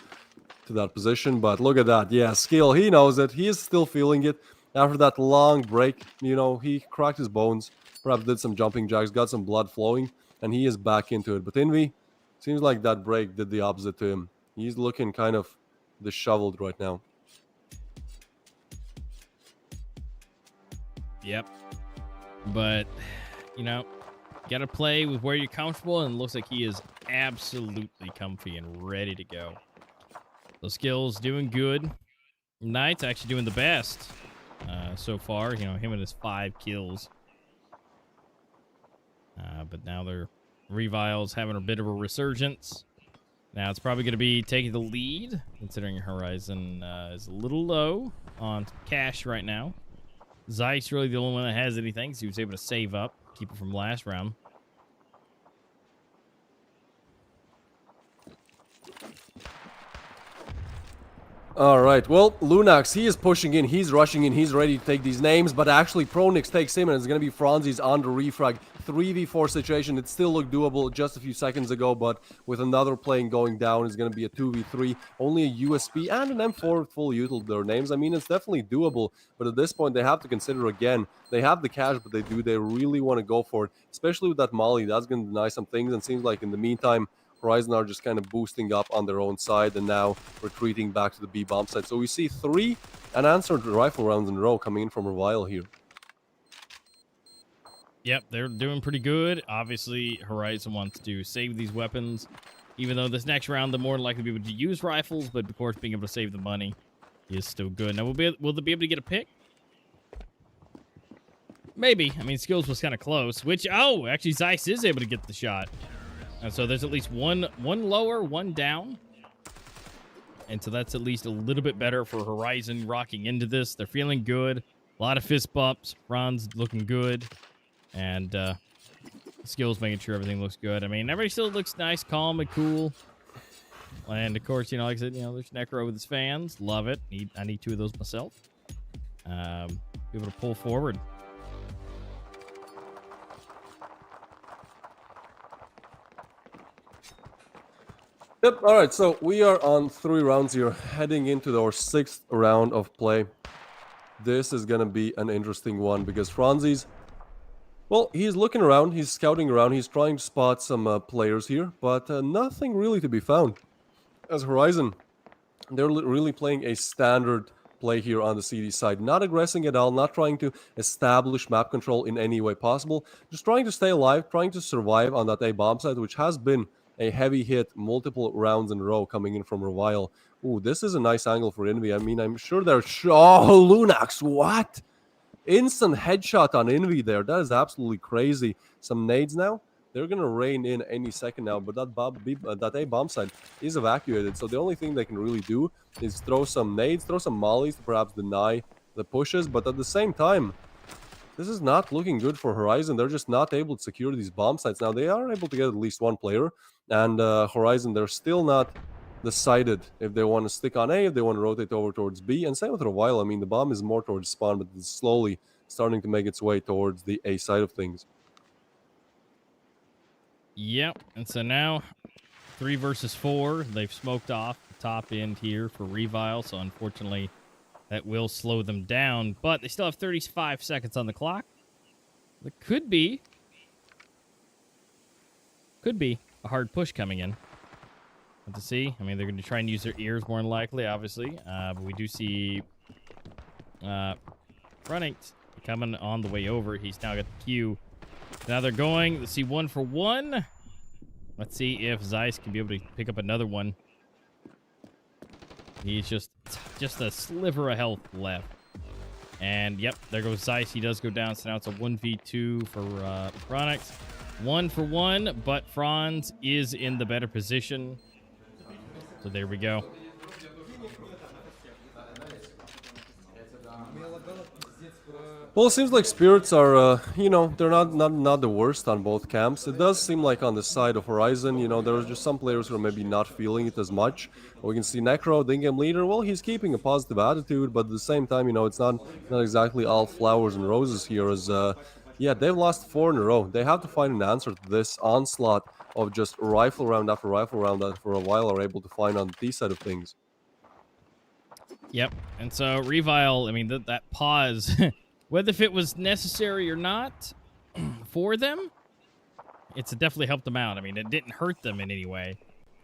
to that position. But look at that. Yeah, skill. He knows it. He is still feeling it. After that long break, you know, he cracked his bones. Perhaps did some jumping jacks, got some blood flowing, and he is back into it. But Envy, seems like that break did the opposite to him. He's looking kind of disheveled right now. Yep. But, you know, got to play with where you're comfortable, and it looks like he is absolutely comfy and ready to go. Those skills doing good. Knight's actually doing the best so far. You know, him and his 5 kills. But now they're Revile's having a bit of a resurgence. Now it's probably going to be taking the lead, considering Horizon is a little low on cash right now. Zeiss really the only one that has anything, so he was able to save up, keep it from last round. Alright, well, Lunax, he is pushing in, he's rushing in, he's ready to take these names, but actually Pronix takes him, and it's gonna be Franzi's on the refrag. 3v4 situation, it still looked doable just a few seconds ago, but with another plane going down, it's gonna be a 2v3. Only a USP and an M4 with full util their names. I mean, it's definitely doable, but at this point, they have to consider again. They have the cash, but they really want to go for it, especially with that Molly. That's gonna deny some things, and seems like in the meantime, Horizon are just kind of boosting up on their own side and now retreating back to the B bomb side. So we see 3 unanswered rifle rounds in a row coming in from Revile here. Yep, they're doing pretty good. Obviously, Horizon wants to save these weapons, even though this next round they're more likely to be able to use rifles, but of course being able to save the money is still good. Now, will they be able to get a pick? Maybe. I mean, Skills was kind of close, which, oh, actually Zeiss is able to get the shot. And so there's at least one lower, one down. And so that's at least a little bit better for Horizon rocking into this. They're feeling good. A lot of fist bumps. Franz looking good. And Skills making sure everything looks good. I mean, everybody still looks nice, calm, and cool. And, of course, like I said, there's Necro with his fans. Love it. I need 2 of those myself. Be able to pull forward. Yep, alright, so we are on 3 rounds here, heading into our 6th round of play. This is gonna be an interesting one, because Franzi's, well, he's looking around, he's scouting around, he's trying to spot some players here, but nothing really to be found. As Horizon, they're really playing a standard play here on the CD side, not aggressing at all, not trying to establish map control in any way possible, just trying to stay alive, trying to survive on that A bomb side, which has been a heavy hit multiple rounds in a row coming in from Revile. Ooh, this is a nice angle for Envy. I mean, I'm sure they're... Oh, Lunax, what? Instant headshot on Envy there. That is absolutely crazy. Some nades now. They're going to rain in any second now, but that A bomb side is evacuated. So the only thing they can really do is throw some nades, throw some mollies to perhaps deny the pushes. But at the same time, this is not looking good for Horizon. They're just not able to secure these bomb sites. Now, they are able to get at least 1 player. And Horizon, they're still not decided if they want to stick on A, if they want to rotate over towards B. And same with Revile. I mean, the bomb is more towards spawn, but it's slowly starting to make its way towards the A side of things. Yep, and so now 3 versus 4. They've smoked off the top end here for Revile, so unfortunately that will slow them down. But they still have 35 seconds on the clock. There could be a hard push coming in. But to see, I mean, they're going to try and use their ears more than likely, obviously. But we do see Running coming on the way over. He's now got the Q. Now they're going. Let's see, 1 for 1. Let's see if Zeiss can be able to pick up another one. He's just a sliver of health left. And, yep, there goes Zeiss. He does go down, so now it's a 1v2 for Franix. 1 for 1, but Franz is in the better position. So there we go. Well, it seems like Spirits are, they're not the worst on both camps. It does seem like on the side of Horizon, there are just some players who are maybe not feeling it as much. We can see Necro, the in-game leader, well, he's keeping a positive attitude, but at the same time, it's not exactly all flowers and roses here, as, yeah, they've lost 4 in a row. They have to find an answer to this onslaught of just rifle round after rifle round that for a while are able to find on the side of things. Yep, and so Revile, I mean, that pause... Whether if it was necessary or not for them, it's definitely helped them out. I mean, it didn't hurt them in any way,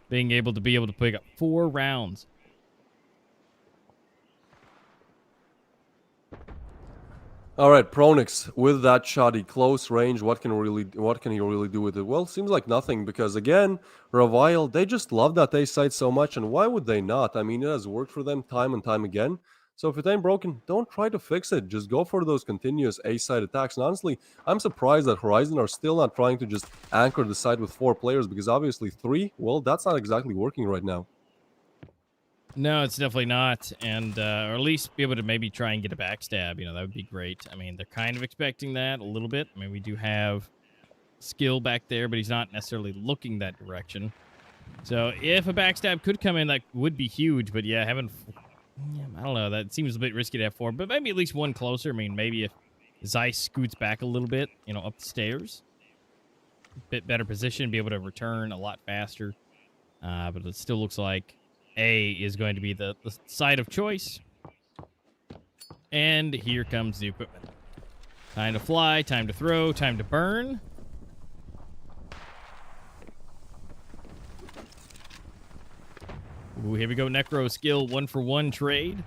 being able to pick up 4 rounds. All right, Pronix with that shoddy close range. What can he really do with it? Well, seems like nothing, because again, Revile, they just love that A site so much, and why would they not? I mean, it has worked for them time and time again. So if it ain't broken, don't try to fix it. Just go for those continuous A-side attacks. And honestly, I'm surprised that Horizon are still not trying to just anchor the side with 4 players, because obviously 3, well, that's not exactly working right now. No, it's definitely not. And, or at least be able to maybe try and get a backstab. That would be great. I mean, they're kind of expecting that a little bit. I mean, we do have skill back there, but he's not necessarily looking that direction. So if a backstab could come in, that would be huge. But yeah, having I don't know. That seems a bit risky to have 4, but maybe at least one closer. I mean, maybe if Zeiss scoots back a little bit, you know, up the stairs, a bit better position, be able to return a lot faster. But it still looks like A is going to be the side of choice. And here comes the equipment. Time to fly, time to throw, time to burn. Ooh, here we go. Necro skill 1-for-1 trade.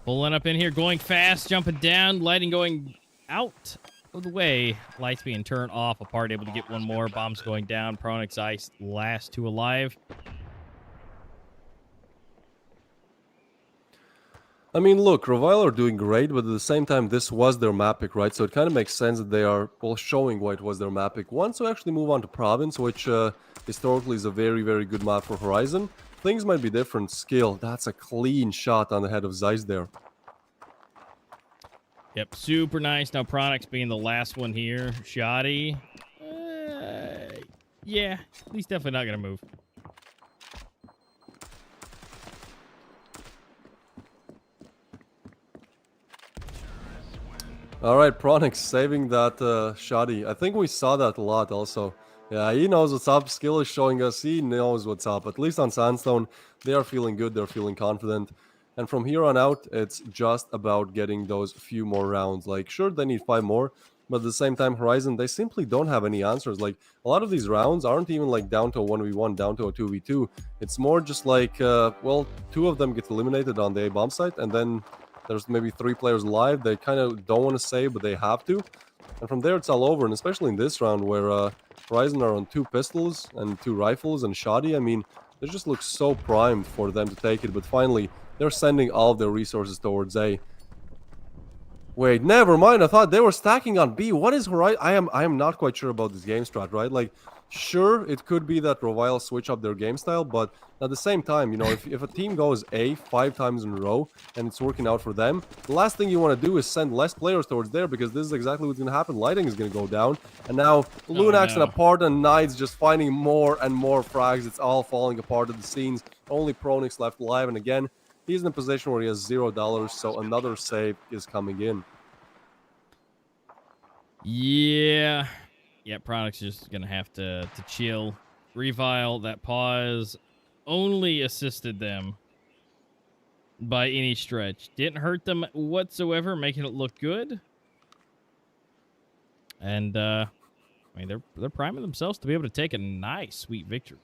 Pulling up in here, going fast, jumping down, lighting going out of the way. Lights being turned off. Apart able to get one more. Bombs going down. Pronix Ice last 2 alive. I mean, look, Revile are doing great, but at the same time, this was their map pick, right? So it kind of makes sense that they are, well, showing why it was their map pick. Once we actually move on to Province, which historically is a very, very good map for Horizon, things might be different. Skill, that's a clean shot on the head of Zeiss there. Yep, super nice. Now Pronix being the last one here. Shoddy. Yeah, he's definitely not going to move. All right, Pronix saving that shoddy. I think we saw that a lot also. Yeah, he knows what's up. Skill is showing us. He knows what's up. At least on Sandstone, they are feeling good. They're feeling confident. And from here on out, it's just about getting those few more rounds. Like, sure, they need 5 more. But at the same time, Horizon, they simply don't have any answers. Like, a lot of these rounds aren't even like down to a 1v1, down to a 2v2. It's more just like, well, 2 of them get eliminated on the A bomb site. And then there's maybe 3 players live. They kind of don't want to save, but they have to. And from there, it's all over. And especially in this round where Horizon are on 2 pistols and 2 rifles and shoddy. I mean, it just looks so primed for them to take it. But finally, they're sending all of their resources towards A. Wait, never mind. I thought they were stacking on B. What is Horizon? I am not quite sure about this game strat, right? Like, sure, it could be that Revile switch up their game style, but at the same time, you know, if a team goes A 5 times in a row and it's working out for them, the last thing you want to do is send less players towards there, because this is exactly what's going to happen. Lighting is going to go down, and now Lunax and Apart and Knights just finding more and more frags. It's all falling apart at the scenes. Only Pronix left alive, and again, he's in a position where he has $0, so another save is coming in. Yeah, Pronix is just gonna have to chill. Revile, that pause only assisted them by any stretch. Didn't hurt them whatsoever, making it look good. And I mean, they're priming themselves to be able to take a nice, sweet victory.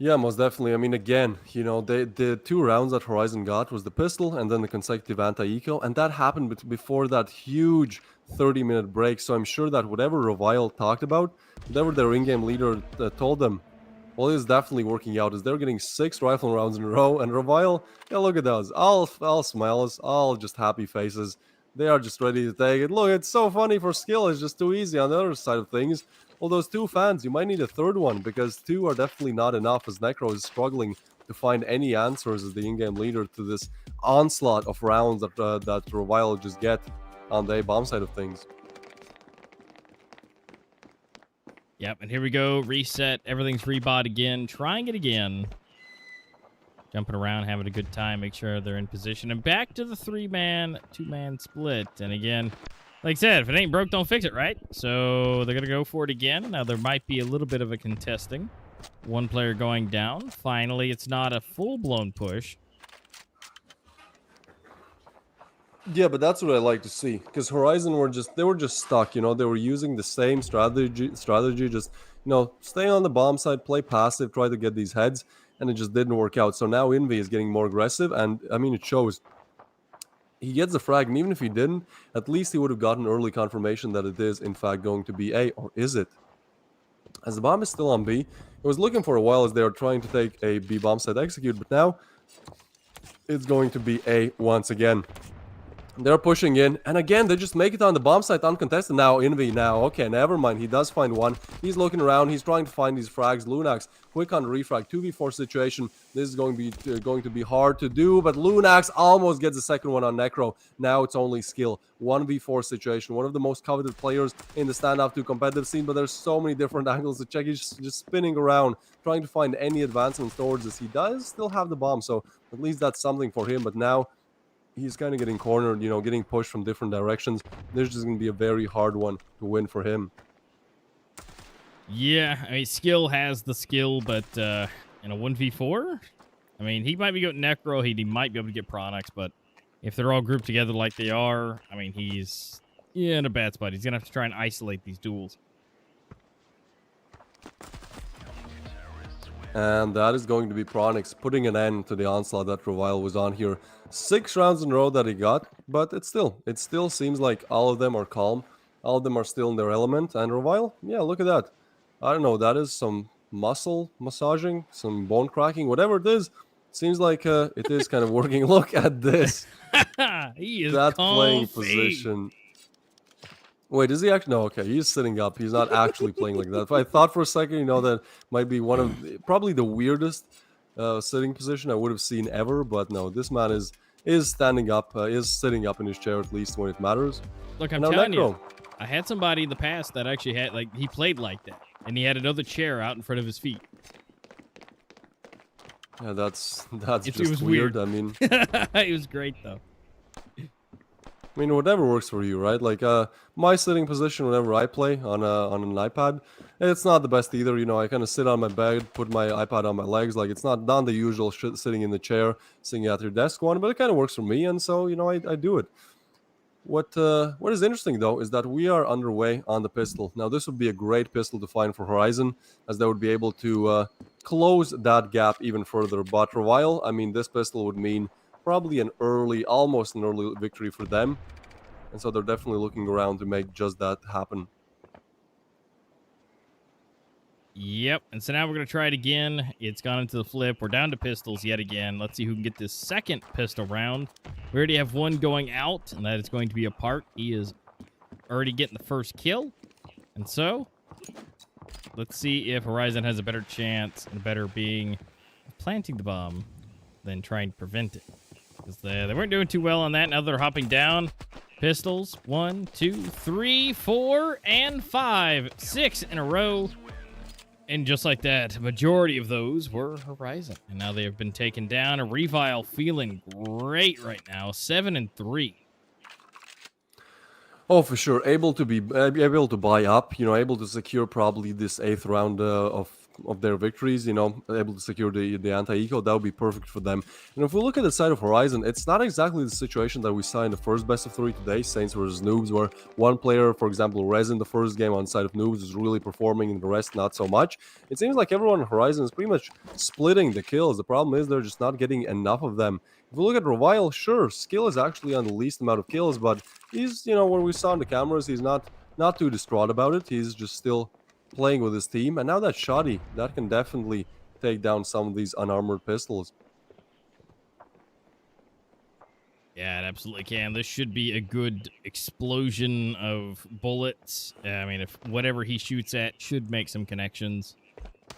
Yeah, most definitely. I mean, again, you know, the 2 rounds that Horizon got was the pistol and then the consecutive anti-eco, and that happened before that huge 30-minute break. So I'm sure that whatever Revile talked about, whatever their in-game leader told them, well, it's definitely working out. As they're getting 6 rifle rounds in a row, and Revile, yeah, look at those, all smiles, all just happy faces. They are just ready to take it. Look, it's so funny for Skill. It's just too easy on the other side of things. Well, those 2 fans, you might need a 3rd one, because 2 are definitely not enough, as Necro is struggling to find any answers as the in-game leader to this onslaught of rounds that Revile just get on the bomb side of things. Yep, and here we go. Reset. Everything's rebot again. Trying it again. Jumping around, having a good time. Make sure they're in position. And back to the 3-man, 2-man split. And again, like I said, if it ain't broke, don't fix it, right? So they're going to go for it again. Now, there might be a little bit of a contesting. 1 player going down. Finally, it's not a full-blown push. Yeah, but that's what I like to see, because Horizon were just stuck, you know. They were using the same strategy, just, you know, stay on the bomb side, play passive, try to get these heads, and it just didn't work out. So now Invi is getting more aggressive, and I mean, it shows. He gets the frag, and even if he didn't, at least he would have gotten early confirmation that it is in fact going to be A, or is it? As the bomb is still on B, it was looking for a while as they are trying to take a B bomb site execute, but now it's going to be A once again. They're pushing in, and again, they just make it on the bomb site uncontested. Now, Envy, now, okay, never mind. He does find one. He's looking around. He's trying to find these frags. Lunax, quick on refrag, 2v4 situation. This is going to be hard to do, but Lunax almost gets the second one on Necro. Now it's only skill. 1v4 situation. One of the most coveted players in the Standoff 2 competitive scene, but there's so many different angles to check. He's just spinning around, trying to find any advancements towards this. He does still have the bomb, so at least that's something for him, but now he's kind of getting cornered, you know, getting pushed from different directions. This is going to be a very hard one to win for him. Yeah, I mean, skill has the skill, but in a 1v4, I mean, he might be getting Necro, he might be able to get Pronix, but if they're all grouped together like they are, I mean, he's in a bad spot. He's going to have to try and isolate these duels. And that is going to be Pronix putting an end to the onslaught that Revile was on here. 6 rounds in a row that he got, but it still seems like all of them are calm. All of them are still in their element. And Revile, yeah, look at that. I don't know, that is some muscle massaging, some bone cracking, whatever it is. Seems like it is kind of working. Look at this. He is that playing comfy. position. Wait, is he actually? No, okay, he's sitting up. He's not actually playing like that. I thought for a second, you know, that might be one of probably the weirdest sitting position I would have seen ever. But no, this man is standing up, is sitting up in his chair at least when it matters. Look, I'm telling you, I had somebody in the past that actually had, like, he played like that, and he had another chair out in front of his feet. Yeah, that's just weird. I mean, it was great though. I mean, whatever works for you, right? Like, my sitting position whenever I play on an iPad, it's not the best either. You know, I kind of sit on my bed, put my iPad on my legs. Like, it's not the usual shit sitting in the chair, sitting at your desk one, but it kind of works for me, and so, you know, I do it. What is interesting, though, is that we are underway on the pistol. Now, this would be a great pistol to find for Horizon, as they would be able to close that gap even further. But Revile, I mean, this pistol would mean probably almost an early victory for them. And so they're definitely looking around to make just that happen. Yep, and so now we're going to try it again. It's gone into the flip. We're down to pistols yet again. Let's see who can get this second pistol round. We already have one going out, and that is going to be Apart. He is already getting the first kill. And so, let's see if Horizon has a better chance and better being planting the bomb than trying to prevent it. Because they weren't doing too well on that. Now they're hopping down. Pistols. 1, 2, 3, 4, and 5. 6 in a row. And just like that, a majority of those were Horizon. And now they have been taken down. A Revile feeling great right now. 7 and 3. Oh, for sure. Able to buy up, you know, able to secure probably this 8th round of their victories, you know, able to secure the anti-eco. That would be perfect for them. And if we look at the side of Horizon, it's not exactly the situation that we saw in the first best of 3 today, Saints versus Noobs, where one player, for example, Rez in the first game on the side of Noobs is really performing and the rest not so much. It seems like everyone on Horizon is pretty much splitting the kills. The problem is they're just not getting enough of them. If we look at Revile, sure, skill is actually on the least amount of kills, but he's, you know, what we saw on the cameras, he's not too distraught about it. He's just still playing with his team. And now that Shoddy, that can definitely take down some of these unarmored pistols. Yeah, it absolutely can. This should be a good explosion of bullets. I mean, if whatever he shoots at should make some connections.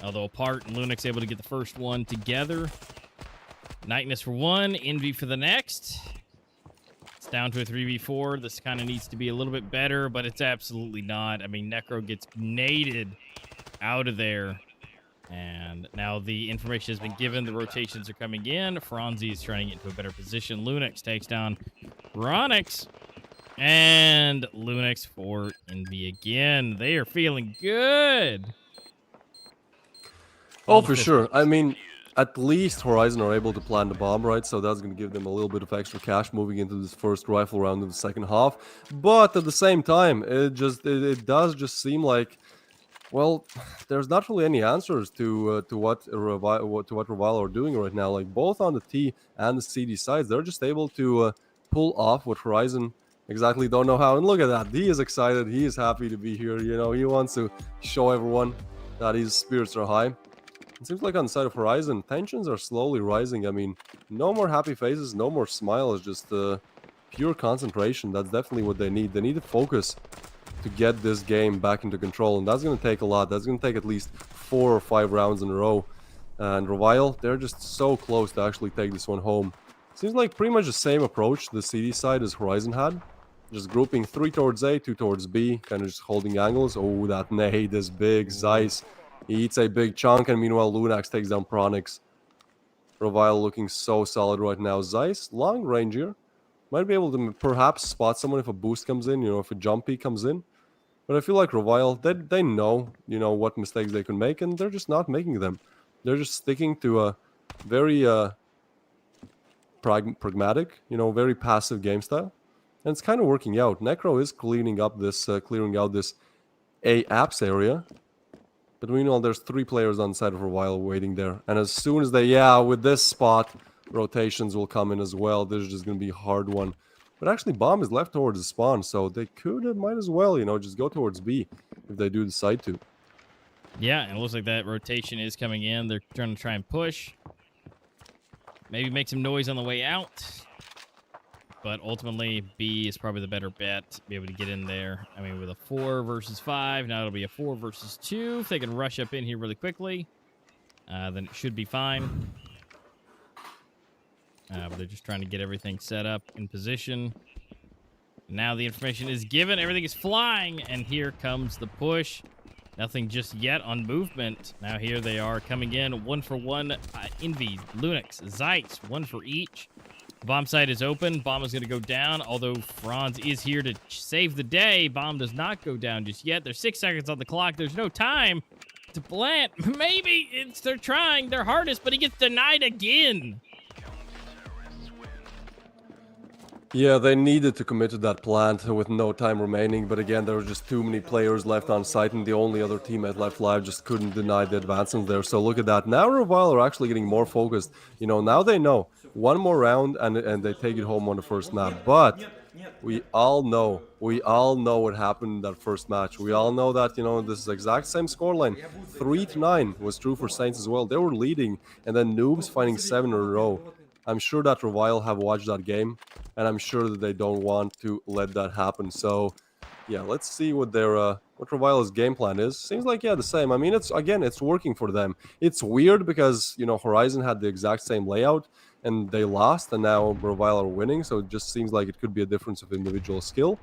Although Apart and Lunix able to get the first one together. Nightness for one, Envy for the next. It's down to a 3v4. This kind of needs to be a little bit better, but it's absolutely not. I mean, Necro gets naded out of there. And now the information has been given. The rotations are coming in. Franzi is trying to get into a better position. Lunix takes down Ronix. And Lunix for Envy again. They are feeling good. Oh, for sure. I mean, at least Horizon are able to plant the bomb, right? So that's going to give them a little bit of extra cash moving into this first rifle round of the second half. But at the same time, it does just seem like, well, there's not really any answers to what Revile are doing right now. Like, both on the T and the CD sides, they're just able to pull off what Horizon exactly don't know how. And look at that. He is excited. He is happy to be here. You know, he wants to show everyone that his spirits are high. It seems like on the side of Horizon, tensions are slowly rising. I mean, no more happy faces, no more smiles, just pure concentration. That's definitely what they need. They need to focus to get this game back into control, and that's going to take a lot. That's going to take at least 4 or 5 rounds in a row. And Revile, they're just so close to actually take this one home. Seems like pretty much the same approach the CD side as Horizon had. Just grouping 3 towards A, 2 towards B, kind of just holding angles. Oh, that nade is big. Zeiss, he eats a big chunk, and meanwhile Lunax takes down Pronix. Revile looking so solid right now. Zeiss, long range here. Might be able to perhaps spot someone if a boost comes in, if a jumpy comes in. But I feel like Revile, they know, what mistakes they can make, and they're just not making them. They're just sticking to a very pragmatic, very passive game style. And it's kind of working out. Necro is clearing out this A apps area. But meanwhile, there's 3 players on the side of Revile waiting there. And as soon as with this spot, rotations will come in as well. This is just going to be a hard one. But actually, Bomb is left towards the spawn, so they might as well, just go towards B if they do decide to. Yeah, and it looks like that rotation is coming in. They're trying to try and push. Maybe make some noise on the way out. But ultimately, B is probably the better bet to be able to get in there. I mean, with a 4 versus 5, now it'll be a 4 versus 2. If they can rush up in here really quickly, then it should be fine. But they're just trying to get everything set up in position. Now the information is given. Everything is flying, and here comes the push. Nothing just yet on movement. Now here they are coming in. 1 for 1. Envy, Lunix, Zeiss, 1 for each. Bomb site is open. Bomb is going to go down, although Franz is here to save the day. Bomb does not go down just yet. There's 6 seconds on the clock. There's no time to plant. Maybe they're trying their hardest, but he gets denied again. Yeah, they needed to commit to that plant with no time remaining, but again, there were just too many players left on site, and the only other teammate left live just couldn't deny the advancement there. So look at that. Now Revile are actually getting more focused. Now they know. 1 more round, and they take it home on the first map. But we all know what happened in that first match. We all know that, this is exact same scoreline. 3-9 was true for Saints as well. They were leading, and then Noobs finding 7 in a row. I'm sure that Revile have watched that game, and I'm sure that they don't want to let that happen. So, yeah, let's see what Revile's game plan is. Seems like, the same. I mean, it's working for them. It's weird because, Horizon had the exact same layout, and they lost, and now Revile are winning, so it just seems like it could be a difference of individual skill.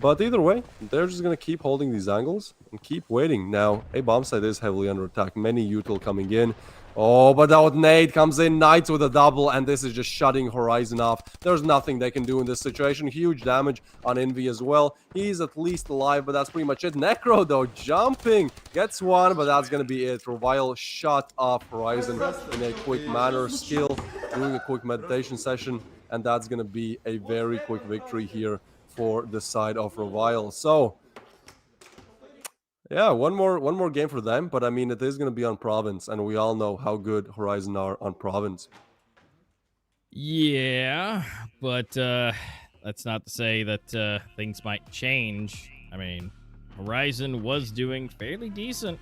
But either way, they're just going to keep holding these angles and keep waiting. Now, a bomb site is heavily under attack. Many util coming in. Oh, but that nade comes in. Knights with a double, and this is just shutting Horizon off. There's nothing they can do in this situation. Huge damage on Envy as well. He's at least alive, but that's pretty much it. Necro, though, jumping. Gets 1, but that's going to be it. Revile shut off Horizon in a quick manner. Skill, doing a quick meditation session, and that's going to be a very quick victory here for the side of Revile. So, yeah, one more game for them, but I mean, it is going to be on Province, and we all know how good Horizon are on Province. Yeah, but that's not to say that things might change. I mean, Horizon was doing fairly decent,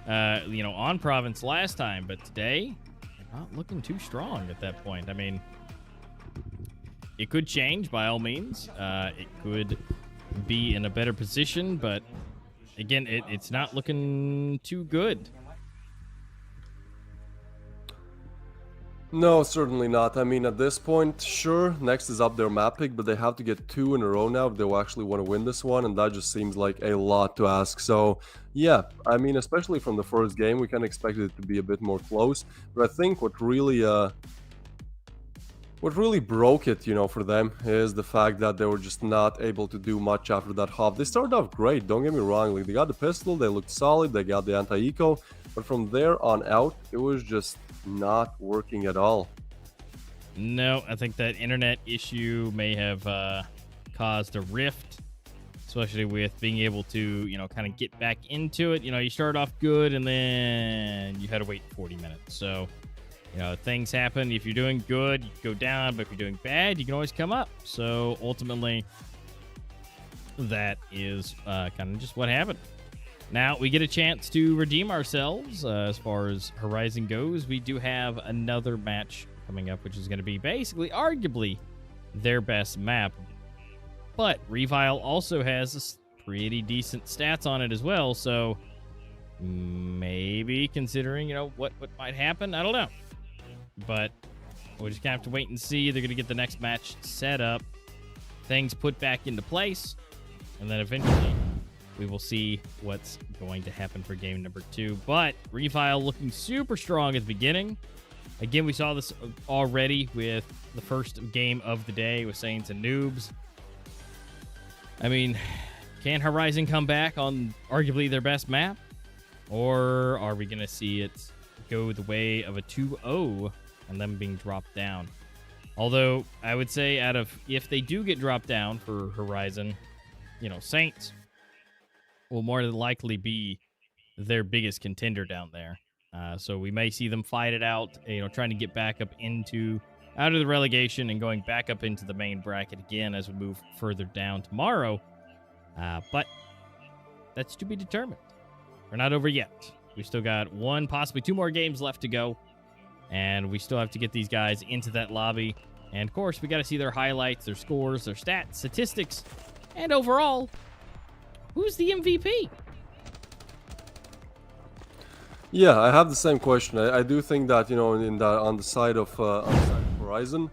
on Province last time, but today, they're not looking too strong at that point. I mean, it could change by all means. It could be in a better position, but again, it's not looking too good. No, certainly not. I mean, at this point, sure, next is up their map pick, but they have to get 2 in a row now if they will actually want to win this one, and that just seems like a lot to ask. So, yeah, I mean, especially from the first game, we kind of expected it to be a bit more close, but I think what really broke it, for them is the fact that they were just not able to do much after that half. They started off great, don't get me wrong. Like, they got the pistol, they looked solid, they got the anti-eco, but from there on out, it was just not working at all. No, I think that internet issue may have caused a rift, especially with being able to, kind of get back into it. You start off good, and then you had to wait 40 minutes. So, things happen. If you're doing good, you can go down, but if you're doing bad, you can always come up. So ultimately, that is kind of just what happened. Now we get a chance to redeem ourselves as far as Horizon goes. We do have another match coming up, which is going to be basically, arguably, their best map. But Revile also has pretty decent stats on it as well, so maybe considering, what might happen, I don't know. But we're just gonna have to wait and see. They're gonna get the next match set up, things put back into place, and then eventually we will see what's going to happen for game number 2. But Revile looking super strong at the beginning. Again, we saw this already with the first game of the day with Saints and Noobs. I mean, can Horizon come back on arguably their best map? Or are we going to see it go the way of a 2-0 and them being dropped down? Although, I would say if they do get dropped down for Horizon, Saints will more than likely be their biggest contender down there. So we may see them fight it out, trying to get back up out of the relegation and going back up into the main bracket again as we move further down tomorrow. But that's to be determined. We're not over yet. We still got 1, possibly 2 more games left to go. And we still have to get these guys into that lobby. And, of course, we got to see their highlights, their scores, their stats, statistics, and overall, who's the MVP? Yeah, I have the same question. I do think that, on the side of Horizon,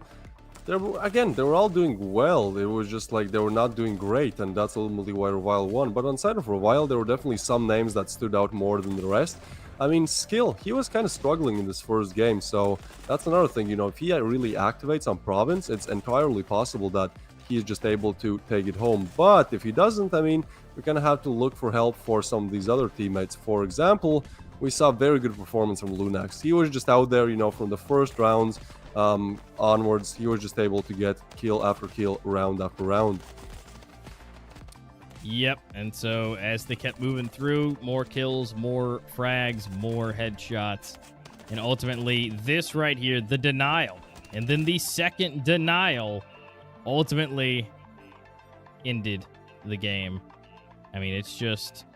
they were all doing well. It was just like they were not doing great, and that's ultimately why Revile won. But on the side of Revile, there were definitely some names that stood out more than the rest. I mean, Skill, he was kind of struggling in this first game, so that's another thing. If he really activates on Province, it's entirely possible that he's just able to take it home. But if he doesn't, I mean, we're gonna have to look for help for some of these other teammates. For example, we saw very good performance from Lunax. He was just out there, from the first rounds onwards. He was just able to get kill after kill, round after round. Yep, and so as they kept moving through, more kills, more frags, more headshots, and ultimately this right here, the denial, and then the second denial ultimately ended the game. I mean, it's just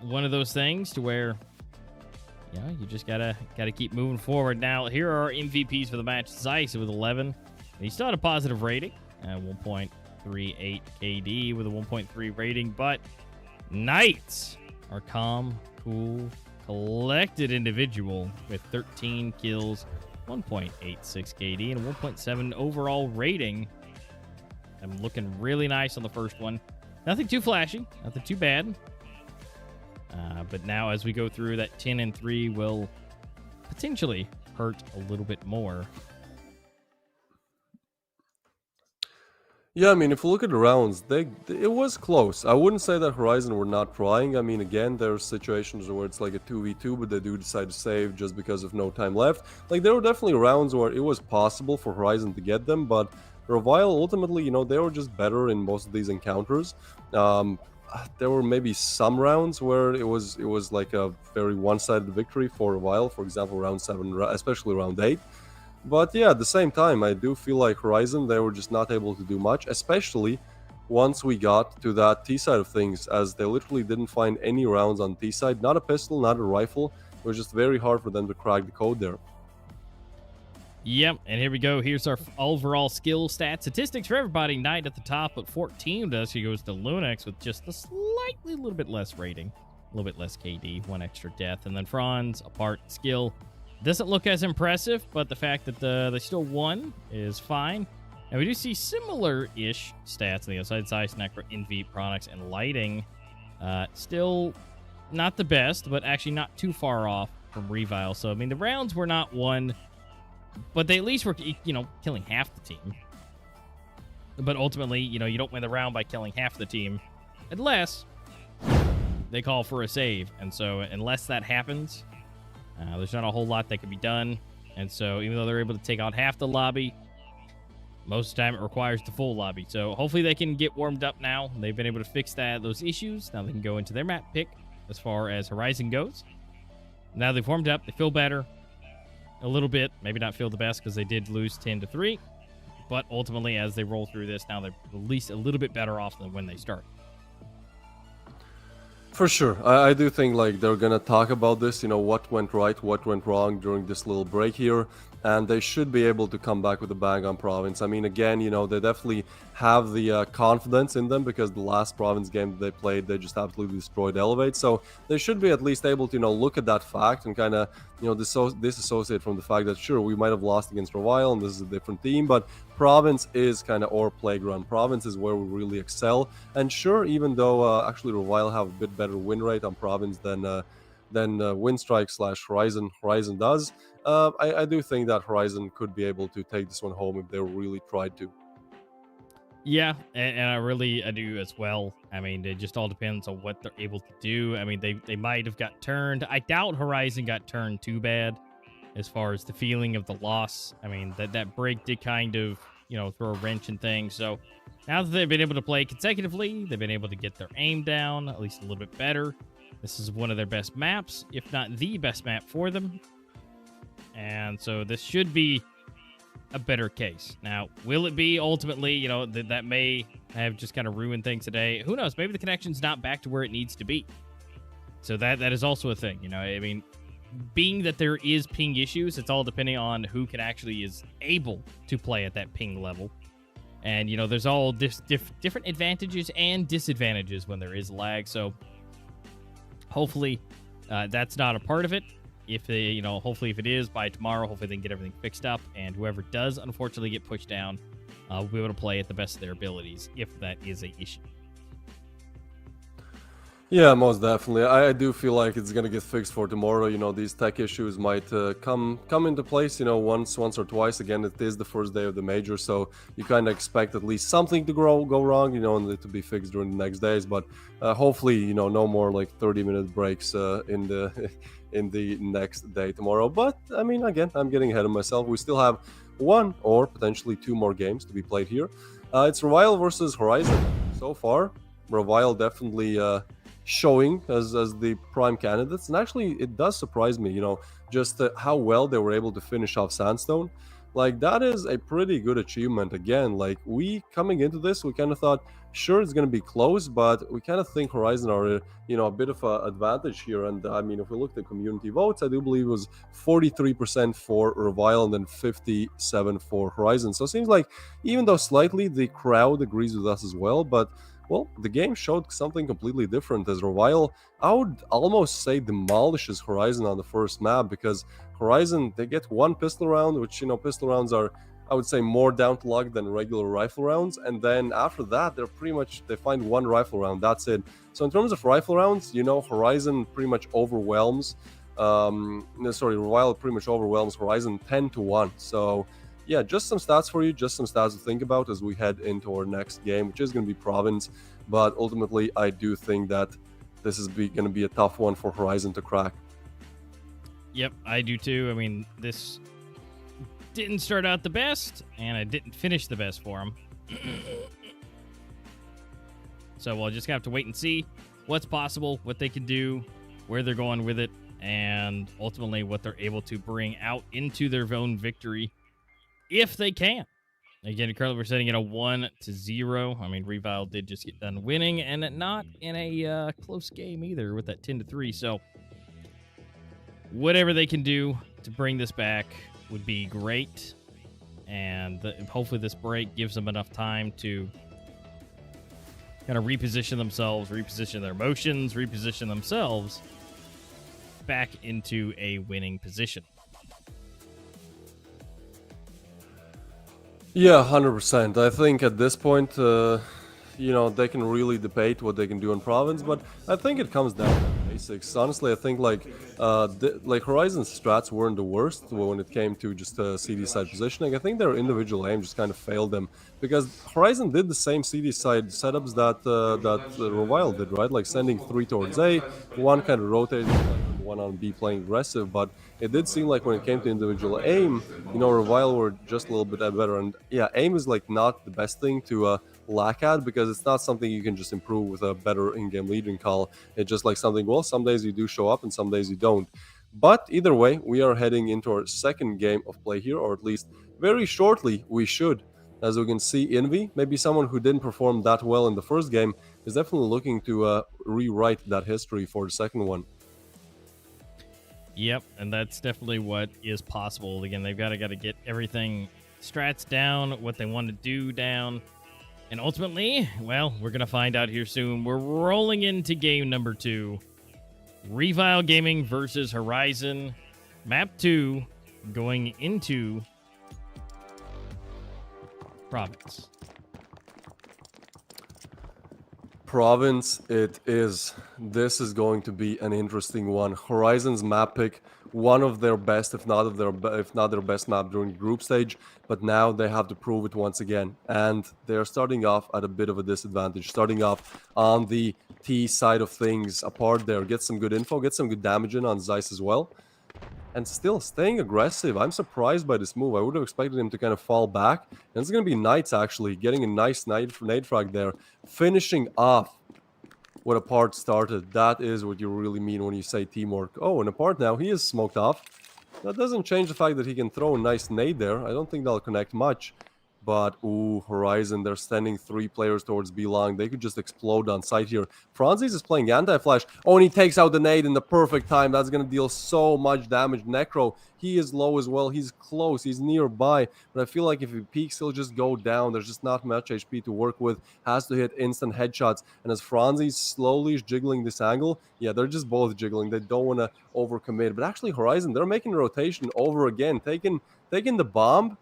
one of those things to where you just gotta keep moving forward. Now, here are our MVPs for the match. Zeiss with 11. He still had a positive rating at 1.38 KD with a 1.3 rating, but Knights are calm, cool, collected individual with 13 kills, 1.86 KD, and a 1.7 overall rating. I'm looking really nice on the first one. Nothing too flashy, nothing too bad. But now as we go through, that 10 and 3 will potentially hurt a little bit more. Yeah, I mean, if we look at the rounds, it was close. I wouldn't say that Horizon were not trying. I mean, again, there are situations where it's like a 2v2, but they do decide to save just because of no time left. Like, there were definitely rounds where it was possible for Horizon to get them, but Revile, ultimately, they were just better in most of these encounters. There were maybe some rounds where it was like a very one-sided victory for Revile, for example, round 7, especially round 8. But yeah, at the same time, I do feel like Horizon, they were just not able to do much, especially once we got to that T side of things, as they literally didn't find any rounds on T side, not a pistol, not a rifle. It was just very hard for them to crack the code there. Yep, and here we go. Here's our overall skill stat statistics for everybody. Knight at the top, but 14 does. He goes to Lunax with just a little bit less rating, a little bit less KD, 1 extra death, and then Franz apart skill. Doesn't look as impressive, but the fact that they still won is fine. And we do see similar-ish stats on the outside side, Necro, Envy, Pronix, and Lighting. Still not the best, but actually not too far off from Revile. So, I mean, the rounds were not won, but they at least were, killing half the team. But ultimately, you don't win the round by killing half the team, unless they call for a save. And so, unless that happens, there's not a whole lot that can be done. And so, even though they're able to take out half the lobby, most of the time it requires the full lobby. So, hopefully they can get warmed up now. They've been able to fix those issues. Now they can go into their map pick as far as Horizon goes. Now they've warmed up. They feel better a little bit. Maybe not feel the best because they did lose 10-3. But ultimately, as they roll through this, now they're at least a little bit better off than when they start. For sure. I do think like they're gonna talk about this, what went right, what went wrong during this little break here. and they should be able to come back with a bang on Province. I mean, again, you know, they definitely have the confidence in them, because the last Province game that they played, they just absolutely destroyed Elevate. So they should be at least able to, you know, look at that fact and kind of, you know, disassociate from the fact that, sure, we might have lost against Revile and this is a different team, but Province is kind of our playground. Province is where we really excel. And sure, even though actually Revile have a bit better win rate on Province than Windstrike / Horizon does, I do think that Horizon could be able to take this one home if they really tried to. Yeah, and I do as well. I mean, it just all depends on what they're able to do. I mean, they might have got turned. I doubt Horizon got turned too bad as far as the feeling of the loss. I mean, that break did kind of, you know, throw a wrench in things. So now that they've been able to play consecutively, they've been able to get their aim down at least a little bit better. This is one of their best maps, if not the best map for them. And so this should be a better case. Now, will it be ultimately, you know, that may have just kind of ruined things today? Who knows? Maybe the connection's not back to where it needs to be. So that is also a thing, you know. I mean, being that there is ping issues, it's all depending on who can actually is able to play at that ping level. And, you know, there's all different advantages and disadvantages when there is lag. So hopefully that's not a part of it. If they, you know, hopefully if it is, by tomorrow, hopefully they can get everything fixed up, and whoever does unfortunately get pushed down will be able to play at the best of their abilities, if that is an issue. Yeah, most definitely. I do feel like it's gonna get fixed for tomorrow. You know, these tech issues might come into place, you know, once or twice. Again, it is the first day of the major, so you kind of expect at least something to go wrong, you know, and it to be fixed during the next days. But hopefully, you know, no more like 30-minute breaks in the in the next day tomorrow. But I mean, again, I'm getting ahead of myself. We still have one or potentially two more games to be played here. It's Revile versus Horizon. So far, Revile definitely showing as the prime candidates, and actually it does surprise me, you know, just how well they were able to finish off Sandstone. Like, that is a pretty good achievement. Again, like, we coming into this, we kind of thought, sure, it's going to be close, but we kind of think Horizon are, you know, a bit of an advantage here. And I mean, if we look at community votes, I do believe it was 43% for Revile and then 57% for Horizon. So it seems like, even though slightly, the crowd agrees with us as well. But well, the game showed something completely different, as Revile, I would almost say, demolishes Horizon on the first map, because Horizon, they get one pistol round, which, you know, pistol rounds are, I would say, more down to luck than regular rifle rounds. And then after that, they find one rifle round. That's it. So in terms of rifle rounds, you know, Horizon pretty much overwhelms, Revile pretty much overwhelms Horizon 10-1. So yeah, just some stats for you, just some stats to think about as we head into our next game, which is going to be Province. But ultimately, I do think that this is going to be a tough one for Horizon to crack. Yep, I do too. I mean, this didn't start out the best, and it didn't finish the best for them. So we'll just have to wait and see what's possible, what they can do, where they're going with it, and ultimately what they're able to bring out into their own victory, if they can. Again, currently we're setting it a 1-0. I mean, Revile did just get done winning, and not in a close game either with that 10-3. So whatever they can do to bring this back would be great. And hopefully this break gives them enough time to kind of reposition themselves, reposition their emotions, reposition themselves back into a winning position. Yeah, 100%. I think at this point, you know, they can really debate what they can do in Province, but I think it comes down to basics. Honestly, I think like Horizon's strats weren't the worst when it came to just CD side positioning. I think their individual aim just kind of failed them, because Horizon did the same CD side setups that Revile did, right? Like sending 3 towards A, one kind of rotating, like one on B playing aggressive, but it did seem like when it came to individual aim, you know, Revile were just a little bit better. And yeah, aim is like not the best thing to lack at, because it's not something you can just improve with a better in-game leading call. It's just like something, well, some days you do show up and some days you don't. But either way, we are heading into our second game of play here, or at least very shortly we should. As we can see, Envy, maybe someone who didn't perform that well in the first game, is definitely looking to rewrite that history for the second one. Yep, and that's definitely what is possible. Again, they've got to get everything strats down, what they want to do down. And ultimately, well, we're going to find out here soon. We're rolling into game number 2. Revile Gaming versus Horizon. Map 2 going into Province. Province it is. This is going to be an interesting one. Horizon's map pick, one of their best, if not their best map during the group stage, but now they have to prove it once again. And they're starting off at a bit of a disadvantage, starting off on the T side of things. Apart there, get some good info, get some good damage in on Zeiss as well. And still staying aggressive. I'm surprised by this move. I would have expected him to kind of fall back. And it's going to be Knights, actually, getting a nice nade frag there. Finishing off what Apart started. That is what you really mean when you say teamwork. Oh, and Apart now, he is smoked off. That doesn't change the fact that he can throw a nice nade there. I don't think that'll connect much. But, ooh, Horizon, they're sending 3 players towards B-Long. They could just explode on sight here. Franzis is playing anti-flash. Oh, and he takes out the nade in the perfect time. That's going to deal so much damage. Necro, he is low as well. He's close. He's nearby. But I feel like if he peeks, he'll just go down. There's just not much HP to work with. Has to hit instant headshots. And as Franzis slowly is jiggling this angle, yeah, they're just both jiggling. They don't want to overcommit. But actually, Horizon, they're making the rotation over again. Taking the bomb.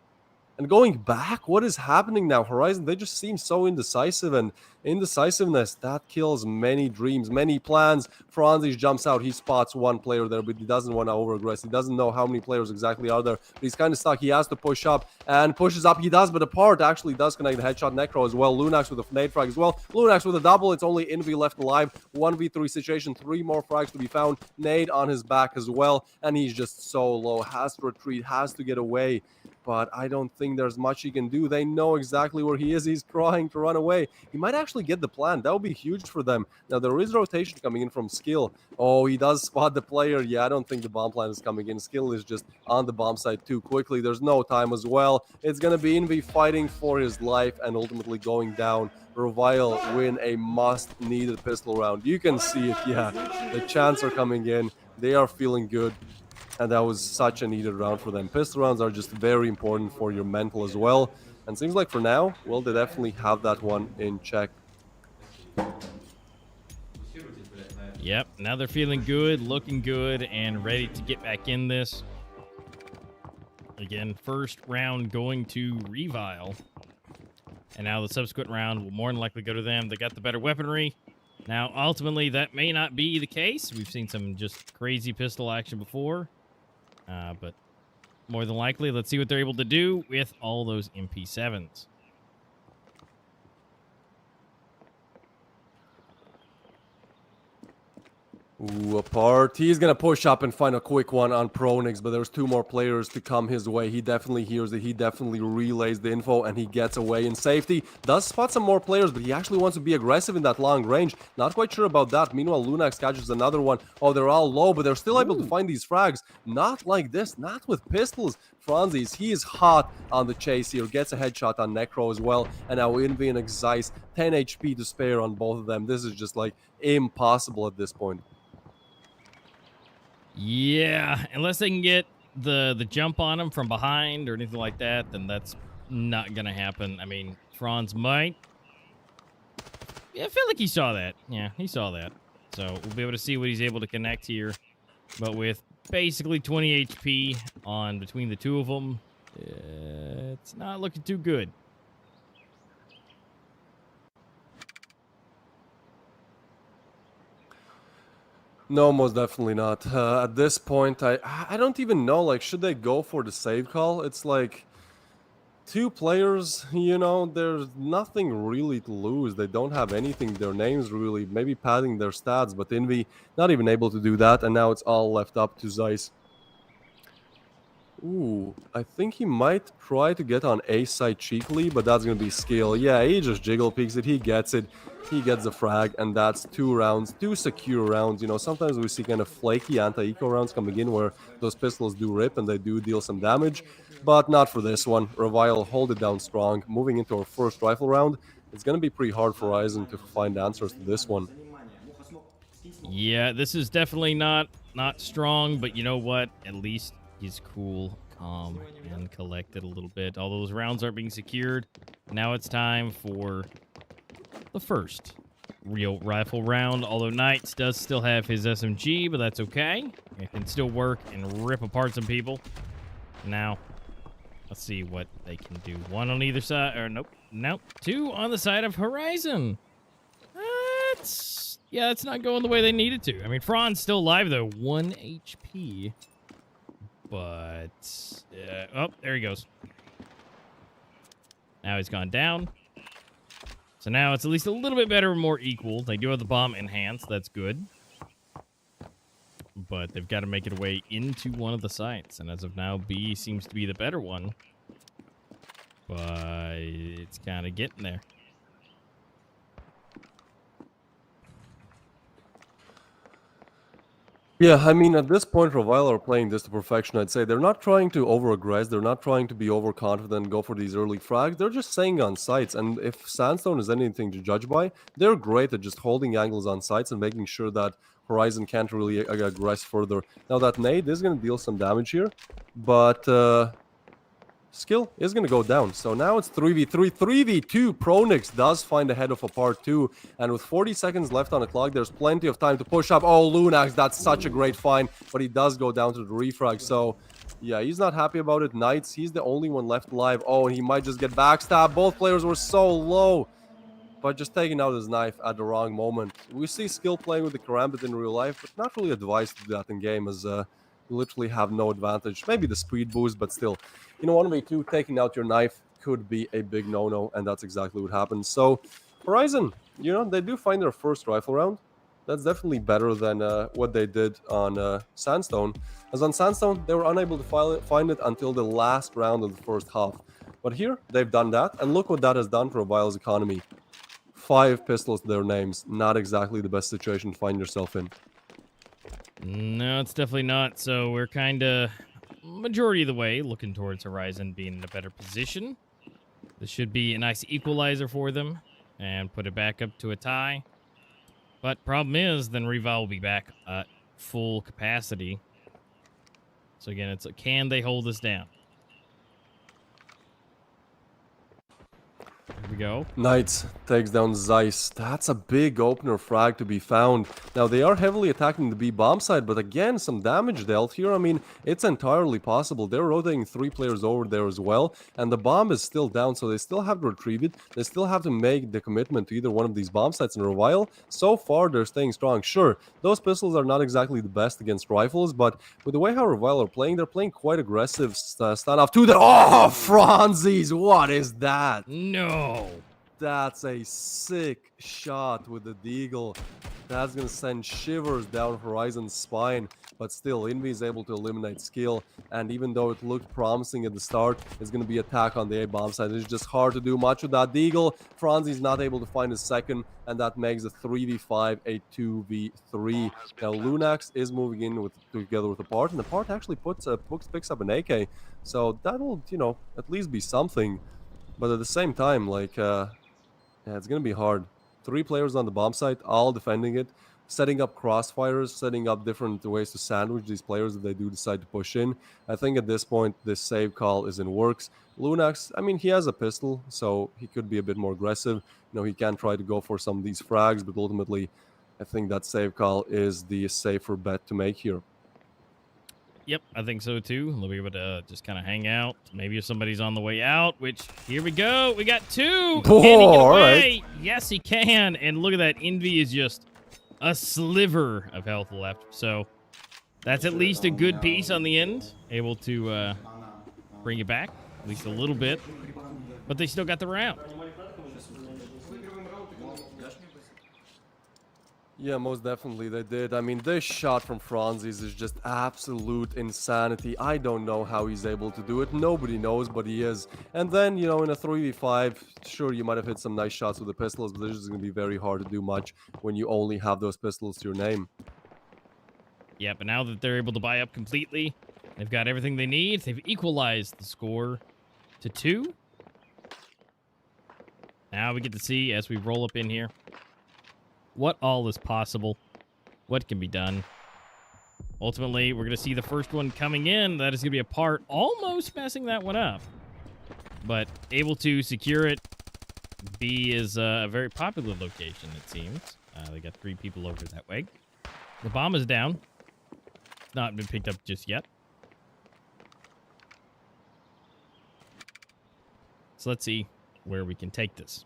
And going back, what is happening now? Horizon, they just seem so indecisive, and indecisiveness, that kills many dreams, many plans. Franzis jumps out, he spots one player there, but he doesn't want to over-aggress. He doesn't know how many players exactly are there, but he's kind of stuck. He has to push up, and pushes up. He does, but Apart actually does connect the headshot. Necro as well. Lunax with a nade frag as well. Lunax with a double. It's only Envy left alive. 1v3 situation, 3 more frags to be found. Nade on his back as well, and he's just so low. Has to retreat, has to get away. But I don't think there's much he can do. They know exactly where he is. He's trying to run away. He might actually get the plant. That would be huge for them. Now, there is rotation coming in from Skill. Oh, he does spot the player. Yeah, I don't think the bomb plant is coming in. Skill is just on the bomb site too quickly. There's no time as well. It's going to be Envy fighting for his life and ultimately going down. Revile win a must-needed pistol round. You can see it, yeah. The chants are coming in. They are feeling good. And that was such a needed round for them. Pistol rounds are just very important for your mental as well. And seems like for now, well, they definitely have that one in check. Yep, now they're feeling good, looking good, and ready to get back in this. Again, first round going to Revile. And now the subsequent round will more than likely go to them. They got the better weaponry. Now, ultimately, that may not be the case. We've seen some just crazy pistol action before. But more than likely, let's see what they're able to do with all those MP7s. Ooh, Apart. He's going to push up and find a quick one on Pronix, but there's 2 more players to come his way. He definitely hears it. He definitely relays the info, and he gets away in safety. Does spot some more players, but he actually wants to be aggressive in that long range. Not quite sure about that. Meanwhile, Lunax catches another one. Oh, they're all low, but they're still able to find these frags. Not like this. Not with pistols. Franzis, he is hot on the chase here. Gets a headshot on Necro as well. And now Envy and Zeiss, 10 HP to spare on both of them. This is just like impossible at this point. Yeah, unless they can get the jump on him from behind or anything like that, then that's not going to happen. I mean, Franz might. Yeah, I feel like he saw that. Yeah, he saw that. So we'll be able to see what he's able to connect here. But with basically 20 HP on between the 2 of them, it's not looking too good. No, most definitely not. At this point, I don't even know, like, should they go for the save call? It's like 2 players, you know, there's nothing really to lose. They don't have anything, their names really, maybe padding their stats, but Envy not even able to do that, and now it's all left up to Zeiss. Ooh, I think he might try to get on A side cheekily, but that's going to be skill. Yeah, he just jiggle peeks it, he gets it. He gets the frag, and that's 2 rounds, 2 secure rounds. You know, sometimes we see kind of flaky anti-eco rounds coming in where those pistols do rip and they do deal some damage, but not for this one. Revile hold it down strong. Moving into our first rifle round, it's going to be pretty hard for Ryzen to find answers to this one. Yeah, this is definitely not strong, but you know what? At least he's cool, calm, and collected a little bit. All those rounds are being secured. Now it's time for the first real rifle round, although Knights does still have his SMG, but that's okay. It can still work and rip apart some people. Now, let's see what they can do. One on either side, or nope, two on the side of Horizon. Yeah, it's not going the way they needed to. I mean, Fran's still alive, though. 1 HP. But, oh, there he goes. Now he's gone down. So now it's at least a little bit better and more equal. They do have the bomb enhanced. That's good. But they've got to make it a way into one of the sites. And as of now, B seems to be the better one. But it's kind of getting there. Yeah, I mean, at this point, Revile are playing this to perfection, I'd say. They're not trying to over-aggress, they're not trying to be overconfident, go for these early frags, they're just staying on sites, and if Sandstone is anything to judge by, they're great at just holding angles on sites and making sure that Horizon can't really aggress further. Now, that nade is going to deal some damage here, but skill is going to go down. So now it's 3v3, 3v2. Pronix does find ahead of a part 2. And with 40 seconds left on the clock, there's plenty of time to push up. Oh, Lunax, that's such a great find. But he does go down to the refrag. So, yeah, he's not happy about it. Knights, he's the only one left alive. Oh, and he might just get backstabbed. Both players were so low. But just taking out his knife at the wrong moment. We see skill playing with the Karambit in real life, but not really advised to do that in game, as you literally have no advantage. Maybe the speed boost, but still. You know, 1v2, taking out your knife could be a big no-no, and that's exactly what happens. So, Horizon, you know, they do find their first rifle round. That's definitely better than what they did on Sandstone. As on Sandstone, they were unable to find it until the last round of the first half. But here, they've done that, and look what that has done for Revile's economy. 5 pistols to their names. Not exactly the best situation to find yourself in. No, it's definitely not. So we're kind of majority of the way looking towards Horizon being in a better position. This should be a nice equalizer for them and put it back up to a tie. But problem is, then Revile will be back at full capacity. So again, it's can they hold this down? Here we go. Knights takes down Zeiss. That's a big opener frag to be found. Now, they are heavily attacking the B bomb side, but again, some damage dealt here. I mean, it's entirely possible. They're rotating 3 players over there as well, and the bomb is still down, so they still have to retrieve it. They still have to make the commitment to either one of these bomb sites in Revile. So far, they're staying strong. Sure, those pistols are not exactly the best against rifles, but with the way how Revile are playing, they're playing quite aggressive standoff to that. Oh, Franzies, what is that? No. That's a sick shot with the Deagle. That's going to send shivers down Horizon's spine. But still, Invi is able to eliminate skill. And even though it looked promising at the start, it's going to be attack on the A bomb side. It's just hard to do much with that Deagle. Franzi's not able to find his second. And that makes a 3v5, a 2v3. Now, Lunax is moving in together with the part. And the part actually picks up an AK. So that will, you know, at least be something. But at the same time, like, yeah, it's going to be hard. 3 players on the bomb site, all defending it, setting up crossfires, setting up different ways to sandwich these players if they do decide to push in. I think at this point, this save call is in works. Lunax, I mean, he has a pistol, so he could be a bit more aggressive. You know, he can try to go for some of these frags, but ultimately, I think that save call is the safer bet to make here. Yep, I think so too. They'll be able to just kind of hang out. Maybe if somebody's on the way out, which, here we go. We got 2. Can he get away? Right. Yes, he can. And look at that. Envy is just a sliver of health left. So that's at least a good piece on the end. Able to bring it back at least a little bit. But they still got the round. Yeah, most definitely they did. I mean, this shot from Franzi's is just absolute insanity. I don't know how he's able to do it. Nobody knows, but he is. And then, you know, in a 3v5, sure, you might have hit some nice shots with the pistols, but this is going to be very hard to do much when you only have those pistols to your name. Yeah, but now that they're able to buy up completely, they've got everything they need. They've equalized the score to 2. Now we get to see, as we roll up in here, what all is possible what can be done. Ultimately, we're going to see the first one coming in. That is going to be a part, almost messing that one up. But able to secure it. B is a very popular location, it seems. They got 3 people over that way. The bomb is down. It's not been picked up just yet. So let's see where we can take this.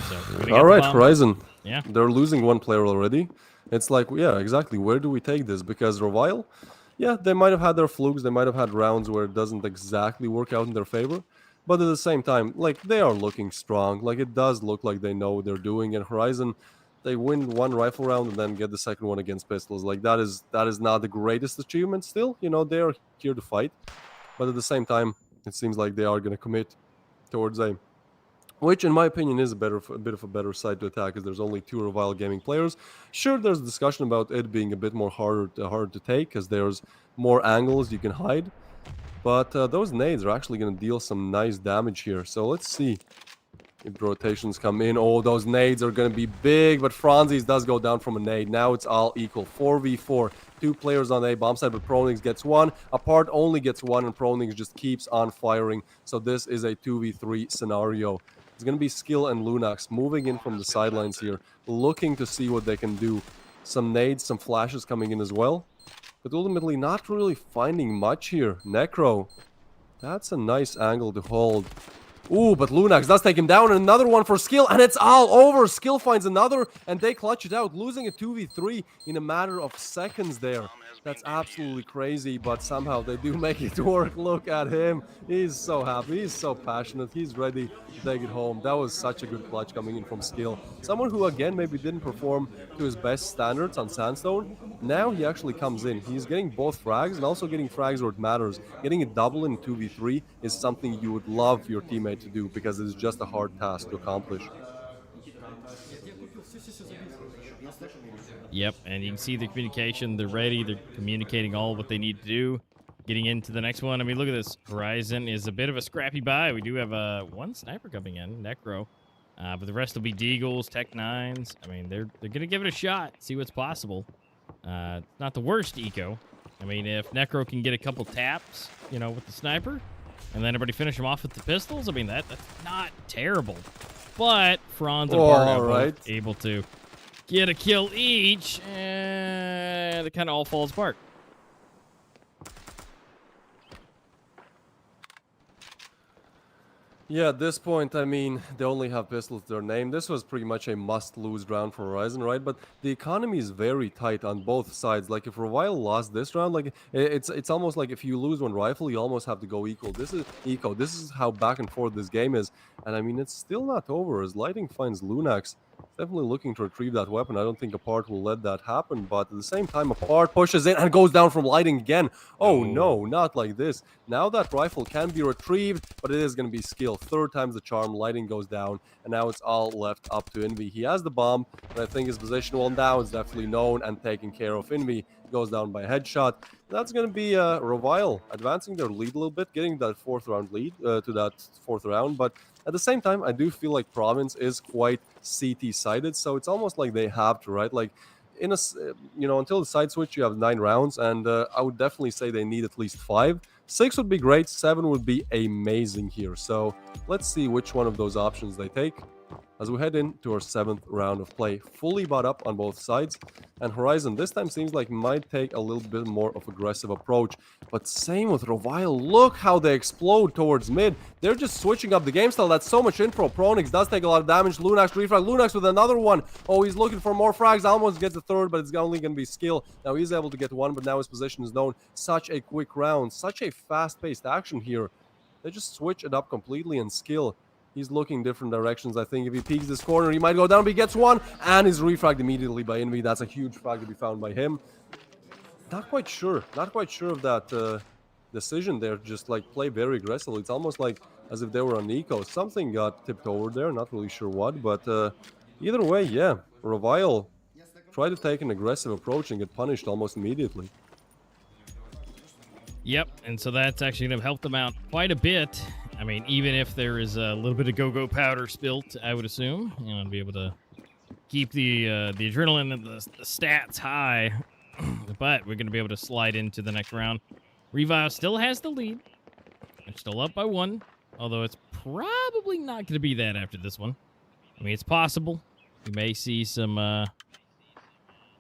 So, all right, Horizon. Yeah. They're losing 1 player already. It's like, yeah, exactly. Where do we take this? Because Revile, yeah, they might have had their flukes. They might have had rounds where it doesn't exactly work out in their favor. But at the same time, like, they are looking strong. Like, it does look like they know what they're doing. And Horizon, they win 1 rifle round and then get the second one against pistols. Like, that is not the greatest achievement still. You know, they are here to fight. But at the same time, it seems like they are going to commit towards A. Which, in my opinion, is a bit of a better side to attack, because there's only 2 Revile Gaming players. Sure, there's a discussion about it being a bit more harder to take, because there's more angles you can hide. But those nades are actually going to deal some nice damage here. So let's see if the rotations come in. Oh, those nades are going to be big, but Franzis does go down from a nade. Now it's all equal. 4v4. 2 players on A bomb side, but Pronix gets 1. Apart only gets 1, and Pronix just keeps on firing. So this is a 2v3 scenario. It's going to be Skill and Lunax moving in from the sidelines here, looking to see what they can do. Some nades, some flashes coming in as well. But ultimately not really finding much here. Necro. That's a nice angle to hold. Ooh, but Lunax does take him down, and another one for Skill, and it's all over. Skill finds another, and they clutch it out, losing a 2v3 in a matter of seconds there. That's absolutely crazy, but somehow they do make it work. Look at him. He's so happy. He's so passionate. He's ready to take it home. That was such a good clutch coming in from Skill. Someone who, again, maybe didn't perform to his best standards on Sandstone. Now he actually comes in. He's getting both frags and also getting frags where it matters. Getting a double in 2v3 is something you would love your teammate to do, because it is just a hard task to accomplish. Yep, and you can see the communication. They're ready. They're communicating all what they need to do. Getting into the next one. I mean, look at this. Horizon is a bit of a scrappy buy. We do have 1 sniper coming in, Necro. But the rest will be Deagles, Tech 9s. I mean, they're going to give it a shot, see what's possible. Not the worst eco. I mean, if Necro can get a couple taps, you know, with the sniper, and then everybody finish him off with the pistols, I mean, that's not terrible. But Franz and Bart are able to get a kill each, and it kind of all falls apart. Yeah, at this point, I mean, they only have pistols to their name. This was pretty much a must-lose round for Horizon, right? But the economy is very tight on both sides. Like, if Revile lost this round, like, it's almost like if you lose 1 rifle, you almost have to go equal. This is eco. This is how back and forth this game is. And, I mean, it's still not over, as Lighting finds Lunax. Definitely looking to retrieve that weapon. I don't think Apart will let that happen, but at the same time, Apart pushes in and goes down from Lighting again. Oh no, not like this. Now that rifle can be retrieved, but it is going to be Skill. 3rd time's the charm. Lighting goes down, and now it's all left up to Envy. He has the bomb, but I think his position, well, now is definitely known and taken care of. Envy goes down by a headshot. That's going to be Revile advancing their lead a little bit, getting that 4th round lead to that 4th round, but at the same time, I do feel like Province is quite CT-sided, so it's almost like they have to, right? Like, in a, you know, until the side switch, you have 9 rounds, and I would definitely say they need at least 5. 6 would be great, 7 would be amazing here. So let's see which one of those options they take as we head into our 7th round of play. Fully bought up on both sides, and Horizon this time seems like might take a little bit more of aggressive approach, but same with Revile. Look how they explode towards mid. They're just switching up the game style. That's so much info. Pronix does take a lot of damage. Lunax refrag. Lunax with another one. Oh, he's looking for more frags. Almost gets the 3rd, but it's only going to be Skill. Now he's able to get 1, but now his position is known. Such a quick round, such a fast-paced action here. They just switch it up completely, and Skill, he's looking different directions. I think if he peeks this corner, he might go down, but he gets 1, and is refragged immediately by Envy. That's a huge frag to be found by him. Not quite sure of that decision there. Just like play very aggressively. It's almost like as if they were on eco. Something got tipped over there. Not really sure what, but either way, yeah. Revile tried to take an aggressive approach and get punished almost immediately. Yep, and so that's actually going to help them out quite a bit. I mean, even if there is a little bit of go-go powder spilt, I would assume, you know, to be able to keep the adrenaline and the stats high. But we're going to be able to slide into the next round. Revile still has the lead. They're still up by 1, although it's probably not going to be that after this one. I mean, it's possible. We may see some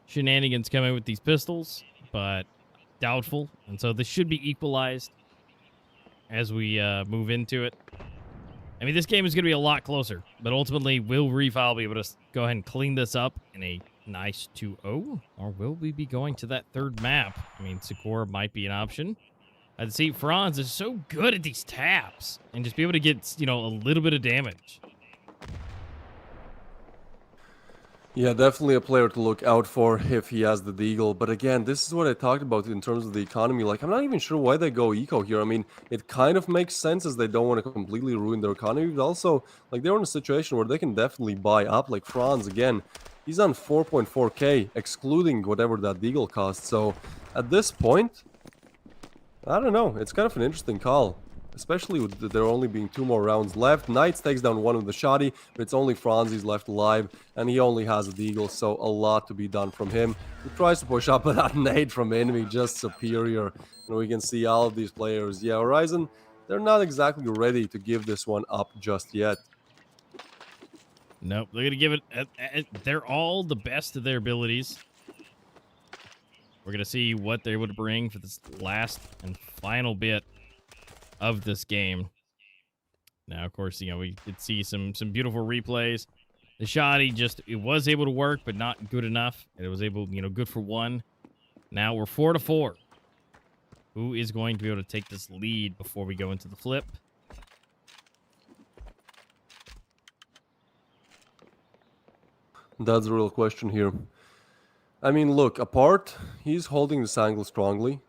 shenanigans coming with these pistols, but doubtful. And so this should be equalized as we move into it. I mean, this game is going to be a lot closer, but ultimately, will Revile be able to go ahead and clean this up in a nice 2-0? Or will we be going to that third map? I mean, Sakura might be an option. I'd see Franz is so good at these taps and just be able to get, you know, a little bit of damage. Yeah, definitely a player to look out for if he has the deagle. But again, this is what I talked about in terms of the economy. Like, I'm not even sure why they go eco here. I mean, it kind of makes sense as they don't want to completely ruin their economy. But also, like, they're in a situation where they can definitely buy up. Like, Franz, again, he's on 4.4k, excluding whatever that deagle costs. So, at this point, I don't know. It's kind of an interesting call. Especially with there only being 2 more rounds left. Knights takes down 1 with the shoddy, but it's only Franz he's left alive, and he only has a deagle, so a lot to be done from him. He tries to push up, but that nade from enemy just superior. And we can see all of these players. Yeah, Horizon, they're not exactly ready to give this one up just yet. Nope, they're going to give it... they're all the best of their abilities. We're going to see what they're able to bring for this last and final bit of this game. Now, of course, you know, we could see some beautiful replays. The shoddy it was able to work, but not good enough. And it was able, you know, good for 1. Now we're 4-4. Who is going to be able to take this lead before we go into the flip? That's the real question here. I mean, look, apart, he's holding this angle strongly.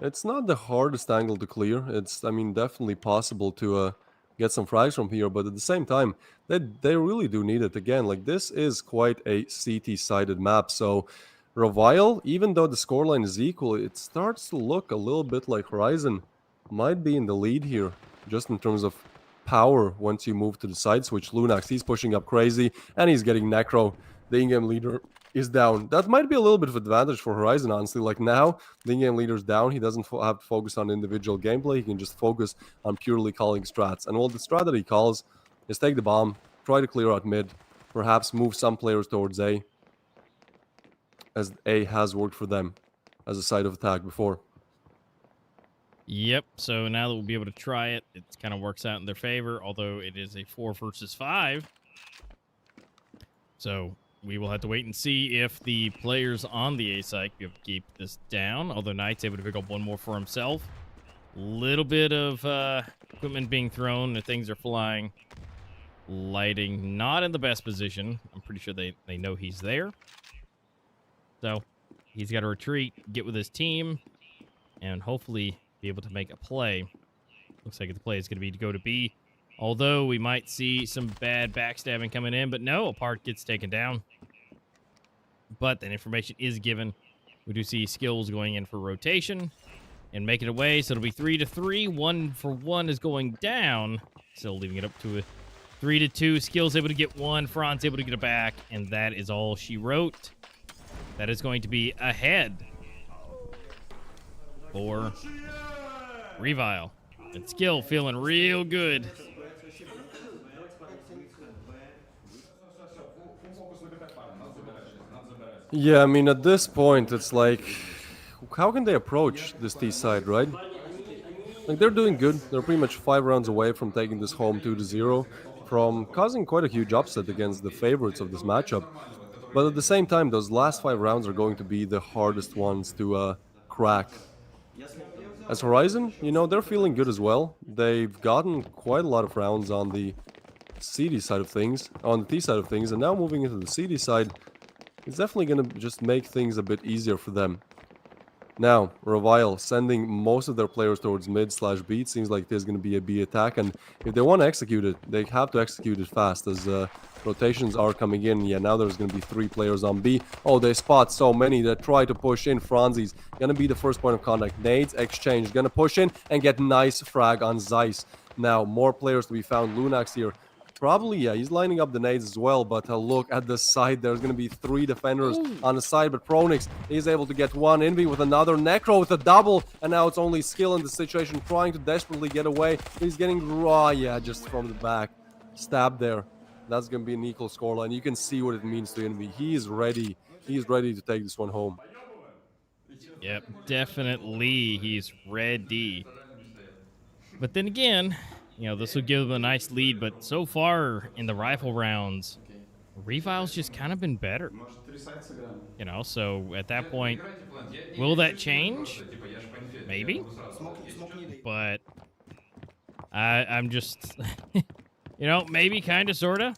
It's not the hardest angle to clear. It's, I mean, definitely possible to get some frags from here, but at the same time, they really do need it. Again, like, this is quite a CT-sided map, so Revile, even though the scoreline is equal, it starts to look a little bit like Horizon might be in the lead here, just in terms of power once you move to the side switch. Lunax, he's pushing up crazy, and he's getting Necro. The in-game leader is down. That might be a little bit of advantage for Horizon, honestly. Like, now, the in-game leader's down. He doesn't have to focus on individual gameplay. He can just focus on purely calling strats. And well, the strat that he calls is take the bomb, try to clear out mid, perhaps move some players towards A, as A has worked for them as a side of attack before. Yep, so now that we'll be able to try it, it kind of works out in their favor, although it is a 4 versus 5. So we will have to wait and see if the players on the A site can keep this down, although Knight's able to pick up 1 more for himself. Little bit of equipment being thrown, and things are flying. Lighting not in the best position. I'm pretty sure they know he's there. So he's got to retreat, get with his team, and hopefully be able to make a play. Looks like the play is going to be to go to B. Although we might see some bad backstabbing coming in, but no, a part gets taken down. But that information is given. We do see skills going in for rotation and make it away. So it'll be 3-3. 1 for 1 is going down. Still leaving it up to a 3-2. Skills able to get 1. Franz able to get it back. And that is all she wrote. That is going to be ahead for Revile. And Skill feeling real good. Yeah, I mean, at this point, it's like, how can they approach this T side, right? Like, they're doing good. They're pretty much 5 rounds away from taking this home 2-0, from causing quite a huge upset against the favorites of this matchup. But at the same time, those last 5 rounds are going to be the hardest ones to crack. As Horizon, you know, they're feeling good as well. They've gotten quite a lot of rounds on the CD side of things, on the T side of things, and now moving into the CD side, it's definitely going to just make things a bit easier for them. Now, Revile sending most of their players towards mid/B. It seems like there's going to be a B attack, and if they want to execute it, they have to execute it fast, as rotations are coming in. Yeah, now there's going to be 3 players on B. Oh, they spot so many that try to push in. Franzi's going to be the first point of contact. Nades exchange, going to push in and get nice frag on Zeiss. Now, more players to be found. Lunax here. Probably, yeah, he's lining up the nades as well, but look at the side. There's going to be 3 defenders on the side, but Pronix is able to get one. Envy with another. Necro with a double, and now it's only Skill in the situation, trying to desperately get away. He's getting raw, yeah, just from the back. Stab there. That's going to be an equal scoreline. You can see what it means to Envy. He is ready. He is ready to take this one home. Yep, definitely he's ready. But then again, you know, this will give them a nice lead, but so far in the rifle rounds, Revil's just kind of been better. You know, so at that point, will that change? Maybe. But I'm just, you know, maybe, kind of, sort of.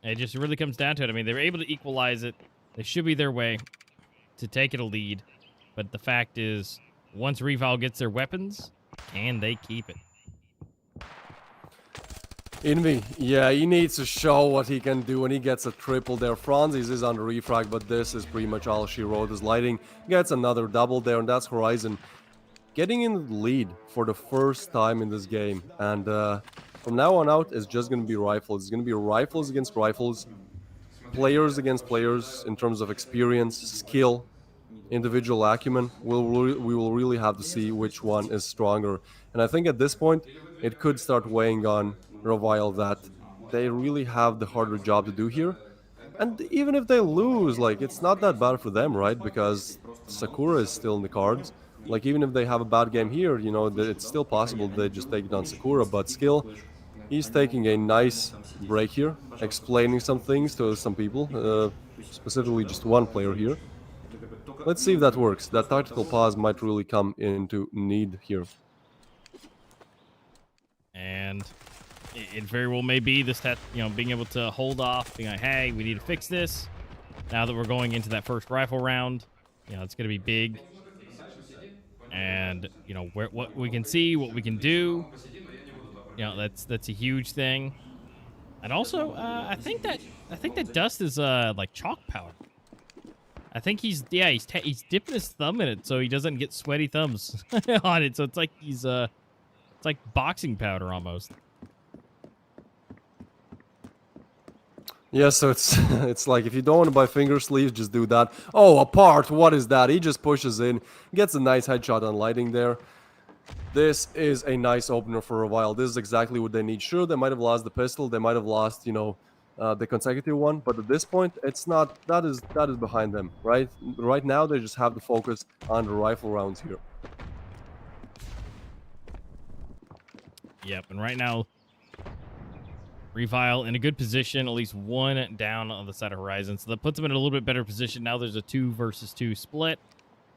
It just really comes down to it. I mean, they were able to equalize it. They should be their way to take it a lead. But the fact is, once Revil gets their weapons, can they keep it? Envy, yeah, he needs to show what he can do, and he gets a triple there. Franzis is under refrag, but this is pretty much all she wrote. His lighting gets another double there, and that's Horizon getting in the lead for the first time in this game. And from now on out, it's just going to be rifles. It's going to be rifles against rifles, players against players in terms of experience, skill, individual acumen. We will really have to see which one is stronger. And I think at this point, it could start weighing on Revile that they really have the harder job to do here. And even if they lose, like, it's not that bad for them, right? Because Sakura is still in the cards. Like, even if they have a bad game here, you know, it's still possible they just take down Sakura. But Skill, he's taking a nice break here, explaining some things to some people, specifically just one player here. Let's see if that works. That tactical pause might really come into need here. And it very well may be this, you know, being able to hold off, being like, hey, we need to fix this. Now that we're going into that first rifle round, you know, it's going to be big. And, you know, what we can see, what we can do, you know, that's a huge thing. And also, I think that dust is like chalk powder. I think he's dipping his thumb in it so he doesn't get sweaty thumbs on it. So it's like it's like boxing powder almost. Yeah, so it's like if you don't want to buy finger sleeves, just do that. Oh, apart, what is that? He just pushes in, gets a nice headshot on lighting there. This is a nice opener for a while. This is exactly what they need. Sure, they might have lost the pistol, they might have lost, you know, the consecutive one, but at this point, it's not. That is behind them, right? Right now, they just have to focus on the rifle rounds here. Yep, and right now, Revile in a good position, at least one down on the side of Horizon, so that puts them in a little bit better position. Now there's a 2 versus 2 split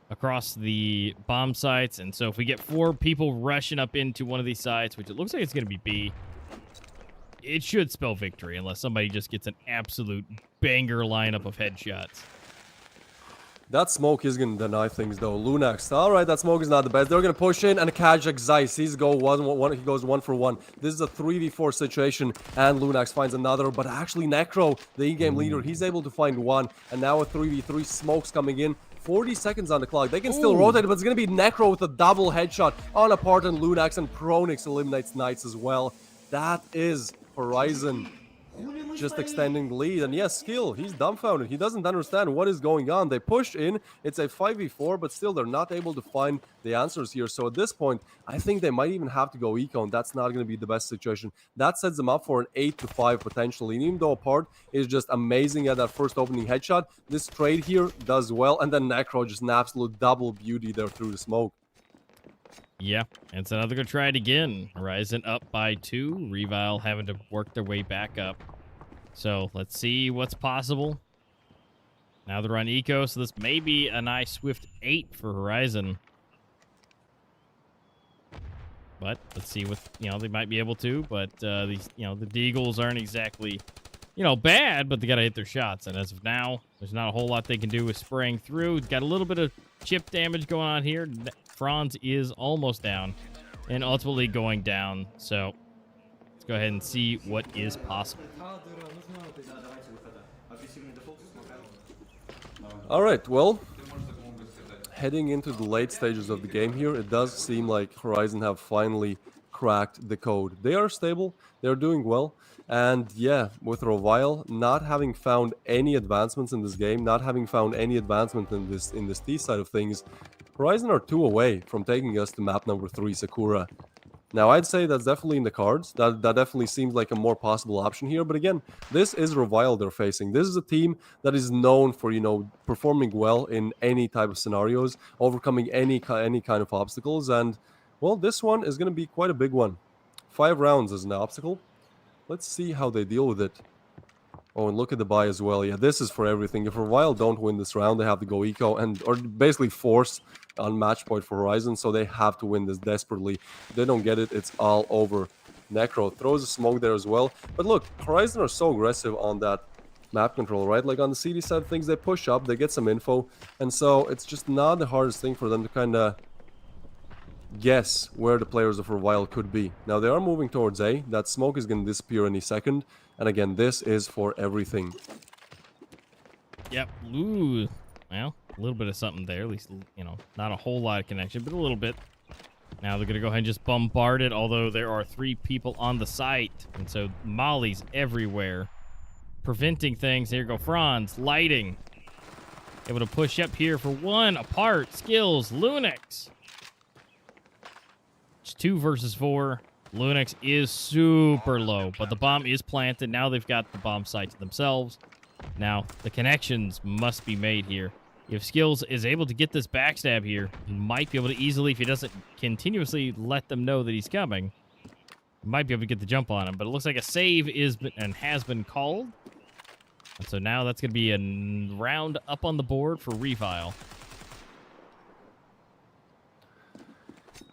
across the bomb sites, and so if we get 4 people rushing up into one of these sites, which it looks like it's going to be B, it should spell victory unless somebody just gets an absolute banger lineup of headshots. That smoke is going to deny things, though. Lunax, all right, that smoke is not the best. They're going to push in, and Kajak Zeiss, he goes 1 for 1. This is a 3v4 situation, and Lunax finds another, but actually Necro, the in-game leader, he's able to find 1, and now a 3v3, smokes coming in. 40 seconds on the clock. They can still rotate, but it's going to be Necro with a double headshot on a part, and Lunax and Pronix eliminates Knights as well. That is Horizon just extending the lead. And yes, Skill, he's dumbfounded. He doesn't understand what is going on. They push in. It's a 5v4, but still they're not able to find the answers here. So at this point, I think they might even have to go eco, and that's not going to be the best situation. That sets them up for an 8-5 potentially. And even though Apart is just amazing at that first opening headshot, this trade here does well. And then Necro just an absolute double beauty there through the smoke. Yeah, and so now they're going to try it again. Horizon up by 2. Revile having to work their way back up. So let's see what's possible. Now they're on eco, so this may be a nice swift 8 for Horizon. But let's see what, you know, they might be able to. But these, you know, the Deagles aren't exactly, you know, bad, but they got to hit their shots. And as of now, there's not a whole lot they can do with spraying through. Got a little bit of chip damage going on here. Franz is almost down and ultimately going down. So let's go ahead and see what is possible. All right, well, heading into the late stages of the game here, it does seem like Horizon have finally cracked the code. They are stable, they're doing well, and yeah, with Revile not having found any advancements in this game, not having found any advancement in this T side of things, Horizon are 2 away from taking us to map number 3, Sakura. Now, I'd say that's definitely in the cards. That definitely seems like a more possible option here. But again, this is Revile they're facing. This is a team that is known for, performing well in any type of scenarios, overcoming any kind of obstacles. And, well, this one is going to be quite a big one. 5 rounds is an obstacle. Let's see how they deal with it. Oh, and look at the buy as well. Yeah, this is for everything. If Revile don't win this round, they have to go eco or basically force on match point for Horizon, so they have to win this desperately. If they don't get it, it's all over. Necro throws a smoke there as well. But look, Horizon are so aggressive on that map control, right? Like on the CD side of things, they push up, they get some info, and so it's just not the hardest thing for them to kind of guess where the players of Revile could be. Now they are moving towards A. That smoke is going to disappear any second. And again, this is for everything. Yep. Ooh. Well, a little bit of something there. At least, not a whole lot of connection, but a little bit. Now they're going to go ahead and just bombard it, although there are 3 people on the site. And so Molly's everywhere, preventing things. Here go Franz, lighting. Able to push up here for 1 apart. Skills, Lunix. It's 2 versus 4. Lunix is super low, but the bomb is planted. Now they've got the bomb site to themselves. Now, the connections must be made here. If Skills is able to get this backstab here, he might be able to easily, if he doesn't continuously let them know that he's coming, he might be able to get the jump on him. But it looks like a save has been called. And so now that's going to be a round up on the board for Revile.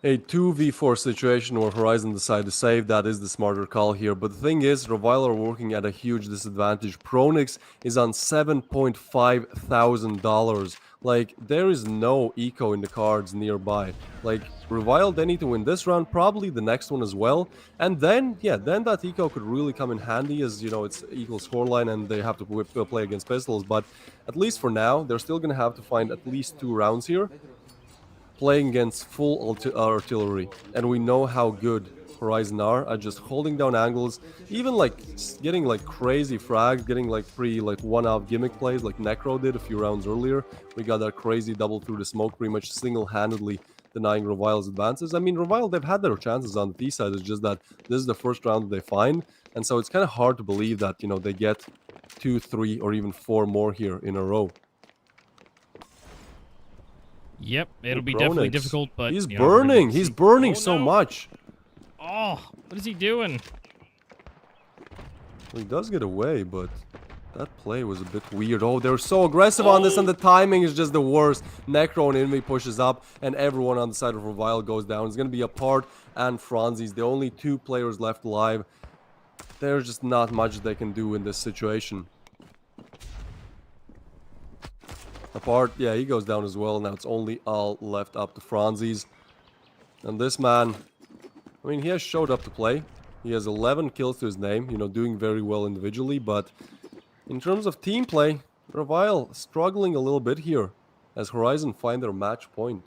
A 2v4 situation where Horizon decide to save, that is the smarter call here. But the thing is, Revile are working at a huge disadvantage. Pronix is on $7,500. Like, there is no eco in the cards nearby. Like, Revile, they need to win this round, probably the next one as well. And then, yeah, then that eco could really come in handy as, it's equal scoreline and they have to play against pistols. But at least for now, they're still going to have to find at least 2 rounds here, playing against full artillery, and we know how good Horizon are at just holding down angles, even like getting like crazy frags, getting like one-off gimmick plays like Necro did a few rounds earlier. We got that crazy double through the smoke, pretty much single-handedly denying Revile's advances. I mean, Revile, they've had their chances on the T side, it's just that this is the first round that they find, and so it's kind of hard to believe that, they get 2, 3, or even 4 more here in a row. Yep, it'll be definitely difficult, but... He's burning! He's burning so much! Oh, what is he doing? Well, he does get away, but that play was a bit weird. Oh, they're so aggressive on this, and the timing is just the worst. Necro and Invi pushes up, and everyone on the side of Revile goes down. It's going to be Apart and Franzi's the only 2 players left alive. There's just not much they can do in this situation. Apart, yeah, he goes down as well. Now it's only all left up to Franzi's. And this man, I mean, he has showed up to play. He has 11 kills to his name, doing very well individually. But in terms of team play, Revile struggling a little bit here as Horizon find their match point.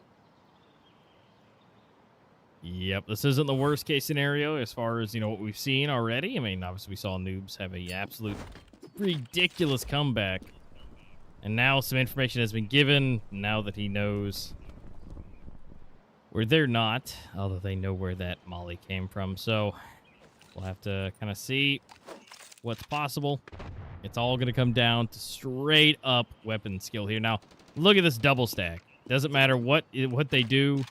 Yep, this isn't the worst case scenario as far as, what we've seen already. I mean, obviously we saw Noobs have a absolute ridiculous comeback. And now some information has been given, now that he knows where they're not, although they know where that Molly came from. So we'll have to kind of see what's possible. It's all going to come down to straight up weapon skill here. Now, look at this double stack. Doesn't matter what they do.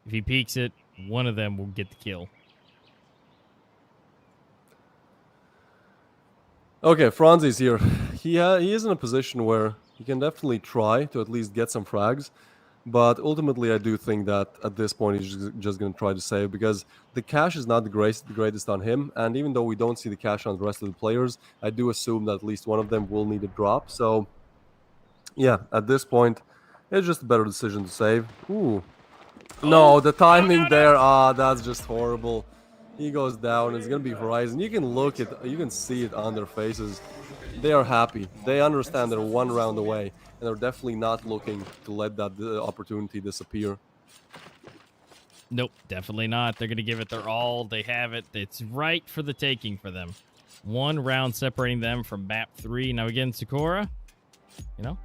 If he peeks it, one of them will get the kill. Okay, Franzi's here. He is in a position where he can definitely try to at least get some frags, but ultimately I do think that at this point he's just going to try to save, because the cash is not the greatest on him, and even though we don't see the cash on the rest of the players, I do assume that at least one of them will need a drop. So yeah, at this point it's just a better decision to save. Ooh. No, the timing there, that's just horrible. He goes down. It's gonna be Horizon. You can see it on their faces. They are happy. They understand they're 1 round away, and they're definitely not looking to let that opportunity disappear. Nope, definitely not. They're going to give it their all. They have it. It's right for the taking for them. 1 round separating them from map 3. Now, again, Sakura, you know,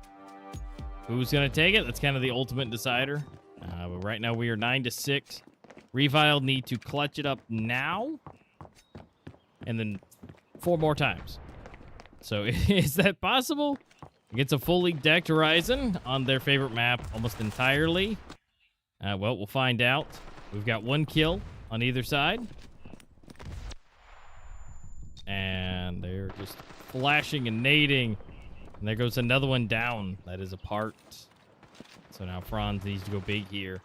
who's going to take it? That's kind of the ultimate decider. But right now, we are 9-6. Revile need to clutch it up now and then 4 more times. So, is that possible? Against a fully decked Horizon on their favorite map almost entirely. Well, we'll find out. We've got 1 kill on either side. And they're just flashing and nading. And there goes another one down. That is a part. So now Franz needs to go big here.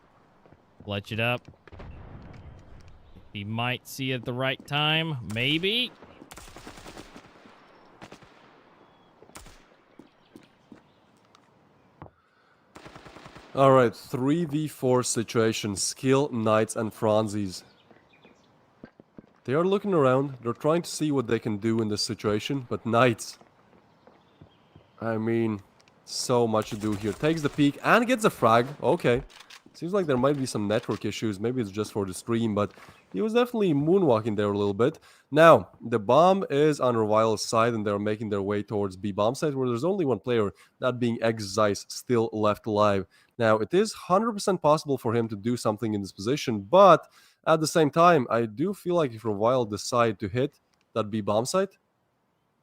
Clutch it up. He might see it at the right time. Maybe. All right, 3v4 situation. Skill, Knights, and Franzis. They are looking around. They're trying to see what they can do in this situation. But Knights, I mean, so much to do here. Takes the peek and gets a frag. Okay. Seems like there might be some network issues. Maybe it's just for the stream, but he was definitely moonwalking there a little bit. Now, the bomb is on Revile's side, and they're making their way towards B bomb site, where there's only one player, that being Zeiss, still left alive. Now, it is 100% possible for him to do something in this position, but at the same time, I do feel like if Revile decide to hit that B bomb site,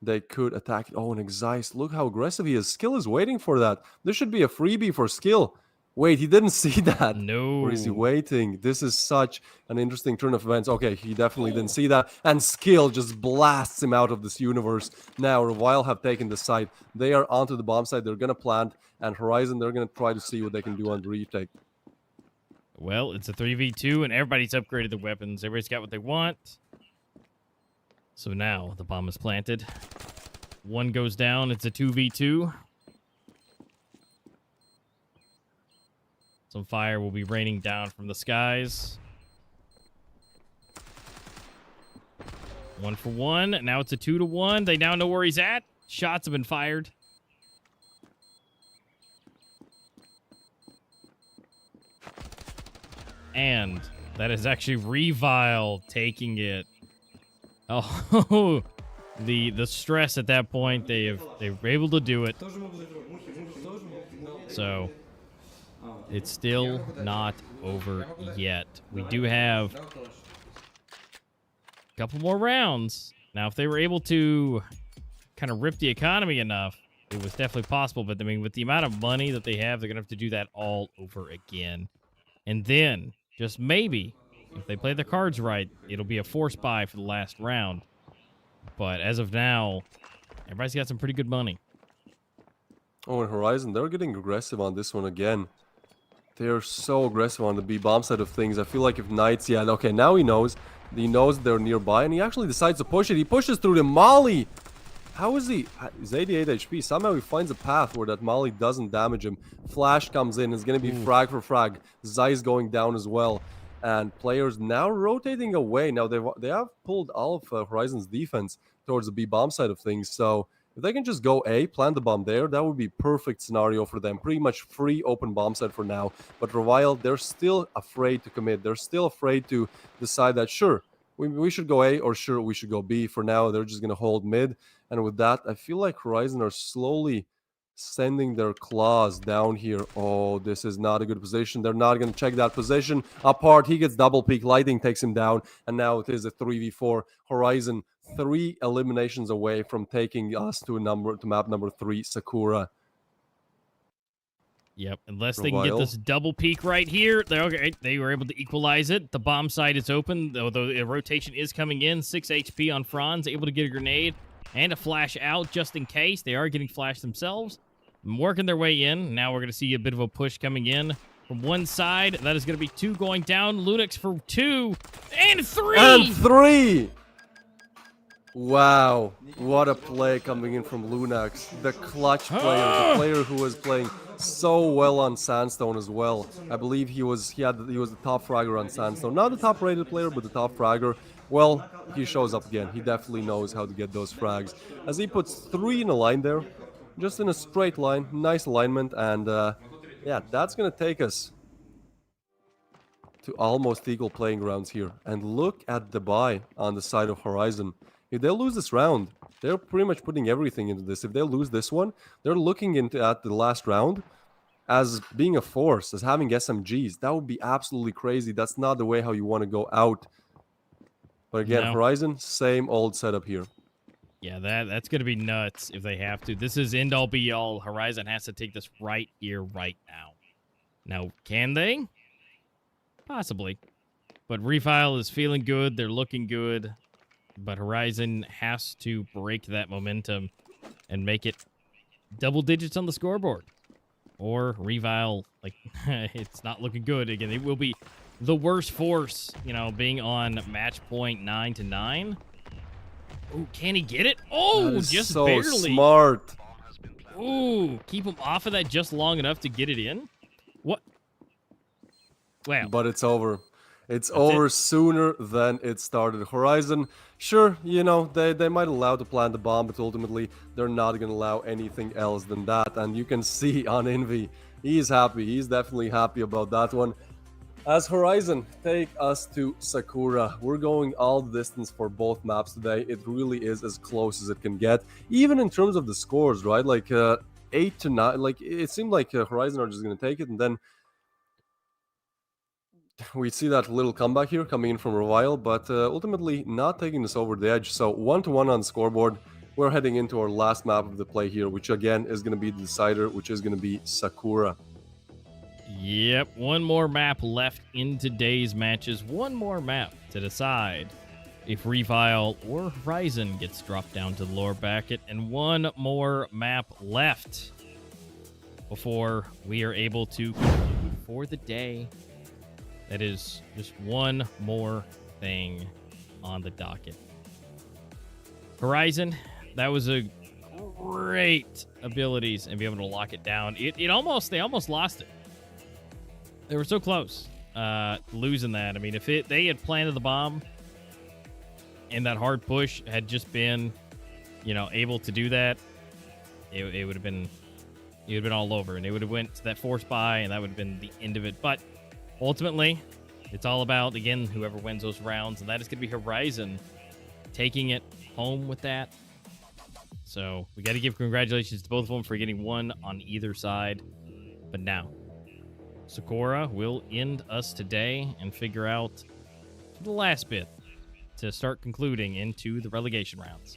they could attack it. Oh, and Zeiss, look how aggressive he is. Skill is waiting for that. There should be a freebie for Skill. Wait, he didn't see that. No. Or is he waiting? This is such an interesting turn of events. Okay, he definitely didn't see that. And Skill just blasts him out of this universe. Now, Revile have taken the site. They are onto the bomb site. They're going to plant. And Horizon, they're going to try to see what they can do on the retake. Well, it's a 3v2, and everybody's upgraded the weapons. Everybody's got what they want. So now the bomb is planted. 1 goes down. It's a 2v2. Some fire will be raining down from the skies. 1 for 1. Now it's a 2-1. They now know where he's at. Shots have been fired. And that is actually Revile taking it. Oh, the stress at that point. They were able to do it. So it's still not over yet. We do have a couple more rounds. Now, if they were able to kind of rip the economy enough, it was definitely possible. But, I mean, with the amount of money that they have, they're going to have to do that all over again. And then, just maybe, if they play their cards right, it'll be a force buy for the last round. But as of now, everybody's got some pretty good money. Oh, and Horizon, they're getting aggressive on this one again. They're so aggressive on the B-bomb side of things. I feel like if Knights, yeah, okay, now he knows. He knows they're nearby, and he actually decides to push it. He pushes through the Molly. How is he? He's 88 HP. Somehow he finds a path where that Molly doesn't damage him. Flash comes in. It's going to be frag for frag. Zeiss going down as well. And players now rotating away. Now they have pulled all of Horizon's defense towards the B-bomb side of things. So if they can just go A, plant the bomb there, that would be perfect scenario for them. Pretty much free open bomb set for now. But Revile, they're still afraid to commit. They're still afraid to decide that, sure, we should go A, or sure, we should go B. For now, they're just going to hold mid. And with that, I feel like Horizon are slowly sending their claws down here. Oh, this is not a good position. They're not going to check that position. Apart, he gets double peak. Lighting takes him down. And now it is a 3v4. Horizon 3 eliminations away from taking us to map number 3, Sakura. Yep, unless they can get this double peak right here. They were able to equalize it. The bomb site is open, although the rotation is coming in. 6 HP on Franz, able to get a grenade and a flash out just in case. They are getting flashed themselves, working their way in. Now we're going to see a bit of a push coming in from one side. That is going to be 2 going down. Lunix for 2 and 3. And 3! Wow, what a play coming in from Lunax. The clutch player, the player who was playing so well on Sandstone as well. I believe he was the top fragger on Sandstone. Not the top rated player, but the top fragger. Well, he shows up again. He definitely knows how to get those frags. As he puts 3 in a line there, just in a straight line. Nice alignment, and yeah, that's going to take us to almost equal playing grounds here. And look at the buy on the side of Horizon. If they lose this round, they're pretty much putting everything into this. If they lose this one, they're looking into at the last round as being a force, as having SMGs. That would be absolutely crazy. That's not the way how you want to go out. But again, No. Horizon, same old setup here. Yeah, that's going to be nuts if they have to. This is end all be all. Horizon has to take this right here, right now. Now, can they? Possibly. But Refile is feeling good. They're looking good. But Horizon has to break that momentum and make it double digits on the scoreboard. Or Revile, like, it's not looking good. Again, it will be the worst force, you know, being on match point 9-9. Oh, can he get it? Oh, just so barely. Smart. Ooh, keep him off of that just long enough to get it in? What? Wow. But it's over. It's over sooner than it started. Horizon, sure, you know, they might allow to plant the bomb, but ultimately they're not going to allow anything else than that. And you can see on Envy, he's happy. He's definitely happy about that one. As Horizon take us to Sakura, we're going all the distance for both maps today. It really is as close as it can get, even in terms of the scores, right? Like 8-9, like it seemed like Horizon are just going to take it, and then we see that little comeback here coming in from Revile, but ultimately not taking this over the edge. So 1-1 on the scoreboard. We're heading into our last map of the play here, which again is going to be the decider, which is going to be Sakura. Yep, one more map left in today's matches. One more map to decide if Revile or Horizon gets dropped down to the lower bracket. And one more map left before we are able to conclude for the day. That is just one more thing on the docket. Horizon, that was a great abilities and be able to lock it down. They almost lost it. They were so close losing that. I mean, if they had planted the bomb and that hard push had just been, you know, able to do that, it would have been all over, and it would have went to that force buy, and that would have been the end of it. But ultimately, it's all about, again, whoever wins those rounds, and that is going to be Horizon taking it home with that. So we got to give congratulations to both of them for getting one on either side. But now, Sakura will end us today and figure out the last bit to start concluding into the relegation rounds.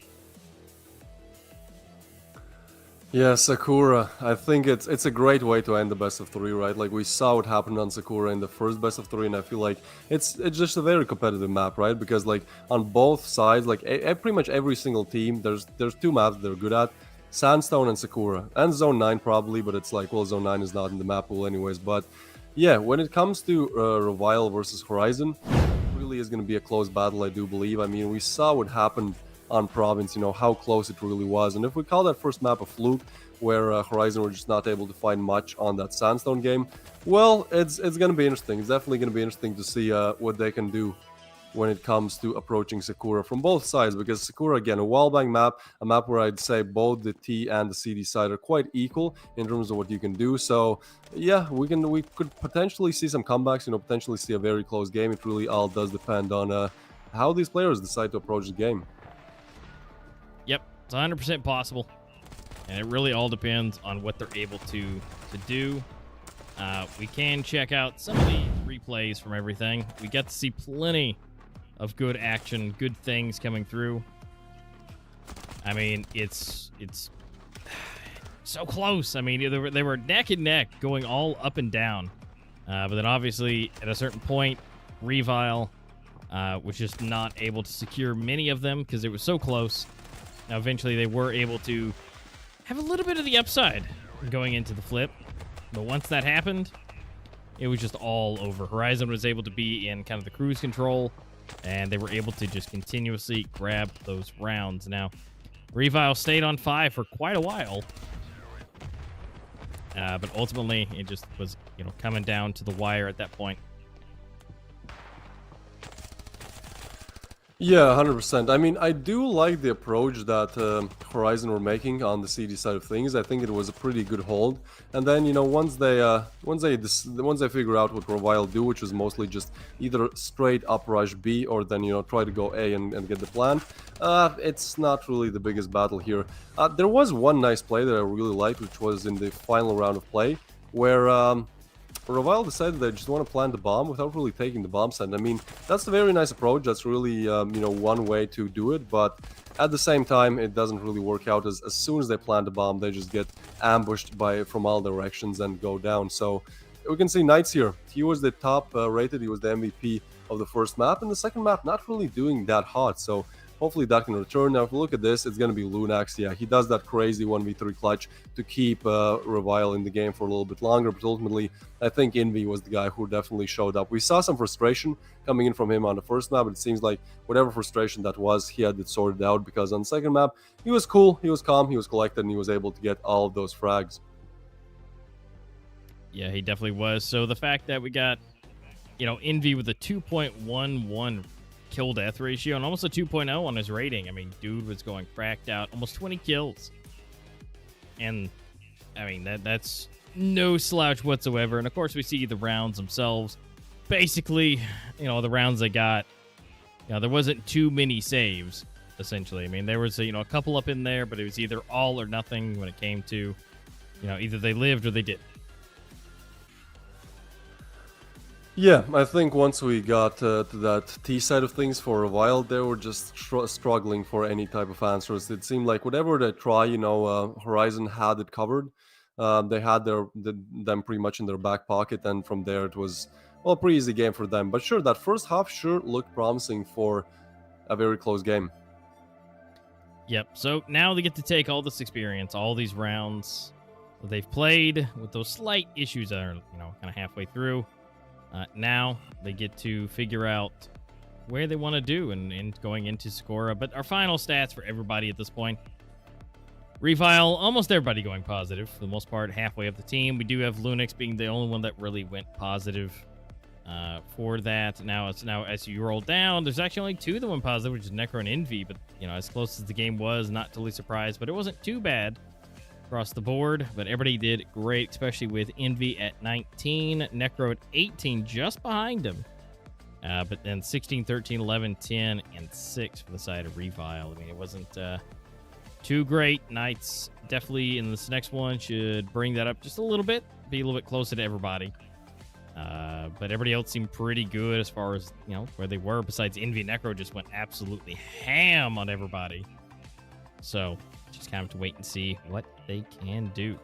Yeah, Sakura. I think it's a great way to end the best of three, right? Like we saw what happened on Sakura in the first best of three, and I feel like it's just a very competitive map, right? Because like on both sides, like pretty much every single team, there's two maps they're good at: Sandstone and Sakura, and Zone 9 probably. But it's like, well, Zone 9 is not in the map pool anyways. But yeah, when it comes to Revile versus Horizon, it really is going to be a close battle, I do believe. I mean, we saw what happened on Province, you know, how close it really was. And if we call that first map a fluke, where Horizon were just not able to find much on that Sandstone game, well, it's going to be interesting. It's definitely going to be interesting to see what they can do when it comes to approaching Sakura from both sides, because Sakura, again, a wallbang map, a map where I'd say both the T and the CD side are quite equal in terms of what you can do. So yeah, we could potentially see some comebacks, you know, potentially see a very close game. It really all does depend on how these players decide to approach the game. Yep, it's 100% possible, and it really all depends on what they're able to do. We can check out some of the replays from everything. We got to see plenty of good action, good things coming through. I mean, it's so close. I mean, they were neck and neck, going all up and down. But then obviously, at a certain point, Revile was just not able to secure many of them because it was so close. Now, eventually, they were able to have a little bit of the upside going into the flip. But once that happened, it was just all over. Horizon was able to be in kind of the cruise control, and they were able to just continuously grab those rounds. Now, Revile stayed on 5 for quite a while. But ultimately, it just was, you know, coming down to the wire at that point. Yeah, 100%. I mean, I do like the approach that Horizon were making on the CD side of things. I think it was a pretty good hold. And then, once they figure out what Revile do, which was mostly just either straight up rush B or then try to go A and get the plant. It's not really the biggest battle here. There was one nice play that I really liked, which was in the final round of play, where Revile decided they just want to plant the bomb without really taking the bomb site. I mean, that's a very nice approach. That's really, one way to do it. But at the same time, it doesn't really work out. As soon as they plant the bomb, they just get ambushed from all directions and go down. So we can see Knights here. He was the top rated. He was the MVP of the first map. And the second map, not really doing that hot. So hopefully that can return. Now, if we look at this, it's going to be Lunax. Yeah, he does that crazy 1v3 clutch to keep Revile in the game for a little bit longer. But ultimately, I think Envy was the guy who definitely showed up. We saw some frustration coming in from him on the first map, but it seems like whatever frustration that was, he had it sorted out, because on the second map, he was cool, he was calm, he was collected, and he was able to get all of those frags. Yeah, he definitely was. So the fact that we got, Envy with a 2.11 kill death ratio and almost a 2.0 on his rating. I mean, dude was going cracked out, almost 20 kills. And I mean, that's no slouch whatsoever. And of course, we see the rounds themselves. Basically, the rounds they got, there wasn't too many saves, essentially. I mean, there was a couple up in there, but it was either all or nothing when it came to, either they lived or they didn't. Yeah, I think once we got to that T side of things for a while, they were just struggling for any type of answers. It seemed like whatever they try, Horizon had it covered. They had them pretty much in their back pocket, and from there it was, well, a pretty easy game for them. But sure, that first half sure looked promising for a very close game. Yep, so now they get to take all this experience, all these rounds that they've played with those slight issues that are, kind of halfway through. Now they get to figure out where they want to do and going into Sakura. But our final stats for everybody at this point. Revile, almost everybody going positive for the most part, halfway up the team. We do have Lunix being the only one that really went positive for that. Now as you roll down, there's actually only two that went positive, which is Necro and Envy. But, as close as the game was, not totally surprised. But it wasn't too bad across the board, but everybody did great, especially with Envy at 19, Necro at 18, just behind him. But then 16, 13, 11, 10, and 6 for the side of Revile. I mean, it wasn't too great. Knights definitely in this next one should bring that up just a little bit, be a little bit closer to everybody. But everybody else seemed pretty good as far as, where they were. Besides Envy, Necro just went absolutely ham on everybody. So just kind of to wait and see what they can do.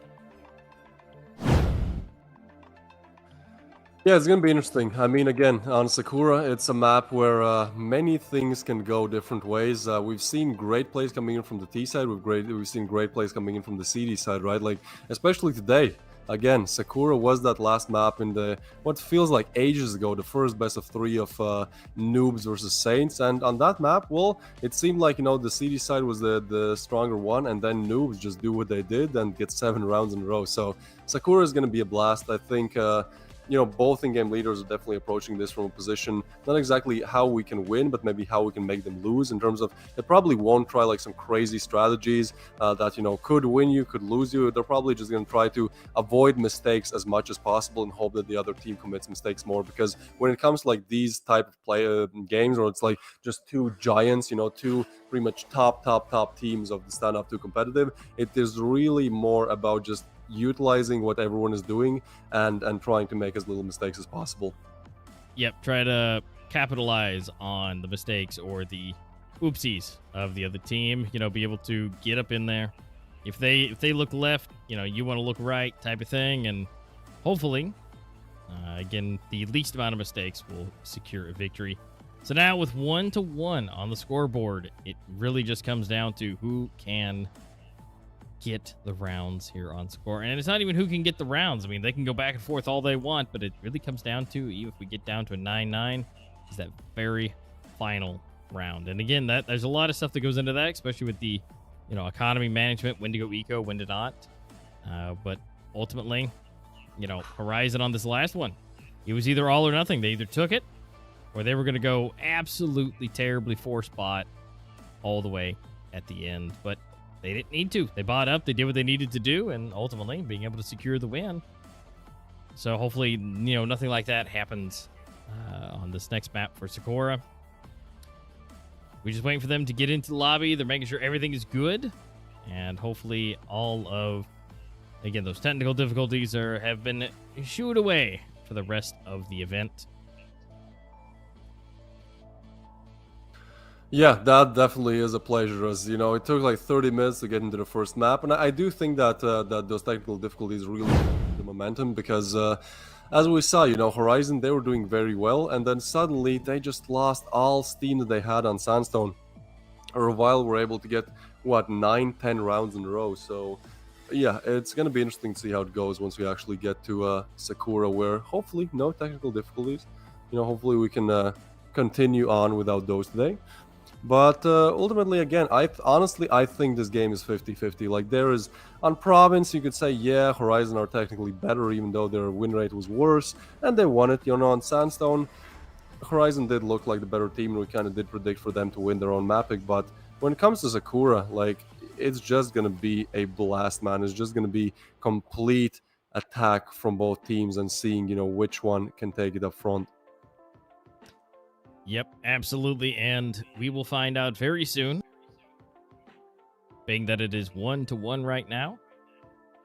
Yeah, it's going to be interesting. I mean, again, on Sakura, it's a map where many things can go different ways. We've seen great plays coming in from the T side. We've seen great plays coming in from the CD side, right? Like, especially today. Again, Sakura was that last map in the, what feels like ages ago, the first best of 3 of Noobs versus Saints. And on that map, well, it seemed like, the CD side was the stronger one, and then Noobs just do what they did and get 7 rounds in a row. So Sakura is going to be a blast. I think both in-game leaders are definitely approaching this from a position, not exactly how we can win, but maybe how we can make them lose, in terms of they probably won't try like some crazy strategies that, could win you, could lose you. They're probably just going to try to avoid mistakes as much as possible and hope that the other team commits mistakes more, because when it comes to like these type of play games, or it's like just two giants, two pretty much top teams of the Standoff 2 competitive, it is really more about just utilizing what everyone is doing and trying to make as little mistakes as possible. Yep, try to capitalize on the mistakes or the oopsies of the other team. Be able to get up in there. If they look left, you want to look right, type of thing, and hopefully, again, the least amount of mistakes will secure a victory. So now with 1-1 on the scoreboard, it really just comes down to who can get the rounds here on score. And it's not even who can get the rounds. I mean, they can go back and forth all they want, but it really comes down to, even if we get down to a 9-9, is that very final round. And again, there's a lot of stuff that goes into that, especially with the economy management, when to go eco, when to not. But ultimately, Horizon on this last one, it was either all or nothing. They either took it where they were going to go absolutely terribly 4-spot all the way at the end. But they didn't need to. They bought up. They did what they needed to do, and ultimately being able to secure the win. So hopefully, nothing like that happens on this next map for Sakura. We're just waiting for them to get into the lobby. They're making sure everything is good. And hopefully all of, again, those technical difficulties have been shooed away for the rest of the event. Yeah, that definitely is a pleasure. As you know, it took like 30 minutes to get into the first map, and I do think that that those technical difficulties really the momentum because, as we saw, Horizon, they were doing very well, and then suddenly they just lost all steam that they had on Sandstone. Revile were able to get 9-10 rounds in a row. So yeah, it's gonna be interesting to see how it goes once we actually get to Sakura, where hopefully no technical difficulties. Hopefully we can continue on without those today. But ultimately, again, I think this game is 50-50. Like, there is, on Province, you could say, yeah, Horizon are technically better, even though their win rate was worse, and they won it. On Sandstone, Horizon did look like the better team, and we kind of did predict for them to win their own mapping. But when it comes to Sakura, like, it's just going to be a blast, man. It's just going to be complete attack from both teams and seeing, which one can take it up front. Yep, absolutely, and we will find out very soon, being that it is 1-1 right now,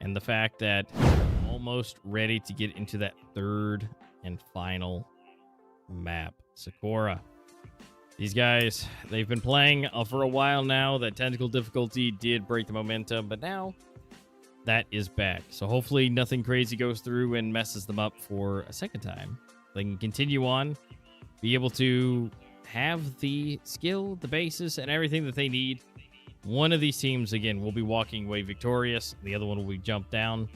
and the fact that we're almost ready to get into that third and final map, Sakura. These guys, they've been playing for a while now. That technical difficulty did break the momentum, but now that is back. So hopefully nothing crazy goes through and messes them up for a second time. They can continue on, be able to have the skill, the basis, and everything that they need. One of these teams, again, will be walking away victorious. The other one will be jumped down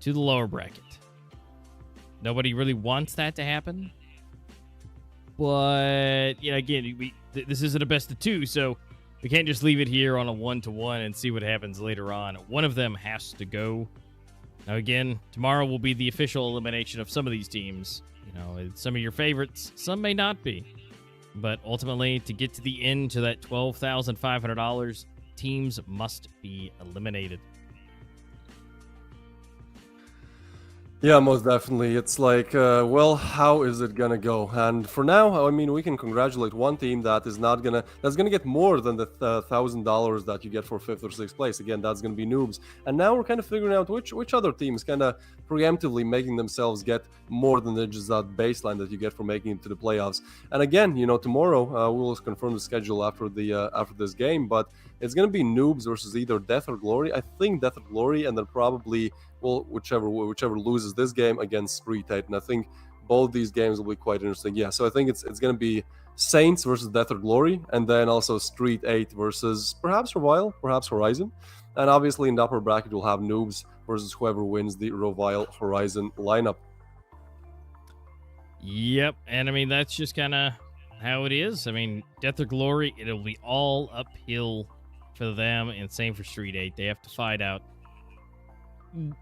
to the lower bracket. Nobody really wants that to happen. But, again, this isn't a best of two, so we can't just leave it here on a 1-1 and see what happens later on. One of them has to go. Now, again, tomorrow will be the official elimination of some of these teams. Some of your favorites, some may not be. But ultimately, to get to the end to that $12,500, teams must be eliminated. Yeah, most definitely. It's like, well, how is it gonna go? And for now, I mean, we can congratulate one team that's gonna get more than the $1,000 that you get for 5th or 6th place. Again, that's gonna be Noobs. And now we're kind of figuring out which other teams kind of preemptively making themselves get more than just that baseline that you get for making it to the playoffs. And again, tomorrow we'll confirm the schedule after this game, but it's gonna be Noobs versus either Death or Glory. I think Death or Glory, and then probably, well, whichever loses this game against STREETEIGHTH. And I think both these games will be quite interesting. Yeah, so I think it's going to be Saints versus Death or Glory, and then also STREETEIGHTH versus perhaps Revile, perhaps Horizon. And obviously in the upper bracket, we'll have Noobs versus whoever wins the Revile Horizon lineup. Yep, and I mean, that's just kind of how it is. I mean, Death or Glory, it'll be all uphill for them, and same for STREETEIGHTH. They have to fight out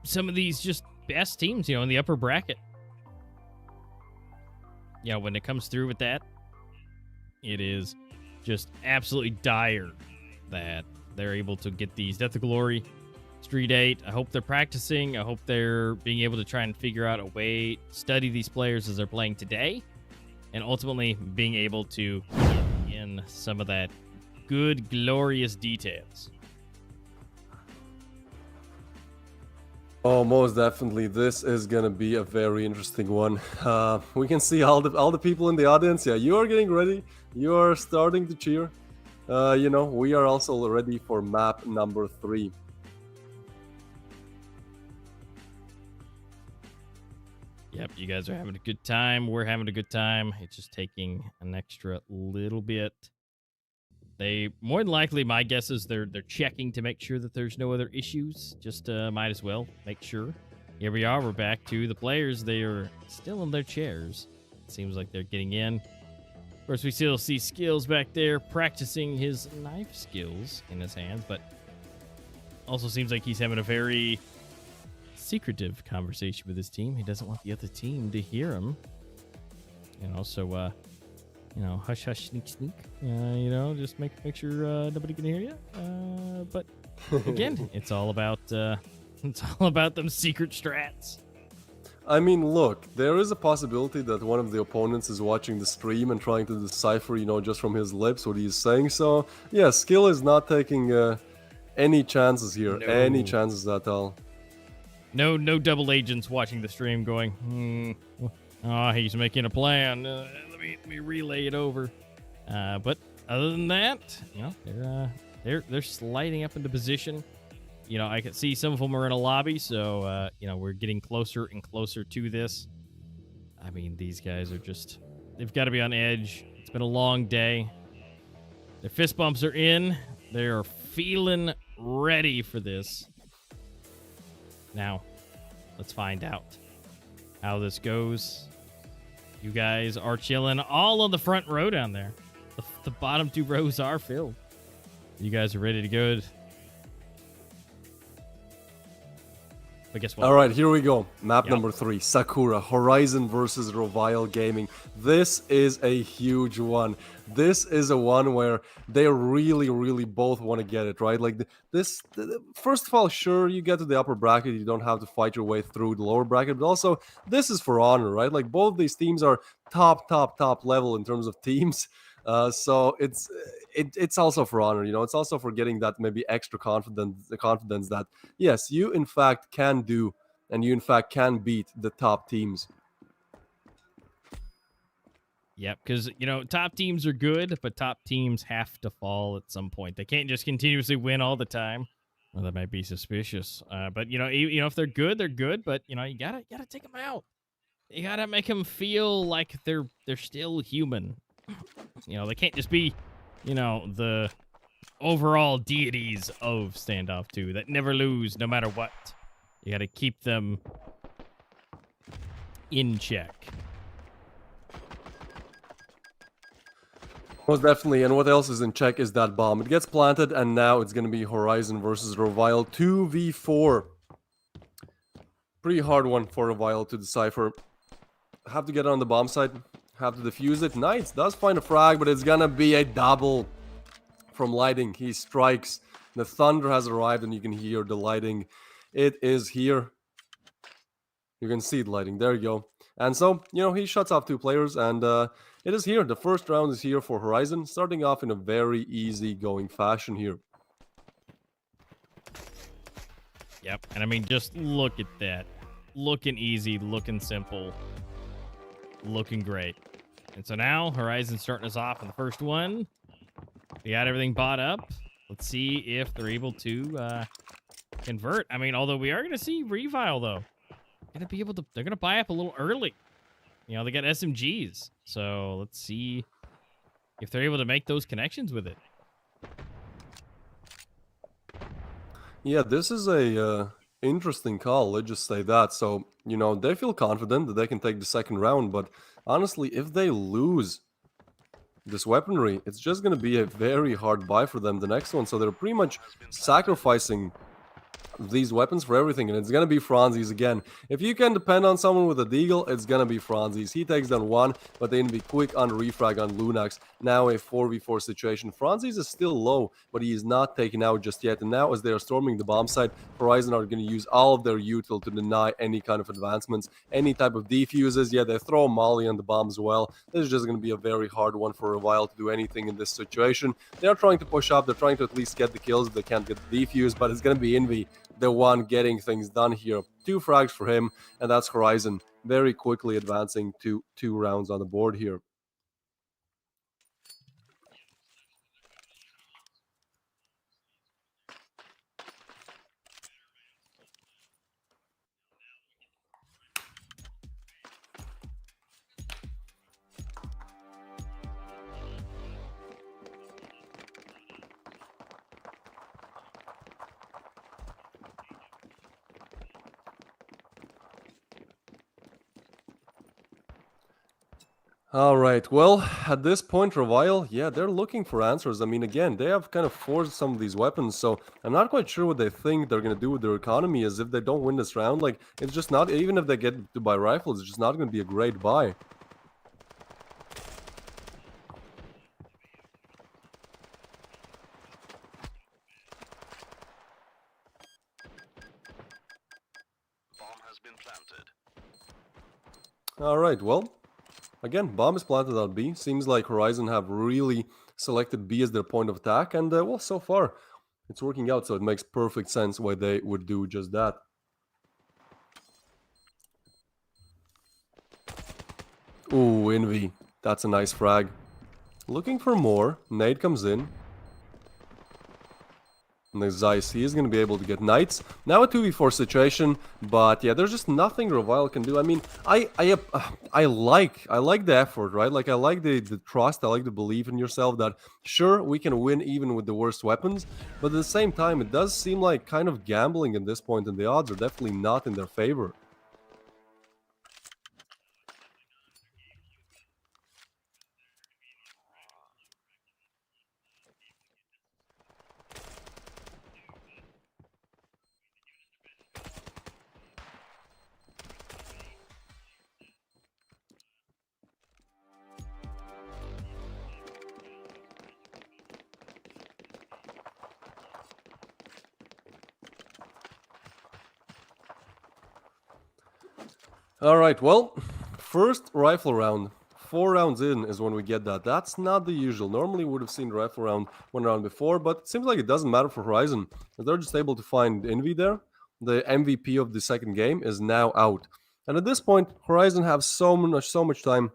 some of these just best teams, in the upper bracket. When it comes through with that, it is just absolutely dire that they're able to get these Death or Glory, STREETEIGHTH. I hope they're practicing. I hope they're being able to try and figure out a way to study these players as they're playing today, and ultimately being able to get in some of that good, glorious details. Oh, most definitely. This is gonna be a very interesting one. We can see all the people in the audience. Yeah, you are getting ready. You are starting to cheer. We are also ready for map number 3. Yep, you guys are having a good time. We're having a good time. It's just taking an extra little bit. They more than likely, my guess is they're checking to make sure that there's no other issues. Just might as well make sure. Here we are. We're back to the players. They are still in their chairs. It seems like they're getting in. Of course, we still see Skills back there practicing his knife skills in his hands, but also seems like he's having a very secretive conversation with his team. He doesn't want the other team to hear him. So you know, hush, hush, sneak, sneak. You know, just make sure nobody can hear you. But again, it's all about them secret strats. I mean, look, there is a possibility that one of the opponents is watching the stream and trying to decipher, you know, just from his lips what he's saying. So, yeah, skill is not taking any chances here. No. Any chances at all. No double agents watching the stream going, oh, he's making a plan. Let me relay it over. But other than that, you know, they're sliding up into position. You know, I can see some of them are in a lobby, so you know, we're getting closer and closer to this. I mean, these guys are they've got to be on edge. It's been a long day. Their fist bumps are in. They are feeling ready for this. Now, let's find out how this goes. You guys are chilling all on the front row down there. The bottom 2 rows are filled. You guys are ready to go. But guess what? All right, here we go. Map number 3, Sakura, Horizon versus RevialGG. This is a huge one. This is a one where they really both want to get it, right? Like first of all, sure, you get to the upper bracket, you don't have to fight your way through the lower bracket, but also this is for honor, right? Like both these teams are top level in terms of teams. So it's also for honor, you know. It's also for getting that maybe extra confidence that yes, you in fact can do, and you in fact can beat the top teams. Yep, because, you know, top teams are good, but top teams have to fall at some point. They can't just continuously win all the time. Well, that might be suspicious. But you know, if they're good, they're good. But you know, you gotta take them out. You gotta make them feel like they're still human. You know, they can't just be, you know, the overall deities of Standoff 2 that never lose no matter what. You gotta keep them in check. Most definitely, and what else is in check is that bomb. It gets planted, and now it's going to be Horizon versus Revile 2v4. Pretty hard one for Revile to decipher. Have to get on the bomb side, have to defuse it. Nice, does find a frag, but it's going to be a double from lighting. He strikes. The thunder has arrived, and you can hear the lighting. It is here. You can see the lighting. There you go. And so, you know, he shuts off 2 players, and it is here. The first round is here for Horizon, starting off in a very easy-going fashion here. Yep, and I mean, just look at that. Looking easy, looking simple, looking great. And so now, Horizon's starting us off in the first one. We got everything bought up. Let's see if they're able to convert. I mean, although we are going to see Revile, though. They're gonna buy up a little early. You know, they got SMGs. So let's see if they're able to make those connections with it. Yeah, this is a interesting call, let's just say that. So, you know, they feel confident that they can take the second round, but honestly, if they lose this weaponry, it's just going to be a very hard buy for them the next one. So they're pretty much sacrificing these weapons for everything, and it's gonna be Franzi's again. If you can depend on someone with a deagle, it's gonna be Franzi's. He takes down 1, but then be quick on refrag on Lunax. Now a 4v4 situation. Franzi's is still low, but he is not taken out just yet. And now as they are storming the bomb site, Horizon are gonna use all of their util to deny any kind of advancements, any type of defuses. Yeah, they throw Molly on the bomb as well. This is just gonna be a very hard one for Revile to do anything in this situation. They are trying to push up, they're trying to at least get the kills if they can't get the defuse, but it's gonna be Envy, the one getting things done here. 2 frags for him, and that's Horizon very quickly advancing to 2 rounds on the board here. All right, well, at this point, Revile, yeah, they're looking for answers. I mean, again, they have kind of forced some of these weapons, so I'm not quite sure what they think they're going to do with their economy, as if they don't win this round. Like, it's just not, even if they get to buy rifles, it's just not going to be a great buy. Alright, well, again, bomb is planted on B. Seems like Horizon have really selected B as their point of attack, and well, so far it's working out, so it makes perfect sense why they would do just that. Ooh, Envy. That's a nice frag. Looking for more. Nade comes in. And there's Zeiss. He is going to be able to get knights. Now a 2v4 situation, but yeah, there's just nothing Revile can do. I mean, I like the effort, right? Like, I like the trust, I like the belief in yourself that, sure, we can win even with the worst weapons, but at the same time, it does seem like kind of gambling at this point, and the odds are definitely not in their favor. Alright, well, first rifle round. 4 rounds in is when we get that. That's not the usual. Normally we would have seen the rifle round 1 round before, but it seems like it doesn't matter for Horizon. They're just able to find Envy there. The MVP of the second game is now out. And at this point, Horizon have so much time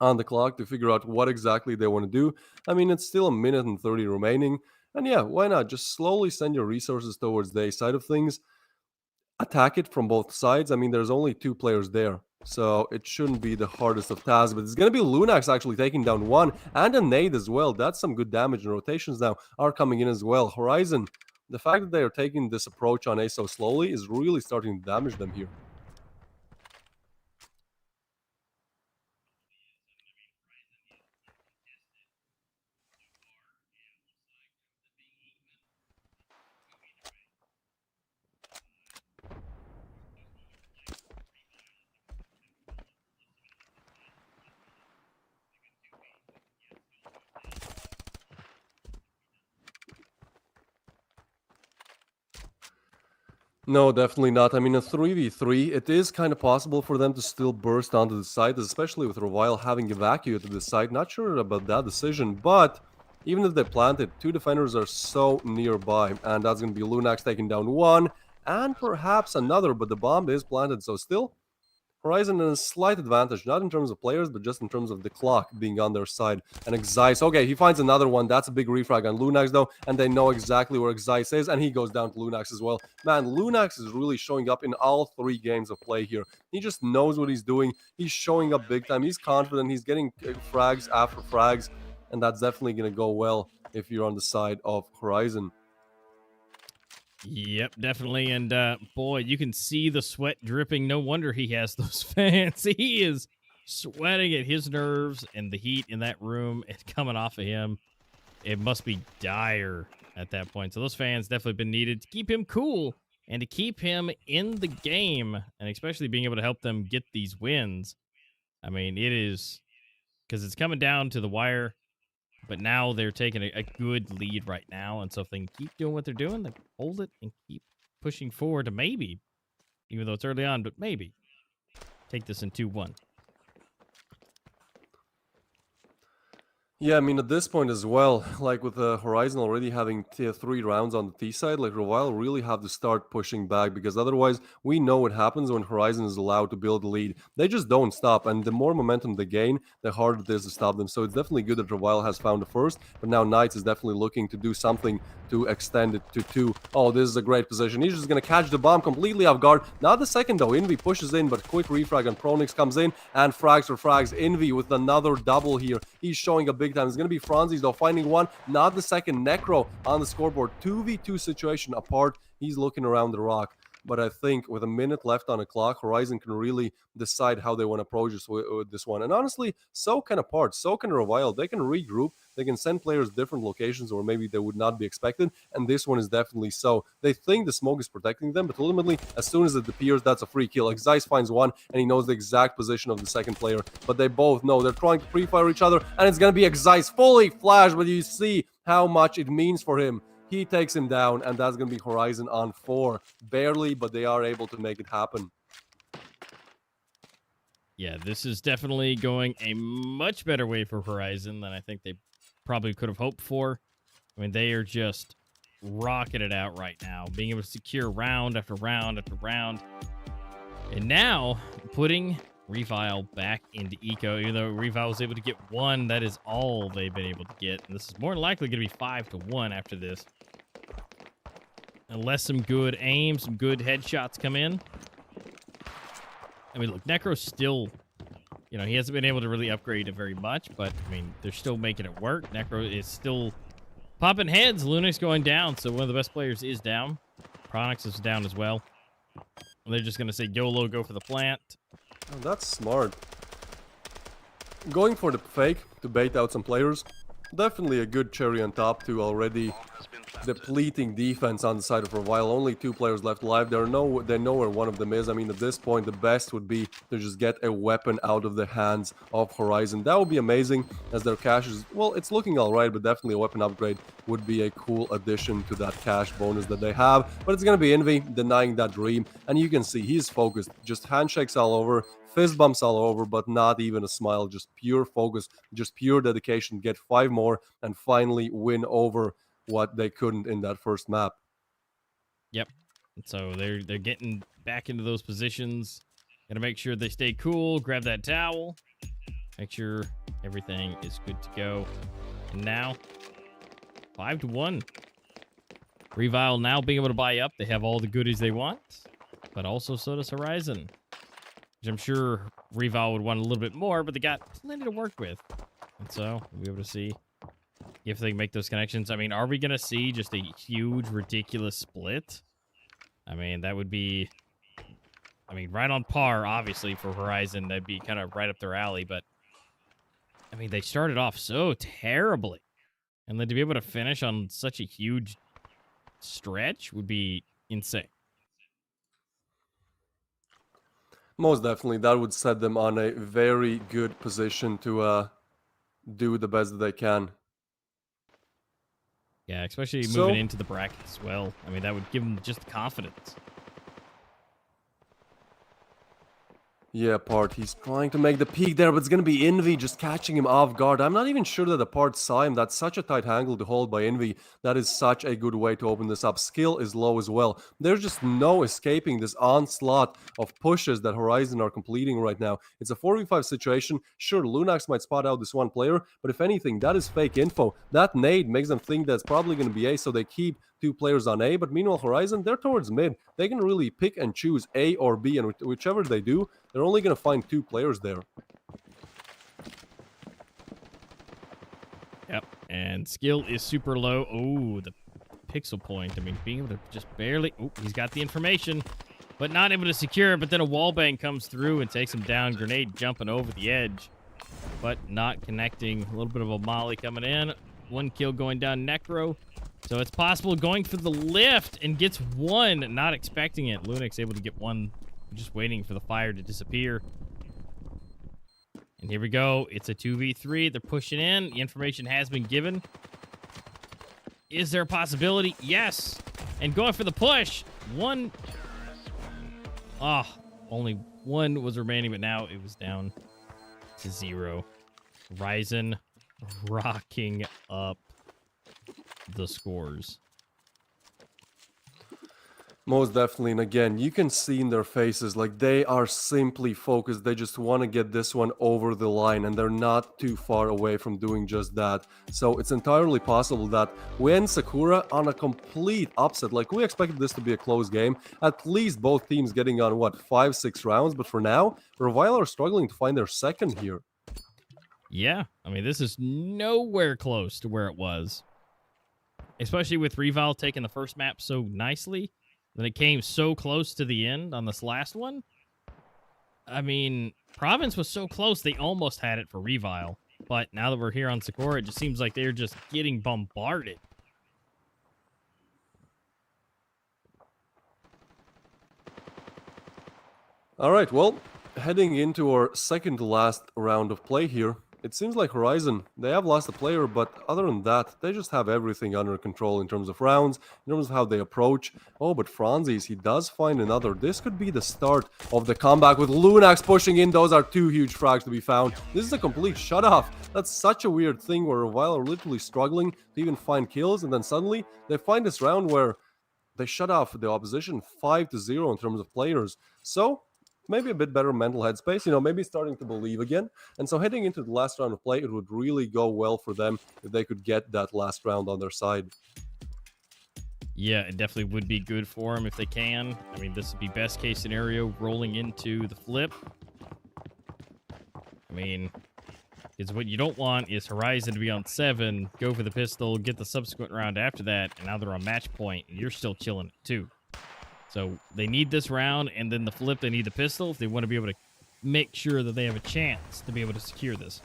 on the clock to figure out what exactly they want to do. I mean, it's still a minute and 30 remaining. And yeah, why not? Just slowly send your resources towards the A side of things. Attack it from both sides. I mean, there's only 2 players there, so it shouldn't be the hardest of tasks. But it's going to be Lunax actually taking down 1 and a nade as well. That's some good damage, and rotations now are coming in as well. Horizon, the fact that they are taking this approach on A so slowly is really starting to damage them here. No, definitely not. I mean, a 3v3, it is kind of possible for them to still burst onto the site, especially with Revile having evacuated the site. Not sure about that decision, but even if they plant it, 2 defenders are so nearby, and that's going to be Lunax taking down 1, and perhaps another, but the bomb is planted, so still, Horizon in a slight advantage, not in terms of players, but just in terms of the clock being on their side. And Xyce, okay, he finds another one. That's a big refrag on Lunax, though, and they know exactly where Xyce is, and he goes down to Lunax as well. Man, Lunax is really showing up in all 3 games of play here. He just knows what he's doing. He's showing up big time. He's confident. He's getting frags after frags, and that's definitely going to go well if you're on the side of Horizon. Yep, definitely. And boy, you can see the sweat dripping. No wonder he has those fans. He is sweating at his nerves, and the heat in that room is coming off of him. It must be dire at that point. So those fans definitely been needed to keep him cool and to keep him in the game, and especially being able to help them get these wins. I mean, it is because it's coming down to the wire. But now they're taking a good lead right now. And so if they can keep doing what they're doing, they hold it and keep pushing forward to maybe, even though it's early on, but maybe take this in 2-1. Yeah, I mean, at this point as well, like with Horizon already having 3 rounds on the T side, like Revile really have to start pushing back, because otherwise we know what happens when Horizon is allowed to build a lead. They just don't stop, and the more momentum they gain, the harder it is to stop them. So it's definitely good that Revile has found the first, but now Knights is definitely looking to do something to extend it to 2. Oh, this is a great position. He's just going to catch the bomb completely off guard. Not the second, though. Envy pushes in, but quick refrag and Pronix comes in, and frags for frags. Envy with another double here. He's showing a big time. It's going to be Franzi's, though, finding 1. Not the second. Necro on the scoreboard. 2v2 situation apart. He's looking around the rock. But I think with a minute left on the clock, Horizon can really decide how they want to approach this one. And honestly, so can Apart, so can Revile. They can regroup. They can send players different locations where maybe they would not be expected. And this one is definitely so. They think the smoke is protecting them, but ultimately, as soon as it appears, that's a free kill. Like Zeiss finds 1, and he knows the exact position of the second player. But they both know they're trying to pre-fire each other, and it's going to be Zeiss fully flashed, but you see how much it means for him. He takes him down, and that's going to be Horizon on 4. Barely, but they are able to make it happen. Yeah, this is definitely going a much better way for Horizon than I think they probably could have hoped for. I mean, they are just rocking it out right now, being able to secure round after round after round. And now, putting Revile back into Eco, even though Revile was able to get one, that is all they've been able to get. And this is more than likely going to be 5-1 after this. Unless some good aim, some good headshots come in. I mean, look, Necro's still, you know, he hasn't been able to really upgrade it very much, but, I mean, they're still making it work. Necro is still popping heads. Lunix going down, so one of the best players is down. Pronix is down as well. And they're just going to say YOLO, go for the plant. Oh, that's smart. Going for the fake to bait out some players. Definitely a good cherry on top to already depleting defense on the side of Revile. Only 2 players left alive. They know where one of them is. I mean, at this point, the best would be to just get a weapon out of the hands of Horizon. That would be amazing, as their cash is, well, it's looking alright, but definitely a weapon upgrade would be a cool addition to that cash bonus that they have. But it's gonna be Envy denying that dream, and you can see he's focused. Just handshakes all over, fist bumps all over, but not even a smile. Just pure focus, just pure dedication. Get 5 more and finally win over what they couldn't in that first map. Yep. So they're getting back into those positions. Gotta make sure they stay cool. Grab that towel. Make sure everything is good to go. And now, 5-1. Revile now being able to buy up. They have all the goodies they want, but also so does Horizon, which I'm sure Revile would want a little bit more, but they got plenty to work with. And so we'll be able to see if they can make those connections. I mean, are we going to see just a huge, ridiculous split? I mean, that would be, I mean, right on par, obviously, for Horizon. That'd be kind of right up their alley, but, I mean, they started off so terribly. And then to be able to finish on such a huge stretch would be insane. Most definitely, that would set them on a very good position to do the best that they can. Yeah, especially So- moving into the bracket as well. I mean, that would give them just confidence. Yeah, Part, he's trying to make the peek there, but it's going to be Envy just catching him off guard. I'm not even sure that the Part saw him. That's such a tight angle to hold by Envy. That is such a good way to open this up. Skill is low as well. There's just no escaping this onslaught of pushes that Horizon are completing right now. It's a 4v5 situation. Sure, Lunax might spot out this one player, but if anything, that is fake info. That nade makes them think that's probably going to be A, so they keep 2 players on A, but meanwhile Horizon, they're towards mid. They can really pick and choose A or B, and whichever they do, they're only going to find 2 players there. Yep, and skill is super low. Oh, the pixel point. I mean, being able to just barely... Oh, he's got the information, but not able to secure it, but then a wallbang comes through and takes him down. Grenade jumping over the edge, but not connecting. A little bit of a molly coming in. 1 kill going down Necro. So it's possible going for the lift and gets 1, not expecting it. Lunix able to get 1, just waiting for the fire to disappear. And here we go. It's a 2v3. They're pushing in. The information has been given. Is there a possibility? Yes. And going for the push. 1. Ah, only 1 was remaining, but now it was down to 0. Horizon rocking up the scores. Most definitely, and again, you can see in their faces, like, they are simply focused. They just want to get this one over the line, and they're not too far away from doing just that. So it's entirely possible that we end Sakura on a complete upset. Like, we expected this to be a close game, at least both teams getting on, what, 5-6 rounds, but for now, Revile are struggling to find their second here. Yeah, I mean, this is nowhere close to where it was. Especially with Revile taking the first map so nicely. Then it came so close to the end on this last one. I mean, Province was so close, they almost had it for Revile. But now that we're here on Sakura, it just seems like they're just getting bombarded. All right, well, heading into our second to last round of play here. it seems like Horizon, they have lost a player, but other than that, they just have everything under control in terms of rounds, in terms of how they approach. Oh, but Franzis, he does find another. This could be the start of the comeback with Lunax pushing in. Those are 2 huge frags to be found. This is a complete shutoff. That's such a weird thing where Revile are literally struggling to even find kills, and then suddenly they find this round where they shut off the opposition 5-0 in terms of players. So maybe a bit better mental headspace, maybe starting to believe again. And so heading into the last round of play, it would really go well for them if they could get that last round on their side. Yeah, it definitely would be good for them if they can. I mean, this would be best case scenario rolling into the flip. I mean, because what you don't want is Horizon to be on 7, go for the pistol, get the subsequent round after that, and now they're on match point, and you're still chilling it too. So they need this round, and then the flip, they need the pistol if they want to be able to make sure that they have a chance to be able to secure this.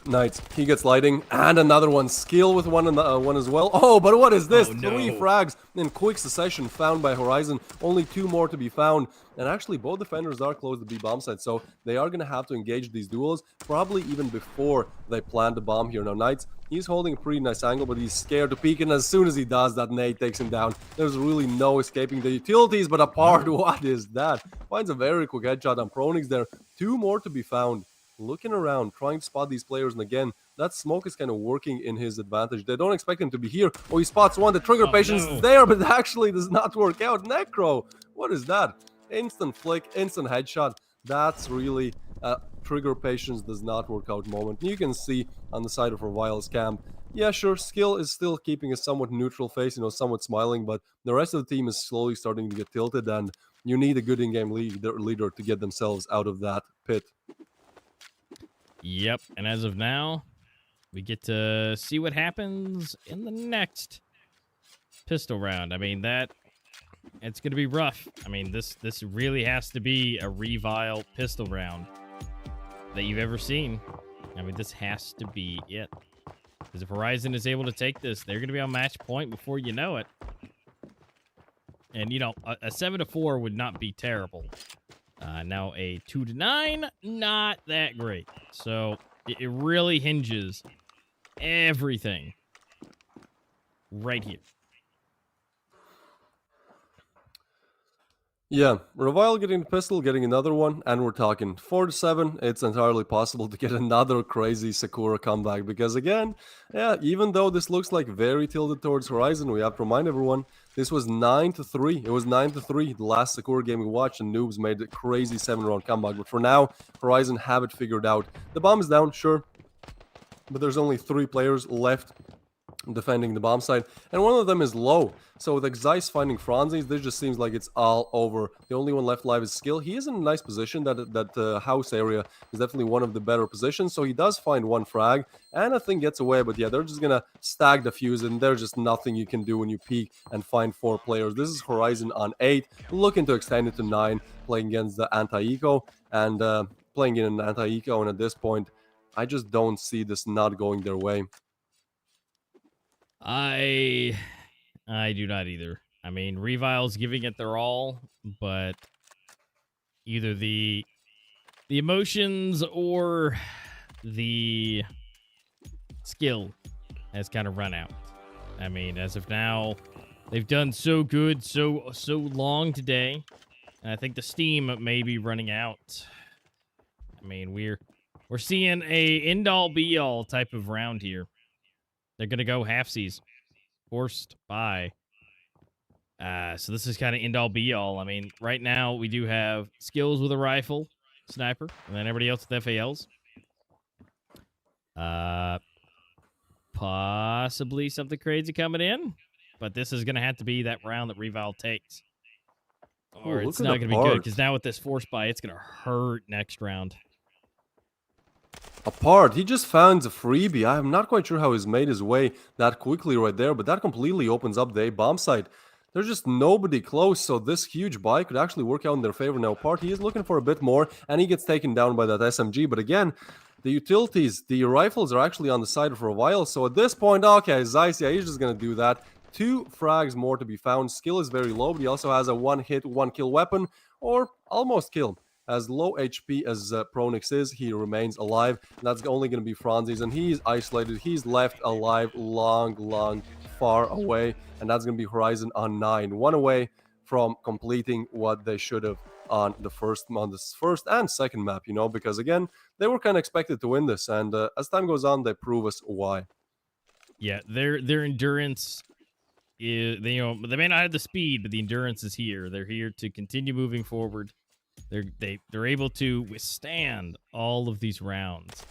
Knights, he gets lighting, and another one. Skill with one as well. Oh, but what is this? Oh, no. 3 frags in quick succession found by Horizon. Only 2 more to be found. And actually, both defenders are close to B bomb site, so they are going to have to engage these duels, probably even before they plant the bomb here. Now, Knights, he's holding a pretty nice angle, but he's scared to peek, and as soon as he does, that nade takes him down. There's really no escaping the utilities, but apart, what is that? Finds a very quick headshot on Pronix there. 2 more to be found. Looking around, trying to spot these players, and again, that smoke is kind of working in his advantage. They don't expect him to be here. Oh, he spots one. The trigger patience is there, but it actually does not work out. Necro, what is that? Instant flick, instant headshot. That's really a trigger patience does not work out moment. You can see on the side of Revile's camp. Yeah, sure, skill is still keeping a somewhat neutral face, somewhat smiling, but the rest of the team is slowly starting to get tilted, and you need a good in-game leader to get themselves out of that pit. Yep, and as of now, we get to see what happens in the next pistol round. I mean, it's going to be rough. I mean, this really has to be a Revile pistol round that you've ever seen. I mean, this has to be it. Because if Horizon is able to take this, they're going to be on match point before you know it. And, a 7-4 would not be terrible. Now a 2-9, not that great. So it really hinges everything right here. Yeah, Revile getting the pistol, getting another one, and we're talking 4-7. It's entirely possible to get another crazy Sakura comeback because, again, yeah, even though this looks like very tilted towards Horizon, we have to remind everyone this was 9-3. It was 9-3 the last Sakura game we watched, and Noobs made a crazy 7-round comeback. But for now, Horizon have it figured out. The bomb is down, sure, but there's only 3 players left defending the bomb site, and one of them is low. So with Zeiss finding Franzis, this just seems like it's all over. The only one left alive is Skill. He is in a nice position. That house area is definitely one of the better positions, so he does find 1 frag, and I think gets away, but yeah, they're just gonna stack the fuse, and there's just nothing you can do when you peek and find 4 players. This is Horizon on 8, looking to extend it to 9, playing against the anti-eco, and playing in an anti-eco, and at this point, I just don't see this not going their way. I do not either. I mean, Revile's giving it their all, but either the emotions or the skill has kind of run out. I mean, as of now, they've done so good, so long today, and I think the steam may be running out. I mean, we're seeing a end-all be-all type of round here. They're going to go halfsies. Forced by. So this is kind of end-all be-all. I mean, right now we do have skills with a rifle, sniper, and then everybody else with FALs. Possibly something crazy coming in, but this is going to have to be that round that Revile takes. Or it's not going to be good, because now with this force buy, it's going to hurt next round. Apart, he just found a freebie. I'm not quite sure how he's made his way that quickly right there, but that completely opens up the A bomb site. There's just nobody close, so this huge buy could actually work out in their favor. Now, Apart, he is looking for a bit more, and he gets taken down by that SMG, but again, the utilities, the rifles are actually on the side for a while, so at this point, okay, Zeiss, yeah, he's just gonna do that. 2 frags more to be found. Skill is very low, but he also has a 1-hit, 1-kill weapon, or almost kill. as low HP as Pronix is, he remains alive. And that's only going to be Franzi's, and he's isolated. He's left alive long, far away, and that's going to be Horizon on 9. One away from completing what they should have on this first and second map, you know, because again, they were kind of expected to win this, and as time goes on, they prove us why. Yeah, their endurance is, they may not have the speed, but the endurance is here. They're here to continue moving forward. They're able to withstand all of these rounds.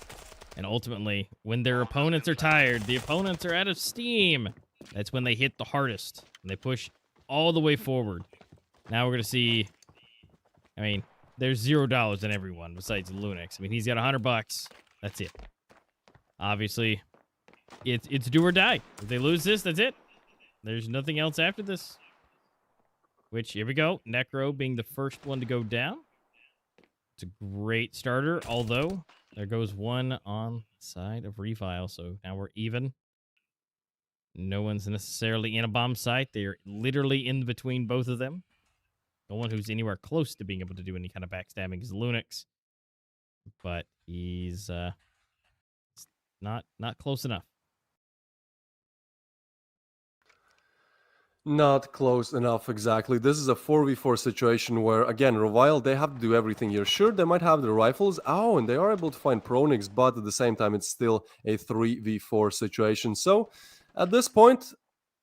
And ultimately, when their opponents are tired, the opponents are out of steam. That's when they hit the hardest. And they push all the way forward. Now we're going to see, I mean, there's $0 in everyone besides Lunix. I mean, he's got $100. That's it. Obviously, it's do or die. If they lose this, that's it. There's nothing else after this. Which, here we go. Necro being the first one to go down. It's a great starter, although there goes one on the side of Revile, so now we're even. No one's necessarily in a bomb site. They're literally in between both of them. No one who's anywhere close to being able to do any kind of backstabbing is Lunix. But he's not close enough. Not close enough, exactly. This is a 4v4 situation where, again, Revile, they have to do everything here. Sure, they might have the rifles. Oh, and they are able to find Pronix, but at the same time, it's still a 3v4 situation. So, at this point,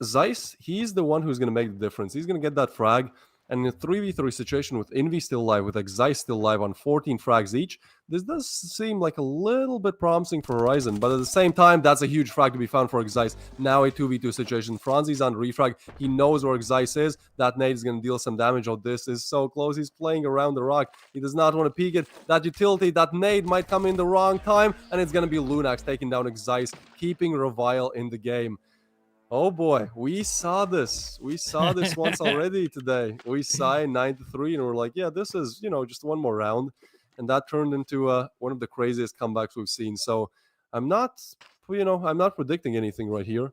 Zeiss, he's the one who's going to make the difference. He's going to get that frag. And in a 3v3 situation with Invi still live, with Zeiss still live on 14 frags each, this does seem like a little bit promising for Horizon, but at the same time, that's a huge frag to be found for Zeiss. Now a 2v2 situation. Franzi's on refrag. He knows where Zeiss is. That nade is going to deal some damage. Oh, this is so close. He's playing around the rock. He does not want to peek it. That utility, that nade might come in the wrong time, and it's going to be Lunax taking down Zeiss, keeping Revile in the game. Oh boy, we saw this. We saw this once already today. We saw 9-3, and we're like, yeah, this is, you know, just one more round. And that turned into one of the craziest comebacks we've seen. So I'm not predicting anything right here.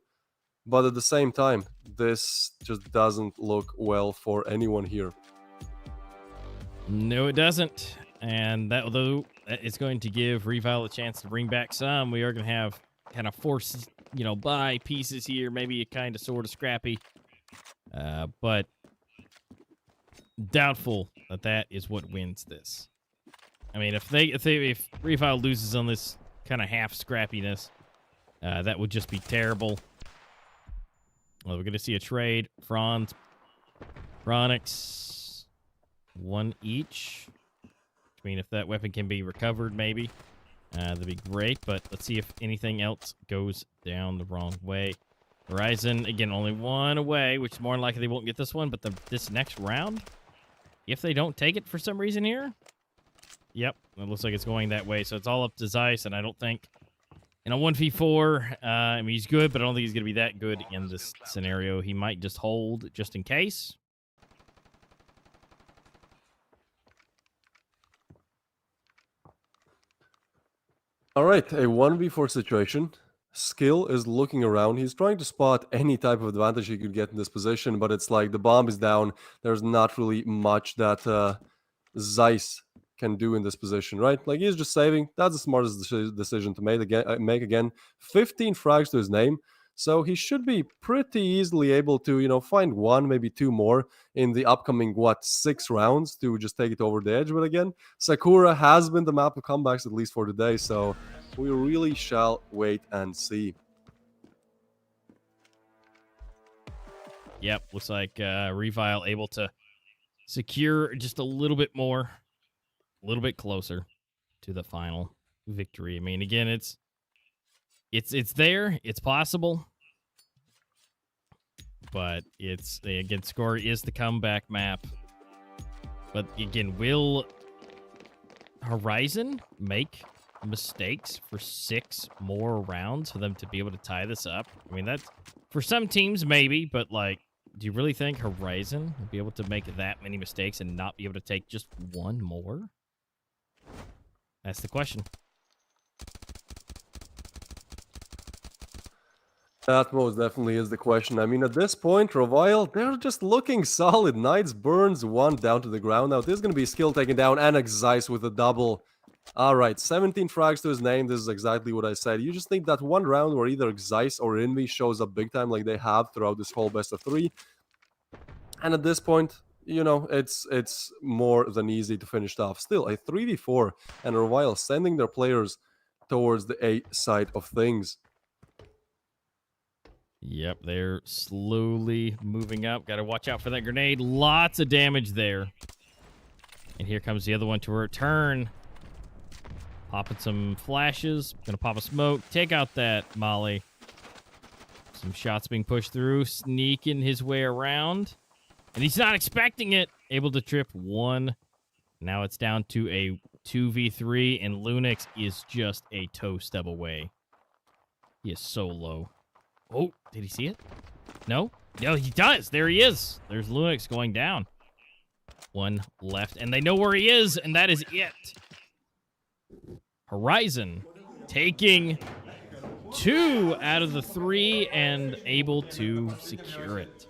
But at the same time, this just doesn't look well for anyone here. No, it doesn't. And that, although it's going to give Revile a chance to bring back some, we are going to have kind of force, buy pieces here, maybe a kind of sort of scrappy, but doubtful that is what wins this. I mean, if Revile loses on this kind of half scrappiness, that would just be terrible. Well, we're going to see a trade. Franz, Bronix, one each. I mean, if that weapon can be recovered, maybe. That'd be great, but let's see if anything else goes down the wrong way. Horizon, again, only one away, which is more than likely they won't get this one, but this next round, if they don't take it for some reason here, yep, it looks like it's going that way, so it's all up to Zeiss, and I don't think, in a 1v4, I mean, he's good, but I don't think he's going to be that good in this scenario. He might just hold just in case. All right, a 1v4 situation. Skill is looking around. He's trying to spot any type of advantage he could get in this position, but it's like the bomb is down. There's not really much that Zeiss can do in this position, right? Like, he's just saving. That's the smartest decision to make again. 15 frags to his name. So he should be pretty easily able to, find one, maybe two more in the upcoming, 6 rounds to just take it over the edge. But again, Sakura has been the map of comebacks, at least for today. So we really shall wait and see. Yep, looks like Revile able to secure just a little bit more, a little bit closer to the final victory. I mean, again, it's there, it's possible, but again, score is the comeback map. But again, will Horizon make mistakes for 6 more rounds for them to be able to tie this up? I mean, that's for some teams maybe, but like, do you really think Horizon will be able to make that many mistakes and not be able to take just one more? That's the question. That most definitely is the question. I mean, at this point, Revile, they're just looking solid. Knights burns one down to the ground. Now, this is going to be skill taken down, and Zeiss with a double. All right, 17 frags to his name. This is exactly what I said. You just need that one round where either Zeiss or Envy shows up big time like they have throughout this whole best of 3. And at this point, you know, it's more than easy to finish it off. Still, a 3v4, and Revile sending their players towards the A side of things. Yep, they're slowly moving up. Got to watch out for that grenade. Lots of damage there. And here comes the other one to return. Popping some flashes. Gonna pop a smoke. Take out that molly. Some shots being pushed through. Sneaking his way around. And he's not expecting it. Able to trip one. Now it's down to a 2v3. And Lunix is just a toe step away. He is so low. Oh, did he see it? No? No, he does. There he is. There's Lunix going down. One left, and they know where he is, and that is it. Horizon taking 2 out of the 3 and able to secure it.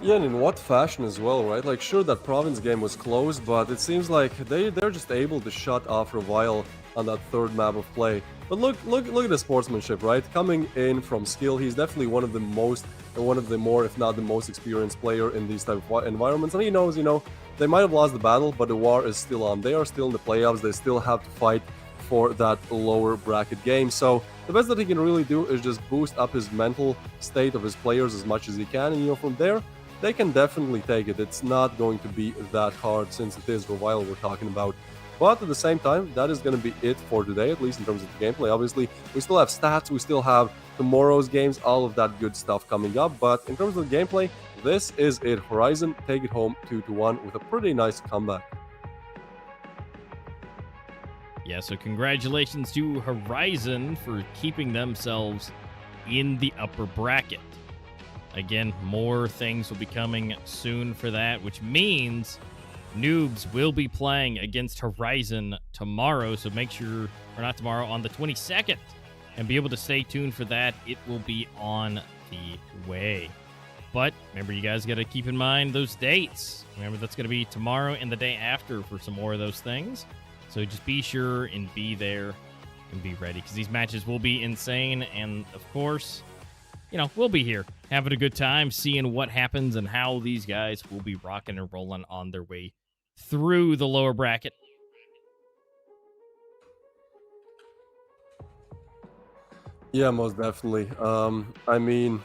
Yeah, and in what fashion as well, right? Like, sure, that province game was close, but it seems like they're just able to shut off Revile on that third map of play. But look at the sportsmanship, right? Coming in from skill, he's definitely one of the more, if not the most experienced player in these type of environments. And he knows, you know, they might have lost the battle, but the war is still on. They are still in the playoffs. They still have to fight for that lower bracket game. So the best that he can really do is just boost up his mental state of his players as much as he can. And, you know, from there, they can definitely take it. It's not going to be that hard since it is Revile we're talking about. But at the same time, that is going to be it for today, at least in terms of the gameplay. Obviously, we still have stats, we still have tomorrow's games, all of that good stuff coming up. But in terms of the gameplay, this is it. Horizon take it home 2-1 with a pretty nice comeback. Yeah, so congratulations to Horizon for keeping themselves in the upper bracket. Again, more things will be coming soon for that, which means Noobs will be playing against Horizon tomorrow, so make sure, or not tomorrow, on the 22nd, and be able to stay tuned for that. It will be on the way. But remember, you guys got to keep in mind those dates. Remember, that's going to be tomorrow and the day after for some more of those things. So just be sure and be there and be ready, because these matches will be insane. And, of course, you know, we'll be here having a good time, seeing what happens and how these guys will be rocking and rolling on their way through the lower bracket. Yeah, most definitely. I mean,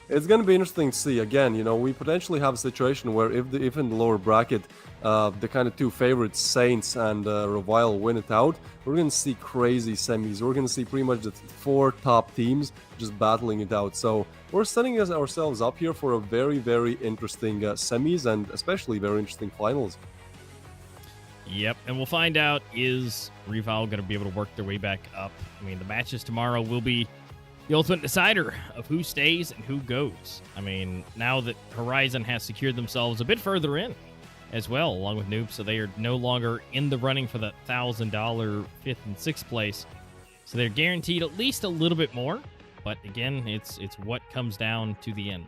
it's going to be interesting to see. Again, you know, we potentially have a situation where if in the lower bracket, the kind of two favorites, Saints and Revile, win it out, we're going to see crazy semis. We're going to see pretty much the 4 top teams just battling it out. So we're setting ourselves up here for a very, very interesting semis and especially very interesting finals. Yep, and we'll find out, is Revile going to be able to work their way back up? I mean, the matches tomorrow will be the ultimate decider of who stays and who goes. I mean, now that Horizon has secured themselves a bit further in as well, along with Noobs, so they are no longer in the running for that $1,000 5th and 6th place. So they're guaranteed at least a little bit more, but again, it's what comes down to the end.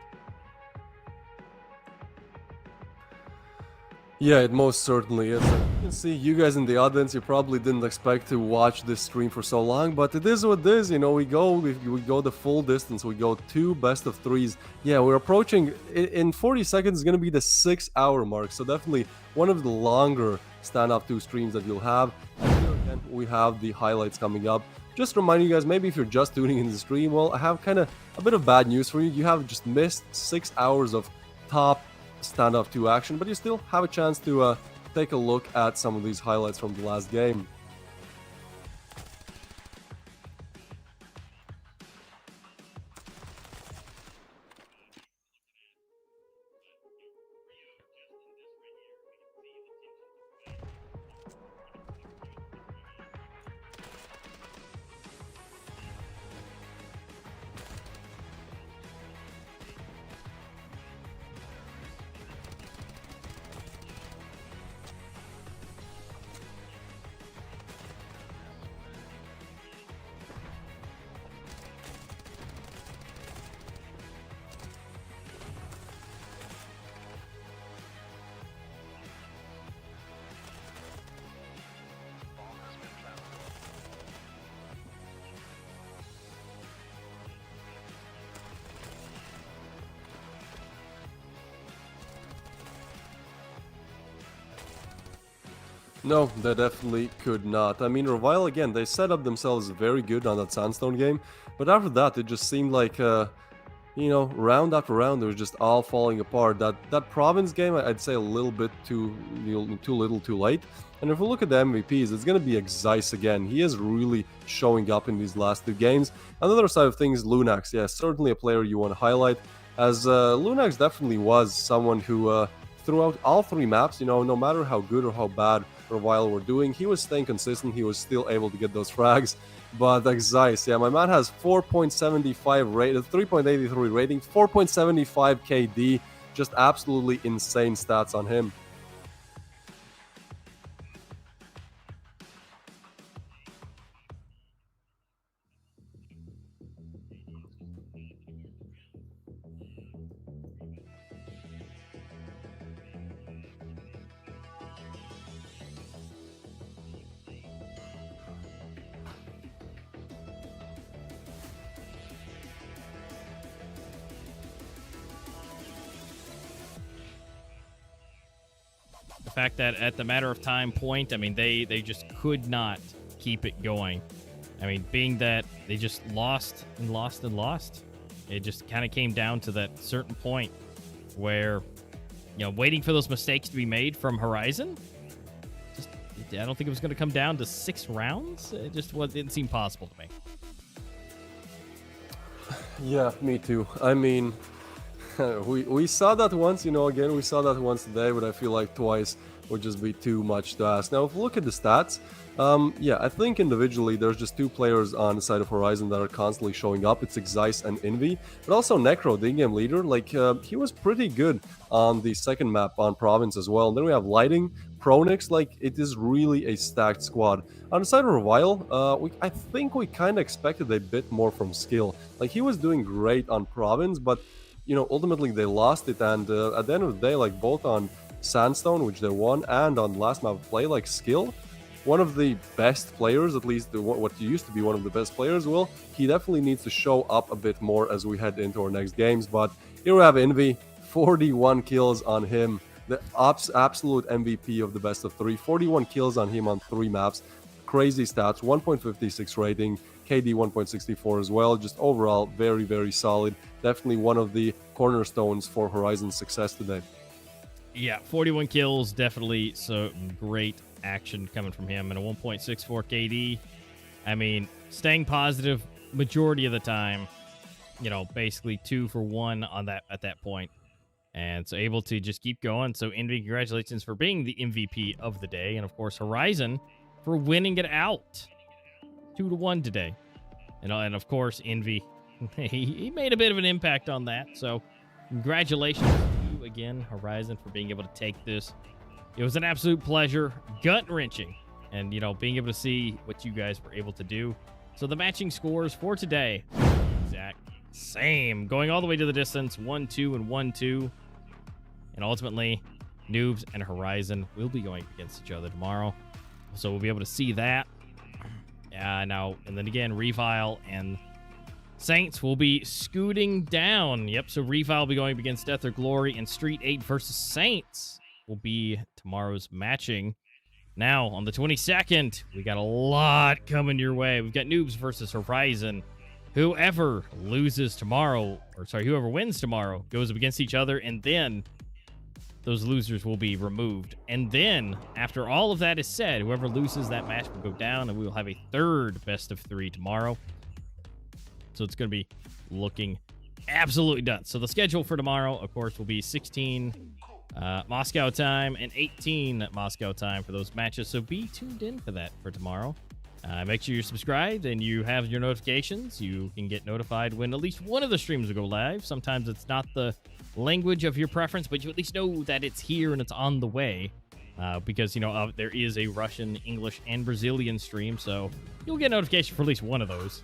Yeah, it most certainly is. You can see, you guys in the audience, you probably didn't expect to watch this stream for so long, but it is what it is. You know, we go the full distance. We go 2 best of 3s. Yeah, we're approaching, in 40 seconds, is going to be the 6-hour mark. So definitely one of the longer Standoff 2 streams that you'll have. And here again, we have the highlights coming up. Just remind you guys, maybe if you're just tuning in the stream, well, I have kind of a bit of bad news for you. You have just missed 6 hours of top Standoff 2 action, but you still have a chance to take a look at some of these highlights from the last game. No, they definitely could not. I mean, Revile, again, they set up themselves very good on that Sandstone game, but after that, it just seemed like, you know, round after round, it was just all falling apart. That Province game, I'd say a little bit too little, too late. And if we look at the MVPs, it's going to be Zeiss again. He is really showing up in these last 2 games. On the other side of things, Lunax, yeah, certainly a player you want to highlight, as Lunax definitely was someone who, throughout all 3 maps, you know, no matter how good or how bad Revile were doing, he was staying consistent, he was still able to get those frags. But Zeiss, yeah, my man has 4.75 rated, 3.83 rating, 4.75 KD, just absolutely insane stats on him. The fact that at the matter of time point, I mean, they just could not keep it going. I mean, being that they just lost and lost and lost, it just kind of came down to that certain point where, you know, waiting for those mistakes to be made from Horizon, just, I don't think it was going to come down to 6 rounds. It just didn't seem possible to me. Yeah, me too. I mean, we saw that once, you know, again, we saw that once today, but I feel like twice would just be too much to ask. Now, if we look at the stats, yeah, I think individually there's just 2 players on the side of Horizon that are constantly showing up. It's Zeiss and Envy, but also Necro, the in-game leader, like, he was pretty good on the second map on Province as well. And then we have Lighting, Pronix, like, it is really a stacked squad. On the side of Revile, I think we kind of expected a bit more from skill. Like, he was doing great on Province, but, you know, ultimately they lost it, and at the end of the day, like, both on Sandstone, which they won, and on last map of play, like, skill, one of the best players, at least what used to be one of the best players, he definitely needs to show up a bit more as we head into our next games. But here we have Envy, 41 kills on him, the absolute MVP of the best of 3, 41 kills on him on 3 maps, crazy stats, 1.56 rating, KD 1.64 as well, just overall very, very solid, definitely one of the cornerstones for Horizon's success today. Yeah, 41 kills, definitely so great action coming from him, and a 1.64 KD. I mean, staying positive majority of the time, you know, basically 2 for 1 on that at that point. And so able to just keep going. So Envy, congratulations for being the MVP of the day, and of course Horizon for winning it out 2-1 today. And of course Envy, he made a bit of an impact on that. So congratulations to you again, Horizon, for being able to take this. It was an absolute pleasure, gut-wrenching, and, you know, being able to see what you guys were able to do. So the matching scores for today, exact same, going all the way to the distance, 1-2 and 1-2. And ultimately, Noobs and Horizon will be going against each other tomorrow. So we'll be able to see that. Now, and then again, Revile and Saints will be scooting down. Yep, so Revile will be going against Death or Glory, and STREETEIGHTH versus Saints will be tomorrow's matching. Now, on the 22nd, we got a lot coming your way. We've got Noobs versus Horizon. Whoever loses tomorrow, or sorry, whoever wins tomorrow goes up against each other, and then those losers will be removed. And then, after all of that is said, whoever loses that match will go down, and we will have a 3rd best of 3 tomorrow. So it's going to be looking absolutely done. So the schedule for tomorrow, of course, will be 16 Moscow time and 18 Moscow time for those matches. So be tuned in for that for tomorrow. Make sure you're subscribed and you have your notifications. You can get notified when at least one of the streams will go live. Sometimes it's not the language of your preference, but you at least know that it's here and it's on the way. Because, you know, there is a Russian, English, and Brazilian stream. So you'll get notification for at least one of those.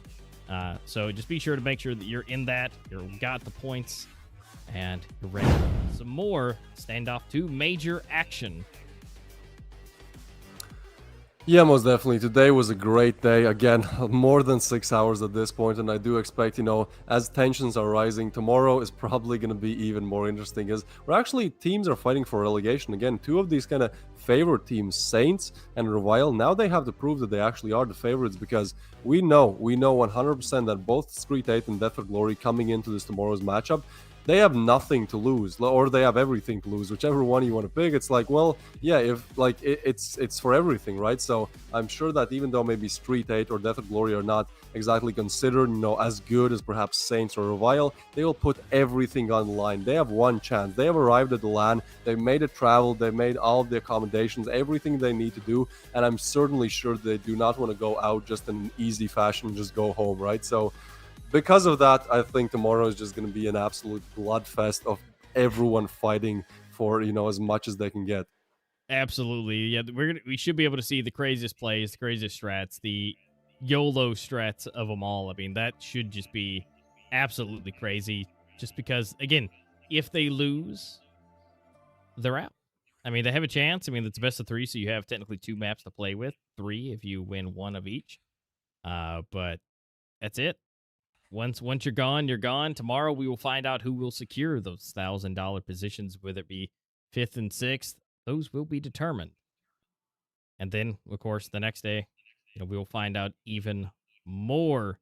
So just be sure to make sure that you're in that, you've got the points, and you're ready for some more Standoff 2 major action. Yeah, most definitely. Today was a great day. Again, more than 6 hours at this point, and I do expect, as tensions are rising, tomorrow is probably going to be even more interesting. As we're actually teams are fighting for relegation again. Two of these kind of favorite teams, Saints and Revile, now they have to prove that they actually are the favorites because we know 100% that both Street 8 and Death or Glory coming into this tomorrow's matchup, they have nothing to lose, or they have everything to lose, whichever one you want to pick. It's like, well, yeah, if like it's for everything, right? So I'm sure that even though maybe Street 8 or Death of Glory are not exactly considered, as good as perhaps Saints or Revile, they will put everything on the line. They have one chance. They have arrived at the LAN. They've made it travel. They've made all of the accommodations, everything they need to do. And I'm certainly sure they do not want to go out just in an easy fashion, just go home, right? So because of that, I think tomorrow is just going to be an absolute bloodfest of everyone fighting for, as much as they can get. Absolutely. Yeah, we should be able to see the craziest plays, the craziest strats, the YOLO strats of them all. I mean, that should just be absolutely crazy just because again, if they lose, they're out. I mean, they have a chance. I mean, it's a best of 3, so you have technically 2 maps to play with, 3 if you win 1 of each. But that's it. Once you're gone, you're gone. Tomorrow we will find out who will secure those $1,000 positions, whether it be 5th and 6th. Those will be determined. And then, of course, the next day, we will find out even more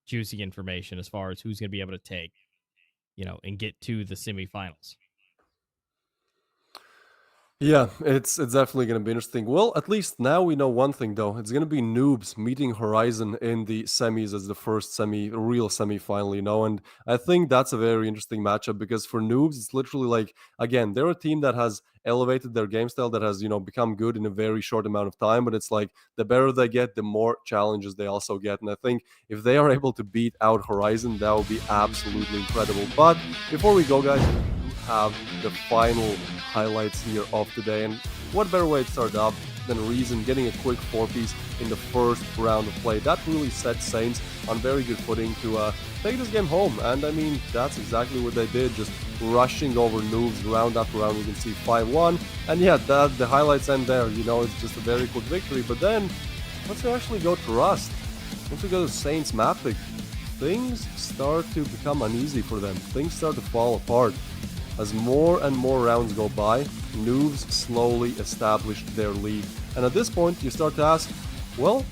juicy information as far as who's going to be able to take, and get to the semifinals. Yeah, it's definitely going to be interesting. Well, at least now we know one thing though. It's going to be Noobs meeting Horizon in the semis as the first real semi-final, and I think that's a very interesting matchup because for Noobs, it's literally like, again, they're a team that has elevated their game style, that has, become good in a very short amount of time, but it's like the better they get, the more challenges they also get. And I think if they are able to beat out Horizon, that would be absolutely incredible. But before we go, guys, have the final highlights here of today. And what better way to start off than Reason getting a quick 4-piece in the first round of play. That really set Saints on very good footing to take this game home. And I mean, that's exactly what they did, just rushing over Noobs round after round. We can see 5-1. And yeah, the highlights end there. It's just a very quick victory. But then, once we actually go to Rust, once we go to Saints map pick, things start to become uneasy for them. Things start to fall apart. As more and more rounds go by, Noobs slowly establish their lead. And at this point, you start to ask, well,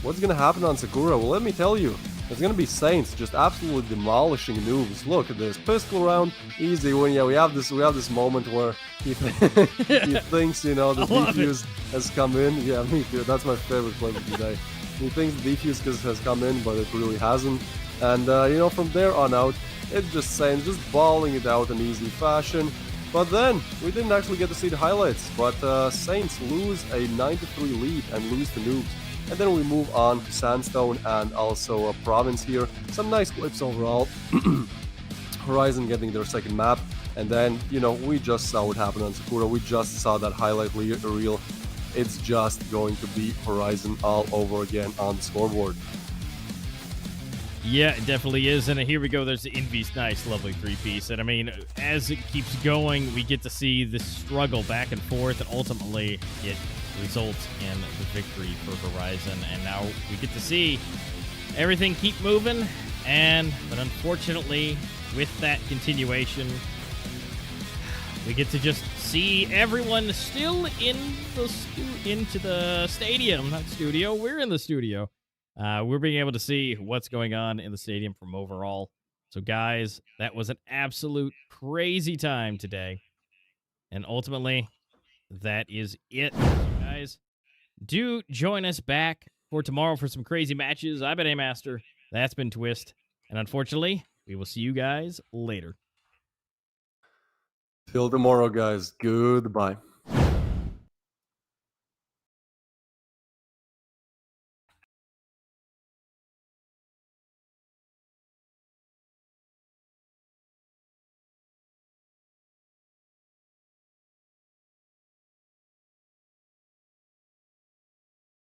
what's going to happen on Sakura? Well, let me tell you. It's going to be Saints just absolutely demolishing Noobs. Look at this. Pistol round, easy win. Yeah, we have this moment where he thinks, the defuse has come in. Yeah, me too. That's my favorite play of the day. He thinks the defuse has come in, but it really hasn't. And, from there on out, it's just Saints just balling it out in easy fashion. But then, we didn't actually get to see the highlights. But Saints lose a 9-3 lead and lose to Noobs. And then we move on to Sandstone and also Province here. Some nice clips overall. Horizon getting their second map. And then, we just saw what happened on Sakura. We just saw that highlight reel. It's just going to be Horizon all over again on the scoreboard. Yeah, it definitely is. And here we go. There's the Envy's nice, lovely 3-piece. And I mean, as it keeps going, we get to see the struggle back and forth, and ultimately it results in the victory for Horizon. And now we get to see everything keep moving. But unfortunately, with that continuation, we get to just see everyone still into the stadium, not studio. We're in the studio. We're being able to see what's going on in the stadium from overall. So, guys, that was an absolute crazy time today. And ultimately, that is it. So, guys, do join us back for tomorrow for some crazy matches. I've been A-Master. That's been Twist. And unfortunately, we will see you guys later. Till tomorrow, guys. Goodbye.